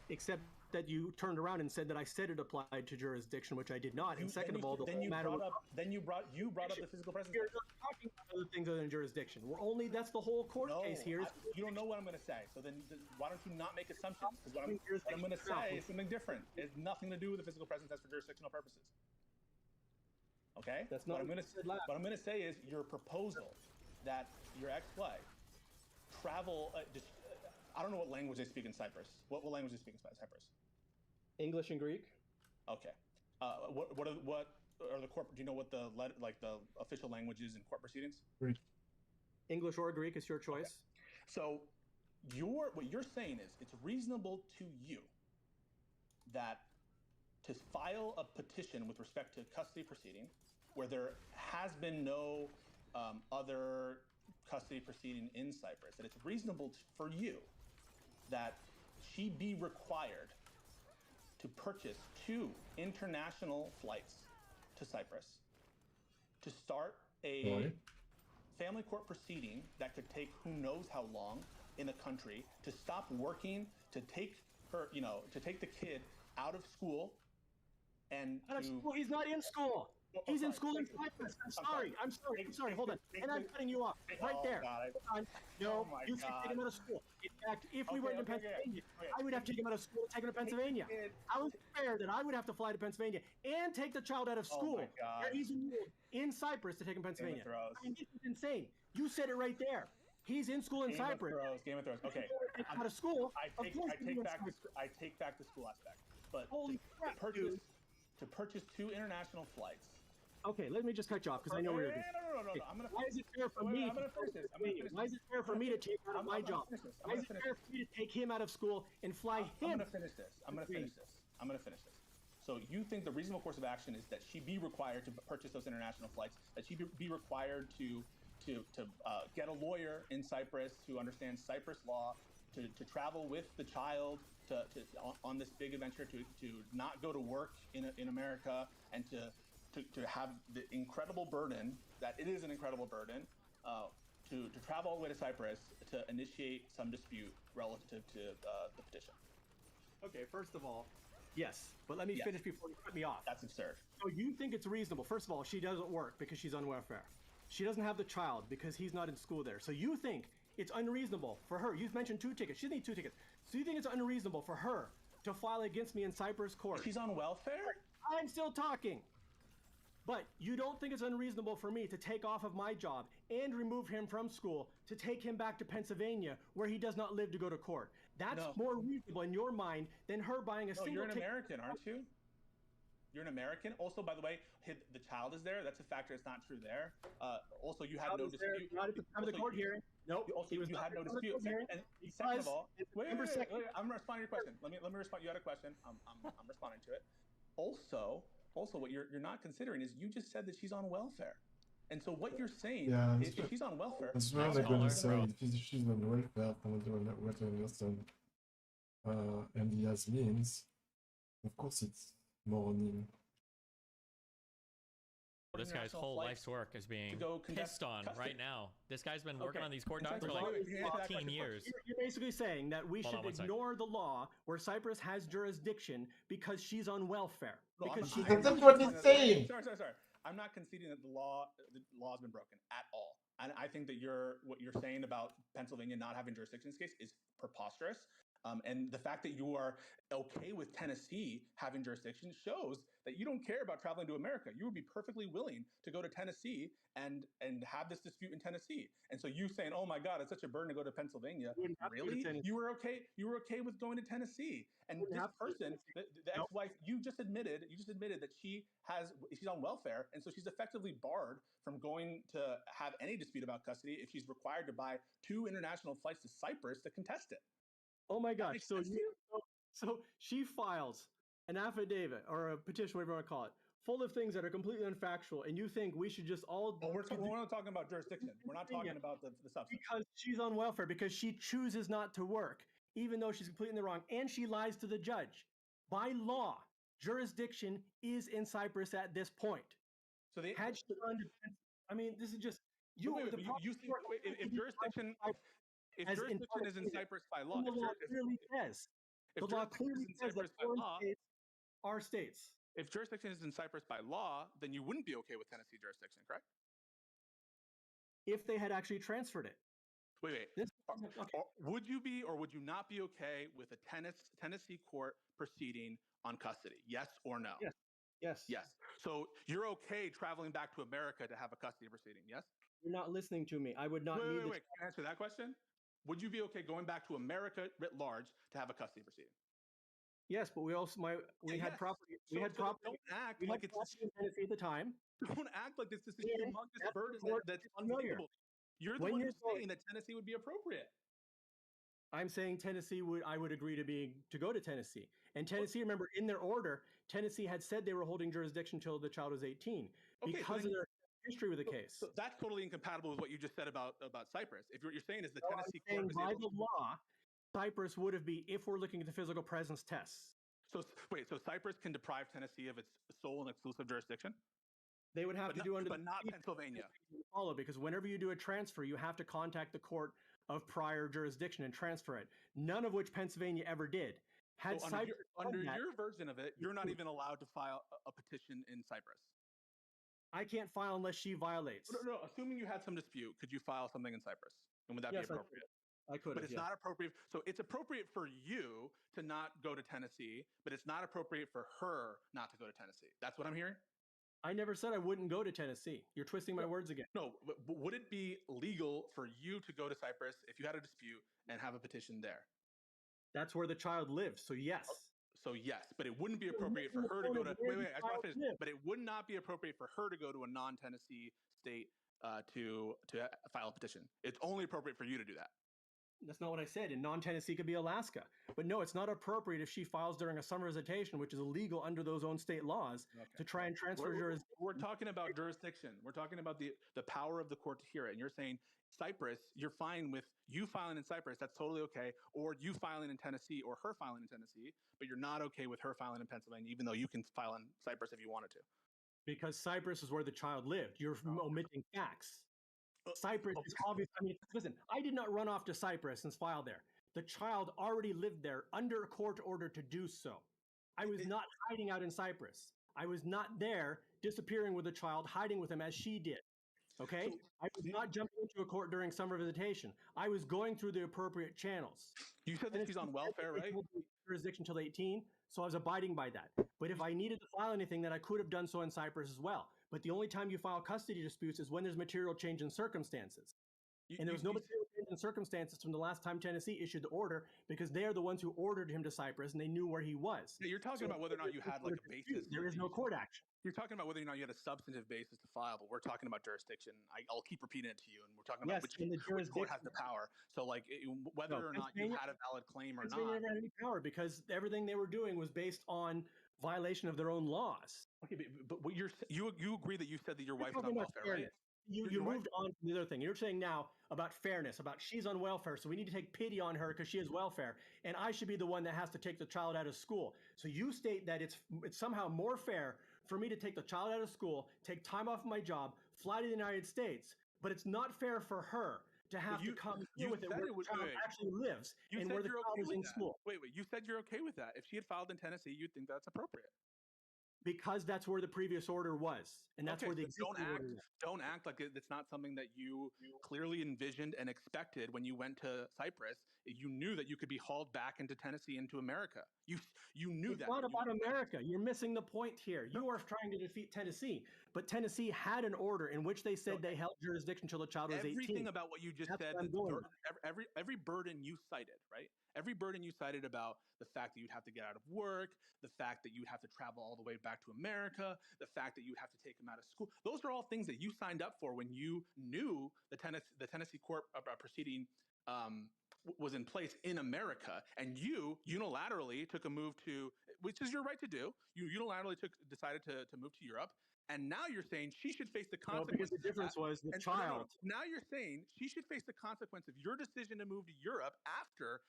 Except that you turned around and said that I said it applied to jurisdiction, which I did not. And second of all, then you brought up the physical presence. You're not talking about other things other than jurisdiction. That's the whole court case here. You don't know what I'm going to say. So then why don't you not make assumptions? Because what I'm going to say is something different. It has nothing to do with the physical presence test for jurisdictional purposes. Okay? That's not what I'm going to say is your proposal that your ex-wife travel. I don't know what language they speak in Cyprus. What language they speak in Cyprus? English and Greek. Okay. What are the court? Do you know what the official language is in court proceedings? Greek. English or Greek is your choice. Okay. So what you're saying is it's reasonable to you that to file a petition with respect to custody proceeding where there has been no other custody proceeding in Cyprus, that it's reasonable for you that she be required to purchase 2 international flights to Cyprus to start a family court proceeding that could take who knows how long in the country, to stop working, to take her, to take the kid out of school and out of school? He's not in school. He's in school in Cyprus. I'm sorry. Hold on. And I'm cutting you off right there. No, you can take him out of school. In fact, if we went to Pennsylvania, I would have to take him out of school and take him to Pennsylvania. How is it fair that I would have to fly to Pennsylvania and take the child out of school where he's enrolled in Cyprus to take him to Pennsylvania? I mean, this is insane. You said it right there. He's in school in Cyprus. Game of Thrones. Okay. Out of school. I take back the school aspect. But Holy crap, dude. To purchase 2 international flights. Okay, let me just cut you off because I know where you're going. No. I'm gonna. Why is it fair for me? Why is it fair for me to take out of my job? Why is it fair for me to take him out of school and fly him? I'm gonna finish this. So you think the reasonable course of action is that she be required to purchase those international flights? That she be required to get a lawyer in Cyprus who understands Cyprus law, to travel with the child on this big adventure, to not go to work in America, and to have the incredible burden that it is an incredible burden to travel all the way to Cyprus to initiate some dispute relative to the petition. Okay, first of all, yes, but let me finish before you cut me off. That's absurd. So you think it's reasonable? First of all, she doesn't work because she's on welfare. She doesn't have the child because he's not in school there. So you think it's unreasonable for her? You've mentioned 2 tickets. She needs 2 tickets. So you think it's unreasonable for her to file against me in Cyprus court? She's on welfare? I'm still talking. But you don't think it's unreasonable for me to take off of my job and remove him from school to take him back to Pennsylvania where he does not live to go to court? That's more reasonable in your mind than her buying a single ticket. You're an American, aren't you? You're an American. Also, by the way, the child is there. That's a factor. It's not true there. Also, you had no dispute. Not at the time of the court hearing. Nope. You had no dispute. And second of all, wait, I'm responding to your question. Let me respond. You had a question. I'm responding to it. Also, what you're not considering is you just said that she's on welfare. And so what you're saying is if she's on welfare... That's what I'm going to say. If she's on welfare, from what I understand, and as means, of course it's morning. This guy's whole life's work is being pissed on right now. This guy's been working on these court docs for like 15 years. You're basically saying that we should ignore the law where Cyprus has jurisdiction because she's on welfare. That's what he's saying. Sorry. I'm not conceding that the law has been broken at all. And I think that what you're saying about Pennsylvania not having jurisdiction in this case is preposterous. And the fact that you are okay with Tennessee having jurisdiction shows that you don't care about traveling to America. You would be perfectly willing to go to Tennessee and have this dispute in Tennessee. And so you saying, "Oh my God, it's such a burden to go to Pennsylvania." Really? You were okay with going to Tennessee. And this person, the ex-wife, you just admitted that she's on welfare, and so she's effectively barred from going to have any dispute about custody if she's required to buy 2 international flights to Cyprus to contest it. Oh my gosh! So she files an affidavit or a petition, whatever you want to call it, full of things that are completely unfactual, and you think we should just all... Well, we're not talking about jurisdiction. We're not talking about the substance. Because she's on welfare, because she chooses not to work, even though she's completely in the wrong, and she lies to the judge. By law, jurisdiction is in Cyprus at this point. So they had she gone to... I mean, this is just... If jurisdiction... If jurisdiction is in Cyprus by law, the law clearly says. The law clearly says that foreign states are states. If jurisdiction is in Cyprus by law, then you wouldn't be okay with Tennessee jurisdiction, correct? If they had actually transferred it. Wait. Would you be or would you not be okay with a Tennessee court proceeding on custody? Yes or no? Yes. So you're okay traveling back to America to have a custody proceeding, yes? You're not listening to me. I would not need... Wait. Can you answer that question? Would you be okay going back to America writ large to have a custody proceeding? Yes, but we had property. We had property. Don't act like it's in Tennessee at the time. Don't act like this is a humongous burden that's unthinkable. You're the one who's saying that Tennessee would be appropriate. I'm saying I would agree to go to Tennessee. And Tennessee, remember, in their order, Tennessee had said they were holding jurisdiction until the child was 18 because of their history with the case. So that's totally incompatible with what you just said about Cyprus. If what you're saying is the Tennessee court by the law, Cyprus would have been, if we're looking at the physical presence tests. So Cyprus can deprive Tennessee of its sole and exclusive jurisdiction? They would have to do under... But not Pennsylvania. Because whenever you do a transfer, you have to contact the court of prior jurisdiction and transfer it. None of which Pennsylvania ever did. Under your version of it, you're not even allowed to file a petition in Cyprus. I can't file unless she violates. No. Assuming you had some dispute, could you file something in Cyprus? And would that Yes, be appropriate? I could But have, it's not appropriate. So it's appropriate for you to not go to Tennessee, but it's not appropriate for her not to go to Tennessee. That's what I'm hearing? I never said I wouldn't go to Tennessee. You're twisting my words again. No, but would it be legal for you to go to Cyprus if you had a dispute and have a petition there? That's where the child lives, so yes. So yes, but it wouldn't be appropriate for her to go to. Wait, I just want to finish. But it would not be appropriate for her to go to a non-Tennessee state to file a petition. It's only appropriate for you to do that. That's not what I said. In non-Tennessee could be Alaska. But no, it's not appropriate if she files during a summer visitation, which is illegal under those own state laws, to try and transfer jurisdiction. We're talking about jurisdiction. We're talking about the power of the court to hear it. And you're saying Cyprus, you're fine with you filing in Cyprus. That's totally okay. Or you filing in Tennessee or her filing in Tennessee, but you're not okay with her filing in Pennsylvania, even though you can file in Cyprus if you wanted to. Because Cyprus is where the child lived. You're omitting facts. Cyprus is obvious. I mean, listen, I did not run off to Cyprus and file there. The child already lived there under a court order to do so. I was not hiding out in Cyprus. I was not there disappearing with the child, hiding with him as she did. Okay? I was not jumping into a court during summer visitation. I was going through the appropriate channels. You said that she's on welfare, right? Jurisdiction till 18, so I was abiding by that. But if I needed to file anything, then I could have done so in Cyprus as well. But the only time you file custody disputes is when there's material change in circumstances. And there was no material change in circumstances from the last time Tennessee issued the order, because they are the ones who ordered him to Cyprus and they knew where he was. Yeah, you're talking about whether or not you had like a basis. There is no court action. You're talking about whether or not you had a substantive basis to file, but we're talking about jurisdiction. I'll keep repeating it to you, and we're talking about which court has the power. So, like, whether or not you had a valid claim or not. Pennsylvania never had any power because everything they were doing was based on violation of their own laws. Okay, but what you agree that you said that your wife's on welfare, right? You moved on to the other thing. You're saying now about fairness, about she's on welfare, so we need to take pity on her because she has welfare, and I should be the one that has to take the child out of school. So you state that it's somehow more fair for me to take the child out of school, take time off my job, fly to the United States, but it's not fair for her to have to come here with it where the child actually lives and where the child is in school. Wait, you said you're okay with that. If she had filed in Tennessee, you'd think that's appropriate. Because that's where the previous order was, and that's where the existing order was. Don't act like it's not something that you clearly envisioned and expected when you went to Cyprus. You knew that you could be hauled back into Tennessee, into America. You knew that. It's not about America. You're missing the point here. You are trying to defeat Tennessee, but Tennessee had an order in which they said they held jurisdiction until the child was 18. Everything about what you just said, every burden you cited, right? Every burden you cited about the fact that you'd have to get out of work, the fact that you'd have to travel all the way back to America, the fact that you'd have to take him out of school. Those are all things that you signed up for when you knew the Tennessee court proceeding was in place in America, and you unilaterally took a move to, which is your right to do. You unilaterally decided to move to Europe. And now you're saying she should face the consequences. Because the difference was the child. Now you're saying she should face the consequence of your decision to move to Europe after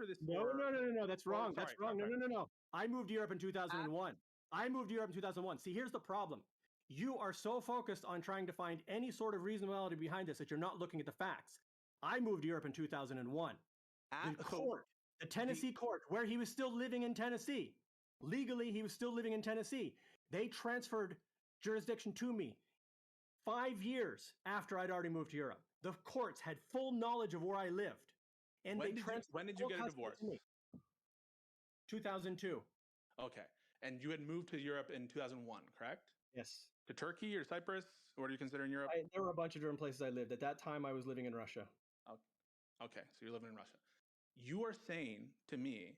this. No. That's wrong. That's wrong. No. I moved to Europe in 2001. See, here's the problem. You are so focused on trying to find any sort of reasonability behind this that you're not looking at the facts. I moved to Europe in 2001. The Tennessee court, where he was still living in Tennessee. Legally, he was still living in Tennessee. They transferred jurisdiction to me 5 years after I'd already moved to Europe. The courts had full knowledge of where I lived. And when did you get a divorce? 2002. Okay. And you had moved to Europe in 2001, correct? Yes. To Turkey or Cyprus? What do you consider in Europe? There were a bunch of different places I lived. At that time, I was living in Russia. Okay, so you're living in Russia. You are saying to me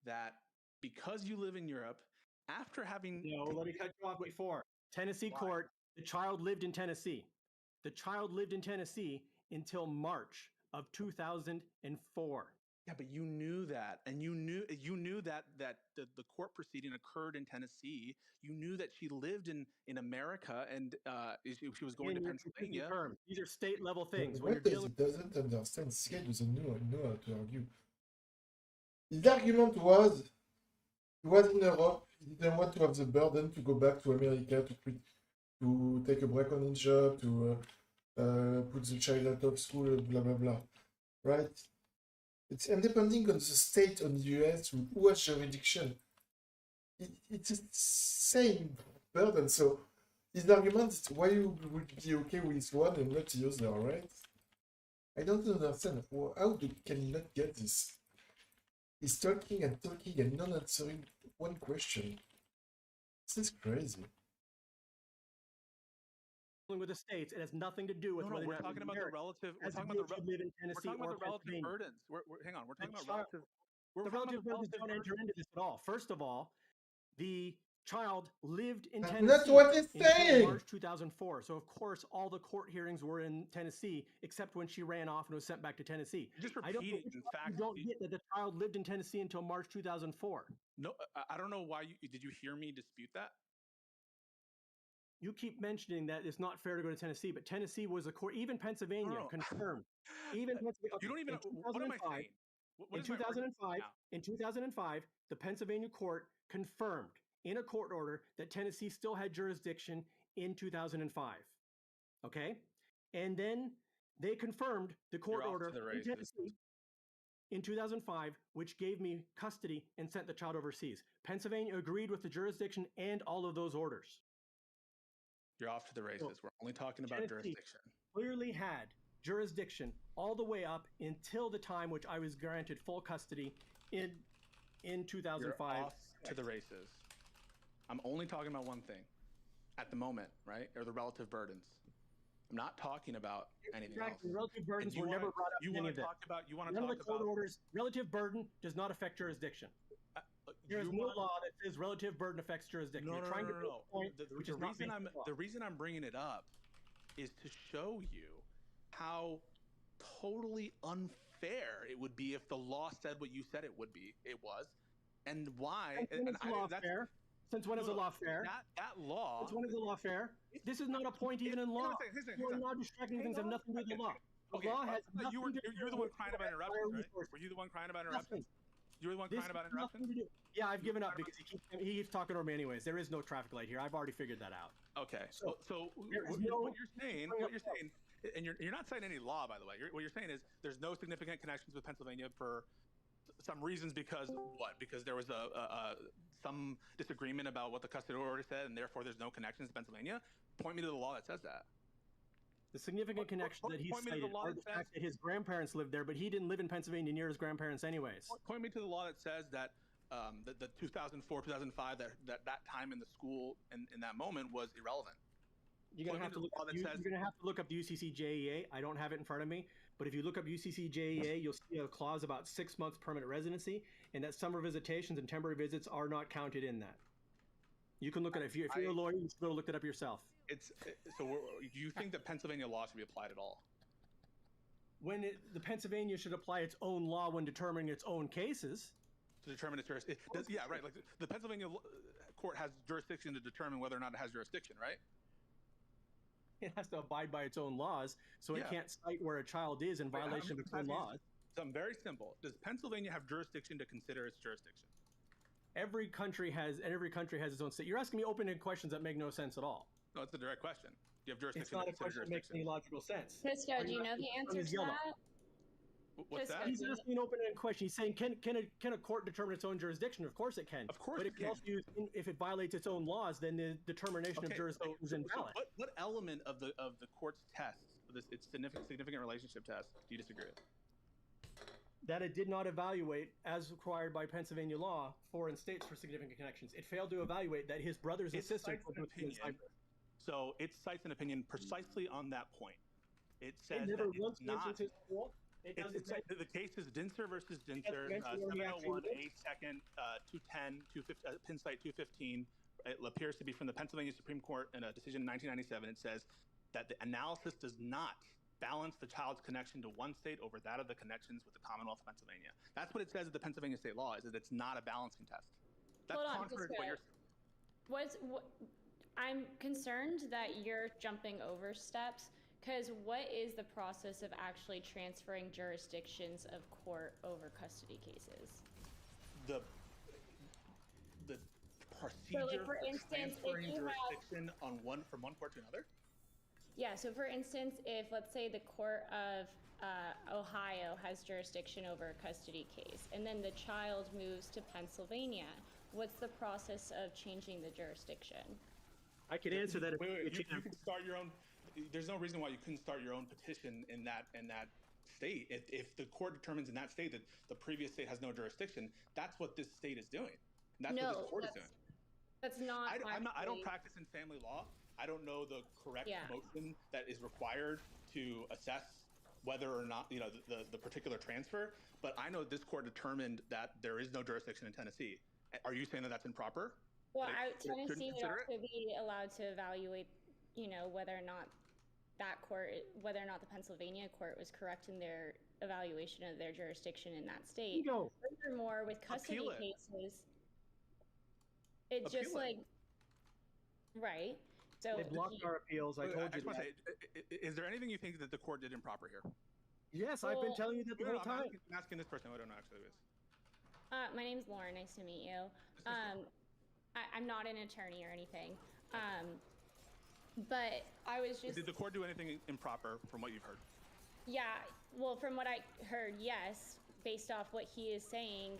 that because you live in Europe, after having... No, let me cut you off before. Tennessee court, the child lived in Tennessee. The child lived in Tennessee until March of 2004. Yeah, but you knew that, and you knew that the court proceeding occurred in Tennessee. You knew that she lived in America, and she was going to Pennsylvania. These are state level things. What doesn't understand, this guy doesn't know how to argue. His argument was, he was in Europe, he didn't want to have the burden to go back to America to quit, to take a break on his job, to put the child out of school, blah blah blah, right? It's depending on the state on the US who has jurisdiction. It's the same burden. So his argument is why you would be okay with one and not the other, right? I don't understand. Can you not get this? He's talking and not answering one question. This is crazy. With the states, it has nothing to do with No, whether we're or not talking about the relative. We're as talking if about you live in Tennessee or relative Pennsylvania. burdens. Hang on. We're talking about relative. The relative burdens don't enter into this at all. First of all, the child lived in Tennessee. That's what he's saying. March 2004. So of course, all the court hearings were in Tennessee, except when she ran off and was sent back to Tennessee. You just repeated. In fact, you don't get that the child lived in Tennessee until March 2004. No, I don't know why. Did you hear me dispute that? You keep mentioning that it's not fair to go to Tennessee, but Tennessee was a court. Even Pennsylvania confirmed. Even Pennsylvania. You don't even. What am I saying? In 2005, the Pennsylvania court confirmed in a court order that Tennessee still had jurisdiction in 2005. Okay, and then they confirmed the court order in Tennessee in 2005, which gave me custody and sent the child overseas. Pennsylvania agreed with the jurisdiction and all of those orders. You're off to the races. We're only talking about jurisdiction. Clearly had jurisdiction all the way up until the time which I was granted full custody in 2005. You're off to the races. I'm only talking about one thing at the moment, right? Or the relative burdens. I'm not talking about anything else. Relative burdens were never brought up. You want to talk about? Orders. Relative burden does not affect jurisdiction. There is no law that says relative burden affects jurisdiction. No. The reason I'm bringing it up is to show you how totally unfair it would be if the law said what you said it would be. It was, and why? Since when is the law fair? That law. Since when is the law fair? This is not a point even in law. You are now distracting things that have nothing to do with the law. The law has nothing to do with You're the one crying about interruptions, right? Were you the one crying about interruptions? You were the one crying about interruptions? Yeah, I've given up because he keeps talking over me anyways. There is no traffic light here. I've already figured that out. Okay. So what you're saying, and you're not citing any law, by the way. What you're saying is there's no significant connections with Pennsylvania for some reasons because what? Because there was some disagreement about what the custody order said, and therefore there's no connections to Pennsylvania. Point me to the law that says that. The significant connection that he cited are the fact that his grandparents lived there, but he didn't live in Pennsylvania near his grandparents anyways. Point me to the law that says that the 2004, 2005, that time in the school and in that moment was irrelevant. You're gonna have to look up the UCC JEA. I don't have it in front of me, but if you look up UCC JEA, you'll see a clause about 6 months permanent residency, and that summer visitations and temporary visits are not counted in that. You can look at it. If you're a lawyer, you should go look it up yourself. Do you think that Pennsylvania law should be applied at all? The Pennsylvania should apply its own law when determining its own cases. To determine its jurisdiction. Yeah, right. Like the Pennsylvania court has jurisdiction to determine whether or not it has jurisdiction, right? It has to abide by its own laws, so it can't cite where a child is in violation of its own laws. Something very simple. Does Pennsylvania have jurisdiction to consider its jurisdiction? Every country has its own state. You're asking me open-ended questions that make no sense at all. No, it's a direct question. Do you have jurisdiction? It's not a question that makes any logical sense. Pisco, do you know the answer to that? What's that? He's asking an open-ended question. He's saying, can a court determine its own jurisdiction? Of course it can. Of course but it can. If it violates its own laws, then the determination of jurisdiction is invalid. So what element of the court's test, its significant relationship test, do you disagree with? That it did not evaluate, as required by Pennsylvania law, foreign states for significant connections. It failed to evaluate that his brothers and sisters were in Cyprus. So it cites an opinion precisely on that point. It says never that once it's not. mentions his role. The case is Dinser versus Dinser, 701 8 2nd 210 pin site 215. It appears to be from the Pennsylvania Supreme Court in a decision in 1997. It says that the analysis does not balance the child's connection to one state over that of the connections with the Commonwealth of Pennsylvania. That's what it says in the Pennsylvania state law, is that it's not a balancing test. That's contrary to what you're I'm concerned that you're jumping over steps, because what is the process of actually transferring jurisdictions of court over custody cases? The procedure for instance, transferring jurisdiction from one court to another? Yeah, so for instance, if let's say the court of Ohio has jurisdiction over a custody case, and then the child moves to Pennsylvania, what's the process of changing the jurisdiction? I can answer that. Wait, you can start your own. There's no reason why you couldn't start your own petition in that state. If the court determines in that state that the previous state has no jurisdiction, that's what this state is doing. And that's what this court is doing. That's not. I don't practice in family law. I don't know the correct motion that is required to assess whether or not the particular transfer. But I know this court determined that there is no jurisdiction in Tennessee. Are you saying that that's improper? Well, Tennessee would also be allowed to evaluate, whether or not the Pennsylvania court was correct in their evaluation of their jurisdiction in that state. Furthermore, with custody cases, it's just like, right. So they blocked our appeals. I told you that. Is there anything you think that the court did improper here? Yes, I've been telling you that the whole time. I'm asking this person who I don't know actually who is. My name's Lauren. Nice to meet you. I'm not an attorney or anything. But I was just... Did the court do anything improper from what you've heard? Yeah, well, from what I heard, yes. Based off what he is saying,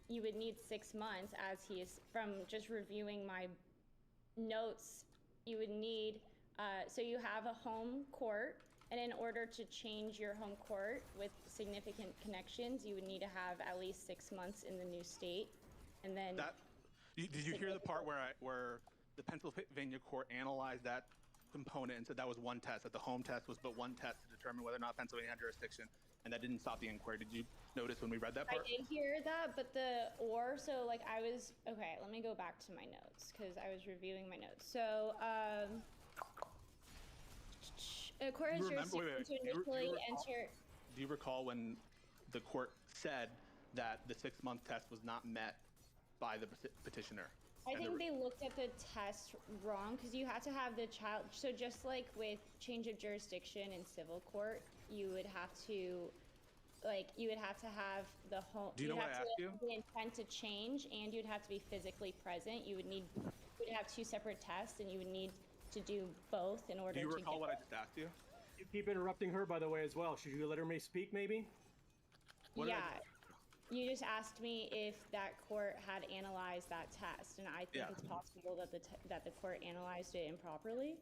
you would need 6 months, as he is, from just reviewing my notes, you would need, so you have a home court, and in order to change your home court with significant connections, you would need to have at least 6 months in the new state, and then... Did you hear the part where the Pennsylvania court analyzed that component and said that was one test, that the home test was but one test to determine whether or not Pennsylvania had jurisdiction, and that didn't stop the inquiry? Did you notice when we read that part? I did hear that, but so like I was, okay, let me go back to my notes, because I was reviewing my notes. So, a court has jurisdiction to initially enter... Do you recall when the court said that the 6-month test was not met by the petitioner? I think they looked at the test wrong, because you have to have the child. So just like with change of jurisdiction in civil court, you would have to have the home. Do you know what I asked you? The intent to change, and you'd have to be physically present. You would have 2 separate tests, and you would need to do both in order to. Do you recall what I just asked you? You keep interrupting her, by the way, as well. Should you let her speak, maybe? Yeah. You just asked me if that court had analyzed that test, and I think it's possible that the court analyzed it improperly.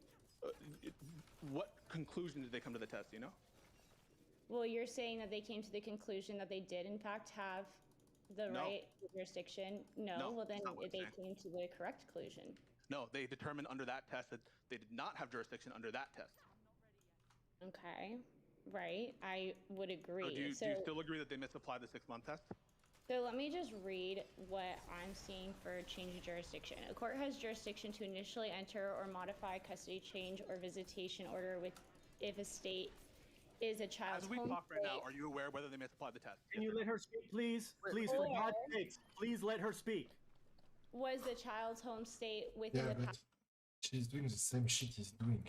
What conclusion did they come to the test? Do you know? Well, you're saying that they came to the conclusion that they did, in fact, have the right jurisdiction. No, well then they came to the correct conclusion. No, they determined under that test that they did not have jurisdiction under that test. Okay. Right, I would agree. So do you still agree that they misapplied the 6-month test? So let me just read what I'm seeing for change of jurisdiction. A court has jurisdiction to initially enter or modify custody change or visitation order if a state is a child's home state. As we talk right now, are you aware whether they misapplied the test? Can you let her speak, please? Please, for God's sakes, please let her speak. Was the child's home state within the past? She's doing the same shit he's doing.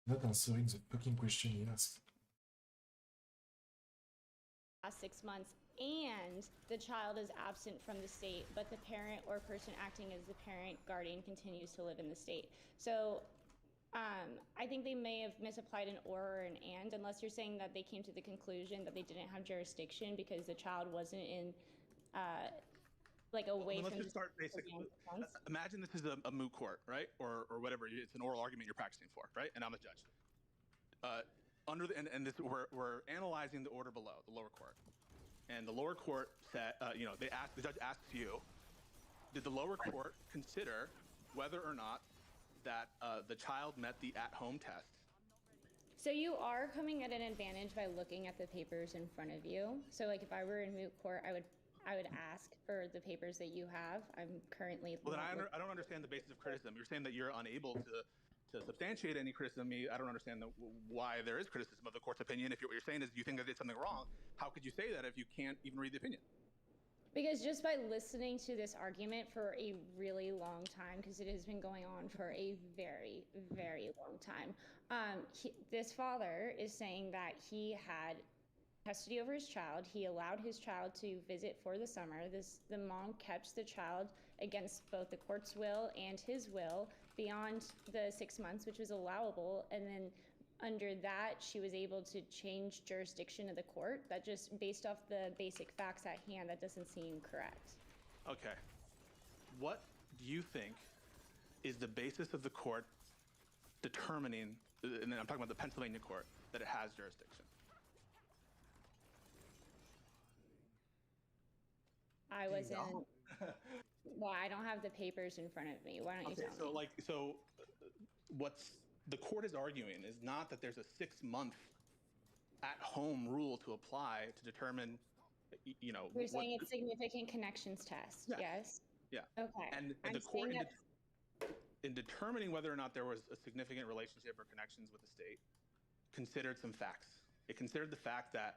Not answering the fucking question he asked. 6 months, and the child is absent from the state, but the parent or person acting as the parent guardian continues to live in the state. So I think they may have misapplied an or an and, unless you're saying that they came to the conclusion that they didn't have jurisdiction because the child wasn't in away from. Let's just start basically. Imagine this is a moot court, right, or whatever. It's an oral argument you're practicing for, right? And I'm a judge. We're analyzing the order below, the lower court, and the lower court said, the judge asks you, did the lower court consider whether or not that the child met the at-home test? So you are coming at an advantage by looking at the papers in front of you. So like if I were in moot court, I would ask for the papers that you have. I'm currently. Well, then I don't understand the basis of criticism. You're saying that you're unable to substantiate any criticism. I don't understand why there is criticism of the court's opinion. If what you're saying is you think that it's something wrong, how could you say that if you can't even read the opinion? Because just by listening to this argument for a really long time, because it has been going on for a very, very long time, this father is saying that he had custody over his child. He allowed his child to visit for the summer. The mom kept the child against both the court's will and his will beyond the 6 months, which was allowable. And then under that, she was able to change jurisdiction of the court. That just based off the basic facts at hand, that doesn't seem correct. Okay. What do you think is the basis of the court determining, and then I'm talking about the Pennsylvania court, that it has jurisdiction? I wasn't. Well, I don't have the papers in front of me. Why don't you tell me? So what's the court is arguing is not that there's a 6-month at-home rule to apply to determine, You're saying it's significant connections test, yes? Yeah. Okay. And the court, in determining whether or not there was a significant relationship or connections with the state, considered some facts. It considered the fact that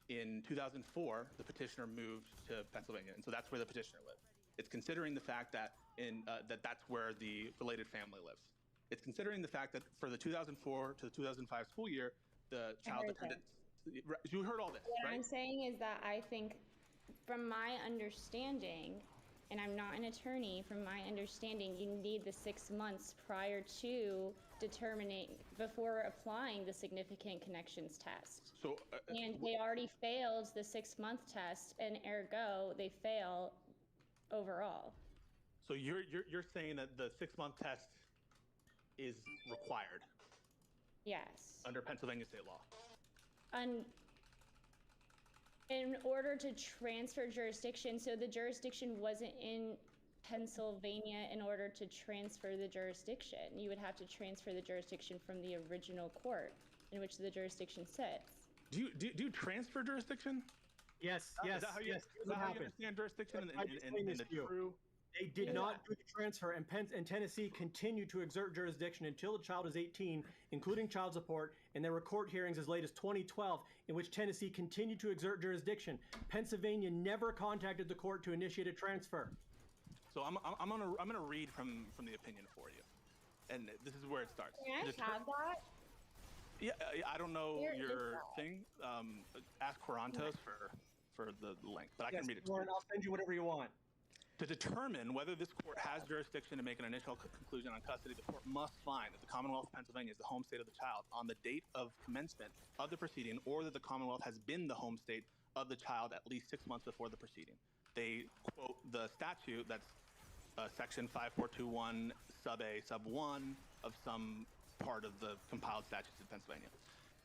in 2004, the petitioner moved to Pennsylvania, and so that's where the petitioner lived. It's considering the fact that that's where the related family lives. It's considering the fact that for the 2004 to the 2005 school year, the child attended. You heard all this, what right? I'm saying is that I think, from my understanding, and I'm not an attorney, from my understanding, you need the 6 months prior to determining, before applying the significant connections test. So, and they already failed the 6-month test, and ergo, they fail overall. So you're saying that the 6-month test is required? Yes. Under Pennsylvania state law? In order to transfer jurisdiction, so the jurisdiction wasn't in Pennsylvania in order to transfer the jurisdiction. You would have to transfer the jurisdiction from the original court in which the jurisdiction sits. Do you transfer jurisdiction? Yes, Is yes, that how you, yes. is that how you understand jurisdiction in the true? They did not do the transfer, and Tennessee continued to exert jurisdiction until the child is 18, including child support, and there were court hearings as late as 2012 in which Tennessee continued to exert jurisdiction. Pennsylvania never contacted the court to initiate a transfer. So I'm gonna read from the opinion for you, and this is where it starts. Can I have that? Yeah, I don't know Where your thing. Ask Quarantos for the link, but I can read it to you. I'll send you whatever you want. To determine whether this court has jurisdiction to make an initial conclusion on custody, the court must find that the Commonwealth of Pennsylvania is the home state of the child on the date of commencement of the proceeding, or that the Commonwealth has been the home state of the child at least 6 months before the proceeding. They quote the statute, that's section 5421 sub A sub 1 of some part of the compiled statutes of Pennsylvania.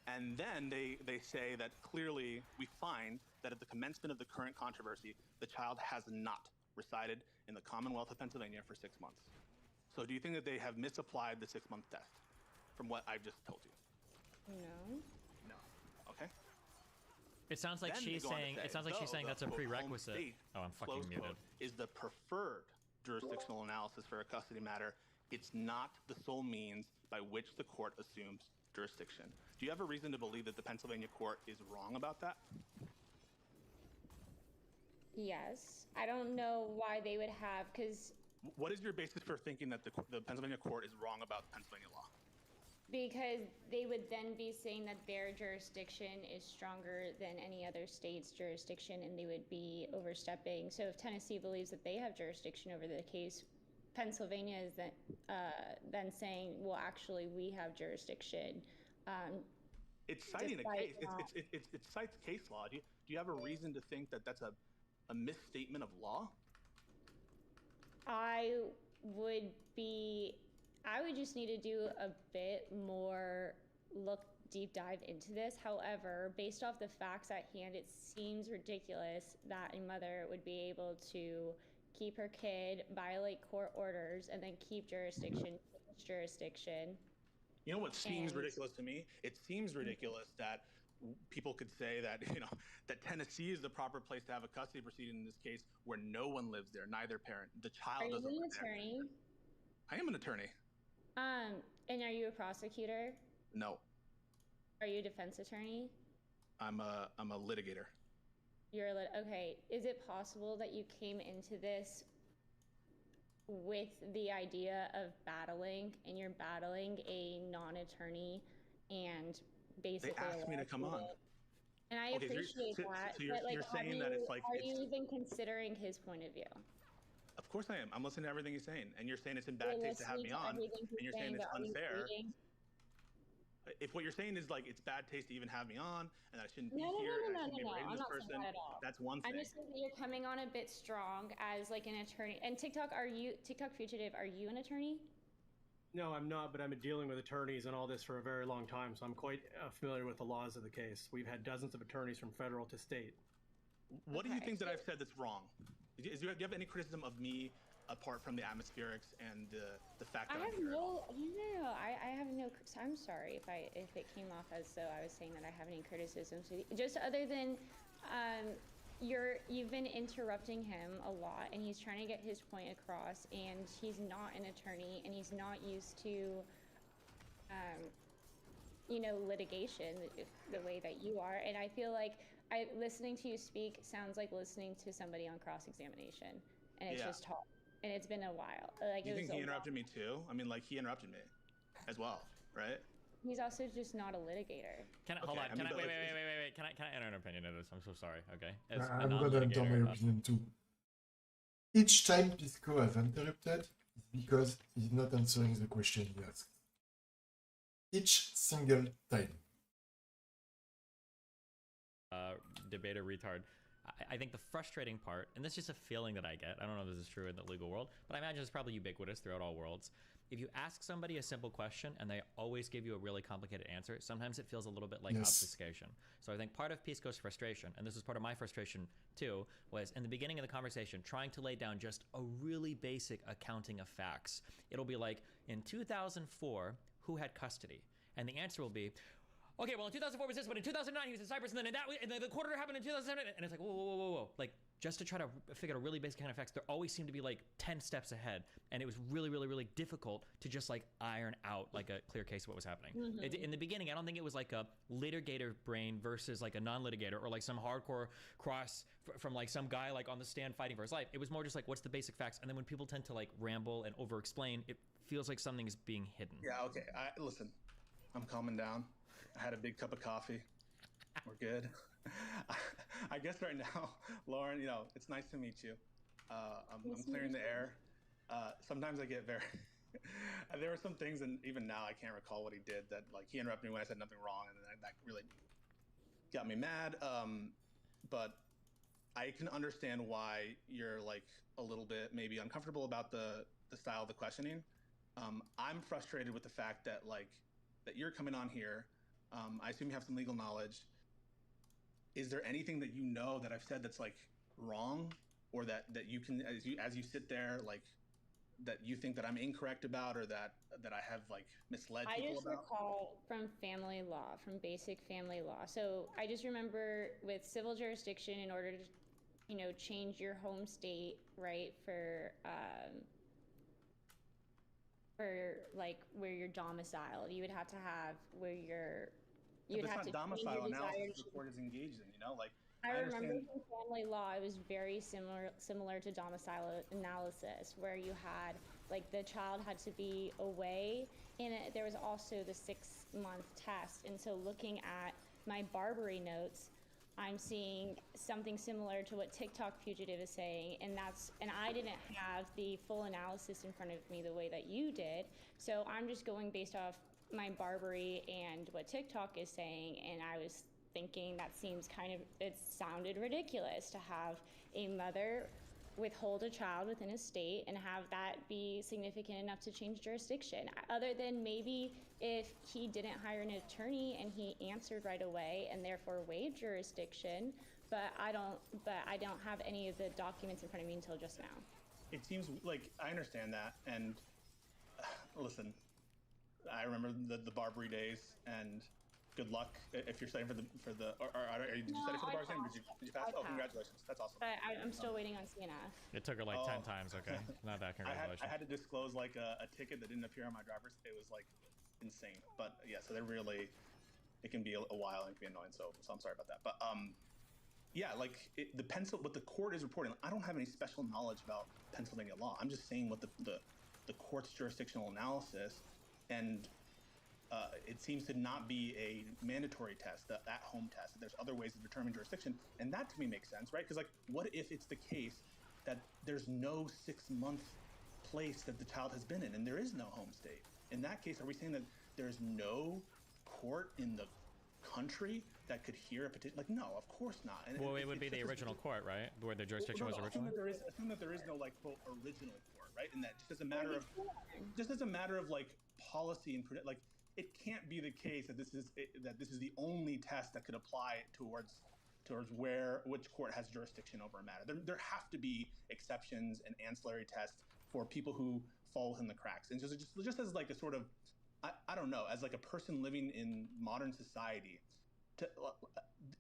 And then they say that clearly we find that at the commencement of the current controversy, the child has not resided in the Commonwealth of Pennsylvania for 6 months. So do you think that they have misapplied the 6-month test from what I've just told you? No. Okay. It sounds like she's saying. It sounds like she's saying that's a prerequisite. Oh, I'm fucking muted. Is the preferred jurisdictional analysis for a custody matter. It's not the sole means by which the court assumes jurisdiction. Do you have a reason to believe that the Pennsylvania court is wrong about that? Yes. I don't know why they would have, because... What is your basis for thinking that the Pennsylvania court is wrong about Pennsylvania law? Because they would then be saying that their jurisdiction is stronger than any other state's jurisdiction, and they would be overstepping. So if Tennessee believes that they have jurisdiction over the case, Pennsylvania is then saying, well, actually, we have jurisdiction. It's citing a case. It cites case law. Do you have a reason to think that that's a misstatement of law? I would just need to do a bit more deep dive into this. However, based off the facts at hand, it seems ridiculous that a mother would be able to keep her kid, violate court orders, and then keep jurisdiction. You know what seems ridiculous to me? It seems ridiculous that people could say that, that Tennessee is the proper place to have a custody proceeding in this case where no one lives there, neither parent. The child doesn't live there. Are you an attorney? I am an attorney. And are you a prosecutor? No. Are you a defense attorney? I'm a litigator. You're okay. Is it possible that you came into this with the idea of battling, and you're battling a non-attorney, and basically they asked me to come on, and I appreciate that. So you're saying that it's like, are you even considering his point of view? Of course I am. I'm listening to everything he's saying, and you're saying it's in bad taste to have me on, and you're saying it's unfair. If what you're saying is like it's bad taste to even have me on, and I shouldn't be here, and I shouldn't be rating this person, that's one thing. I'm just saying that you're coming on a bit strong as like an attorney. And TikTok Fugitive, are you an attorney? No, I'm not, but I've been dealing with attorneys and all this for a very long time, so I'm quite familiar with the laws of the case. We've had dozens of attorneys from federal to state. What do you think that I've said that's wrong? Do you have any criticism of me apart from the atmospherics and the fact that I have I'm here? no. I have no. I'm sorry if it came off as though I was saying that I have any criticisms. Just other than, you've been interrupting him a lot, and he's trying to get his point across, and he's not an attorney, and he's not used to, litigation the way that you are, and I feel like listening to you speak sounds like listening to somebody on cross-examination, and it's just talk. And it's been a while. Do you think he interrupted me too? I mean, like, he interrupted me as well, right? He's also just not a litigator. Hold on. Wait. Can I enter an opinion of this? I'm so sorry. Okay. As a I'm gonna enter my opinion too. Each time Pisco has interrupted is because he's not answering the question he asked. Each single time. Debater retard. I think the frustrating part, and this is just a feeling that I get, I don't know if this is true in the legal world, but I imagine it's probably ubiquitous throughout all worlds. If you ask somebody a simple question and they always give you a really complicated answer, sometimes it feels a little bit like obfuscation. So I think part of Pisco's frustration, and this is part of my frustration too, was in the beginning of the conversation trying to lay down just a really basic accounting of facts. It'll be like, in 2004, who had custody? And the answer will be, okay, well, in 2004 was this, but in 2009 he was in Cyprus, and then the quarter turner happened in 2007, and it's like, whoa. Like, just to try to figure out a really basic kind of facts, there always seemed to be like 10 steps ahead, and it was really difficult to just like iron out like a clear case of what was happening. In the beginning, I don't think it was like a litigator brain versus like a non-litigator, or like some hardcore cross from like some guy like on the stand fighting for his life. It was more just like, what's the basic facts? And then when people tend to like ramble and over-explain, it feels like something is being hidden. Yeah, okay. Listen, I'm calming down. I had a big cup of coffee. We're good. I guess right now, Lauren, it's nice to meet you. I'm clearing the air. Sometimes I get very... there were some things, and even now I can't recall what he did, that like he interrupted me when I said nothing wrong, and that really got me mad. But I can understand why you're like a little bit maybe uncomfortable about the style of the questioning. I'm frustrated with the fact that that you're coming on here. I assume you have some legal knowledge. Is there anything that you know that I've said that's like wrong, or that you can, as you sit there, like that you think that I'm incorrect about, or that I have like misled people about? I just recall from family law, from basic family law. So I just remember with civil jurisdiction, in order to, change your home state, right, for like where you're domiciled, you would have to have where you're. It's not domicile analysis the court is engaged in, like. I remember from family law, it was very similar to domicile analysis, where you had, like, the child had to be away, and there was also the 6-month test. And so looking at my Barbary notes, I'm seeing something similar to what TikTok Fugitive is saying, and I didn't have the full analysis in front of me the way that you did. So I'm just going based off my Barbary and what TikTok is saying, and I was thinking it sounded ridiculous to have a mother withhold a child within a state and have that be significant enough to change jurisdiction, other than maybe if he didn't hire an attorney and he answered right away and therefore waived jurisdiction. But I don't have any of the documents in front of me until just now. It seems like I understand that, and listen, I remember the Barbary days, and good luck if you're studying for the did you study for the bar exam? Did you pass? Oh, congratulations. That's awesome. But I'm still waiting on CNF. It took her like 10 times. Okay, not that. Congratulations. I had to disclose like a ticket that didn't appear on my driver's. It was like insane. But yeah, so it can be a while and it can be annoying. So I'm sorry about that. But yeah, like what the court is reporting. I don't have any special knowledge about Pennsylvania law. I'm just saying what the court's jurisdictional analysis, and it seems to not be a mandatory test, the at-home test. There's other ways to determine jurisdiction, and that to me makes sense, right? Because like, what if it's the case that there's no 6-month place that the child has been in, and there is no home state? In that case, are we saying that there's no court in the country that could hear a petition? Like, no, of course not. And well, it would be the original court, right? Where the jurisdiction was originally. Assume that there is no like quote original court, right? And that just as a matter of like policy and like it can't be the case that this is the only test that could apply towards which court has jurisdiction over a matter. There have to be exceptions and ancillary tests for people who fall within the cracks. And just as like a sort of, I don't know, as like a person living in modern society,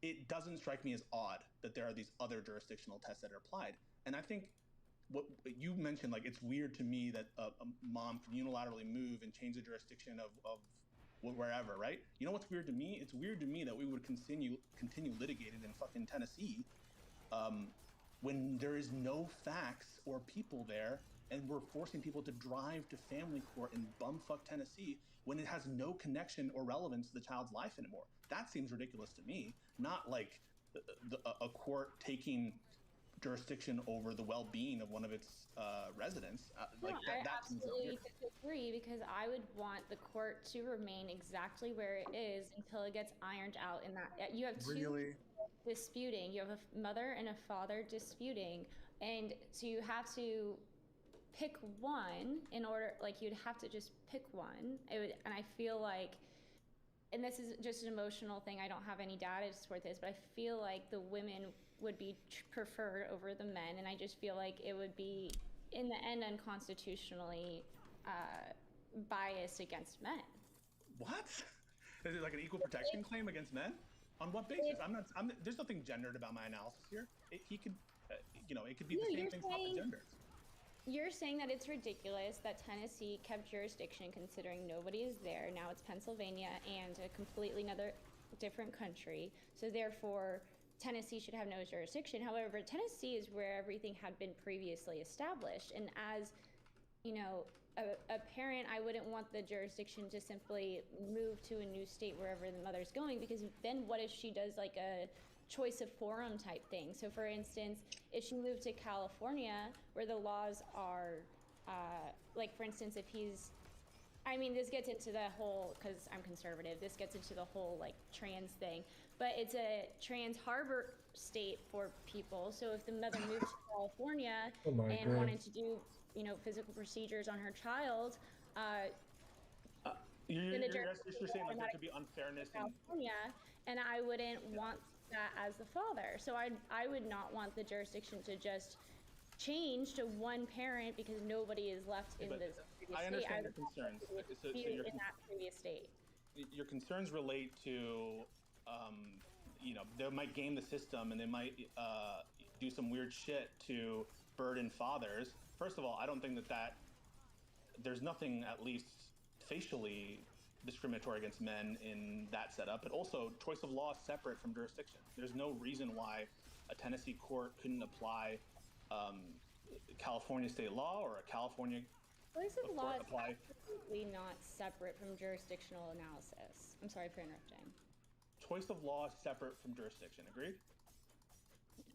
it doesn't strike me as odd that there are these other jurisdictional tests that are applied. And I think what you mentioned, like it's weird to me that a mom can unilaterally move and change the jurisdiction of wherever, right? You know what's weird to me? It's weird to me that we would continue litigating in fucking Tennessee when there is no facts or people there, and we're forcing people to drive to family court in bumfuck Tennessee when it has no connection or relevance to the child's life anymore. That seems ridiculous to me. Not like a court taking jurisdiction over the well-being of one of its residents. No, I absolutely disagree, because I would want the court to remain exactly where it is until it gets ironed out. In that you have two disputing, you have a mother and a father disputing, and so you have to pick one in order, like you'd have to just pick one. And I feel like, and this is just an emotional thing, I don't have any data to support this, but I feel like the women would be preferred over the men, and I just feel like it would be, in the end, unconstitutionally biased against men. What? Is it like an equal protection claim against men? On what basis? There's nothing gendered about my analysis here. It could be the same thing for genders. You're saying that it's ridiculous that Tennessee kept jurisdiction considering nobody is there. Now it's Pennsylvania and a completely different country. So therefore, Tennessee should have no jurisdiction. However, Tennessee is where everything had been previously established. And as, you know, a parent, I wouldn't want the jurisdiction to simply move to a new state wherever the mother's going, because then what if she does like a choice of forum type thing? So for instance, if she moved to California where the laws are, like for instance, if he's, I mean, this gets into the whole, because I'm conservative, this gets into the whole like trans thing, but it's a trans harbor state for people. So if the mother moved to California and wanted to do, you know, physical procedures on her child, you're saying like there could be unfairness in California, and I wouldn't want that as the father. So I would not want the jurisdiction to just change to one parent because nobody is left in this previous I understand state. your concerns. So In that previous state. Your concerns relate to, you know, they might game the system and they might do some weird shit to burden fathers. First of all, I don't think that there's nothing, at least facially, discriminatory against men in that setup, but also choice of law is separate from jurisdiction. There's no reason why a Tennessee court couldn't apply California state law or a California choice of law is absolutely not separate from jurisdictional analysis. I'm sorry for interrupting. Choice of law is separate from jurisdiction. Agreed?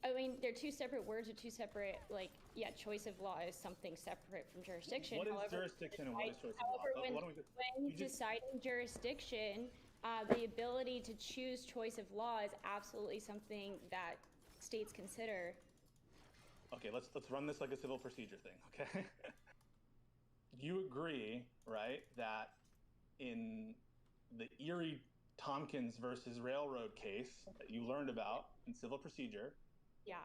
I mean, they're two separate words or two separate, like, yeah, choice of law is something separate from jurisdiction. What is jurisdiction and what is choice of law? However, when deciding jurisdiction, the ability to choose choice of law is absolutely something that states consider. Okay, let's run this like a civil procedure thing, okay? You agree, right, that in the Erie Tompkins versus Railroad case that you learned about in civil procedure. Yeah.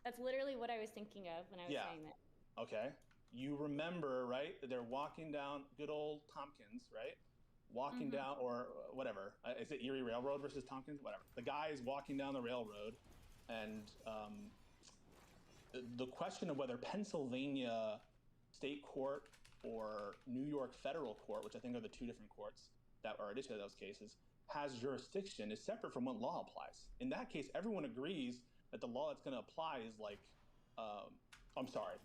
That's literally what I was thinking of when I was saying that. Okay. You remember, right? They're walking down good old Tompkins, right? Walking down, or whatever. Is it Erie Railroad versus Tompkins? Whatever. The guy is walking down the railroad, and the question of whether Pennsylvania state court or New York federal court, which I think are the two different courts that are at issue in those cases, has jurisdiction is separate from what law applies. In that case, everyone agrees that the law that's going to apply is like, I'm sorry,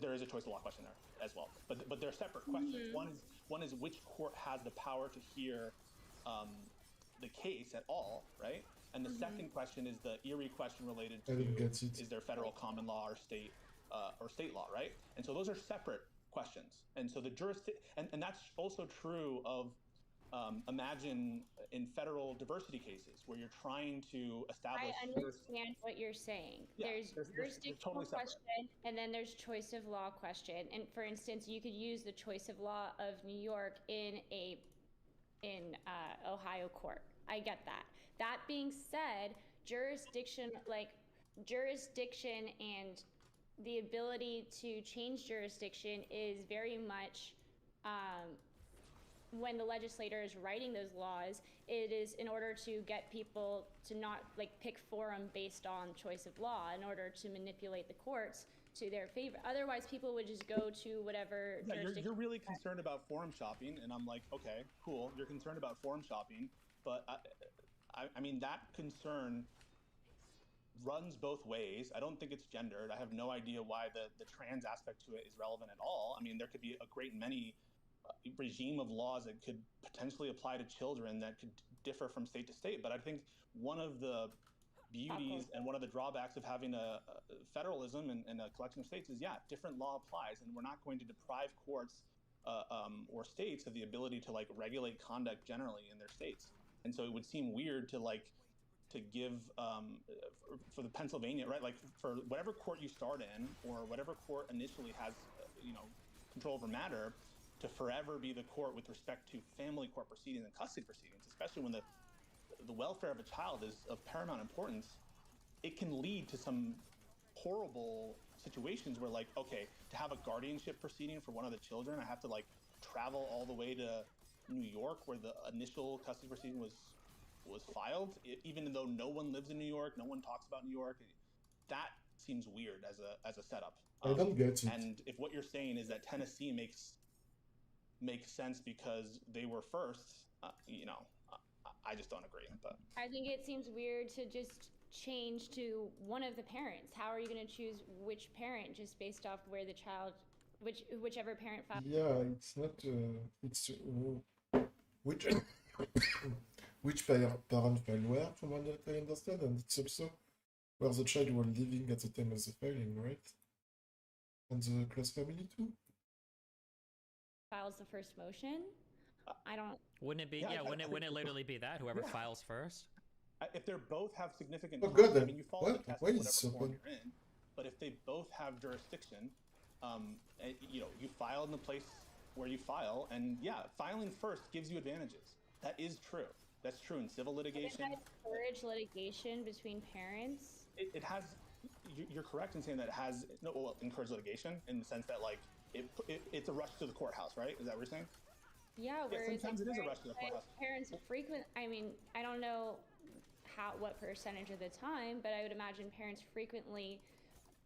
there is a choice of law question there as well, but they're separate questions. One is which court has the power to hear the case at all, right? And the second question is the Erie question related to is there federal common law or state law, right? And so those are separate questions. And so the and that's also true of imagine in federal diversity cases where you're trying to establish. I understand what you're saying. Yeah, There's they're jurisdictional totally separate. question, and then there's choice of law question. And for instance, you could use the choice of law of New York in Ohio court. I get that. That being said, jurisdiction and the ability to change jurisdiction is very much when the legislator is writing those laws, it is in order to get people to not like pick forum based on choice of law in order to manipulate the courts to their favor. Otherwise, people would just go to whatever jurisdiction. You're really concerned about forum shopping, and I'm like, okay, cool. You're concerned about forum shopping, but I mean, that concern runs both ways. I don't think it's gendered. I have no idea why the trans aspect to it is relevant at all. I mean, there could be a great many regime of laws that could potentially apply to children that could differ from state to state. But I think one of the beauties and one of the drawbacks of having a federalism and a collection of states is, yeah, different law applies, and we're not going to deprive courts or states of the ability to like regulate conduct generally in their states. And so it would seem weird to give for the Pennsylvania, right? Like for whatever court you start in or whatever court initially has, control over matter, to forever be the court with respect to family court proceedings and custody proceedings, especially when the welfare of a child is of paramount importance. It can lead to some horrible situations where, like, okay, to have a guardianship proceeding for one of the children, I have to like travel all the way to New York where the initial custody proceeding was filed, even though no one lives in New York, no one talks about New York. That seems weird as a setup. I don't get it. And if what you're saying is that Tennessee makes sense because they were first, I just don't agree. But I think it seems weird to just change to one of the parents. How are you going to choose which parent just based off where the child, whichever parent filed? Yeah, it's not. It's which which parent filed where, from what I understand, and it's also where the child was living at the time of the filing, right? And the close family too. Files the first motion. I don't. Wouldn't it be? Yeah, wouldn't it literally be that whoever files first? If they both have significant, Oh God, I mean, you follow the test why of is whatever so form you're in. But if they both have jurisdiction, you file in the place where you file, and yeah, filing first gives you advantages. That is true. That's true in civil litigation. Does that encourage litigation between parents? It has. You're correct in saying that it has encourage litigation in the sense that like it's a rush to the courthouse, right? Is that what you're saying? Yeah, whereas sometimes it is a rush to the courthouse. Parents I mean, I don't know what percentage of the time, but I would imagine parents frequently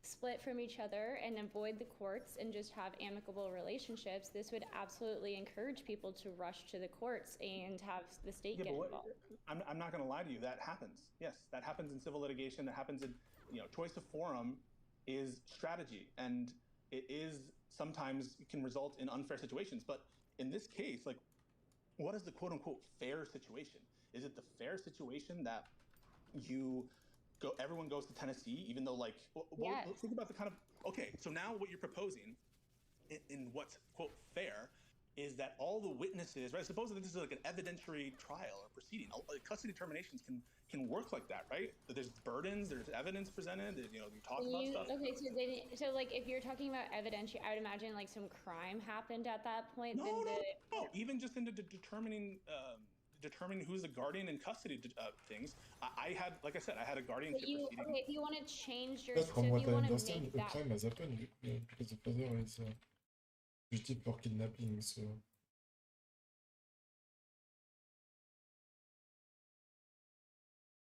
split from each other and avoid the courts and just have amicable relationships. This would absolutely encourage people to rush to the courts and have the state get involved. I'm not going to lie to you. That happens. Yes, that happens in civil litigation. That happens in, choice of forum is strategy, and it is sometimes can result in unfair situations. But in this case, like, what is the quote unquote fair situation? Is it the fair situation that everyone goes to Tennessee, even though like, yes. Think about the kind of, okay, so now what you're proposing in what's quote fair is that all the witnesses, right? Supposedly this is like an evidentiary trial or proceeding. Custody determinations can work like that, right? There's burdens, there's evidence presented, you talk about stuff. Okay, so like if you're talking about evidentiary, I would imagine like some crime happened at that point. No, even just into determining who's the guardian in custody things. I had a guardianship proceeding. Okay, if you want to change your, That's from what I understand, the that crime has happened because the father is guilty for kidnapping, so.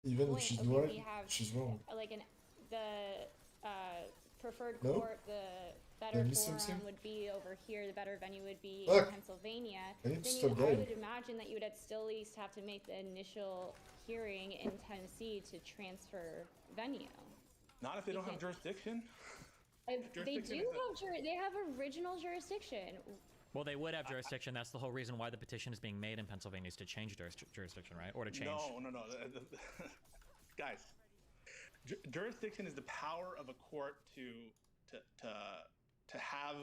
Even if she's right, she's wrong. Like the preferred court, the better forum would be over here, the better venue would be in Pennsylvania. I would imagine that you would still at least have to make the initial hearing in Tennessee to transfer venue. Not if they don't have jurisdiction. They have original jurisdiction. Well, they would have jurisdiction. That's the whole reason why the petition is being made in Pennsylvania, is to change jurisdiction, right? Or to change. No. Guys, jurisdiction is the power of a court to have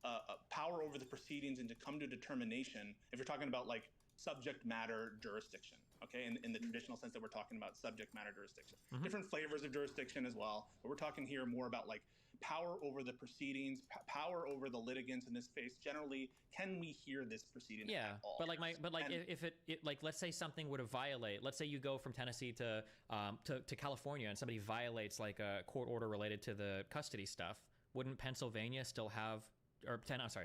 a power over the proceedings and to come to a determination. If you're talking about like subject matter jurisdiction, okay? In the traditional sense that we're talking about subject matter jurisdiction. Mhm. Different flavors of jurisdiction as well, but we're talking here more about like power over the proceedings, power over the litigants in this case. Generally, can we hear this proceeding Yeah, at all? but if it like, let's say something were to violate, let's say you go from Tennessee to California and somebody violates like a court order related to the custody stuff, wouldn't Pennsylvania still have,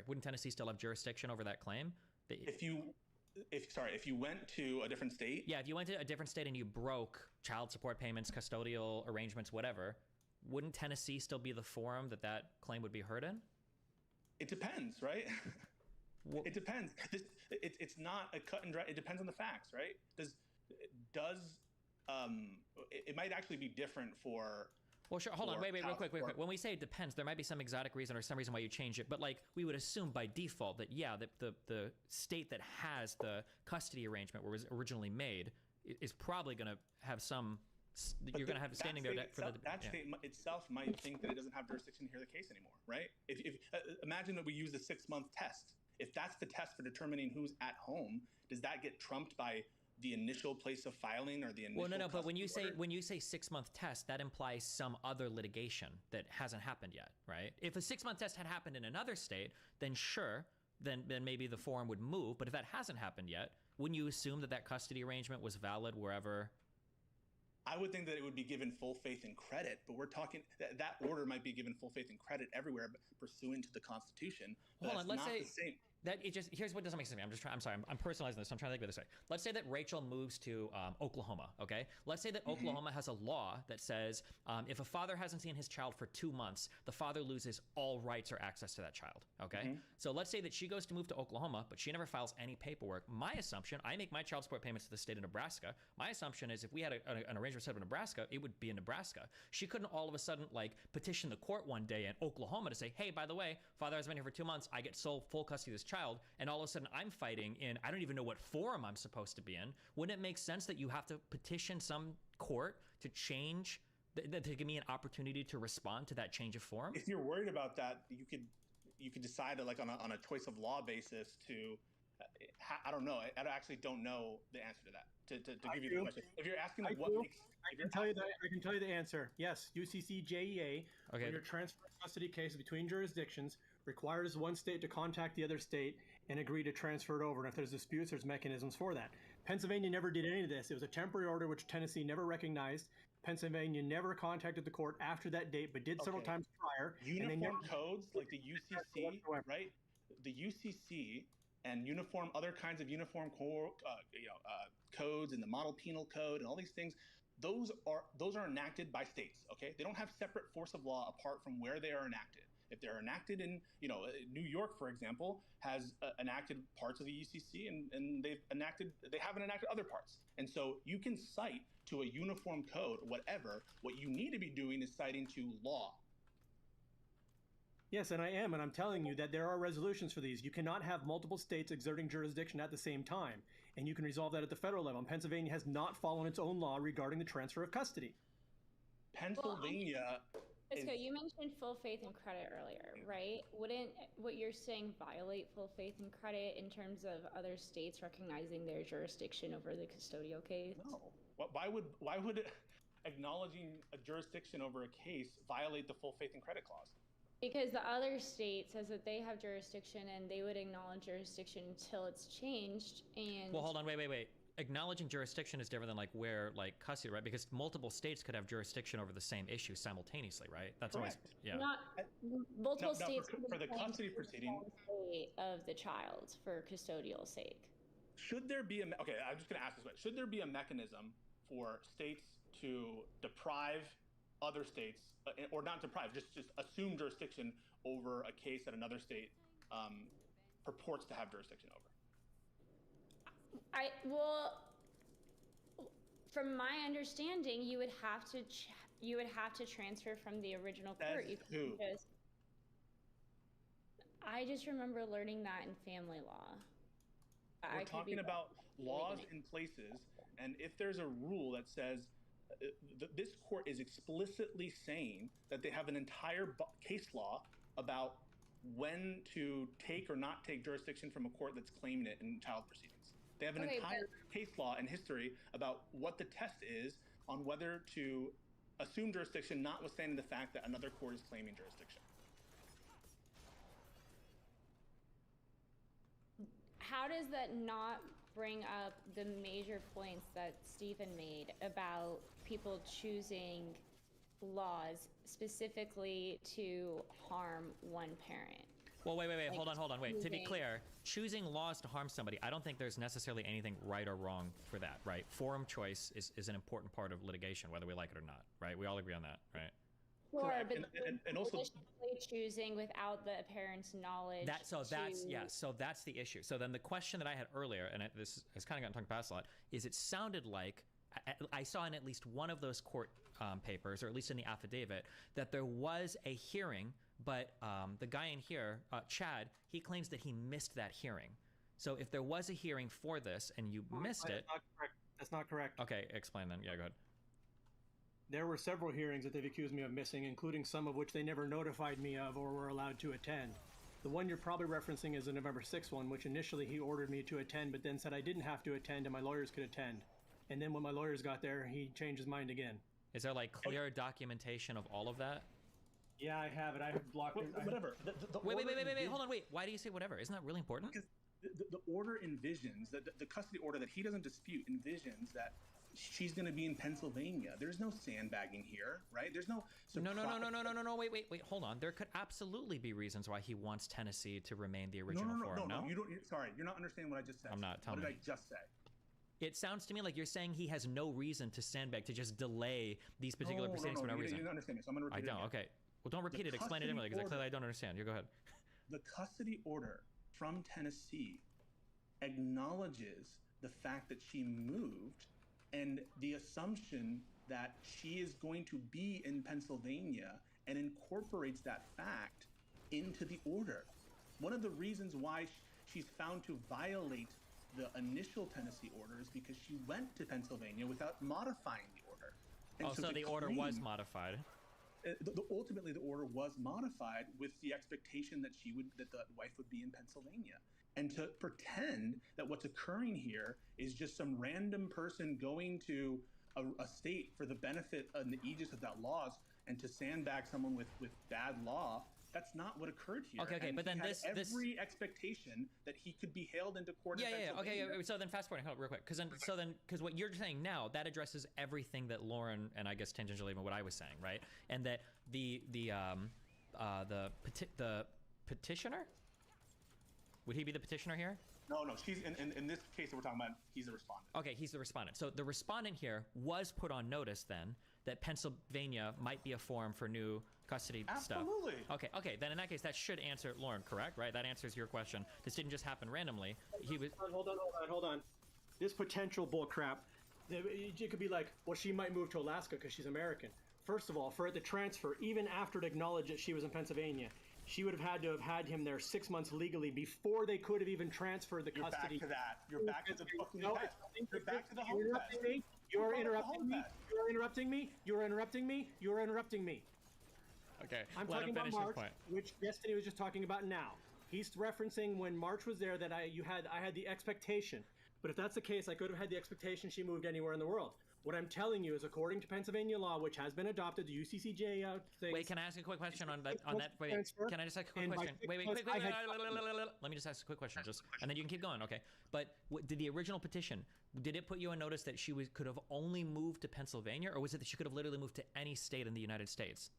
wouldn't Tennessee still have jurisdiction over that claim? If you went to a different state? Yeah, if you went to a different state and you broke child support payments, custodial arrangements, whatever, wouldn't Tennessee still be the forum that claim would be heard in? It depends, right? It depends. It's not a cut and dry. It depends on the facts, right? It might actually be different for. Well, sure. Hold on. Wait, real quick. When we say it depends, there might be some exotic reason or some reason why you change it. But like, we would assume by default that the state that has the custody arrangement where it was originally made is probably going to have some. You're going to have standing there for the. That state itself might think that it doesn't have jurisdiction to hear the case anymore, right? If imagine that we use the 6-month test. If that's the test for determining who's at home, does that get trumped by the initial place of filing or the initial? Well, no. But when you order? say 6-month test, that implies some other litigation that hasn't happened yet, right? If a 6-month test had happened in another state, then sure, then maybe the forum would move. But if that hasn't happened yet, wouldn't you assume that custody arrangement was valid wherever? I would think that it would be given full faith and credit, but we're talking that order might be given full faith and credit everywhere, but pursuant to the Constitution. Hold on, let's say the same. That it just here's what doesn't make sense to me. I'm sorry. I'm personalizing this. I'm trying to think of it this way. Let's say that Rachel moves to Oklahoma. Okay. Let's say that Oklahoma has a law that says if a father hasn't seen his child for 2 months, the father loses all rights or access to that child. Okay. So let's say that she goes to move to Oklahoma, but she never files any paperwork. My assumption, I make my child support payments to the state of Nebraska. My assumption is if we had an arrangement set up in Nebraska, it would be in Nebraska. She couldn't all of a sudden like petition the court one day in Oklahoma to say, hey, by the way, father has been here for 2 months. I get full custody of this child, and all of a sudden I'm fighting in, I don't even know what forum I'm supposed to be in. Wouldn't it make sense that you have to petition some court to change, to give me an opportunity to respond to that change of forum? If you're worried about that, you could decide like on a choice of law basis to, I don't know. I actually don't know the answer to that. To give you the question, if you're asking like what makes, I can tell you the answer. Yes, UCC JEA. Okay. When you're transferring custody cases between jurisdictions, requires one state to contact the other state and agree to transfer it over. And if there's disputes, there's mechanisms for that. Pennsylvania never did any of this. It was a temporary order which Tennessee never recognized. Pennsylvania never contacted the court after that date, but did several times prior. Uniform codes like the UCC, right? The UCC and other kinds of uniform codes and the model penal code and all these things. Those are enacted by states. Okay, they don't have separate force of law apart from where they are enacted. If they're enacted in, New York, for example, has enacted parts of the UCC, and they haven't enacted other parts. And so you can cite to a uniform code, whatever. What you need to be doing is citing to law. Yes, and I am, and I'm telling you that there are resolutions for these. You cannot have multiple states exerting jurisdiction at the same time, and you can resolve that at the federal level. And Pennsylvania has not followed its own law regarding the transfer of custody. Pennsylvania. Isco, you mentioned full faith and credit earlier, right? Wouldn't what you're saying violate full faith and credit in terms of other states recognizing their jurisdiction over the custodial case? No. Why would acknowledging a jurisdiction over a case violate the full faith and credit clause? Because the other state says that they have jurisdiction and they would acknowledge jurisdiction until it's changed. And well, hold on, wait. Acknowledging jurisdiction is different than like where like custody, right? Because multiple states could have jurisdiction over the same issue simultaneously, right? That's correct. Always not multiple states for the custody proceeding of the child for custodial sake. Should there be okay? I'm just going to ask this way: should there be a mechanism for states to deprive other states, or not deprive, just assume jurisdiction over a case that another state purports to have jurisdiction over? From my understanding, you would have to transfer from the original court. I just remember learning that in family law. We're talking about laws in places, and if there's a rule that says this court is explicitly saying that they have an entire case law about when to take or not take jurisdiction from a court that's claiming it in child proceedings. They have an Okay, entire case law and history about what the test is on whether to assume jurisdiction, notwithstanding the fact that another court is claiming jurisdiction. How does that not bring up the major points that Stephen made about people choosing laws specifically to harm one parent? Well, wait, Like, hold on, wait. To be choosing- clear, choosing laws to harm somebody, I don't think there's necessarily anything right or wrong for that, right? Forum choice is an important part of litigation, whether we like it or not, right? We all agree on that, right? Sure, Correct. but And also, maliciously choosing without the parent's knowledge. So that's the issue. So then the question that I had earlier, and this has kind of gotten talked past a lot, is it sounded like I saw in at least one of those court papers, or at least in the affidavit, that there was a hearing, but the guy in here, Chad, he claims that he missed that hearing. So if there was a hearing for this and you missed it, That's not correct. That's not correct. okay, explain then. Yeah, go ahead. There were several hearings that they've accused me of missing, including some of which they never notified me of or were allowed to attend. The one you're probably referencing is the November 6th one, which initially he ordered me to attend, but then said I didn't have to attend and my lawyers could attend. And then when my lawyers got there, he changed his mind again. Is there like clear documentation of all of that? Yeah, I have it. I have blocked it. whatever. Wait, hold on, wait. Why do you say whatever? Isn't that really important? Because the order envisions, the custody order that he doesn't dispute envisions that she's going to be in Pennsylvania. There's no sandbagging here, right? There's no... No, wait, hold on. There could absolutely be reasons why he wants Tennessee to remain the original forum, no? You don't, sorry, you're not understanding what I just said. I'm not, tell me. What did I just say? It sounds to me like you're saying he has no reason to sandbag, to just delay these particular proceedings for no reason. You didn't understand me, so I'm going to repeat it again. Okay. Well, don't repeat it. Explain it anyway, because clearly I don't understand. You go ahead. The custody order from Tennessee acknowledges the fact that she moved and the assumption that she is going to be in Pennsylvania, and incorporates that fact into the order. One of the reasons why she's found to violate the initial Tennessee order is because she went to Pennsylvania without modifying the order. And so the order was modified. Ultimately, the order was modified with the expectation that the wife would be in Pennsylvania. And to pretend that what's occurring here is just some random person going to a state for the benefit and the aegis of that laws, and to sandbag someone with bad law, that's not what occurred here. Okay, and but then he had this every expectation that he could be hailed into court. Okay. So then fast forwarding real quick, because what you're saying now, that addresses everything that Lauren and I guess tangentially even what I was saying, right? And that the petitioner, would he be the petitioner here? No, she's in this case that we're talking about, he's the respondent. Okay, he's the respondent. So the respondent here was put on notice then that Pennsylvania might be a forum for new custody stuff. Absolutely. Okay. Then in that case, that should answer Lauren, correct? Right? That answers your question. This didn't just happen randomly. He was. Hold on. This potential bullcrap. It could be like, well, she might move to Alaska because she's American. First of all, for it to transfer, even after it acknowledged that she was in Pennsylvania, she would have had to have had him there 6 months legally before they could have even transferred the custody. You're back to that. You're back to the fucking test. You're back to the whole test. You're interrupting me. You're interrupting me. You're interrupting me. You're interrupting me. Okay, I'm talking about March, which Destiny was just talking about now. He's referencing when March was there that I had the expectation. But if that's the case, I could have had the expectation she moved anywhere in the world. What I'm telling you is, according to Pennsylvania law, which has been adopted, the UCCJ thing. Wait, can I ask a quick question on that? Wait, can I just ask a quick question? Wait. Let me just ask a quick question, and then you can keep going. Okay. But did the original petition, did it put you on notice that she could have only moved to Pennsylvania, or was it that she could have literally moved to any state in the United States?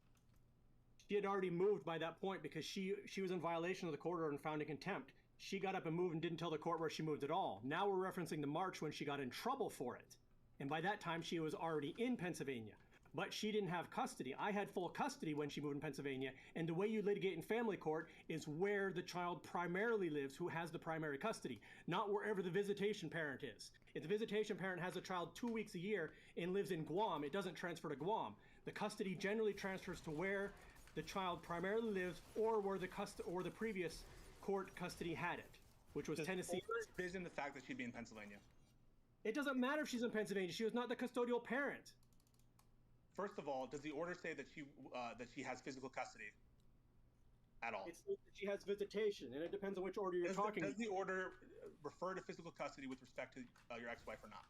She had already moved by that point because she was in violation of the court order and found in contempt. She got up and moved and didn't tell the court where she moved at all. Now we're referencing the March when she got in trouble for it. And by that time, she was already in Pennsylvania. But she didn't have custody. I had full custody when she moved in Pennsylvania. And the way you litigate in family court is where the child primarily lives, who has the primary custody, not wherever the visitation parent is. If the visitation parent has a child 2 weeks a year and lives in Guam, it doesn't transfer to Guam. The custody generally transfers to where the child primarily lives, or where the previous court custody had it, which was Tennessee. Envision the fact that she'd be in Pennsylvania. It doesn't matter if she's in Pennsylvania. She was not the custodial parent. First of all, does the order say that she has physical custody? at all. It says that she has visitation, and it depends on which order you're talking. Does the order refer to physical custody with respect to your ex-wife or not?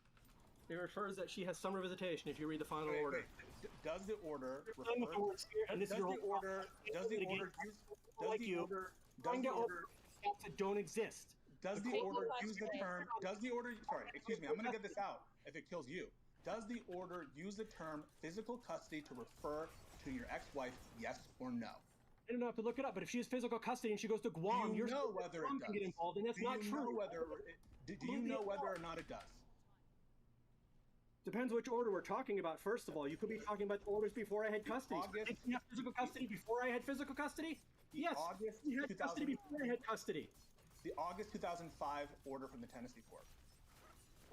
It refers that she has summer visitation. If you read the final order, does the order You're playing with the word spirit, and this is your whole order that don't exist? Does the order use the term? Does the order? Sorry, excuse me. I'm going to get this out. If it kills you, does the order use the term physical custody to refer to your ex-wife? Yes or no? I don't have to look it up, but if she has physical custody and she goes to Guam, you know whether it does. Get involved, and that's not true. Do you know whether or not it does? Depends which order we're talking about. First of all, you could be talking about the orders before I had custody. Did you have physical custody before I had physical custody? Yes. August you had custody before I had custody. The August 2005 order from the Tennessee court.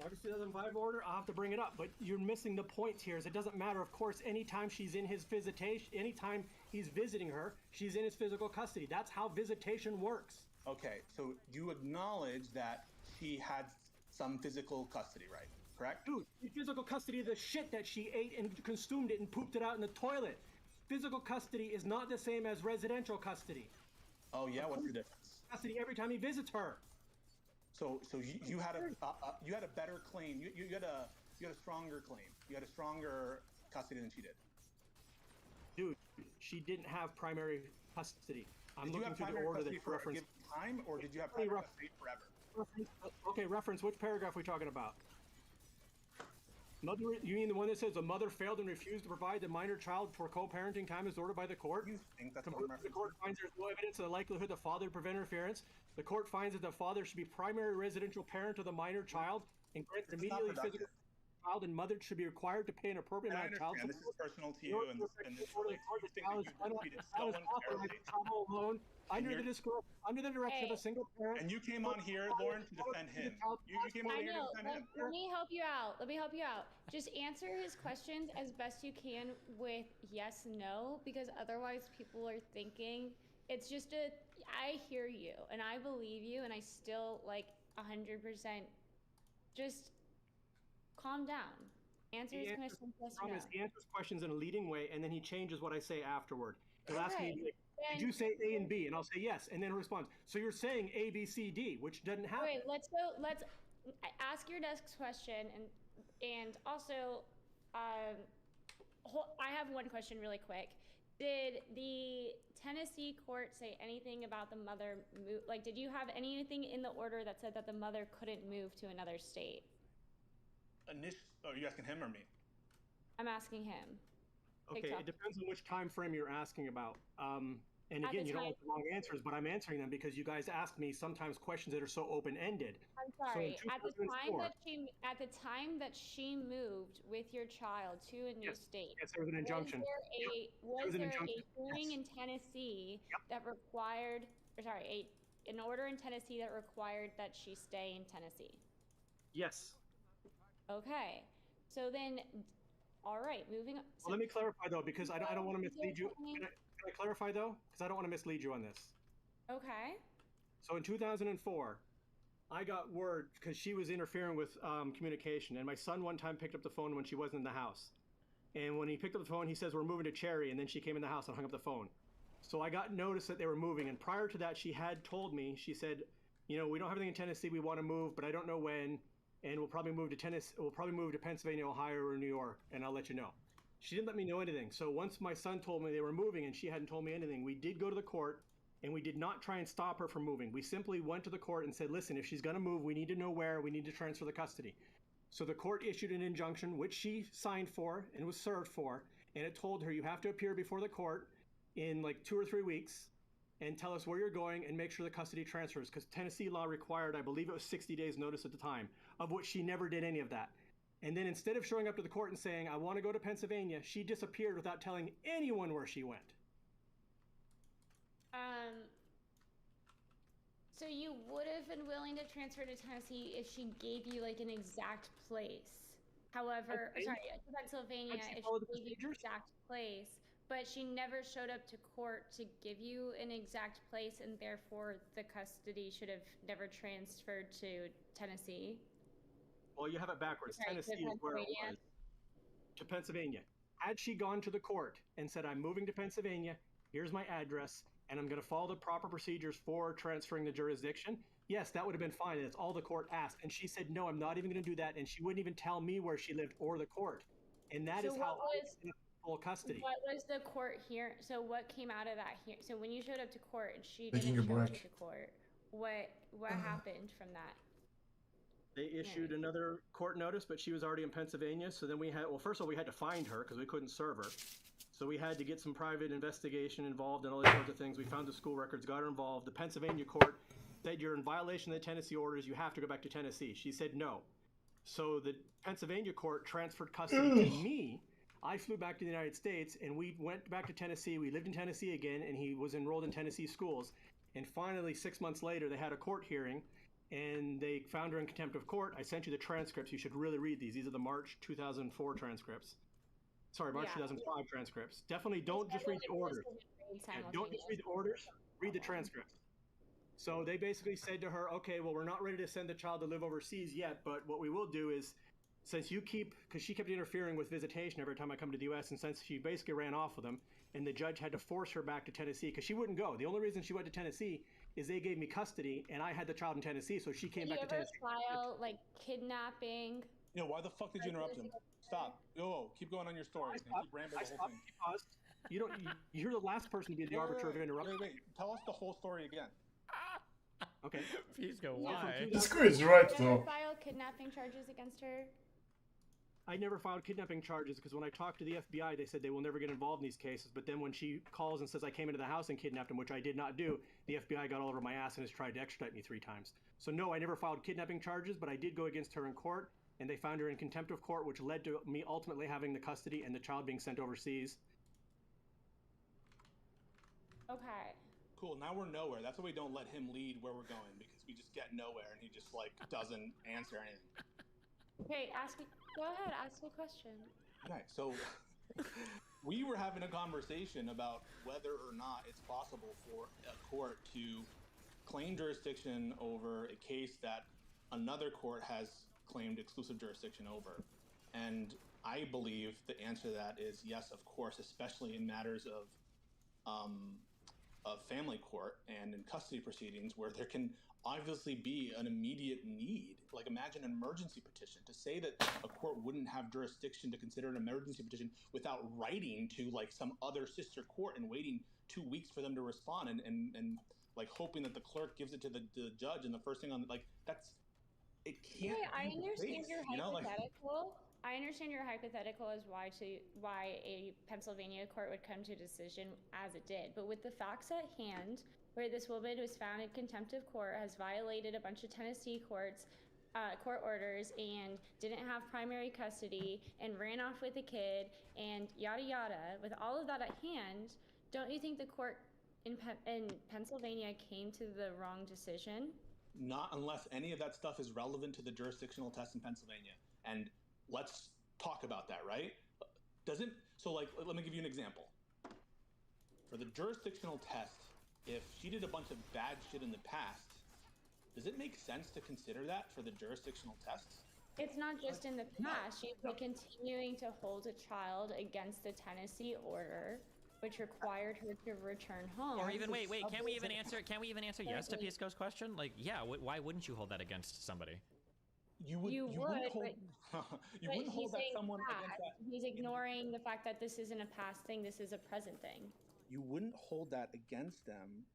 August 2005 order, I'll have to bring it up, but you're missing the point here. Is it doesn't matter, of course, anytime she's in his visitation, anytime he's visiting her, she's in his physical custody. That's how visitation works. Okay, so you acknowledge that she had some physical custody, right? Correct? Dude, physical custody of the shit that she ate and consumed it and pooped it out in the toilet. Physical custody is not the same as residential custody. Oh yeah, what's the difference? Custody every time he visits her. So you had a better claim. You had a stronger claim. You had a stronger custody than she did. Dude, she didn't have primary custody. I'm looking through the order that you referenced. Time, or did you have primary custody forever? Okay, reference. Which paragraph are we talking about? Mother, you mean the one that says a mother failed and refused to provide the minor child for co-parenting time as ordered by the court? You think that's the court finds there's no evidence of the likelihood the father to prevent interference. The court finds that the father should be primary residential parent of the minor child and grants immediately physical child and mother should be required to pay an appropriate amount of child support. This is personal to you, and this under the direction of a single parent. And you came on here, Lauren, to defend him. You came on here to defend him. Let me help you out. Just answer his questions as best you can with yes, no, because otherwise people are thinking it's just I hear you and I believe you and I still 100% just calm down. Answer his questions yes or no. He answers questions in a leading way and then he changes what I say afterward. He'll ask me, did you say A and B? And I'll say yes, and then he'll respond. So you're saying A, B, C, D, which doesn't happen. Wait, let's ask your next question, and also, I have one question really quick. Did the Tennessee court say anything about the mother move? Did you have anything in the order that said that the mother couldn't move to another state? Are you asking him or me? I'm asking him. Okay, it depends on which time frame you're asking about. And again, you don't want the wrong answers, but I'm answering them because you guys ask me sometimes questions that are so open-ended. I'm sorry. So at the time that she moved with your child to a new state, yes, there was an injunction. Was there a hearing in Tennessee that required, an order in Tennessee that required that she stay in Tennessee? Yes. Okay. So then, all right, moving on. Well, let me clarify though, because I don't want to mislead you. Can I clarify though? Because I don't want to mislead you on this. Okay. So in 2004, I got word because she was interfering with communication, and my son one time picked up the phone when she wasn't in the house. And when he picked up the phone, he says, "We're moving to Cherry," and then she came in the house and hung up the phone. So I got notice that they were moving, and prior to that, she had told me, she said, we don't have anything in Tennessee, we want to move, but I don't know when, and we'll probably move to Tennessee, we'll probably move to Pennsylvania, Ohio, or New York, and I'll let you know. She didn't let me know anything. So once my son told me they were moving and she hadn't told me anything, we did go to the court and we did not try and stop her from moving. We simply went to the court and said, listen, if she's going to move, we need to know where, we need to transfer the custody. So the court issued an injunction, which she signed for and was served for, and it told her you have to appear before the court in 2 or 3 weeks and tell us where you're going and make sure the custody transfers, because Tennessee law required, I believe it was 60 days notice at the time, of which she never did any of that. And then instead of showing up to the court and saying, I want to go to Pennsylvania, she disappeared without telling anyone where she went. So you would have been willing to transfer to Tennessee if she gave you an exact place. However, to Pennsylvania if she gave you an exact place, but she never showed up to court to give you an exact place, and therefore the custody should have never transferred to Tennessee. Well, you have it backwards. Tennessee is where it was. To Pennsylvania. Had she gone to the court and said, I'm moving to Pennsylvania, here's my address, and I'm going to follow the proper procedures for transferring the jurisdiction, yes, that would have been fine. That's all the court asked. And she said, no, I'm not even going to do that. And she wouldn't even tell me where she lived or the court. And that is how I was full custody. What was the court here? So what came out of that here? So when you showed up to court and she Taking didn't a show up break. to court, what happened from that? They issued another court notice, but she was already in Pennsylvania. So then we had, well, first of all, we had to find her because we couldn't serve her. So we had to get some private investigation involved and all these sorts of things. We found the school records, got her involved. The Pennsylvania court said you're in violation of the Tennessee orders. You have to go back to Tennessee. She said no. So the Pennsylvania court transferred custody to me. I flew back to the United States and we went back to Tennessee. We lived in Tennessee again and he was enrolled in Tennessee schools. And finally, 6 months later, they had a court hearing and they found her in contempt of court. I sent you the transcripts. You should really read these. These are the March 2004 transcripts. Sorry, March 2005 transcripts. Definitely don't just read the orders. Don't just read the orders. Read the transcripts. So they basically said to her, okay, well, we're not ready to send the child to live overseas yet, but what we will do is, since you keep, because she kept interfering with visitation every time I come to the U.S., and since she basically ran off with them, and the judge had to force her back to Tennessee, because she wouldn't go. The only reason she went to Tennessee is they gave me custody, and I had the child in Tennessee, so she came back to Tennessee. Did you ever file, like, kidnapping? Yo, why the fuck did you interrupt him? Stop. Yo, keep going on your story. And keep rambling the whole thing. Because you're the last person to be the arbiter of interruption. Wait. Tell us the whole story again. Okay. Please go. Why? This guy is right, Did you ever though. file kidnapping charges against her? I never filed kidnapping charges because when I talked to the FBI, they said they will never get involved in these cases. But then when she calls and says I came into the house and kidnapped him, which I did not do, the FBI got all over my ass and has tried to extradite me 3 times. So no, I never filed kidnapping charges, but I did go against her in court, and they found her in contempt of court, which led to me ultimately having the custody and the child being sent overseas. Okay. Cool, now we're nowhere. That's why we don't let him lead where we're going, because we just get nowhere and he just, like, doesn't answer anything. Okay, go ahead, ask a question. Okay, so we were having a conversation about whether or not it's possible for a court to claim jurisdiction over a case that another court has claimed exclusive jurisdiction over. And I believe the answer to that is yes, of course, especially in matters of family court and in custody proceedings where there can obviously be an immediate need. Like imagine an emergency petition. To say that a court wouldn't have jurisdiction to consider an emergency petition without writing to like some other sister court and waiting 2 weeks for them to respond and like hoping that the clerk gives it to the judge and the first thing on like it can't. Okay, I understand your hypothetical. I understand your hypothetical as why a Pennsylvania court would come to a decision as it did. But with the facts at hand, where this woman was found in contempt of court, has violated a bunch of Tennessee court orders, and didn't have primary custody, and ran off with a kid, and yada yada, with all of that at hand, don't you think the court in Pennsylvania came to the wrong decision? Not unless any of that stuff is relevant to the jurisdictional test in Pennsylvania. And let's talk about that, right? So like, let me give you an example. For the jurisdictional test, if she did a bunch of bad shit in the past, does it make sense to consider that for the jurisdictional tests? It's not just in the past. She's continuing to hold a child against the Tennessee order, which required her to return home. Or even wait, can we even answer yes to Pisco's question? Like, yeah, why wouldn't you hold that against somebody? You wouldn't hold that someone against that. He's ignoring the fact that this isn't a past thing, this is a present thing. You wouldn't hold that against them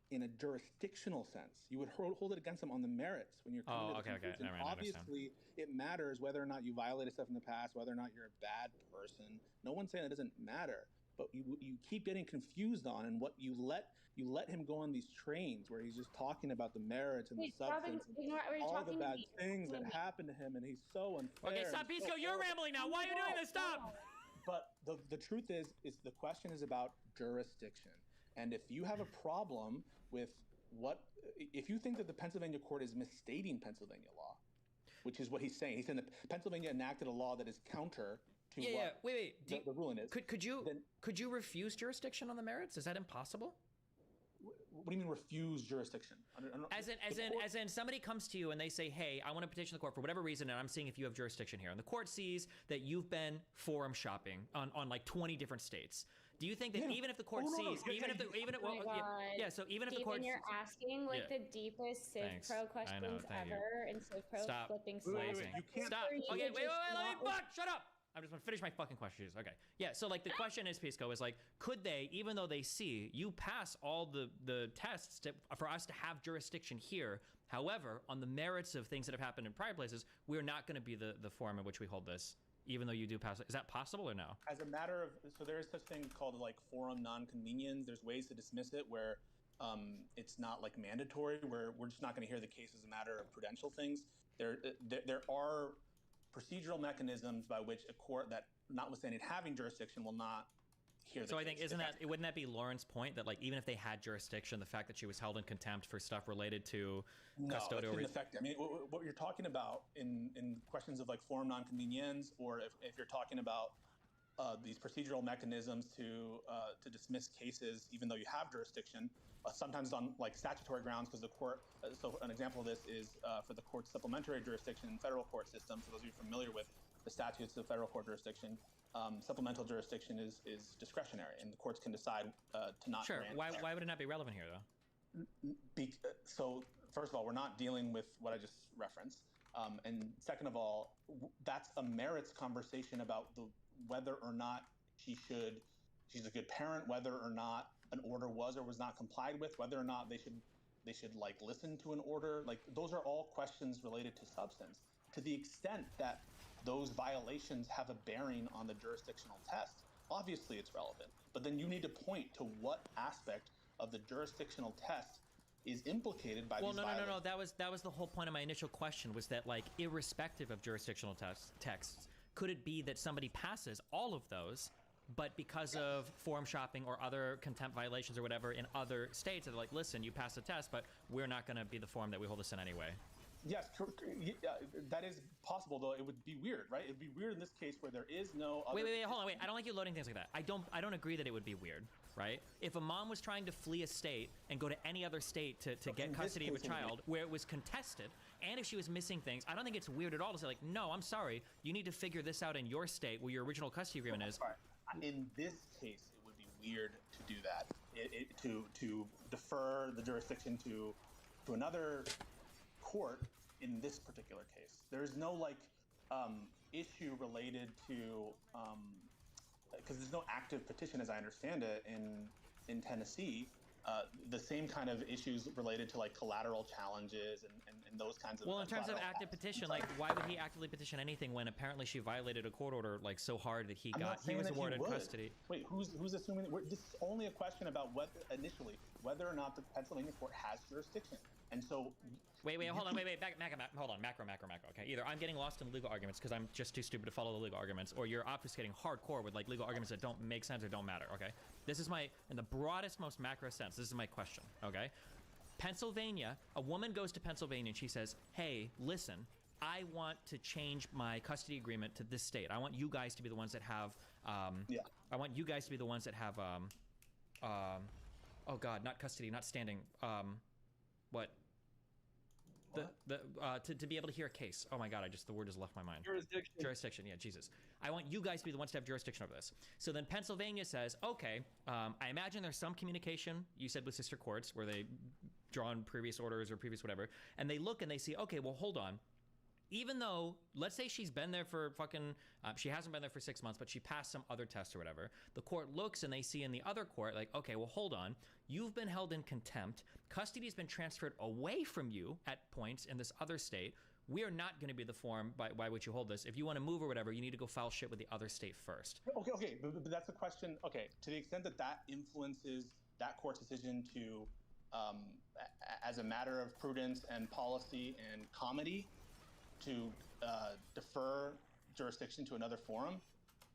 in a jurisdictional sense. You would hold it against them on the merits when you're coming to the conclusion. Obviously, it matters whether or not you violated stuff in the past, whether or not you're a bad person. No one's saying it doesn't matter, but you keep getting confused on and what you let him go on these trains where he's just talking about the merits and the substance and all the bad things that happened to him, and he's so unfair. Okay, stop, Pisco. You're rambling now. Why are you doing this? Stop. But the truth is the question is about jurisdiction. And if you have a problem with if you think that the Pennsylvania court is misstating Pennsylvania law, which is what he's saying that Pennsylvania enacted a law that is counter to wait. The ruling is. Could you refuse jurisdiction on the merits? Is that impossible? What do you mean refuse jurisdiction? As in, somebody comes to you and they say, "Hey, I want to petition the court for whatever reason, and I'm seeing if you have jurisdiction here." And the court sees that you've been forum shopping on like 20 different states. Do you think that even if the court sees, even if so even if the court, you're asking like the deepest Civ Pro questions ever, and Civ Pro flipping Wait, you can't stop. Okay, wait, let me shut up. I'm just gonna finish my fucking questions. Okay. Yeah, so like the question is, Pisco, is like, could they, even though they see you pass all the tests for us to have jurisdiction here, however, on the merits of things that have happened in prior places, we're not gonna be the forum in which we hold this, even though you do pass it. Is that possible or no? As a matter of, so there is such thing called like forum non-convenience. There's ways to dismiss it where it's not like mandatory, where we're just not gonna hear the case as a matter of prudential things. There are procedural mechanisms by which a court that, notwithstanding having jurisdiction, will not hear the case. So I think, wouldn't that be Lauren's point, that like even if they had jurisdiction, the fact that she was held in contempt for stuff related to custodial... No, affect it. I mean, what you're talking about in questions of like forum non-convenience, or if you're talking about these procedural mechanisms to dismiss cases even though you have jurisdiction, sometimes on like statutory grounds, because the court, so an example of this is for the court's supplementary jurisdiction in federal court system. For those of you familiar with the statutes of federal court jurisdiction, supplemental jurisdiction is discretionary, and the courts can decide to not grant. Why would it not be relevant here, though? So first of all, we're not dealing with what I just referenced, and second of all, that's a merits conversation about whether or not she's a good parent, whether or not an order was or was not complied with, whether or not they should like listen to an order. Like, those are all questions related to substance. To the extent that those violations have a bearing on the jurisdictional test, obviously it's relevant. But then you need to point to what aspect of the jurisdictional test is implicated by these violations. No. That was the whole point of my initial question, was that like, irrespective of jurisdictional texts, could it be that somebody passes all of those, but because of forum shopping or other contempt violations or whatever in other states, they're like, listen, you passed the test, but we're not going to be the forum that we hold this in anyway? Yes, that is possible, though it would be weird, right? It'd be weird in this case where there is no other... Wait, hold on, I don't like you loading things like that. I don't agree that it would be weird, right? If a mom was trying to flee a state and go to any other state to get custody of a child where it was contested, and if she was missing things, I don't think it's weird at all to say, like, no, I'm sorry, you need to figure this out in your state where your original custody agreement is. In this case, it would be weird to do that, to defer the jurisdiction to another court in this particular case. There's no like issue related to because there's no active petition, as I understand it, in Tennessee. The same kind of issues related to like collateral challenges and those kinds of... Well, in terms of active petition, like, why would he actively petition anything when apparently she violated a court order like so hard that he was awarded custody? Wait, who's assuming that this is only a question about whether or not the Pennsylvania court has jurisdiction? And so... Wait, hold on, hold on, macro. Okay, either I'm getting lost in legal arguments because I'm just too stupid to follow the legal arguments, or you're obfuscating hardcore with like legal arguments that don't make sense or don't matter, okay? This is in the broadest, most macro sense, this is my question, okay? Pennsylvania, a woman goes to Pennsylvania and she says, hey, listen, I want to change my custody agreement to this state. I want you guys to be the ones that have, I want you guys to be the ones that have, oh God, not custody, not standing, to be able to hear a case. Oh my God, the word just left my mind. Jurisdiction, yeah, Jesus. I want you guys to be the ones to have jurisdiction over this. So then Pennsylvania says, okay, I imagine there's some communication, you said with sister courts, where they draw on previous orders or previous whatever, and they look and they see, okay, well, hold on. Even though, let's say she's been there for she hasn't been there for 6 months, but she passed some other test or whatever. The court looks and they see in the other court, like, okay, well, hold on. You've been held in contempt. Custody has been transferred away from you at points in this other state. We are not going to be the forum by which you hold this. If you want to move or whatever, you need to go file shit with the other state first. Okay, but that's a question. Okay, to the extent that influences that court's decision to, as a matter of prudence and policy and comity, to defer jurisdiction to another forum,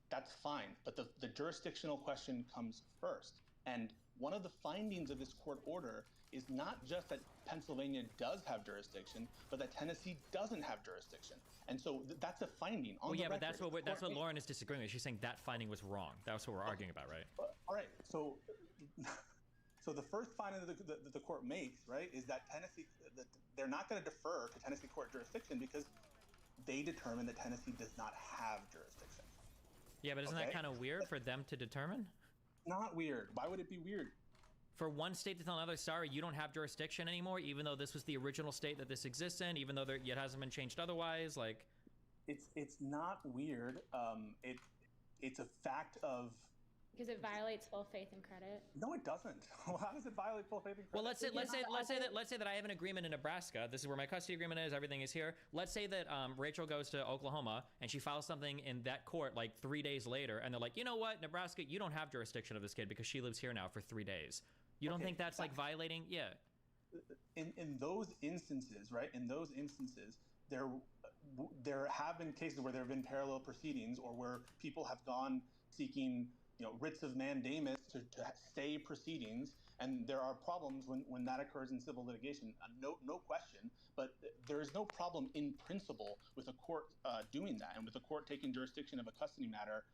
that's fine. But the jurisdictional question comes first. And one of the findings of this court order is not just that Pennsylvania does have jurisdiction, but that Tennessee doesn't have jurisdiction. And so that's a finding on the record. But that's what Lauren is disagreeing with. She's saying that finding was wrong. That's what we're arguing about, right? All right. So So the first finding that the court makes, right, is that they're not going to defer to Tennessee court jurisdiction because they determine that Tennessee does not have jurisdiction. Yeah, but isn't that kind of weird for them to determine? Not weird. Why would it be weird? For one state to tell another, sorry, you don't have jurisdiction anymore, even though this was the original state that this exists in, even though it hasn't been changed otherwise, like... It's not weird. It's a fact of... Because it violates full faith and credit. No, it doesn't. How does it violate full faith and credit? Well, let's say that I have an agreement in Nebraska. This is where my custody agreement is. Everything is here. Let's say that Rachel goes to Oklahoma and she files something in that court like 3 days later, and they're like, you know what, Nebraska, you don't have jurisdiction of this kid because she lives here now for 3 days. You don't think that's like violating? Yeah. In those instances, right? In those instances, there have been cases where there have been parallel proceedings, or where people have gone seeking, writs of mandamus to stay proceedings, and there are problems when that occurs in civil litigation. No question, but there is no problem in principle with a court doing that, and with a court taking jurisdiction of a custody matter,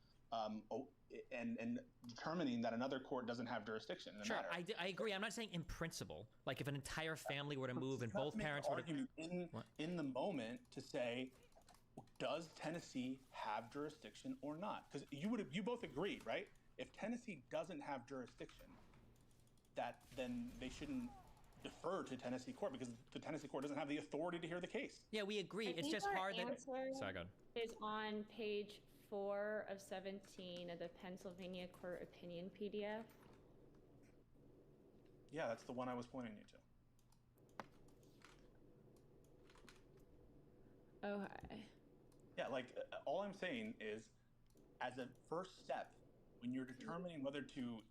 and determining that another court doesn't have jurisdiction in the matter. I agree. I'm not saying in principle. Like if an entire family were to move and both parents were to... in the moment to say, does Tennessee have jurisdiction or not? Because you both agreed, right? If Tennessee doesn't have jurisdiction, then they shouldn't defer to Tennessee court, because the Tennessee court doesn't have the authority to hear the case. Yeah, we agree. It's just hard that... Sorry, go ahead. Is on page 4 of 17 of the Pennsylvania Court Opinion PDF. Yeah, that's the one I was pointing you to. Okay. Yeah, like all I'm saying is, as a first step, when you're determining whether to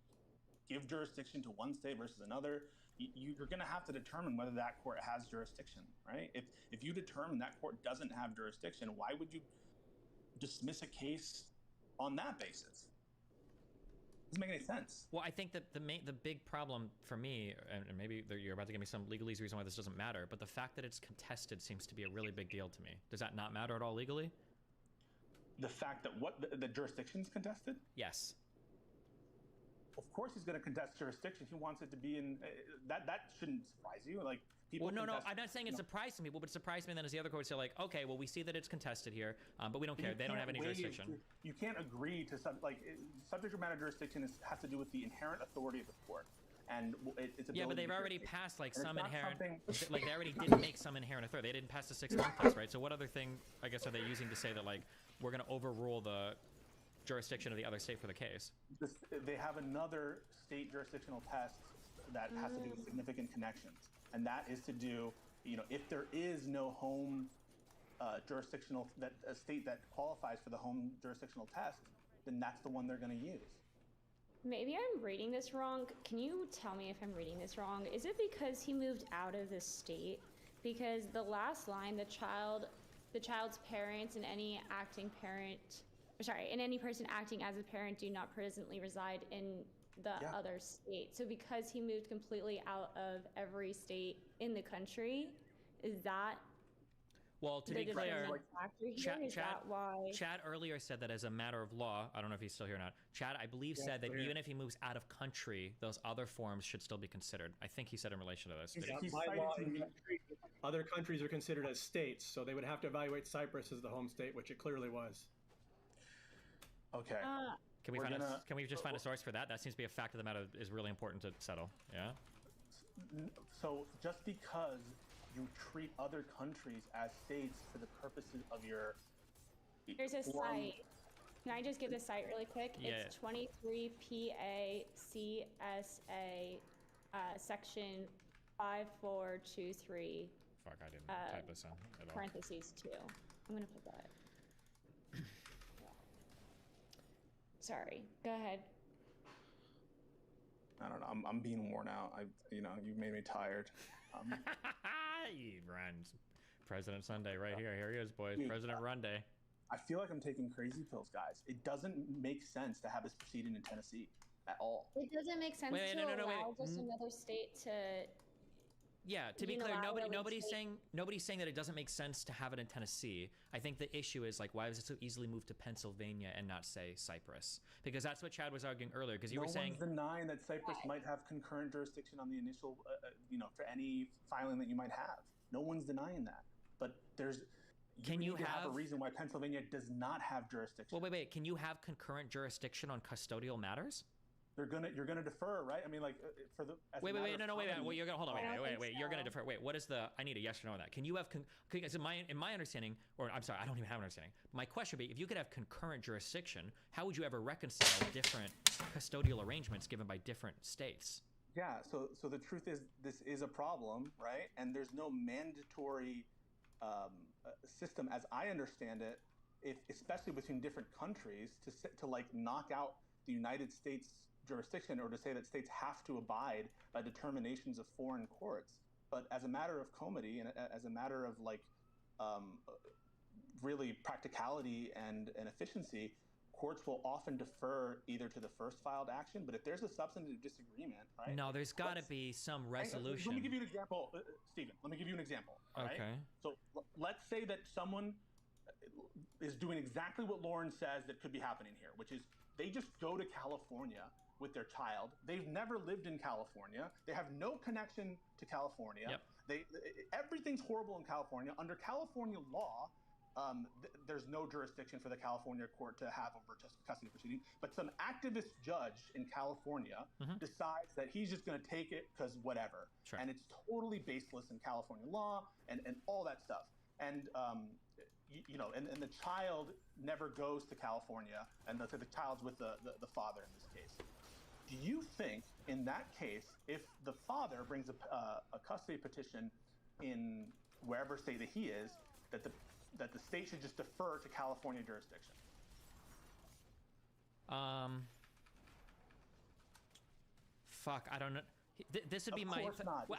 give jurisdiction to one state versus another, you're going to have to determine whether that court has jurisdiction, right? If you determine that court doesn't have jurisdiction, why would you dismiss a case on that basis? Doesn't make any sense. Well, I think that the big problem for me, and maybe you're about to give me some legalese reason why this doesn't matter, but the fact that it's contested seems to be a really big deal to me. Does that not matter at all legally? The fact that the jurisdiction's contested? Yes. Of course he's going to contest jurisdiction. He wants it to be in... that shouldn't surprise you. Like, people no, I'm not saying it surprised people, but it surprised me then as the other courts say, like, okay, well, we see that it's contested here, but we don't care. They don't have any jurisdiction. You can't agree to... subject matter jurisdiction has to do with the inherent authority of the court. And it's yeah, but they've already passed like some inherent... like, they already did make some inherent authority. They didn't pass the 6-month test, right? So what other thing, I guess, are they using to say that, like, we're going to overrule the jurisdiction of the other state for the case? They have another state jurisdictional test that has to do with significant connections. And that is to do, if there is no home jurisdictional, a state that qualifies for the home jurisdictional test, then that's the one they're going to use. Maybe I'm reading this wrong. Can you tell me if I'm reading this wrong? Is it because he moved out of the state? Because the last line, the child's parents and any any person acting as a parent do not presently reside in the other state. So because he moved completely out of every state in the country, is that... Well, to be clear, why... Chad earlier said that as a matter of law, I don't know if he's still here or not, Chad, I believe, said that even if he moves out of country, those other forms should still be considered. I think he said in relation to this. By law, other countries are considered as states, so they would have to evaluate Cyprus as the home state, which it clearly was. Okay. Can we just find a source for that? That seems to be a fact of the matter is really important to settle. Yeah? So just because you treat other countries as states for the purposes of your... There's a site. Can I just give the site really quick? Yeah. It's 23 PACSA section 5423. Fuck, I didn't type this in at all. Parentheses 2. I'm going to put that. Sorry. Go ahead. I don't know. I'm being worn out. You made me tired. He runs. President Sunday right here. Here he is, boys. Dude, President Run Day. I feel like I'm taking crazy pills, guys. It doesn't make sense to have this proceeding in Tennessee at all. It doesn't make sense to allow just another state to Yeah, to be clear, unilaterally nobody's take- saying that it doesn't make sense to have it in Tennessee. I think the issue is like, why was it so easily moved to Pennsylvania and not say Cyprus? Because that's what Chad was arguing earlier. Because you were saying No one's denying that Cyprus might have concurrent jurisdiction on the initial, for any filing that you might have. No one's denying that. But you need to have a reason why Pennsylvania does not have jurisdiction. Well, wait. Can you have concurrent jurisdiction on custodial matters? You're gonna defer, right? I mean, like for the wait. Well, you're gonna hold on. Wait. You're gonna defer. Wait. What is the? I need a yes or no on that. Can you have? In my understanding, or I'm sorry, I don't even have an understanding. My question would be, if you could have concurrent jurisdiction, how would you ever reconcile different custodial arrangements given by different states? Yeah. So the truth is, this is a problem, right? And there's no mandatory system, as I understand it, especially between different countries, to like knock out the United States jurisdiction, or to say that states have to abide by determinations of foreign courts. But as a matter of comity and as a matter of like really practicality and efficiency, courts will often defer either to the first filed action, but if there's a substantive disagreement, right? No, there's got to be some resolution. Let me give you an example, Stephen. Let me give you an example. Right? Okay. So let's say that someone is doing exactly what Lauren says that could be happening here, which is they just go to California with their child. They've never lived in California. They have no connection to California. Yep. Everything's horrible in California. Under California law, there's no jurisdiction for the California court to have over custody proceeding. But some activist judge in California decides that he's just going to take it because whatever. Sure. And it's totally baseless in California law and all that stuff. And and the child never goes to California, and the child's with the father in this case. Do you think, in that case, if the father brings a custody petition in wherever state that he is, that the state should just defer to California jurisdiction? Fuck, I don't know. This would be my. Of course not. Wait,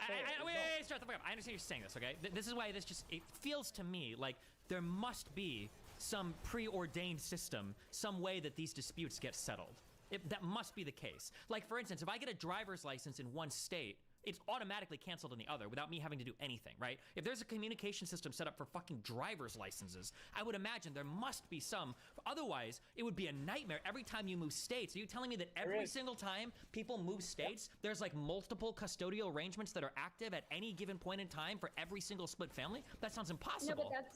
start the fuck up. I understand you're saying this, okay? This is why it feels to me like there must be some preordained system, some way that these disputes get settled. That must be the case. Like, for instance, if I get a driver's license in one state, it's automatically canceled in the other without me having to do anything, right? If there's a communication system set up for fucking driver's licenses, I would imagine there must be some. Otherwise, it would be a nightmare every time you move states. Are you telling me that every single time people move states, there's like multiple custodial arrangements that are active at any given point in time for every single split family? That sounds impossible. No, but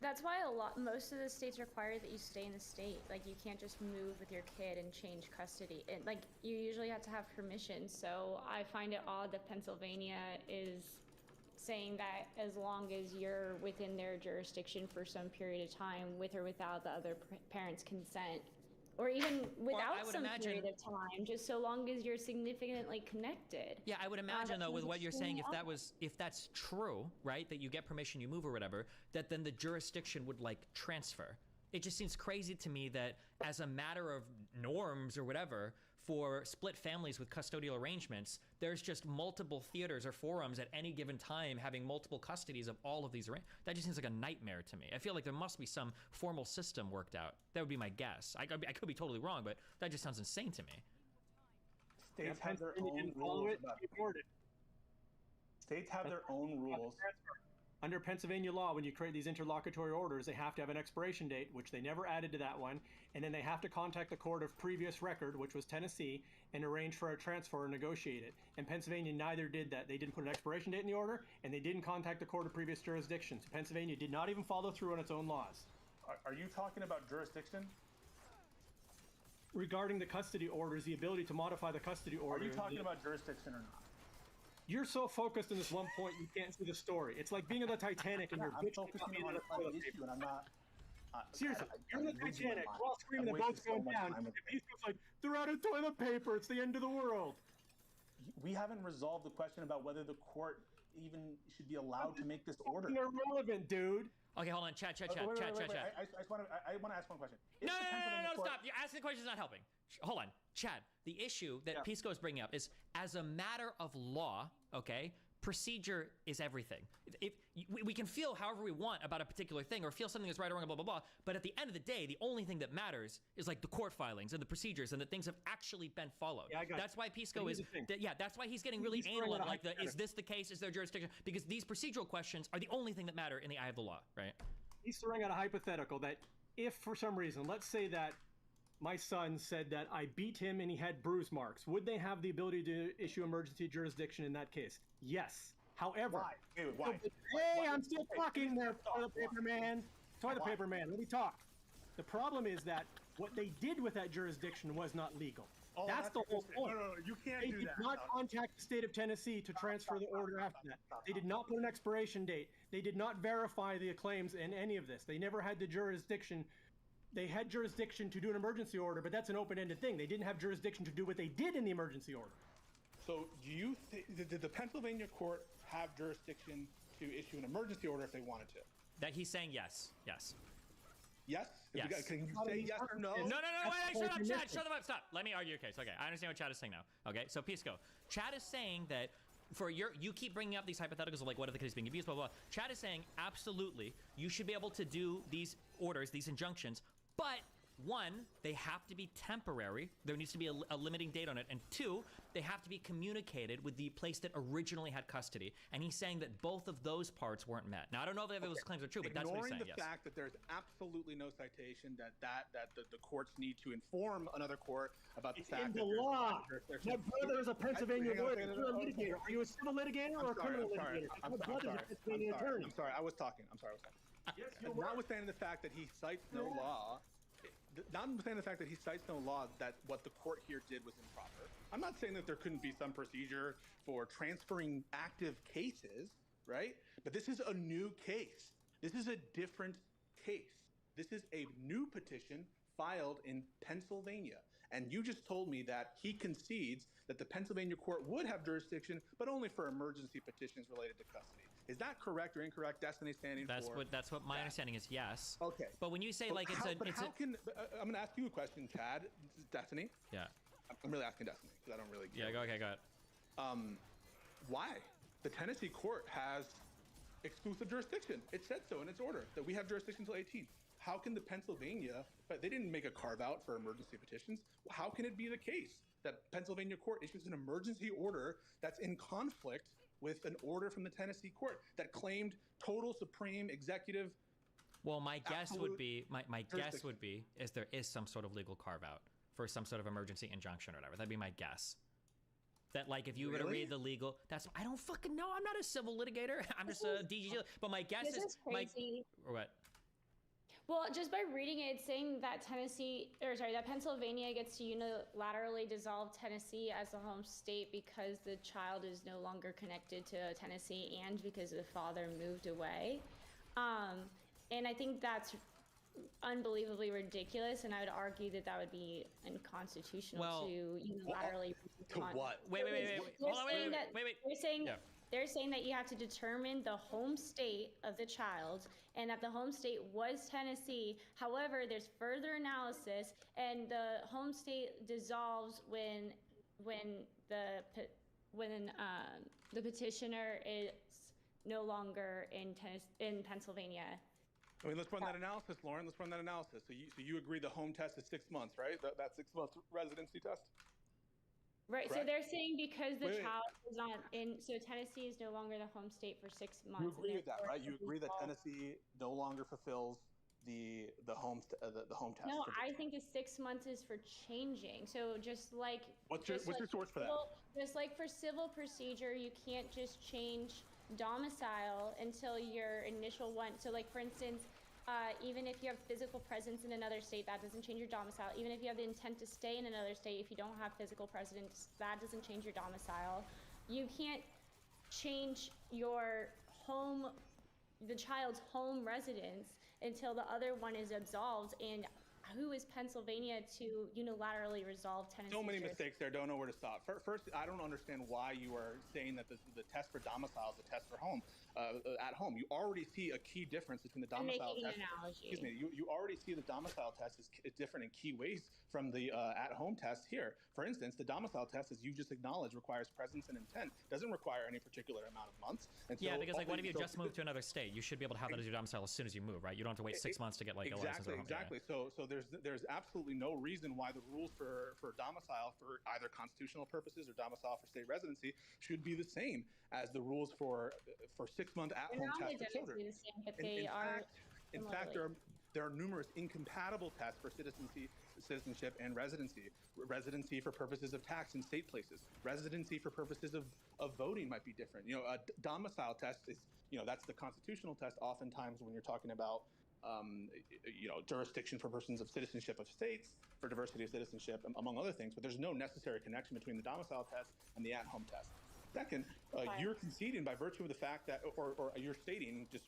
that's why most of the states require that you stay in the state. Like, you can't just move with your kid and change custody. Like, you usually have to have permission. So I find it odd that Pennsylvania is saying that as long as you're within their jurisdiction for some period of time, with or without the other parent's consent, or even without some period of time, just so long as you're significantly connected. Yeah, I would imagine though, with what you're saying, if that's true, right, that you get permission, you move or whatever, that then the jurisdiction would like transfer. It just seems crazy to me that as a matter of norms or whatever, for split families with custodial arrangements, there's just multiple theaters or forums at any given time having multiple custodies of all of these. That just seems like a nightmare to me. I feel like there must be some formal system worked out. That would be my guess. I could be totally wrong, but that just sounds insane to me. States have their own rules. States have their own rules. Under Pennsylvania law, when you create these interlocutory orders, they have to have an expiration date, which they never added to that one, and then they have to contact the court of previous record, which was Tennessee, and arrange for a transfer or negotiate it. And Pennsylvania neither did that. They didn't put an expiration date in the order, and they didn't contact the court of previous jurisdiction. So Pennsylvania did not even follow through on its own laws. Are you talking about jurisdiction? Regarding the custody orders, the ability to modify the custody order. Are you talking about jurisdiction or not? You're so focused on this one point, you can't see the story. It's like being in the Titanic and you're focusing on the issue, and I'm not. Seriously, you're in the Titanic, we're all screaming, the boat's going down. And he's just like, they're out of toilet paper, it's the end of the world. We haven't resolved the question about whether the court even should be allowed to make this order. They're irrelevant, dude. Okay, hold on, chat. I want to ask one question. No, stop. You're asking the question is not helping. Hold on, Chad. The issue that Pisco is bringing up is, as a matter of law, okay, procedure is everything. We can feel however we want about a particular thing or feel something is right or wrong, blah, blah, blah. But at the end of the day, the only thing that matters is like the court filings and the procedures and that things have actually been followed. Yeah, I got that's you. why Pisco is, that's why he's getting really anal on like is this the case? Is there jurisdiction? Because these procedural questions are the only thing that matter in the eye of the law, right? He's throwing out a hypothetical that if for some reason, let's say that my son said that I beat him and he had bruise marks, would they have the ability to issue emergency jurisdiction in that case? Yes. However, why? Hey, I'm still talking there, toilet paper man. Toilet paper man, let me talk. The problem is that what they did with that jurisdiction was not legal. Oh, that's the whole point. No, you can't They do did that. not contact the state of Tennessee to transfer the order after that. They did not put an expiration date. They did not verify the claims in any of this. They never had the jurisdiction. They had jurisdiction to do an emergency order, but that's an open-ended thing. They didn't have jurisdiction to do what they did in the emergency order. So do you did the Pennsylvania court have jurisdiction to issue an emergency order if they wanted to? That he's saying yes. Yes. Yes? Yes. Can you say yes or no? No, wait, shut up, Chad, shut up, stop. Let me argue your case. Okay, I understand what Chad is saying now. Okay, so Pisco, Chad is saying that you keep bringing up these hypotheticals of like, what if the kid is being abused, blah, blah, blah. Chad is saying, absolutely, you should be able to do these orders, these injunctions, but one, they have to be temporary. There needs to be a limiting date on it. And two, they have to be communicated with the place that originally had custody. And he's saying that both of those parts weren't met. Now, I don't know if those claims are true, but that's what he's saying, Ignoring the fact that there's absolutely no citation that the courts need to inform another court about the fact in that the law. there's My brother is a Pennsylvania lawyer. You're a litigator. Are you a civil litigator or a criminal litigator? My brother's a Pennsylvania attorney. I'm sorry, I was talking. Yes, you're right. Notwithstanding the fact that he cites no law, notwithstanding the fact that he cites no law, that what the court here did was improper. I'm not saying that there couldn't be some procedure for transferring active cases, right? But this is a new case. This is a different case. This is a new petition filed in Pennsylvania. And you just told me that he concedes that the Pennsylvania court would have jurisdiction, but only for emergency petitions related to custody. Is that correct or incorrect? Destiny standing for that's what my understanding is. Yes. Okay. But when you say But like how, I'm I'm going to ask you a question, Chad. Destiny. Yeah. I'm really asking Destiny because I don't really. Yeah. Go ahead. Why? The Tennessee court has exclusive jurisdiction. It said so in its order that we have jurisdiction until 18. How can the Pennsylvania? But they didn't make a carve out for emergency petitions. How can it be the case that Pennsylvania court issues an emergency order that's in conflict with an order from the Tennessee court that claimed total supreme executive? Well, my guess would be is there is some sort of legal carve out for some sort of emergency injunction or whatever. That'd be my guess. That like if you were to read the legal, I don't fucking know. I'm not a civil litigator. I'm just a DG. But my guess is crazy. Or what? Well, just by reading it, it's saying that that Pennsylvania gets to unilaterally dissolve Tennessee as the home state because the child is no longer connected to Tennessee and because the father moved away. And I think that's unbelievably ridiculous, and I would argue that that would be unconstitutional to unilaterally. To what? Wait. Hold on, wait. They're saying that you have to determine the home state of the child and that the home state was Tennessee. However, there's further analysis and the home state dissolves when the petitioner is no longer in Pennsylvania. I mean, let's run that analysis, Lauren. Let's run that analysis. So you agree the home test is 6 months, right? That 6 month residency test? Right, Correct. so they're saying because the child is not in, so Tennessee is no longer the home state for 6 months. You agree with that, right? You agree that Tennessee no longer fulfills the home test? No, I think the 6 months is for changing. So just like what's your source for that? Just like for civil procedure, you can't just change domicile until your initial one. So like for instance, even if you have physical presence in another state, that doesn't change your domicile. Even if you have the intent to stay in another state, if you don't have physical presence, that doesn't change your domicile. You can't change your the child's home residence until the other one is absolved. And who is Pennsylvania to unilaterally resolve Tennessee's So many jurisdiction? mistakes there. Don't know where to stop. First, I don't understand why you are saying that the test for domicile is a test for home. At home, you already see a key difference between the I'm domicile making test. an analogy. Excuse me. You already see the domicile test is different in key ways from the at-home test here. For instance, the domicile test, as you just acknowledged, requires presence and intent. Doesn't require any particular amount of months. And Yeah, so because like, what if you so- just moved to another state? You should be able to have that as your domicile as soon as you move, right? You don't have to wait 6 months to get like a license. Or Exactly. So there's absolutely no reason why the rules for domicile for either constitutional purposes or domicile for state residency should be the same as the rules for 6-month at-home They're not tests for children. identically the same, but they are. In fact, there are numerous incompatible tests for citizenship and residency. Residency for purposes of tax in state places. Residency for purposes of voting might be different. You know, a domicile test is, you know, that's the constitutional test. Oftentimes, when you're talking about you know, jurisdiction for persons of citizenship of states, for diversity of citizenship, among other things, but there's no necessary connection between the domicile test and the at-home test. Second, you're conceding by virtue of the fact that, or you're stating just,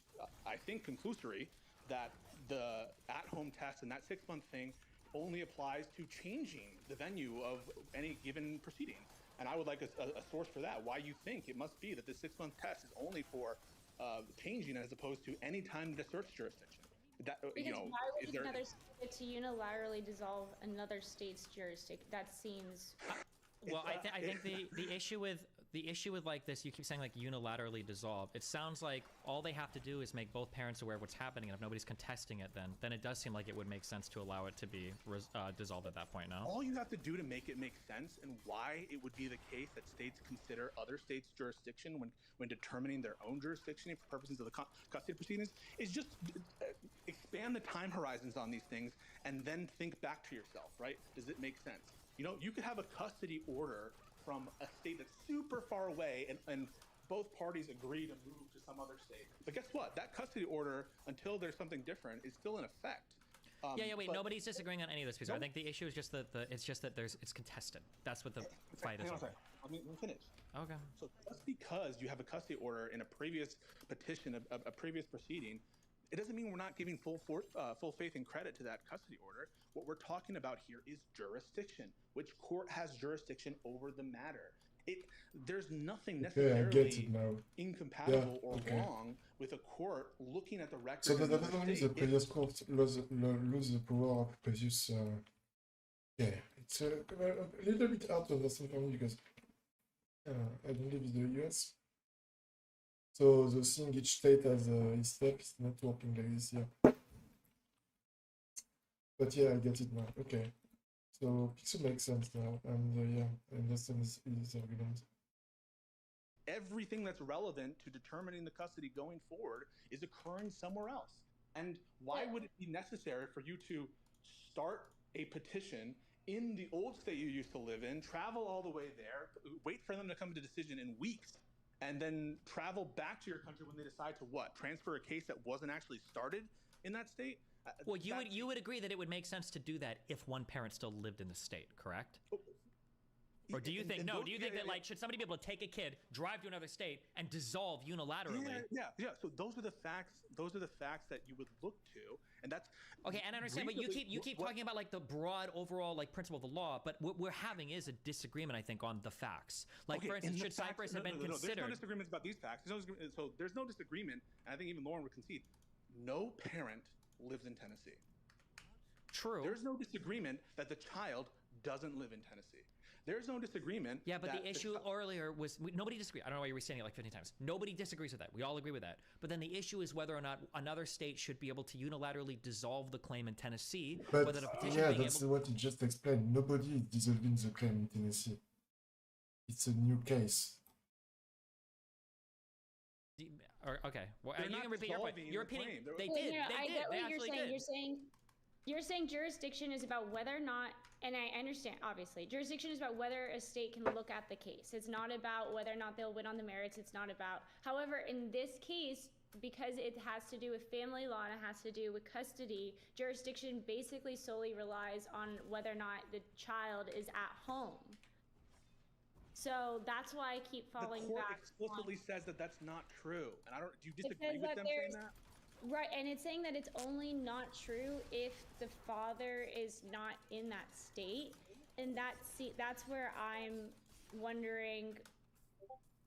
I think, conclusory, that the at-home test and that 6-month thing only applies to changing the venue of any given proceeding. And I would like a source for that, why you think it must be that the 6-month test is only for changing as opposed to any time to search jurisdiction. That, Because you know, why would is there... another state get to unilaterally dissolve another state's jurisdiction? That seems. Well, I think the issue with like this, you keep saying like unilaterally dissolve. It sounds like all they have to do is make both parents aware of what's happening, and if nobody's contesting it, then it does seem like it would make sense to allow it to be dissolved at that point. No. All you have to do to make it make sense, and why it would be the case that states consider other states' jurisdiction when determining their own jurisdiction for purposes of the custody proceedings, is just expand the time horizons on these things, and then think back to yourself. Right? Does it make sense? You know, you could have a custody order from a state that's super far away, and both parties agree to move to some other state. But guess what? That custody order, until there's something different, is still in effect. Wait. Nobody's disagreeing on any of this, because I think the issue is just that it's contested. That's what the fight is over. Let me finish. Okay. So just because you have a custody order in a previous petition, a previous proceeding, it doesn't mean we're not giving full faith and credit to that custody order. What we're talking about here is jurisdiction. Which court has jurisdiction over the matter? There's nothing necessarily incompatible or wrong with a court looking at the record. So that doesn't mean the previous court lose the power of previous. Yeah, it's a little bit hard to understand for me because I don't live in the US. So the thing each state has its step is not working like this here. But yeah, I get it now. Okay. So Pixel makes sense now, and yeah, I understand this argument. Everything that's relevant to determining the custody going forward is occurring somewhere else. And why would it be necessary for you to start a petition in the old state you used to live in, travel all the way there, wait for them to come to a decision in weeks, and then travel back to your country when they decide to what? Transfer a case that wasn't actually started in that state? Well, you would agree that it would make sense to do that if one parent still lived in the state, correct? Or do you think that like should somebody be able to take a kid, drive to another state, and dissolve unilaterally? Yeah. So those are the facts. Those are the facts that you would look to, and that's okay. And I understand, but you keep talking about like the broad overall like principle of the law. But what we're having is a disagreement, I think, on the facts. Like for instance, should Cyprus have been considered? There's no disagreements about these facts. So there's no disagreement, and I think even Lauren would concede. No parent lives in Tennessee. True. There's no disagreement that the child doesn't live in Tennessee. There's no disagreement. Yeah, but the issue earlier was nobody disagreed. I don't know why you're restating it like 15 times. Nobody disagrees with that. We all agree with that. But then the issue is whether or not another state should be able to unilaterally dissolve the claim in Tennessee. But whether the petition yeah, that's what you just explained. Nobody is dissolving the claim in Tennessee. It's a new case. Okay. Well, you can repeat your point. You're repeating. They did. I get what you're saying. Did. You're saying jurisdiction is about whether or not, and I understand, obviously, jurisdiction is about whether a state can look at the case. It's not about whether or not they'll win on the merits. It's not about, however, in this case, because it has to do with family law and it has to do with custody, jurisdiction basically solely relies on whether or not the child is at home. So that's why I keep falling back. The court explicitly says that that's not true. And do you disagree with them saying that? Right, and it's saying that it's only not true if the father is not in that state, and that's where I'm wondering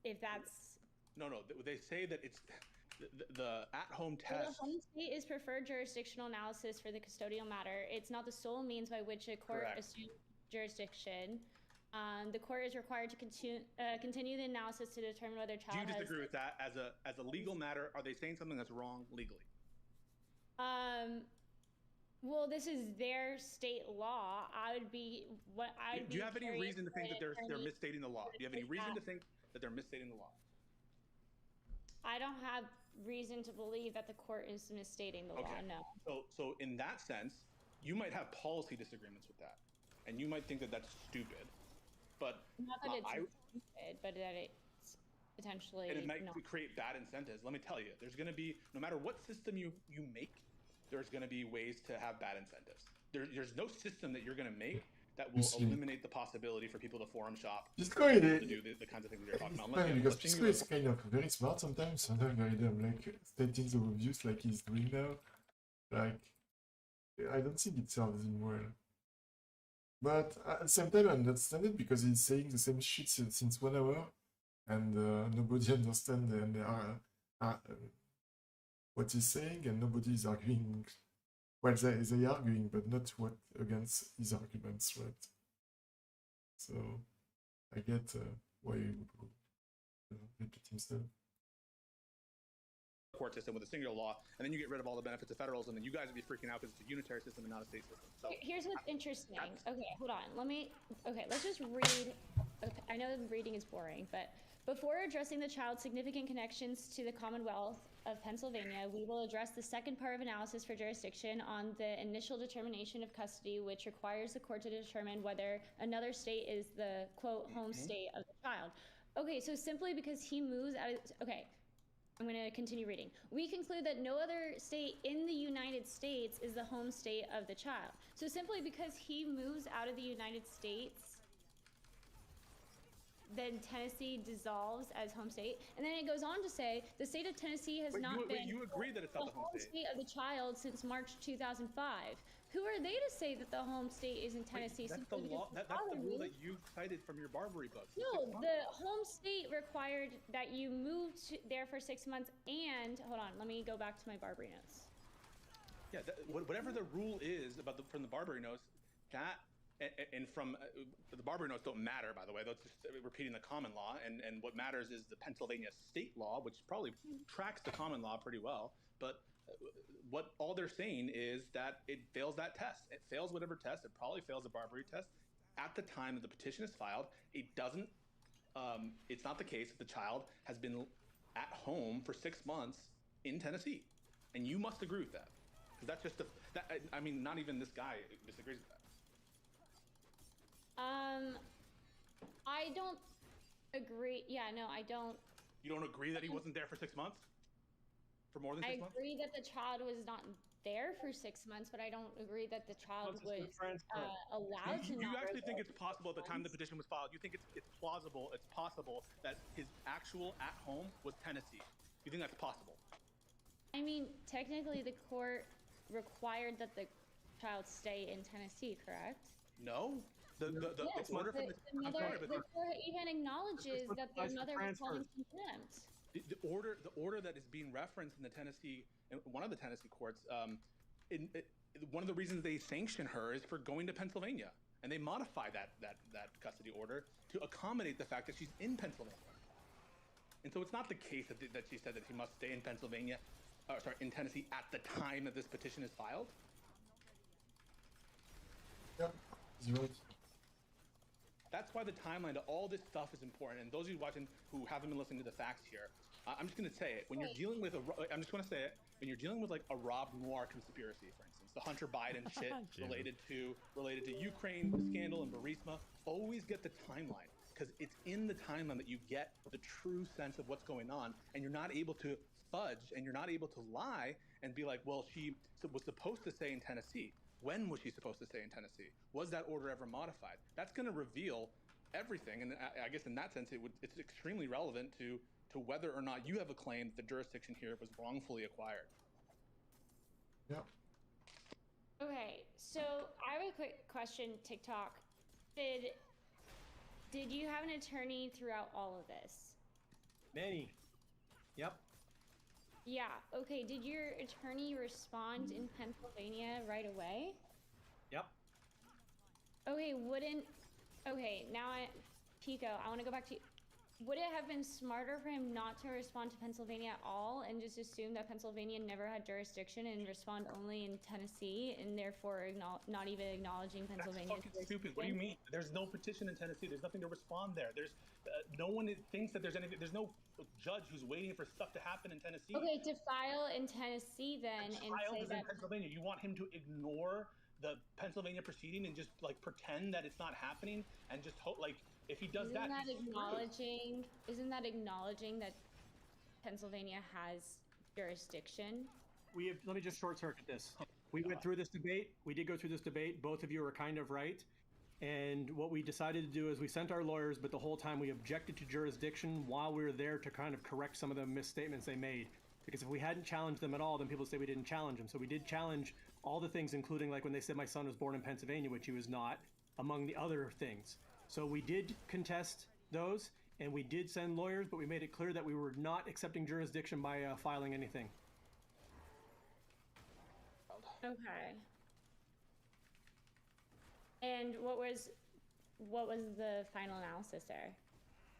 if that's. No. They say that it's the at-home Well, test. the home state is preferred jurisdictional analysis for the custodial matter. It's not the sole means by which a court Correct. assumes jurisdiction. The court is required to continue the analysis to determine whether Do child you has. disagree with that as a legal matter? Are they saying something that's wrong legally? Well, this is their state law. Do you have any reason to think that they're misstating the law? Do you have any reason to think that they're misstating the law? I don't have reason to believe that the court is misstating the law. No. So in that sense, you might have policy disagreements with that, and you might think that that's stupid. But not that it's stupid, but that it's potentially. And it might create bad incentives. Let me tell you, there's going to be, no matter what system you make, there's going to be ways to have bad incentives. There's no system that you're going to make that will eliminate the possibility for people to forum shop, to do the kinds of things that you're talking about. Because Pisco is kind of very smart sometimes, sometimes very dumb, like stating the obvious like he's doing now. Like, I don't think it serves him well. But at the same time, I understand it because he's saying the same shit since 1 hour, and nobody understands what he's saying, and nobody is arguing. Well, they are arguing, but not what against his arguments, right? So I get why you would repeat himself. Court system with a singular law, and then you get rid of all the benefits of federalism, and you guys would be freaking out because it's a unitary system and not a state system. So here's what's interesting. Okay, hold on. Let's just read. Okay, I know reading is boring, but before addressing the child's significant connections to the Commonwealth of Pennsylvania, we will address the second part of analysis for jurisdiction on the initial determination of custody, which requires the court to determine whether another state is the, quote, home state of the child. Okay, so simply because he moves out of, okay, I'm going to continue reading. We conclude that no other state in the United States is the home state of the child. So simply because he moves out of the United States, then Tennessee dissolves as home state. And then it goes on to say, the state of Tennessee has been you agree that it's not the home state of the child since March 2005. Who are they to say that the home state is in Tennessee? That's the law. That's the rule that you cited from your Barbary books. No, the home state required that you move there for 6 months and, hold on, let me go back to my Barbary notes. Yeah, whatever the rule is from the Barbary notes, that and from the Barbary notes don't matter, by the way. That's just repeating the common law, and what matters is the Pennsylvania state law, which probably tracks the common law pretty well. But what all they're saying is that it fails that test. It fails whatever test. It probably fails the Barbary test. At the time that the petition is filed, it doesn't. It's not the case that the child has been at home for 6 months in Tennessee, and you must agree with that, because that's just I mean, not even this guy disagrees with that. I don't agree. Yeah, no, I don't. You don't agree that he wasn't there for 6 months? For more than 6 months? I agree that the child was not there for 6 months, but I don't agree that the child was allowed to. You actually think it's possible at the time the petition was filed? You think it's plausible? It's possible that his actual at home was Tennessee? You think that's possible? I mean, technically, the court required that the child stay in Tennessee, correct? No. The order from the court even acknowledges that the mother was held in contempt. The order that is being referenced in the Tennessee, one of the Tennessee courts, one of the reasons they sanction her is for going to Pennsylvania, and they modify that custody order to accommodate the fact that she's in Pennsylvania. And so it's not the case that she said that she must stay in in Tennessee at the time that this petition is filed. Yep, he's right. That's why the timeline to all this stuff is important. And those of you watching who haven't been listening to the facts here, I'm just going to say it. When you're dealing with I'm just going to say it. When you're dealing with like a Rob Noir conspiracy, for instance, the Hunter Biden shit related to Ukraine, the scandal, and Burisma, always get the timeline, because it's in the timeline that you get the true sense of what's going on, and you're not able to fudge, and you're not able to lie and be like, well, she was supposed to stay in Tennessee. When was she supposed to stay in Tennessee? Was that order ever modified? That's going to reveal everything, and I guess in that sense, it's extremely relevant to whether or not you have a claim that the jurisdiction here was wrongfully acquired. Yeah. Okay, so I have a quick question, TikTok. Did you have an attorney throughout all of this? Many. Yep. Yeah, okay. Did your attorney respond in Pennsylvania right away? Yep. Okay, now Pico, I want to go back to you. Would it have been smarter for him not to respond to Pennsylvania at all and just assume that Pennsylvania never had jurisdiction and respond only in Tennessee and therefore not even acknowledging Pennsylvania? That's fucking stupid. What do you mean? There's no petition in Tennessee. There's nothing to respond there. There's no one thinks that there's anything. There's no judge who's waiting for stuff to happen in Tennessee. Okay, to file in Tennessee then and say that in Pennsylvania. You want him to ignore the Pennsylvania proceeding and just like pretend that it's not happening and just hope like. If he does isn't that acknowledging that Pennsylvania has jurisdiction? Let me just short circuit this. We went through this debate. We did go through this debate. Both of you were kind of right. And what we decided to do is we sent our lawyers, but the whole time we objected to jurisdiction while we were there to kind of correct some of the misstatements they made. Because if we hadn't challenged them at all, then people would say we didn't challenge them. So we did challenge all the things, including like when they said my son was born in Pennsylvania, which he was not, among the other things. So we did contest those, and we did send lawyers, but we made it clear that we were not accepting jurisdiction by filing anything. Okay. And what was the final analysis there?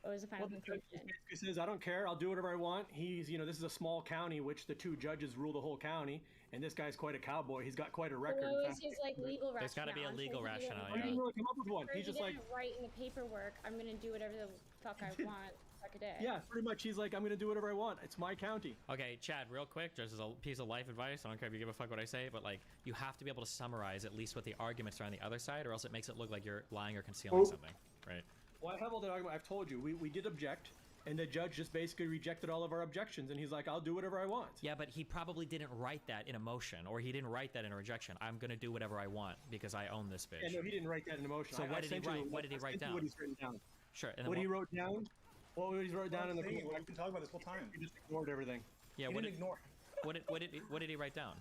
What was the final conclusion? He says, I don't care. I'll do whatever I want. This is a small county, which the two judges rule the whole county. And this guy's quite a cowboy. He's got quite a record. What was his legal rationale? There's got to be a legal rationale. I didn't really come up with one. He's just like write in the paperwork, I'm gonna do whatever the fuck I want. Suck a dick. Yeah, pretty much. He's like, I'm gonna do whatever I want. It's my county. Okay, Chad, real quick, just as a piece of life advice, I don't care if you give a fuck what I say, but like, you have to be able to summarize at least what the arguments are on the other side, or else it makes it look like you're lying or concealing something, right? Well, I have all the argument. I've told you. We did object. And the judge just basically rejected all of our objections, and he's like, I'll do whatever I want. Yeah, but he probably didn't write that in a motion, or he didn't write that in a rejection. I'm going to do whatever I want because I own this bitch. Yeah, no, he didn't write that in a motion. So what did he write? What did he write down? What he's written down. Sure. And what he wrote down? What he wrote down in the... We've been talking about this whole time. He just ignored everything. Yeah, what did ignore? What did he write down?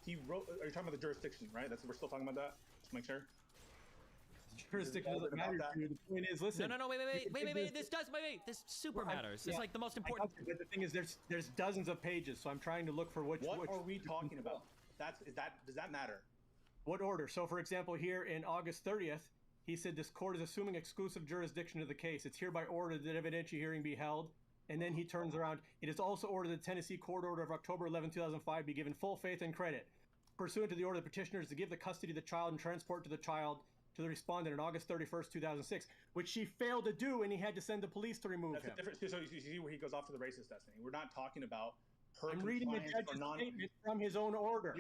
He wrote... Are you talking about the jurisdiction, right? We're still talking about that? Just make sure. Jurisdiction doesn't matter to you. The point is, listen. No, wait. This super matters. It's like the most important. But the thing is, there's dozens of pages, so I'm trying to look for which. What are we talking about? Does that matter? What order? So, for example, here in August 30th, he said this court is assuming exclusive jurisdiction of the case. It's hereby ordered that evidentiary hearing be held. And then he turns around. It is also ordered that the Tennessee court order of October 11, 2005 be given full faith and credit. Pursuant to the order, the petitioner is to give the custody of the child and transport to the child to the respondent on August 31st, 2006, which she failed to do, and he had to send the police to remove him. So you see where he goes off to the racist destiny. We're not talking about her. I'm reading the judge's statement from his own order.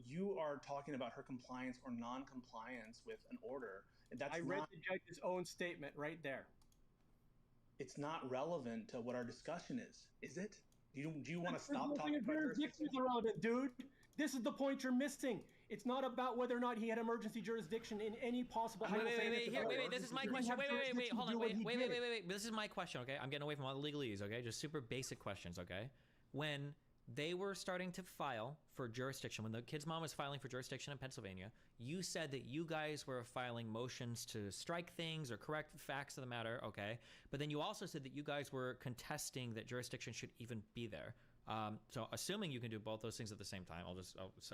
You are talking about her compliance or non-compliance with an order. I read the judge's own statement right there. It's not relevant to what our discussion is it? Do you want to stop talking about jurisdiction? It's irrelevant, dude. This is the point you're missing. It's not about whether or not he had emergency jurisdiction in any possible. Wait. This is my question. Wait. Hold on. Wait. This is my question. Okay, I'm getting away from all the legalese. Okay, just super basic questions. Okay, when they were starting to file for jurisdiction, when the kid's mom was filing for jurisdiction in Pennsylvania, you said that you guys were filing motions to strike things or correct facts of the matter. Okay, but then you also said that you guys were contesting that jurisdiction should even be there. So assuming you can do both those things at the same time, I'll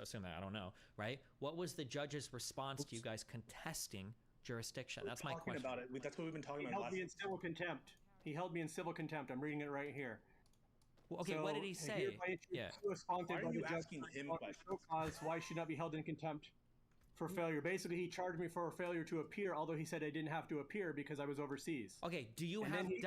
assume that. I don't know, right? What was the judge's response to you guys contesting jurisdiction? That's my question. About it. That's what we've been talking about. He held me in civil contempt. He held me in civil contempt. I'm reading it right here. Well, okay, so, what did he say? Yeah. Why are you asking him questions? Why should not be held in contempt for failure? Basically, he charged me for a failure to appear, although he said I didn't have to appear because I was overseas. Okay, do you have... Wait.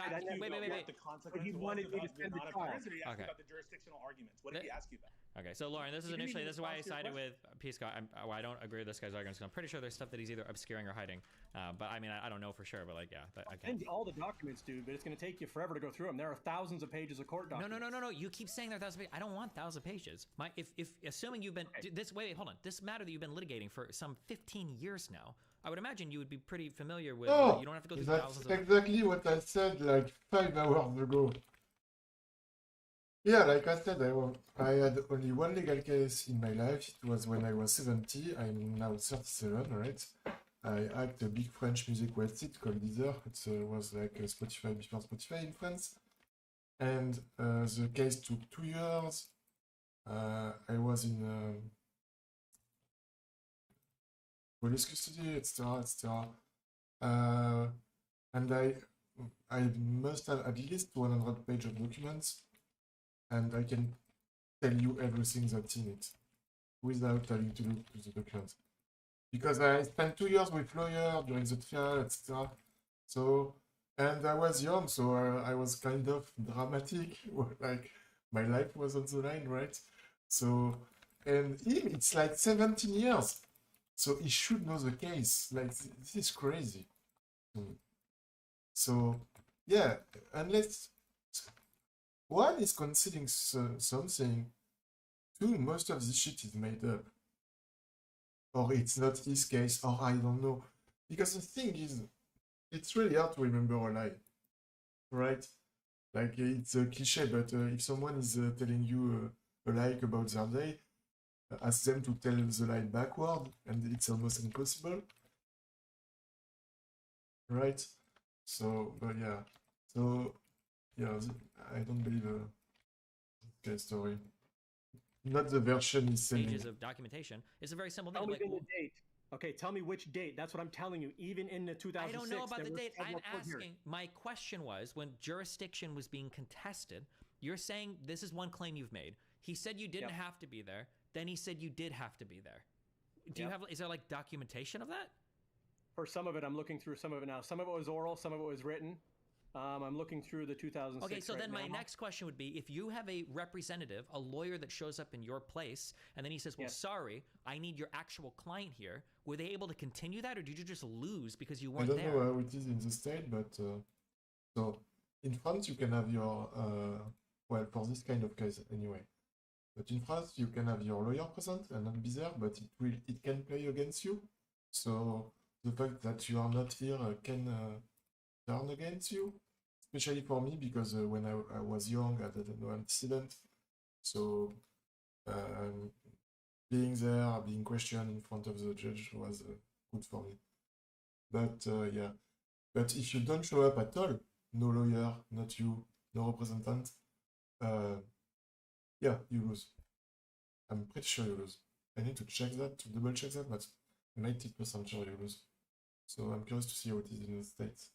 He wanted me to send the child. He asked about the jurisdictional arguments. What did he ask you about? Okay, so Lauren, this is why I sided with Pisco. I don't agree with this guy's arguments. I'm pretty sure there's stuff that he's either obscuring or hiding. But I mean, I don't know for sure, but like, yeah. I can't. All the documents, dude, but it's going to take you forever to go through them. There are thousands of pages of court documents. No. You keep saying there are thousands of pages. I don't want thousands of pages. If assuming you've been wait, hold on. This matter that you've been litigating for some 15 years now, I would imagine you would be pretty familiar with. You don't have to go through thousands. That's exactly what I said like 5 hours ago. Yeah, like I said, I had only one legal case in my life. It was when I was 70. I'm now 37, right? I act a big French music website called Deezer. It was like Spotify before Spotify in France. And the case took 2 years. I was in police custody, etc., etc. And I must have at least 100 pages of documents, and I can tell you everything that's in it without having to look to the documents. Because I spent 2 years with lawyer during the trial, etc. So, and I was young, so I was kind of dramatic, like my life was on the line, right? So, and him, it's like 17 years. So he should know the case. Like, this is crazy. So, yeah, unless one is considering something, two, most of this shit is made up. Or it's not his case, or I don't know. Because the thing is, it's really hard to remember a lie, right? Like, it's a cliche, but if someone is telling you a lie about their day, ask them to tell the lie backward, and it's almost impossible. Right? So, but yeah. So, yeah, I don't believe the story. Not the version he's selling. Pages of documentation. It's a very simple thing. Tell me Like, the date. Okay, tell me which date. That's what I'm telling you. Even in the 2006, I don't know about the date. I'm asking. Hearing. My question was, when jurisdiction was being contested, you're saying this is one claim you've made. He said you didn't have to be there. Then he said you did have to be there. Do you have? Is there like documentation of that? For some of it, I'm looking through some of it now. Some of it was oral, some of it was written. I'm looking through the 2006. Okay, so then my next question would be, if you have a representative, a lawyer that shows up in your place, and then he says, well, sorry, I need your actual client here, were they able to continue that, or did you just lose because you weren't there? I don't know how it is in the state, but so in France you can have your, well, for this kind of case anyway, but in France you can have your lawyer present and not be there, but it can play against you. So the fact that you are not here can turn against you, especially for me, because when I was young, I didn't know antecedent. So being there, being questioned in front of the judge was good for me. But yeah, but if you don't show up at all, no lawyer, not you, no representative, yeah, you lose. I'm pretty sure you lose. I need to check that, to double check that, but 90% sure you lose. So I'm curious to see how it is in the States.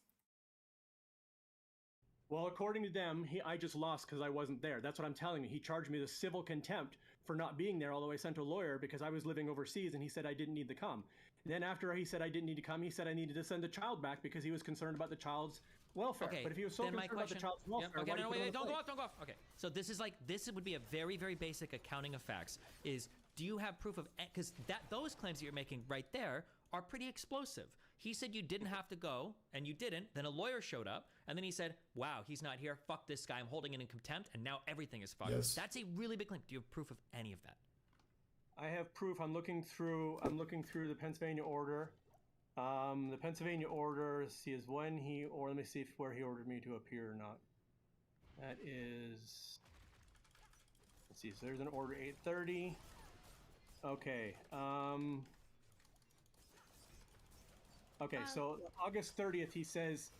Well, according to them, I just lost because I wasn't there. That's what I'm telling you. He charged me the civil contempt for not being there, although I sent a lawyer because I was living overseas and he said I didn't need to come. And then after he said I didn't need to come, he said I needed to send the child back because he was concerned about the child's welfare. Okay, but if he was so concerned about the child's welfare, okay, why no, wait, don't go off. Okay, so this would be a very, very basic accounting of facts. Is do you have proof of, because those claims that you're making right there are pretty explosive. He said you didn't have to go, and you didn't. Then a lawyer showed up, and then he said, wow, he's not here. Fuck this guy. I'm holding it in contempt, and now everything is fucked. Yes. That's a really big claim. Do you have proof of any of that? I have proof. I'm looking through the Pennsylvania order. The Pennsylvania order, is when let me see where he ordered me to appear or not. That is, let's see, so there's an order 830. Okay. Okay, so August 30th, he says,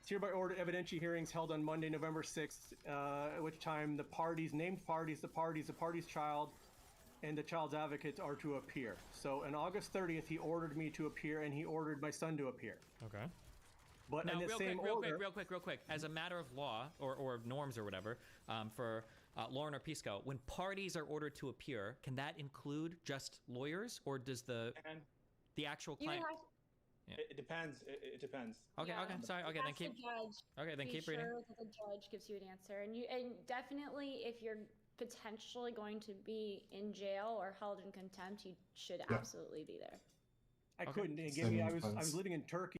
it's hereby ordered evidentiary hearings held on Monday, November 6th, at which time the named parties, the party's child, and the child's advocate are to appear. So on August 30th, he ordered me to appear, and he ordered my son to appear. Okay. But now, in the same order... real quick, as a matter of law, or norms or whatever, for Lauren or Pisco, when parties are ordered to appear, can that include just lawyers, or does the actual client... It depends. It depends. Okay. Okay. Sorry. Okay. Then keep. Okay. Then keep reading. Sure that the judge gives you an answer, and definitely if you're potentially going to be in jail or held in contempt, you should absolutely be there. I couldn't. I was living in Turkey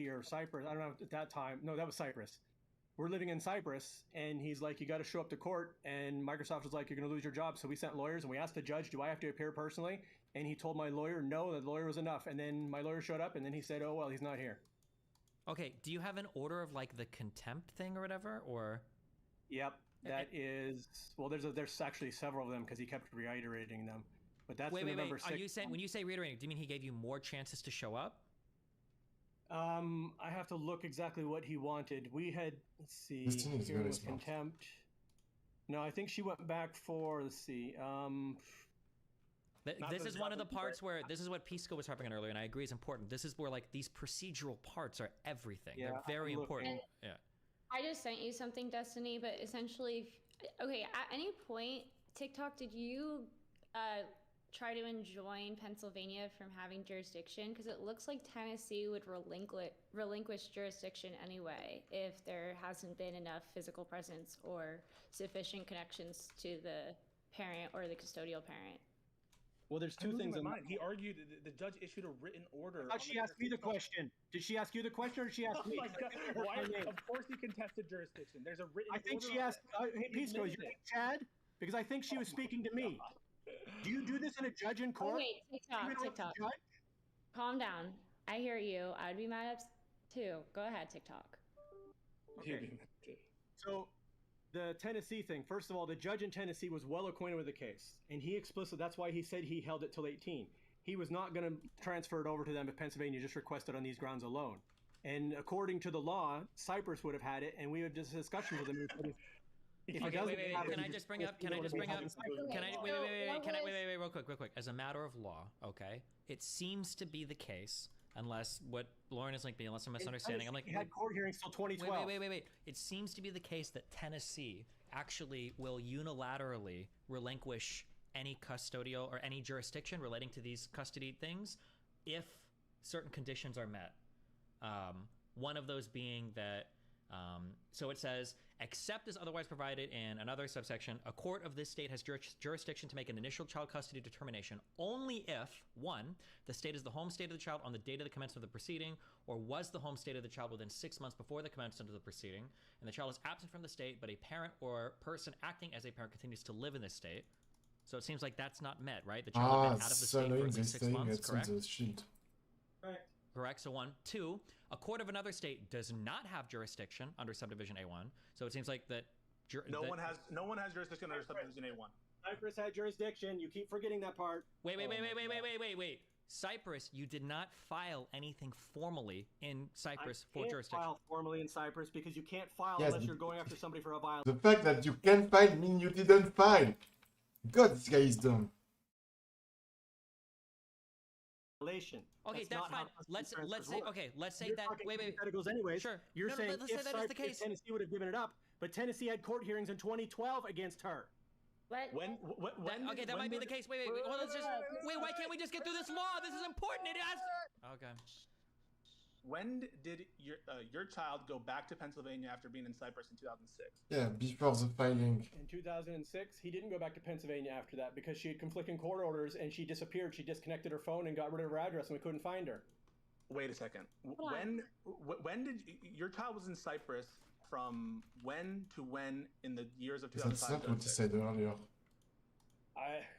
or Cyprus. I don't know at that time. No, that was Cyprus. We're living in Cyprus, and he's like, you got to show up to court. And Microsoft was like, you're going to lose your job. So we sent lawyers, and we asked the judge, do I have to appear personally? And he told my lawyer, no, the lawyer was enough. And then my lawyer showed up, and then he said, oh, well, he's not here. Okay, do you have an order of like the contempt thing or whatever, or? Yep, that is. Well, there's actually several of them because he kept reiterating them. But that's Wait. November Are 6th. you saying when you say reiterating, do you mean he gave you more chances to show up? I have to look exactly what he wanted. We had, let's see, This thing is here very was smart. contempt. No, I think she went back for, let's see, This is one of the parts where this is what Pisco was harping on earlier, and I agree is important. This is where like these procedural parts are everything. Yeah, They're very I'm important. looking. Yeah. I just sent you something, Destiny, but essentially, okay, at any point, TikTok, did you try to enjoin Pennsylvania from having jurisdiction? Because it looks like Tennessee would relinquish jurisdiction anyway if there hasn't been enough physical presence or sufficient connections to the parent or the custodial parent. Well, there's two things in mind. He argued that the judge issued a written order. I thought she asked me the question. Did she ask you the question or did she ask Oh me? my God. Why? Of course he contested jurisdiction. There's a written I think order she on asked, it. hey, Pisco, is your name Chad? Because I think she was speaking to me. Do you do this in a judge in court? Oh, wait, TikTok. Calm down. I hear you. I'd be mad at too. Go ahead, TikTok. Okay. So, the Tennessee thing. First of all, the judge in Tennessee was well acquainted with the case, and he explicitly, that's why he said he held it till 18. He was not going to transfer it over to them if Pennsylvania just requested on these grounds alone. And according to the law, Cyprus would have had it, and we had this discussion with him. Okay, wait. Can I just bring up? Real quick. As a matter of law, okay, it seems to be the case, unless what Lauren is like, unless I'm misunderstanding. I'm like, he had court hearings till 2012. Wait. It seems to be the case that Tennessee actually will unilaterally relinquish any custodial or any jurisdiction relating to these custody things if certain conditions are met. One of those being that. So it says, except as otherwise provided in another subsection, a court of this state has jurisdiction to make an initial child custody determination only if, 1, the state is the home state of the child on the date of the commencement of the proceeding, or was the home state of the child within 6 months before the commencement of the proceeding, and the child is absent from the state, but a parent or person acting as a parent continues to live in this state. So it seems like that's not met, right? The child has been out of the state for at least 6 months, correct? Right. Correct. So 1, 2, a court of another state does not have jurisdiction under subdivision A1. So it seems like that no one has jurisdiction under subdivision A1. Cyprus had jurisdiction. You keep forgetting that part. Wait. Cyprus, you did not file anything formally in Cyprus for jurisdiction. File formally in Cyprus because you can't file unless you're going after somebody for a violation. The fact that you can file means you didn't file. God, this guy is dumb. Okay, that's fine. Let's say that. Wait. Anyways, sure. You're saying let's say that is the case. If Tennessee would have given it up, but Tennessee had court hearings in 2012 against her. What? That might be the case. Wait. Well, why can't we just get through this law? This is important. It has. Okay. When did your child go back to Pennsylvania after being in Cyprus in 2006? Yeah, before the filing. In 2006, he didn't go back to Pennsylvania after that because she had conflicting court orders and she disappeared. She disconnected her phone and got rid of her address, and we couldn't find her. Wait a second. When did your child was in Cyprus from when to when in the years of 2005? That's not what he said earlier.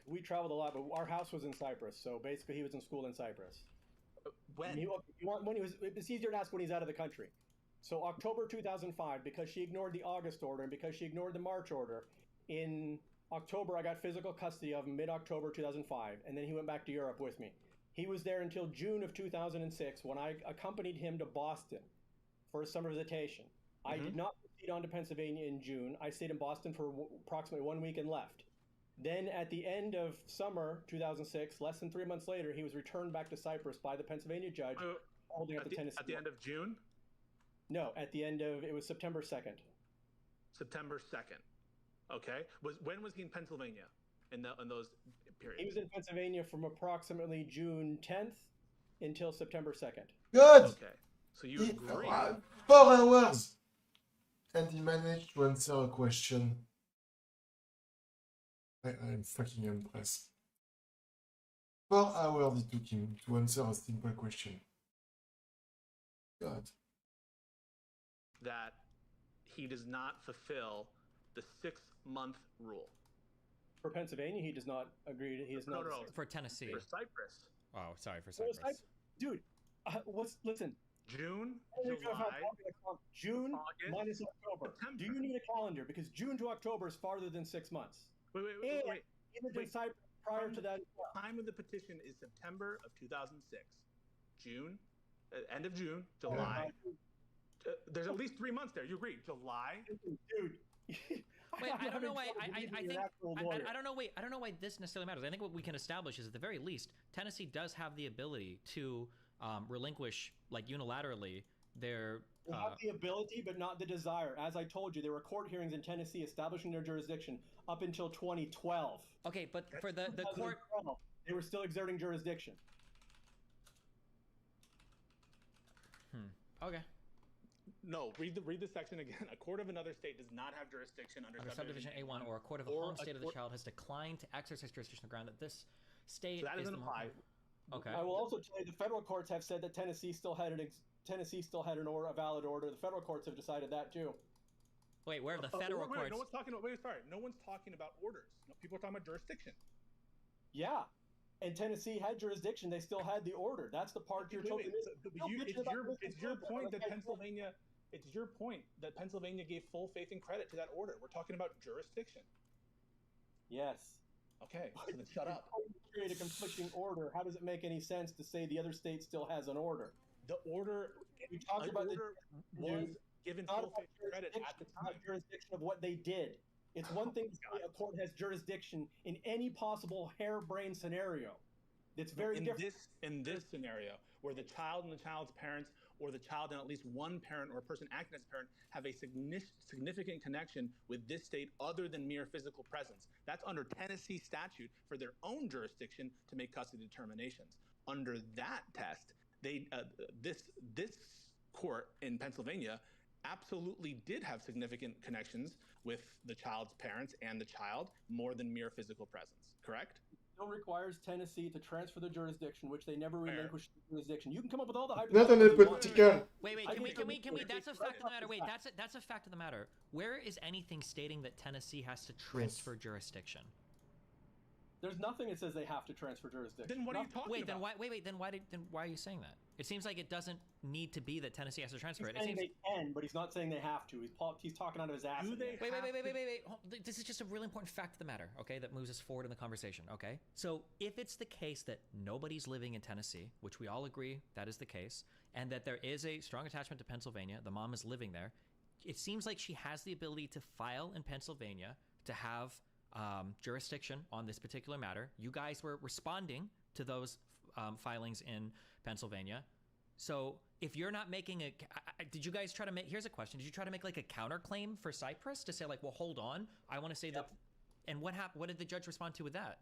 We traveled a lot, but our house was in Cyprus, so basically he was in school in Cyprus. When? It's easier to ask when he's out of the country. So October 2005, because she ignored the August order and because she ignored the March order, in October I got physical custody of him mid-October 2005, and then he went back to Europe with me. He was there until June of 2006 when I accompanied him to Boston for a summer visitation. I did not proceed on to Pennsylvania in June. I stayed in Boston for approximately 1 week and left. Then at the end of summer 2006, less than 3 months later, he was returned back to Cyprus by the Pennsylvania judge, holding up the Tennessee. At the end of June? No, at the end of, it was September 2nd. September 2nd. Okay. When was he in Pennsylvania in those periods? He was in Pennsylvania from approximately June 10th until September 2nd. Good! Okay. So you agree. 4 hours! And he managed to answer a question. I'm fucking impressed. 4 hours it took him to answer a simple question. God. That he does not fulfill the 6-month rule. For Pennsylvania, he does not agree. He is not. No. For Tennessee. For Cyprus. Oh, sorry, for Cyprus. Dude, listen. June, July, June August, minus October. September. Do you need a calendar? Because June to October is farther than 6 months. Wait. Even decide prior to that. Time of the petition is September of 2006. June, end of June, July. There's at least 3 months there. You agree? July. Dude. Wait, I don't know why. I don't know. Wait, I don't know why this necessarily matters. I think what we can establish is, at the very least, Tennessee does have the ability to relinquish, like, unilaterally their. They have the ability, but not the desire. As I told you, there were court hearings in Tennessee establishing their jurisdiction up until 2012. Okay, but for the court, they were still exerting jurisdiction. Okay. No, read the section again. A court of another state does not have jurisdiction under subdivision A1, or a court of a home state of the child has declined to exercise jurisdiction on the ground that this state. So that doesn't apply. Okay. I will also tell you the federal courts have said that Tennessee still had a valid order. The federal courts have decided that too. Wait, where are the federal courts? No one's talking about. No one's talking about orders. No, people are talking about jurisdiction. Yeah. And Tennessee had jurisdiction. They still had the order. That's the part you're talking about. It's your point that Pennsylvania. It's your point that Pennsylvania gave full faith and credit to that order. We're talking about jurisdiction. Yes. Okay, so then shut up. Create a conflicting order. How does it make any sense to say the other state still has an order? The order we talked about order was given full faith and credit at the time. Not jurisdiction of what they did. It's one thing to say a court has jurisdiction in any possible harebrained scenario. It's very different. In this scenario, where the child and the child's parents, or the child and at least one parent or a person acting as a parent, have a significant connection with this state other than mere physical presence. That's under Tennessee statute for their own jurisdiction to make custody determinations. Under that test, this court in Pennsylvania absolutely did have significant connections with the child's parents and the child more than mere physical presence, correct? It still requires Tennessee to transfer the jurisdiction, which they never relinquished the jurisdiction. You can come up with all the Not an political. Wait, can we, that's a fact of the matter. Wait, that's a fact of the matter. Where is anything stating that Tennessee has to transfer jurisdiction? There's nothing that says they have to transfer jurisdiction. Then what are you talking about? Then why are you saying that? It seems like it doesn't need to be that Tennessee has to transfer it. He's saying they can, but he's not saying they have to. He's talking out of his ass. Wait. This is just a really important fact of the matter, okay, that moves us forward in the conversation, okay? So if it's the case that nobody's living in Tennessee, which we all agree that is the case, and that there is a strong attachment to Pennsylvania, the mom is living there, it seems like she has the ability to file in Pennsylvania to have jurisdiction on this particular matter. You guys were responding to those filings in Pennsylvania. So if you're not making did you guys try to make, here's a question, did you try to make like a counterclaim for Cyprus to say like, well, hold on, I want to say that, and what happened? What did the judge respond to with that?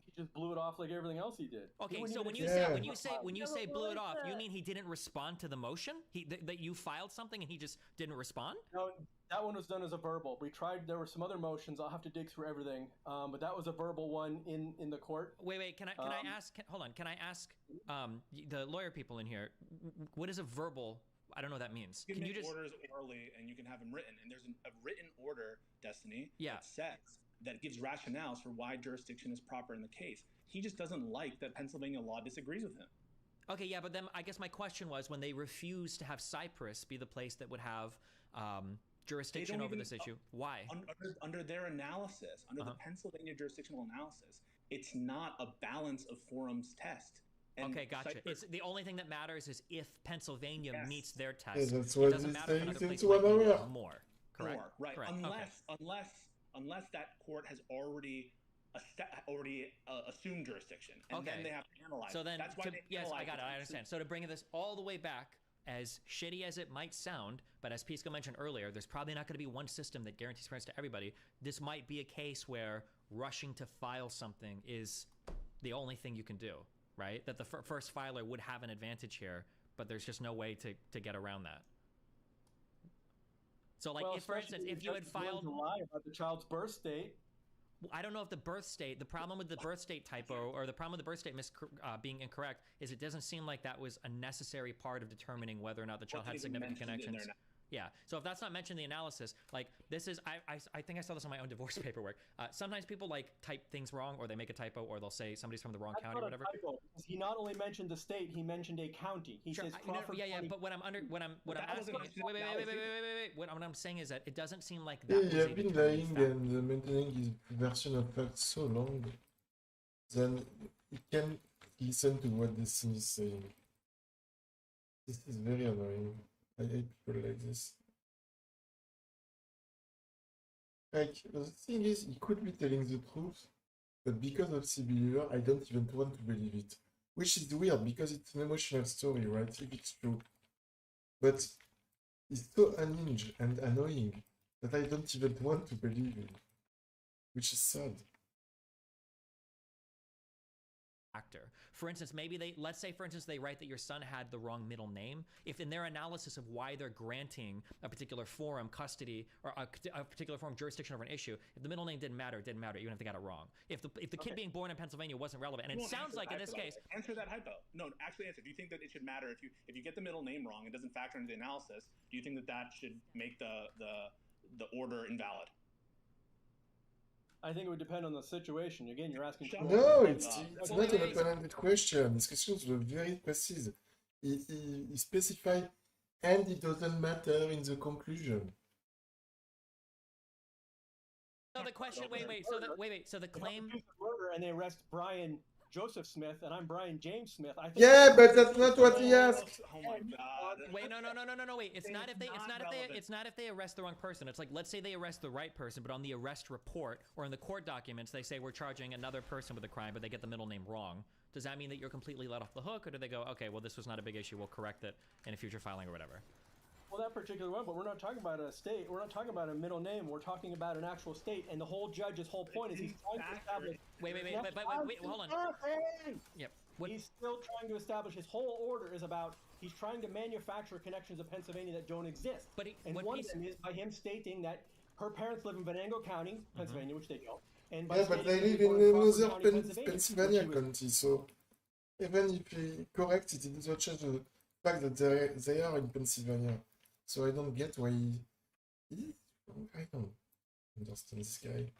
He just blew it off like everything else he did. Okay, so when you say blew it off, you mean he didn't respond to the motion? That you filed something and he just didn't respond? No, that one was done as a verbal. We tried. There were some other motions. I'll have to dig through everything. But that was a verbal one in the court. Wait. Can I ask? Hold on. Can I ask the lawyer people in here? What is a verbal? I don't know what that means. Can you just orders orally and you can have them written? And there's a written order, Destiny. Yeah. That says that gives rationales for why jurisdiction is proper in the case. He just doesn't like that Pennsylvania law disagrees with him. Okay, yeah, but then I guess my question was, when they refused to have Cyprus be the place that would have jurisdiction over this issue, why? Under their analysis, under the Pennsylvania jurisdictional analysis, it's not a balance of forums test. And okay, gotcha. It's the only thing that matters is if Pennsylvania meets their test. Yeah, that's what it doesn't matter if another place more. Correct. More, right. Correct. Unless that court has already assumed jurisdiction, and then they have to analyze. So then, that's why yes, I got it. I understand. So to bring this all the way back, as shitty as it might sound, but as Pisco mentioned earlier, there's probably not going to be one system that guarantees fairness to everybody. This might be a case where rushing to file something is the only thing you can do, right? That the first filer would have an advantage here, but there's just no way to get around that. So, like, if, for instance, if you had filed a lie about the child's birth state, I don't know if the birth state, the problem with the birth state typo, or the problem with the birth state being incorrect, is it doesn't seem like that was a necessary part of determining whether or not the child had significant connections. Yeah. So if that's not mentioned in the analysis, like this is, I think I saw this on my own divorce paperwork. Sometimes people like type things wrong, or they make a typo, or they'll say somebody's from the wrong county or whatever. He not only mentioned the state, he mentioned a county. He says Crawford County. But what I'm asking, wait. What I'm saying is that it doesn't seem like Yeah, that was you a have been determining lying factor. and maintaining his version of facts so long, then he can listen to what this thing is saying. This is very annoying. I hate people like this. Like, the thing is, he could be telling the truth, but because of C-Believer, I don't even want to believe it. Which is weird, because it's an emotional story, right? If it's true. But it's so unhinged and annoying that I don't even want to believe it. Which is sad. Factor. For instance, maybe let's say for instance they write that your son had the wrong middle name. If in their analysis of why they're granting a particular forum custody or a particular forum jurisdiction over an issue, if the middle name didn't matter, even if they got it wrong. If the kid being born in Pennsylvania wasn't relevant, and it sounds like in this case, answer that hypo. No, actually answer. Do you think that it should matter if you get the middle name wrong, it doesn't factor into the analysis? Do you think that should make the order invalid? I think it would depend on the situation. Again, you're asking. No, it's not an open-ended question. These questions were very precise. He specified, and it doesn't matter in the conclusion. So the question, so the claim, and they arrest Brian Joseph Smith, and I'm Brian James Smith. I think yeah, but that's not what he asked. Oh my god! Wait, no, wait. It's not if they arrest the wrong person. It's like, let's say they arrest the right person, but on the arrest report or in the court documents they say we're charging another person with a crime, but they get the middle name wrong. Does that mean that you're completely let off the hook, or do they go, okay, well this was not a big issue, we'll correct it in a future filing or whatever? Well, that particular one, but we're not talking about a state. We're not talking about a middle name. We're talking about an actual state, and the whole judge's whole point is he's trying to establish. Wait, hold on. Yep. He's still trying to establish. His whole order is about. He's trying to manufacture connections of Pennsylvania that don't exist. And one of them is by him stating that her parents live in Venango County, Pennsylvania, which they don't. And by but they live in another Pennsylvania county, so even if he corrects it, it doesn't change the fact that they are in Pennsylvania. So I don't get why I don't understand this guy.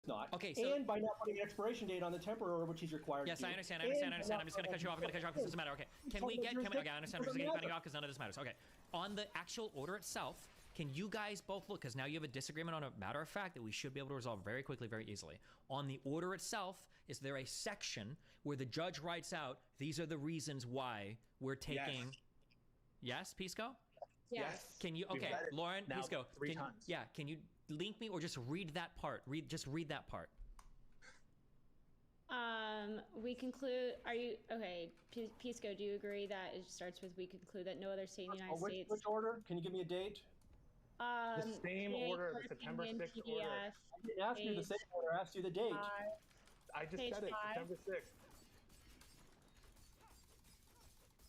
Not. Okay, so and by not putting an expiration date on the temporary, which he's required yes, to. I understand. I'm just going to cut you off because it doesn't matter. Okay, okay, I understand. I'm just going to cut you off because none of this matters. Okay, on the actual order itself, can you guys both look, because now you have a disagreement on a matter of fact that we should be able to resolve very quickly, very easily. On the order itself, is there a section where the judge writes out, these are the reasons why we're taking... Yes, Pisco? Yes. Can you, okay, Lauren, Pisco. Three times. Yeah, can you link me or just read that part? Just read that part. We conclude, okay, Pisco, do you agree that it starts with, we conclude that no other state in the United States... Which order? Can you give me a date? The same order, the September 6th order. I didn't ask you the same order, I asked you the date. I just said it, September 6th.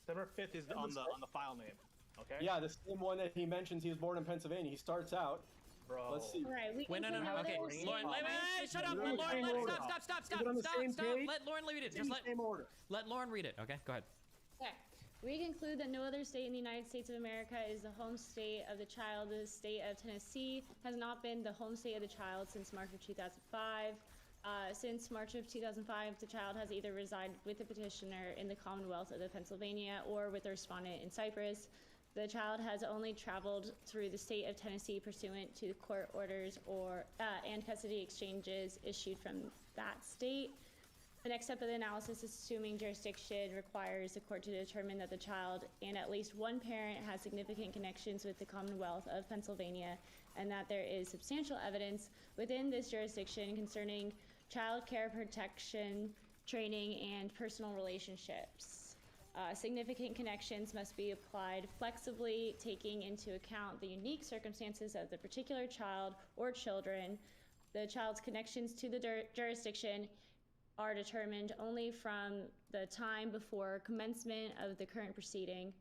September 5th is on the file name, okay? Yeah, the same one that he mentions he was born in Pennsylvania. He starts out. Bro. Let's see. Right, wait, no, okay. Lauren, shut up. Lauren, stop. Let Lauren read it. Just let Lauren read it. Okay, go ahead. Okay. We conclude that no other state in the United States of America is the home state of the child. The state of Tennessee has not been the home state of the child since March of 2005. Since March of 2005, the child has either resided with the petitioner in the Commonwealth of Pennsylvania or with the respondent in Cyprus. The child has only traveled through the state of Tennessee pursuant to court orders and custody exchanges issued from that state. The next step of the analysis, assuming jurisdiction, requires the court to determine that the child and at least one parent has significant connections with the Commonwealth of Pennsylvania and that there is substantial evidence within this jurisdiction concerning child care protection, training, and personal relationships. Significant connections must be applied flexibly, taking into account the unique circumstances of the particular child or children. The child's connections to the jurisdiction are determined only from the time before commencement of the current proceeding.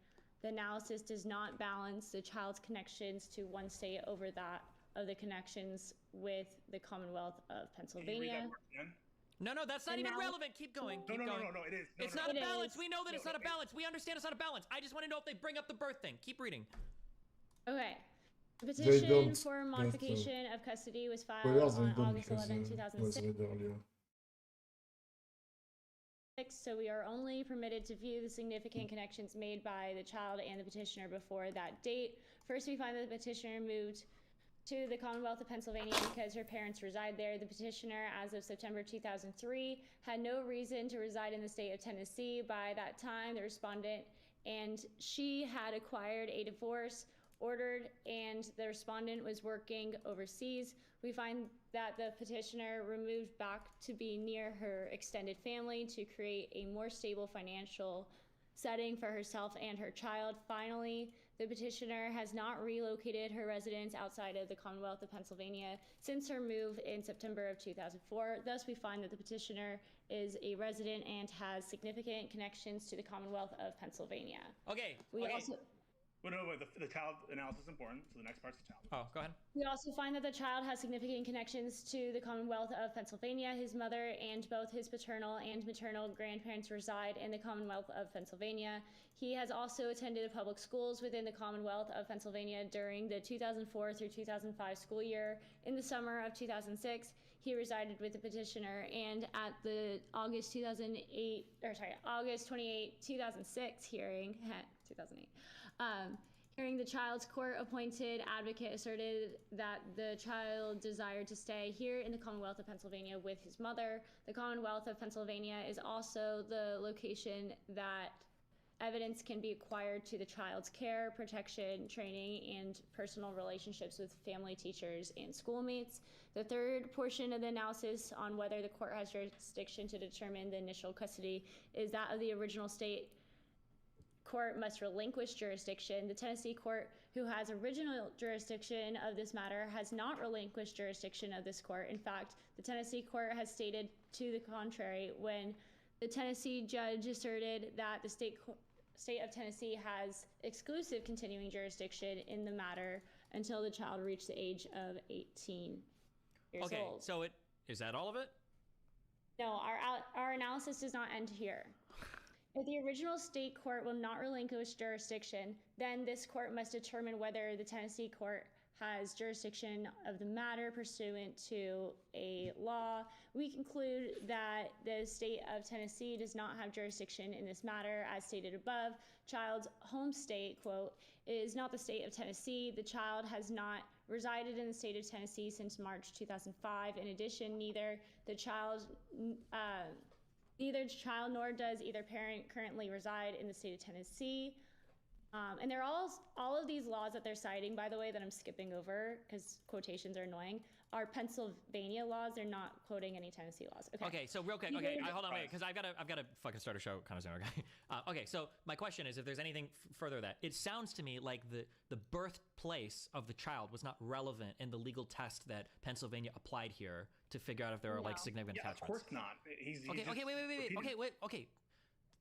The analysis does not balance the child's connections to one state over that of the connections with the Commonwealth of Pennsylvania. No, that's not And even now- relevant. Keep going. Keep No, going. it is. It's no, not no. a balance. is. We know that it's not a it- balance. We understand it's not a balance. I just want to know if they bring up the birth thing. Keep reading. Okay. The They petition don't, for but, modification of custody was filed Well, they on don't August because 11, was 2006. read earlier. So we are only permitted to view the significant connections made by the child and the petitioner before that date. First, we find that the petitioner moved to the Commonwealth of Pennsylvania because her parents reside there. The petitioner, as of September 2003, had no reason to reside in the state of Tennessee. By that time, the respondent and she had acquired a divorce ordered, and the respondent was working overseas. We find that the petitioner removed back to be near her extended family to create a more stable financial setting for herself and her child. Finally, the petitioner has not relocated her residence outside of the Commonwealth of Pennsylvania since her move in September of 2004. Thus, we find that the petitioner is a resident and has significant connections to the Commonwealth of Pennsylvania. Okay. We okay. also Well, no, wait, the child analysis is important, so the next part's the child. Oh, go ahead. We also find that the child has significant connections to the Commonwealth of Pennsylvania. His mother and both his paternal and maternal grandparents reside in the Commonwealth of Pennsylvania. He has also attended public schools within the Commonwealth of Pennsylvania during the 2004 through 2005 school year. In the summer of 2006, he resided with the petitioner, and at the August 28, 2006 hearing, 2008, hearing, the child's court-appointed advocate asserted that the child desired to stay here in the Commonwealth of Pennsylvania with his mother. The Commonwealth of Pennsylvania is also the location that evidence can be acquired to the child's care, protection, training, and personal relationships with family, teachers, and schoolmates. The third portion of the analysis on whether the court has jurisdiction to determine the initial custody is that of the original state court must relinquish jurisdiction. The Tennessee court, who has original jurisdiction of this matter, has not relinquished jurisdiction of this court. In fact, the Tennessee court has stated to the contrary when the Tennessee judge asserted that the state of Tennessee has exclusive continuing jurisdiction in the matter until the child reached the age of 18 years Okay, old. so is that all of it? No, our analysis does not end here. If the original state court will not relinquish jurisdiction, then this court must determine whether the Tennessee court has jurisdiction of the matter pursuant to a law. We conclude that the state of Tennessee does not have jurisdiction in this matter. As stated above, child's home state, quote, is not the state of Tennessee. The child has not resided in the state of Tennessee since March 2005. In addition, neither the child nor does either parent currently reside in the state of Tennessee. And they're all of these laws that they're citing, by the way, that I'm skipping over because quotations are annoying, are Pennsylvania laws. They're not quoting any Tennessee laws. Okay, so real quick, okay, hold on, wait, because I've got to fucking start a show kind of soon, okay? Okay, so my question is, if there's anything further to that, it sounds to me like the birthplace of the child was not relevant in the legal test that Pennsylvania applied here to figure out if there are like significant Yeah, of attachments. course not. He's Okay, just wait. repeating-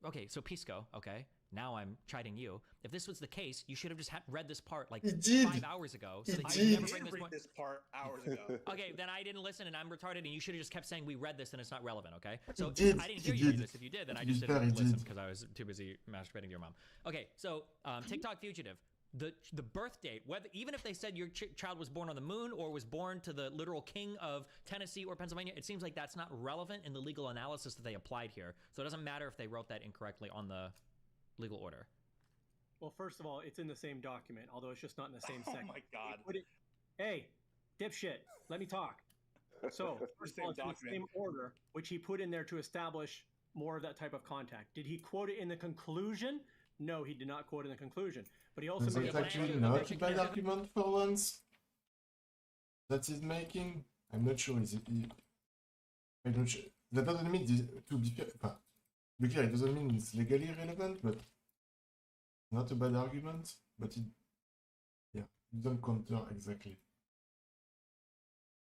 Okay, so Pisco, okay, now I'm chiding you. If this was the case, you should have just read this part like He did. 5 hours ago. So He that did. you I never did bring this read point. this part hours ago. Okay, then I didn't listen and I'm retarded and you should have just kept saying we read this and it's not relevant, okay? So did. I didn't He hear you read did. this. If you did, then I To just be fair, didn't he listen did. because I was too busy masturbating to your mom. Okay, so TikTok fugitive. The birth date, whether even if they said your child was born on the moon or was born to the literal king of Tennessee or Pennsylvania, it seems like that's not relevant in the legal analysis that they applied here. So it doesn't matter if they wrote that incorrectly on the legal order. Well, first of all, it's in the same document, although it's just not in the same section. Oh my god. Hey, dipshit, let me talk. So, first of all, it's in the same order, which he put in there to establish more of that type of contact. Did he quote it in the conclusion? No, he did not quote it in the conclusion. But he also Is made it a actually not a bad argument for once that he's making? I'm not sure. I'm not sure. That doesn't mean to be fair. To be clear, it doesn't mean it's legally relevant, but not a bad argument. But it doesn't counter exactly.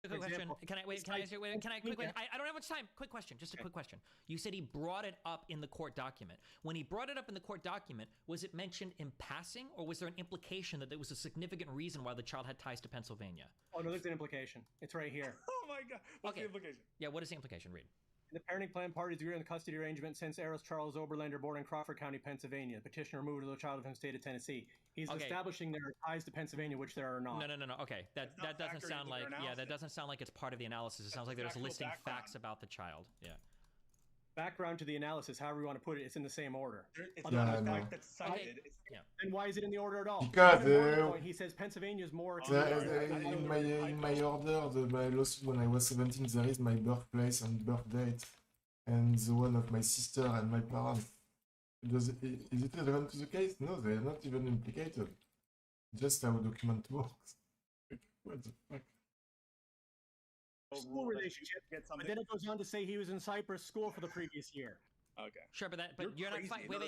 Quick question. Can I ask you? Quick question. I don't have much time. Quick question. Just a quick question. You said he brought it up in the court document. When he brought it up in the court document, was it mentioned in passing, or was there an implication that there was a significant reason why the child had ties to Pennsylvania? Oh no, there's an implication. It's right here. Oh my god. What's Okay. the implication? Yeah. What is the implication? Read. The parenting plan parties agree on the custody arrangement since Eros Charles Oberlander, born in Crawford County, Pennsylvania. Petitioner moved to the child from the state of Tennessee. He's establishing there are ties to Pennsylvania, which there are not. No. Okay, that doesn't sound like that doesn't sound like it's part of the analysis. It sounds like they're just listing facts about the child. Yeah. Background to the analysis, however you want to put it, it's in the same order. It's not a fact that's cited. Then why is it in the order at all? Because he says Pennsylvania is more. in my order, my lawsuit when I was 17, there is my birthplace and birth date, and the one of my sister and my parents. Is it relevant to the case? No, they are not even implicated. Just how a document works. What the fuck? School relationship, but then it goes on to say he was in Cyprus school for the previous year. Okay. Sure, but you're not fighting. Wait.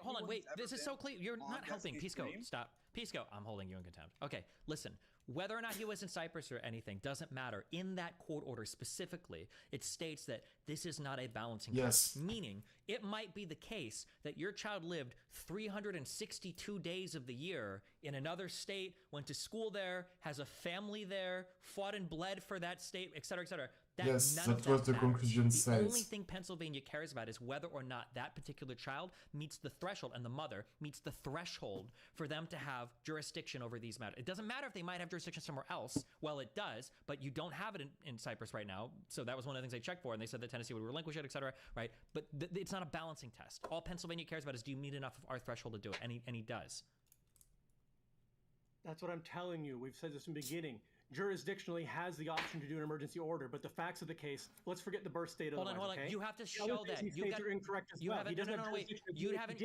Hold on. Wait. This is so clear. You're not helping. Pisco, stop. Pisco, I'm holding you in contempt. Okay, listen. Whether or not he was in Cyprus or anything doesn't matter. In that court order specifically, it states that this is not a balancing test. Meaning, it might be the case that your child lived 362 days of the year in another state, went to school there, has a family there, fought and bled for that state, etc., etc. Yes, that's what the conclusion says. The only thing Pennsylvania cares about is whether or not that particular child meets the threshold, and the mother meets the threshold for them to have jurisdiction over these matters. It doesn't matter if they might have jurisdiction somewhere else. Well, it does, but you don't have it in Cyprus right now. So that was one of the things they checked for, and they said that Tennessee would relinquish it, etc. Right? But it's not a balancing test. All Pennsylvania cares about is, do you meet enough of our threshold to do it? And he does. That's what I'm telling you. We've said this from the beginning. Jurisdictionally has the option to do an emergency order, but the facts of the case, let's forget the birth state. Hold on. Okay? You have to show that. Are incorrect as well. He doesn't have wait. You haven't.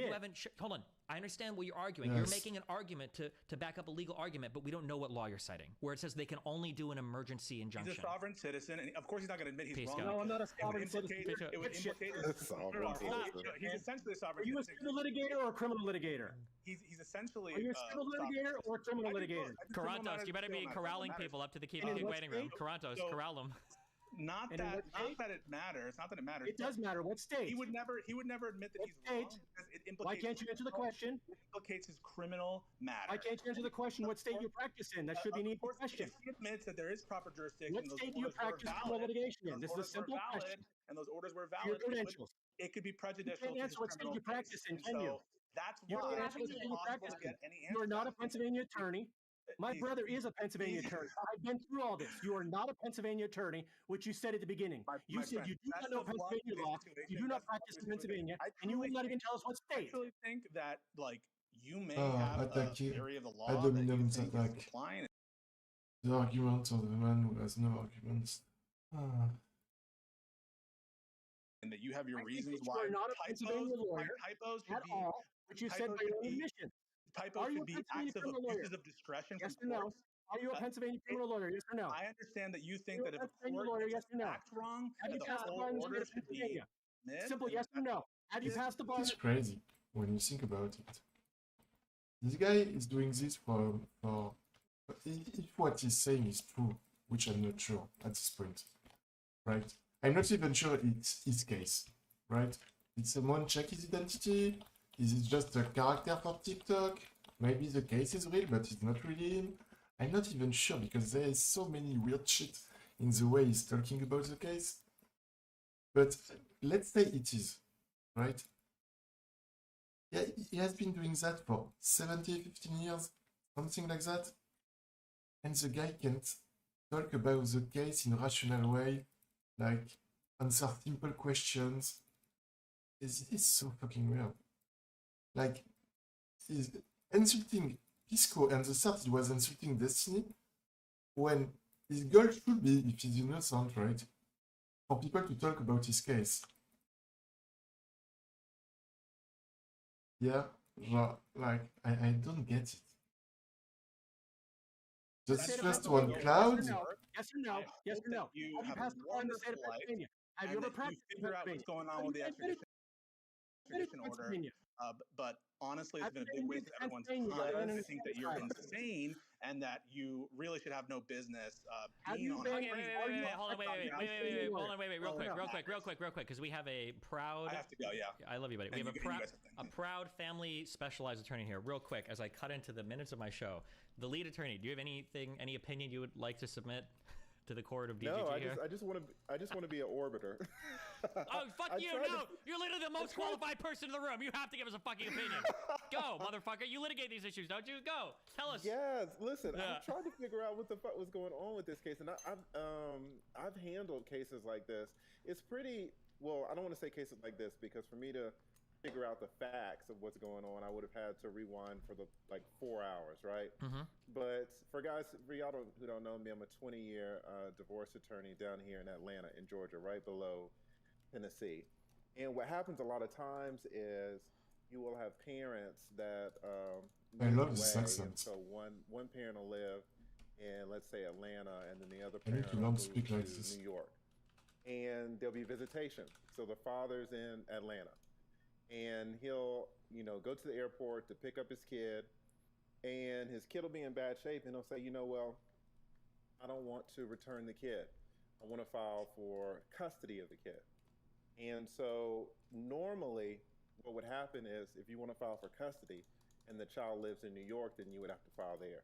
Hold on. I understand what you're arguing. Yes. You're making an argument to back up a legal argument, but we don't know what law you're citing, where it says they can only do an emergency injunction. He's a sovereign citizen, and of course he's not going to admit he's wrong. No, I'm not a sovereign citizen. It would implicate he's essentially a sovereign citizen. Are you a civil litigator or a criminal litigator? He's essentially. Are you a civil litigator or a criminal litigator? Carantos, you better be corralling people up to the keeping waiting room. Carantos, corral them. Not that it matters. Not that it matters. It does matter. What state? He would never admit that he's wrong. It implicates. Why can't you answer the question? It implicates his criminal matter. Why can't you answer the question? What state do you practice in? That should be an easy question. If he admits that there is proper jurisdiction, what state do you practice criminal litigation in? This is a simple question. And those orders were valid. It could be prejudicial. You can't answer what state you practice in, can you? That's why it's impossible to get any answer. You are not a Pennsylvania attorney. My brother is a Pennsylvania attorney. I've been through all this. You are not a Pennsylvania attorney, which you said at the beginning. You said you do not know Pennsylvania law, you do not practice in Pennsylvania, and you will not even tell us what state. I actually think that, you may have a theory of the law that you think is applying. The argument of the man who has no arguments. And that you have your reasons why you are not a Pennsylvania lawyer at all, which you said by your own admission. Typos should be acts of abuses of discretion. Yes or no? Are you a Pennsylvania criminal lawyer? Yes or no? I understand that you think that if a court acts wrong, have you passed the bar in the state of Pennsylvania? Simple yes or no. Have you passed the bar? It's crazy when you think about it. This guy is doing this for if what he's saying is true, which I'm not sure at this point, right? I'm not even sure it's his case, right? Did someone check his identity? Is it just a character for TikTok? Maybe the case is real, but it's not really him. I'm not even sure because there is so many weird shit in the way he's talking about the case. But let's say it is, right? Yeah, he has been doing that for 15 years, something like that. And the guy can't talk about the case in a rational way, like answer simple questions. This is so fucking weird. Like, he's insulting Pisco, and the third he was insulting Destiny, when his goal should be, if he's innocent, right, for people to talk about his case. Yeah, like, I don't get it. Just one cloud? Yes or no? Yes or no? You have passed the bar in the state of Pennsylvania. Have you ever practiced in Pennsylvania? What's going on with the extradition order? But honestly, it's been a big waste of everyone's time. I think that you're insane and that you really should have no business being on. Wait, real quick, because we have a proud. I have to go. Yeah, I love you, buddy. We have a proud family specialized attorney here. Real quick, as I cut into the minutes of my show, the lead attorney. Do you have any opinion you would like to submit to the court of DGG No, here? I just want to be an orbiter. Oh, fuck I you! tried No, to- you're literally the most qualified person in the room. You have to give us a fucking opinion. Go, motherfucker. You litigate these issues, don't you? Go. Tell us. Yes, listen, Yeah. I'm trying to figure out what the fuck was going on with this case, and I've handled cases like this. It's pretty well. I don't want to say cases like this because for me to figure out the facts of what's going on, I would have had to rewind for the 4 hours, right? Mm-hmm. But for y'all who don't know me, I'm a 20-year divorce attorney down here in Atlanta, in Georgia, right below Tennessee. And what happens a lot of times is you will have parents that I move love this away, accent. and so one parent will live in, let's say, Atlanta, and then the other I need parent to will learn move to speak to like this. New York. And there'll be visitation. So the father's in Atlanta, and he'll go to the airport to pick up his kid, and his kid will be in bad shape, and he'll say, well, I don't want to return the kid. I want to file for custody of the kid. And so normally what would happen is if you want to file for custody and the child lives in New York, then you would have to file there.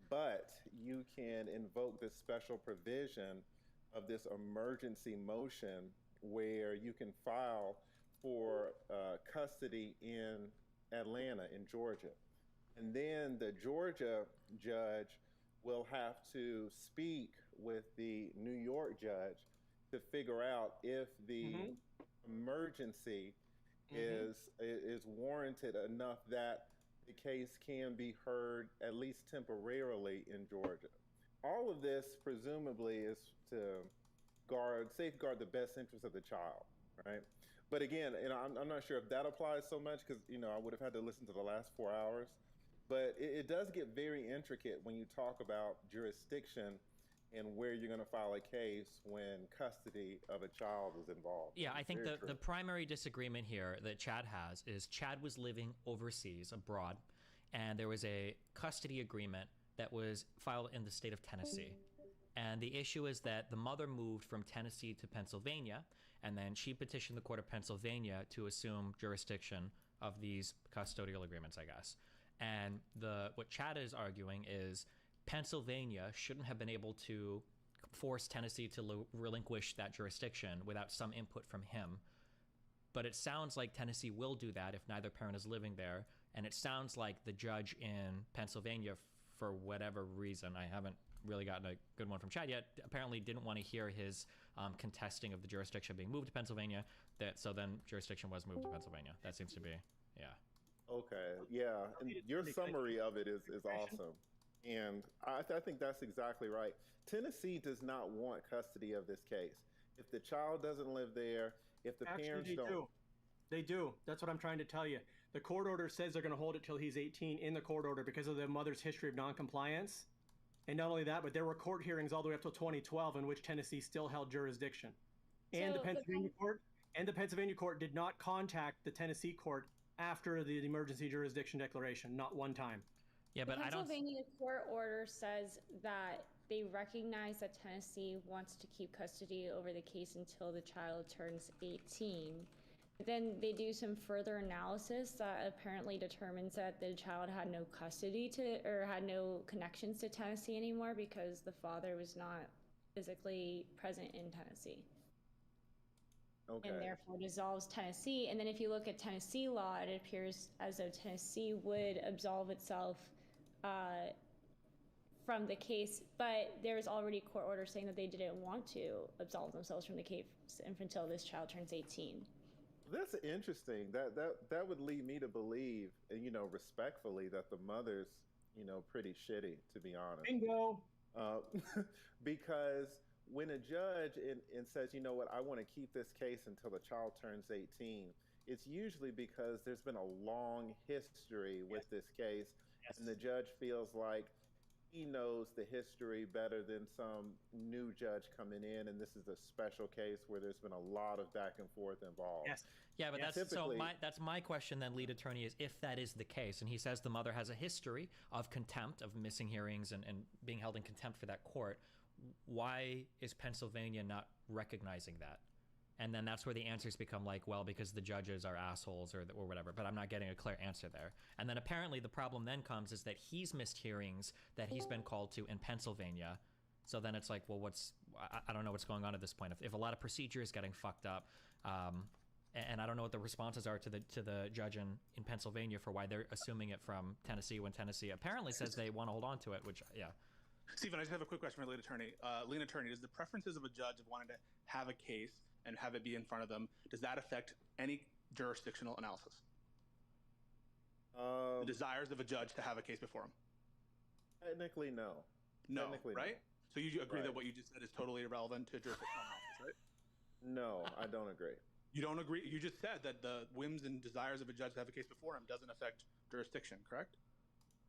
But you can invoke this special provision of this emergency motion where you can file for custody in Atlanta, in Georgia. And then the Georgia judge will have to speak with the New York judge to figure out if the emergency is warranted enough that the case can be heard at least temporarily in Georgia. All of this presumably is to safeguard the best interest of the child, right? But again, I'm not sure if that applies so much because I would have had to listen to the last 4 hours. But it does get very intricate when you talk about jurisdiction and where you're going to file a case when custody of a child is involved. Yeah, I think Very the true. primary disagreement here that Chad has is Chad was living overseas, abroad, and there was a custody agreement that was filed in the state of Tennessee. And the issue is that the mother moved from Tennessee to Pennsylvania, and then she petitioned the court of Pennsylvania to assume jurisdiction of these custodial agreements, I guess. And what Chad is arguing is Pennsylvania shouldn't have been able to force Tennessee to relinquish that jurisdiction without some input from him. But it sounds like Tennessee will do that if neither parent is living there. And it sounds like the judge in Pennsylvania, for whatever reason, I haven't really gotten a good one from Chad yet, apparently didn't want to hear his contesting of the jurisdiction being moved to Pennsylvania. So then jurisdiction was moved to Pennsylvania. That seems to be, yeah. Okay, yeah, and your summary of it is awesome, and I think that's exactly right. Tennessee does not want custody of this case. If the child doesn't live there, if the parents don't, They do. That's what I'm trying to tell you. The court order says they're going to hold it till he's 18 in the court order because of the mother's history of noncompliance. And not only that, but there were court hearings all the way up till 2012 in which Tennessee still held jurisdiction. And So the Pennsylvania court did not contact the Tennessee court after the emergency jurisdiction declaration, not one time. Yeah, but the I don't. Pennsylvania court order says that they recognize that Tennessee wants to keep custody over the case until the child turns 18. Then they do some further analysis that apparently determines that the child had no custody or had no connections to Tennessee anymore because the father was not physically present in Tennessee. okay, And therefore dissolves Tennessee. And then if you look at Tennessee law, it appears as though Tennessee would absolve itself from the case, but there's already court order saying that they didn't want to absolve themselves from the case until this child turns 18. that's interesting. That would lead me to believe, respectfully, that the mother's, pretty shitty, to be honest. Bingo. Because when a judge and says, you know what, I want to keep this case until the child turns 18, it's usually because there's been a long history with this case, and the judge feels like he knows the history better than some new judge coming in, and this is a special case where there's been a lot of back and forth involved. Yes. Yeah, but Yeah, that's my question then, lead attorney, is if that is the case, and he says the mother has a history of contempt, of missing hearings and being held in contempt for that court, why is Pennsylvania not recognizing that? And then that's where the answers become like, well, because the judges are assholes or whatever, but I'm not getting a clear answer there. And then apparently the problem then comes is that he's missed hearings that he's been called to in Pennsylvania So then it's like, well, I don't know what's going on at this point. If a lot of procedure is getting fucked up, and I don't know what the responses are to the judge in Pennsylvania for why they're assuming it from Tennessee when Tennessee apparently says they want to hold on to it, which, yeah. Stephen, I just have a quick question for the lead attorney. Lead attorney, does the preferences of a judge of wanting to have a case and have it be in front of them, does that affect any jurisdictional analysis? The desires of a judge to have a case before him? Technically, no. No, Technically, right? no. So you agree Right. that what you just said is totally irrelevant to jurisdictional analysis, right? No, I don't agree. You don't agree? You just said that the whims and desires of a judge to have a case before him doesn't affect jurisdiction, correct?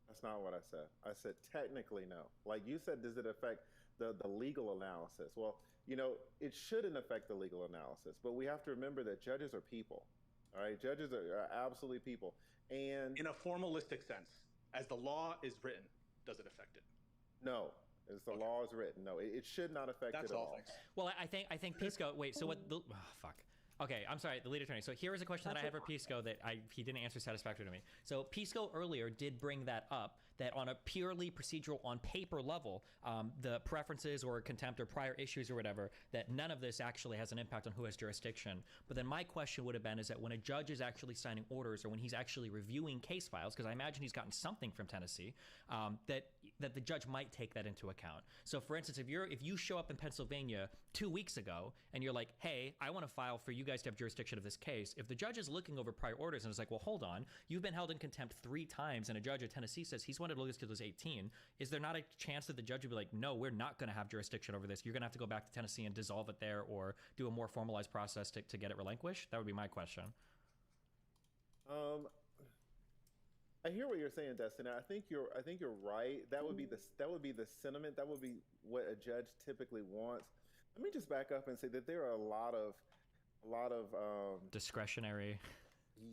That's not what I said. I said technically no. Like you said, does it affect the legal analysis? Well, it shouldn't affect the legal analysis, but we have to remember that judges are people. All right, judges are absolutely people. And in a formalistic sense, as the law is written, does it affect it? No. As the law is written, no, it should not affect it at all. Thanks. Well, I think Pisco. Wait, so what? Fuck. Okay, I'm sorry, the lead attorney. So here is a question that I had for Pisco that he didn't answer satisfactorily to me. So Pisco earlier did bring that up, that on a purely procedural, on paper level, the preferences or contempt or prior issues or whatever, that none of this actually has an impact on who has jurisdiction. But then my question would have been is that when a judge is actually signing orders or when he's actually reviewing case files, because I imagine he's gotten something from Tennessee, that the judge might take that into account. So for instance, if you show up in Pennsylvania 2 weeks ago and you're like, hey, I want to file for you guys to have jurisdiction of this case, if the judge is looking over prior orders and is like, well, hold on, you've been held in contempt 3 times and a judge at Tennessee says he's wanted to look till he's 18, is there not a chance that the judge would be like, no, we're not going to have jurisdiction over this, you're going to have to go back to Tennessee and dissolve it there or do a more formalized process to get it relinquished? That would be my question. I hear what you're saying, Destiny. I think you're right. That would be the sentiment. That would be what a judge typically wants. Let me just back up and say that there are a lot of discretionary.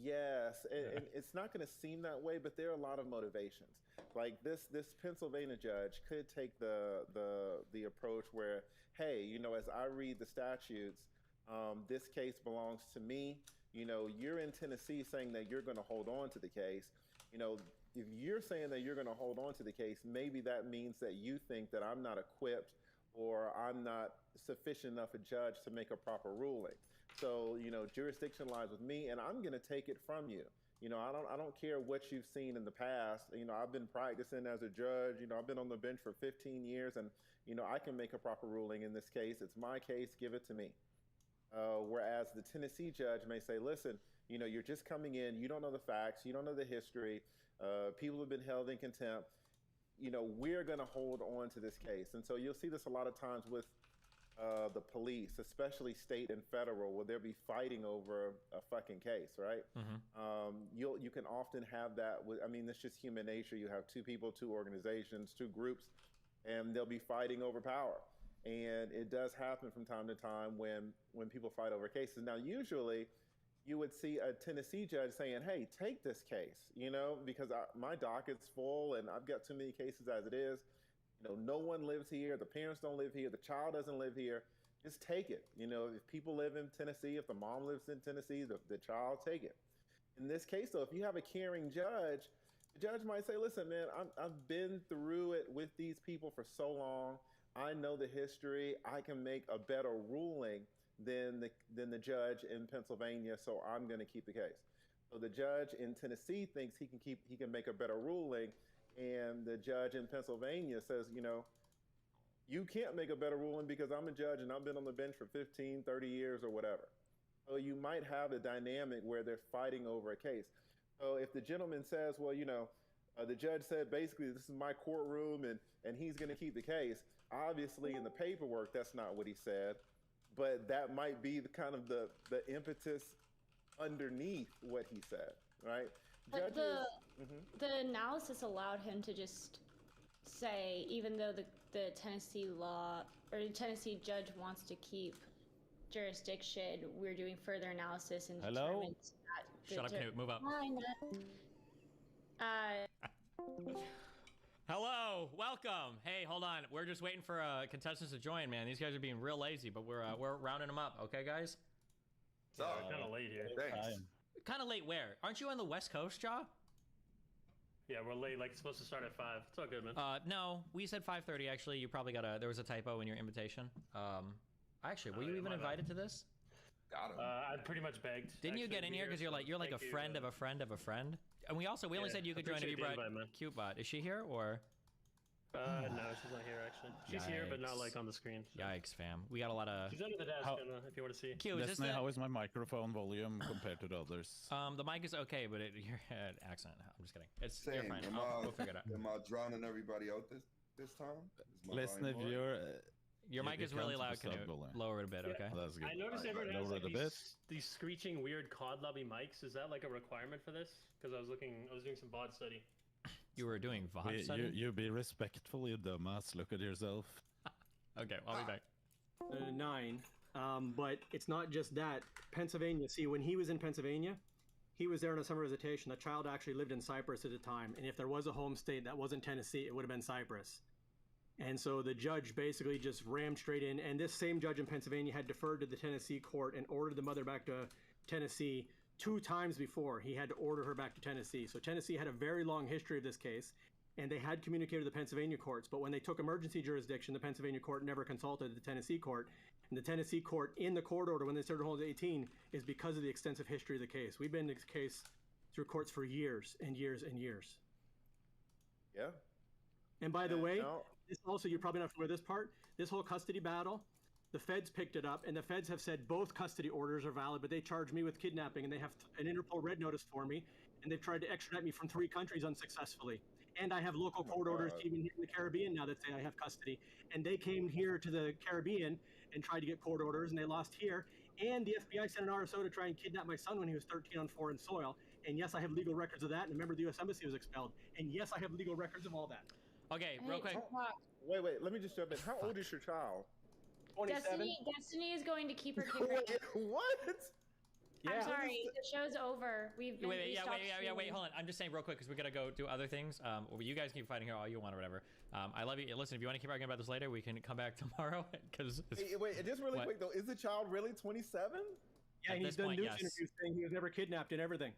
Yes, and it's not going to seem that way, but there are a lot of motivations. Like this Pennsylvania judge could take the approach where, hey, as I read the statutes, this case belongs to me. You're in Tennessee saying that you're going to hold on to the case. If you're saying that you're going to hold on to the case, maybe that means that you think that I'm not equipped or I'm not sufficient enough a judge to make a proper ruling. So, jurisdiction lies with me and I'm going to take it from you. I don't care what you've seen in the past. I've been practicing as a judge. I've been on the bench for 15 years and, I can make a proper ruling in this case. It's my case. Give it to me. Whereas the Tennessee judge may say, listen, you're just coming in. You don't know the facts. You don't know the history. People have been held in contempt. We're going to hold on to this case. And so you'll see this a lot of times with the police, especially state and federal, where they'll be fighting over a fucking case, right? Mm-hmm. You can often have that it's just human nature. You have 2 people, 2 organizations, 2 groups, and they'll be fighting over power. And it does happen from time to time when people fight over cases. Now, usually you would see a Tennessee judge saying, hey, take this case, because my docket's full and I've got too many cases as it is. No one lives here. The parents don't live here. The child doesn't live here. Just take it. If people live in Tennessee, if the mom lives in Tennessee, the child, take it. In this case, though, if you have a caring judge, the judge might say, listen, man, I've been through it with these people for so long. I know the history. I can make a better ruling than the judge in Pennsylvania, so I'm going to keep the case. So the judge in Tennessee thinks he can make a better ruling, and the judge in Pennsylvania says, you can't make a better ruling because I'm a judge and I've been on the bench for 15, 30 years or whatever. So you might have a dynamic where they're fighting over a case. So if the gentleman says, well, the judge said basically this is my courtroom and he's going to keep the case, obviously in the paperwork that's not what he said, but that might be the impetus underneath what he said, right? But the analysis allowed him to just say, even though the Tennessee law or the Tennessee judge wants to keep jurisdiction, we're doing further analysis and determined that Shut up, Knut. Move up. Hello, welcome. Hey, hold on. We're just waiting for contestants to join, man. These guys are being real lazy, but we're rounding them up. Okay, guys? So kind of late here. Thanks. Kind of late where? Aren't you on the West Coast, Ja? Yeah, we're late. Like, it's supposed to start at 5. It's all good, man. No, we said 5:30. Actually, you probably got there was a typo in your invitation. Actually, were you even invited to this? Got him. I pretty much begged. Didn't you get in here because you're like a friend of a friend of a friend? And we only said you could join if you brought CuteBot. Is she here or? No, she's not here actually. She's here, but not like on the screen. So. Yikes, fam. We got a lot of. She's under the desk, if you want to see. Q, is Destiny, how is my microphone volume compared to the others? The mic is okay, but your accent. I'm just kidding. It's Same. you're fine. We'll figure it out. Am I drowning everybody out this time? Listen, if you're. Your mic is really loud. Can you lower it a bit? Okay. That's good. I noticed everyone has like these screeching weird COD lobby mics. Is that like a requirement for this? Because I was doing some bot study. You were doing VOD study? You be respectful, you dumbass. Look at yourself. Okay, I'll be back. 9. But it's not just that. Pennsylvania. See, when he was in Pennsylvania, he was there on a summer visitation. The child actually lived in Cyprus at the time, and if there was a home state that wasn't Tennessee, it would have been Cyprus. And so the judge basically just rammed straight in, and this same judge in Pennsylvania had deferred to the Tennessee court and ordered the mother back to Tennessee 2 times before. He had to order her back to Tennessee. So Tennessee had a very long history of this case, and they had communicated with the Pennsylvania courts. But when they took emergency jurisdiction, the Pennsylvania court never consulted the Tennessee court. And the Tennessee court, in the court order, when they started holding 18, is because of the extensive history of the case. We've been in this case through courts for years and years and years. Yeah. And by the way, this also, you're probably not familiar with this part, this whole custody battle, the feds picked it up, and the feds have said both custody orders are valid, but they charged me with kidnapping, and they have an Interpol red notice for me, and they've tried to extradite me from 3 countries unsuccessfully. And I have local court orders even here in the Caribbean now that say I have custody. And they came here to the Caribbean and tried to get court orders, and they lost here. And the FBI sent an RSO to try and kidnap my son when he was 13 on foreign soil. And yes, I have legal records of that, and a member of the U.S. Embassy was expelled. And yes, I have legal records of all that. Okay, real quick. Wait, let me just jump in. How old is your child? 27. Destiny is going to keep her kid. What? I'm sorry, the show's over. Wait, hold on. I'm just saying real quick because we gotta go do other things. You guys keep fighting here all you want or whatever. I love you. Listen, if you want to keep arguing about this later, we can come back tomorrow. Because wait, just really quick though, is the child really 27? Yeah, he's done news interviews saying he was never kidnapped and everything.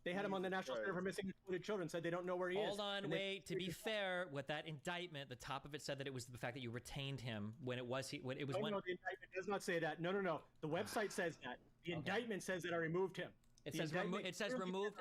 They had him on the National Center for Missing and Exploited Children, said they don't know where he is. Hold on, wait. To be fair, with that indictment, the top of it said that it was the fact that you retained him when it was when it was when. No, the indictment does not say that. No. The website says that. The indictment says that I removed him. It says removed.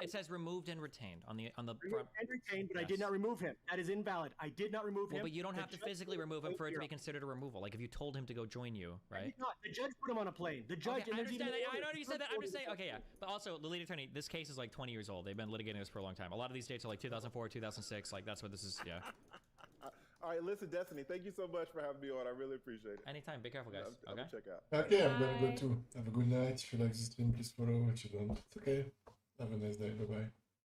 It says removed and retained on the front. And retained, but yes. I did not remove him. That is invalid. I did not remove him. But you don't have to physically remove him for it to be considered a removal. Like if you told him to go join you, right? I did not. The judge put him on a plane. The judge. Okay, I understand that. I know you said that. I'm just saying. Okay, yeah. But also, the lead attorney. This case is like 20 years old. They've been litigating this for a long time. A lot of these dates are like 2004, 2006. Like that's what this is. Yeah. All right, listen, Destiny. Thank you so much for having me on. I really appreciate it. Anytime. Be careful, guys. I'm okay. Check out. Okay, I'm gonna go too. Have a good night. If you like the stream, please follow. If you don't, it's okay. Have a nice day. Bye bye.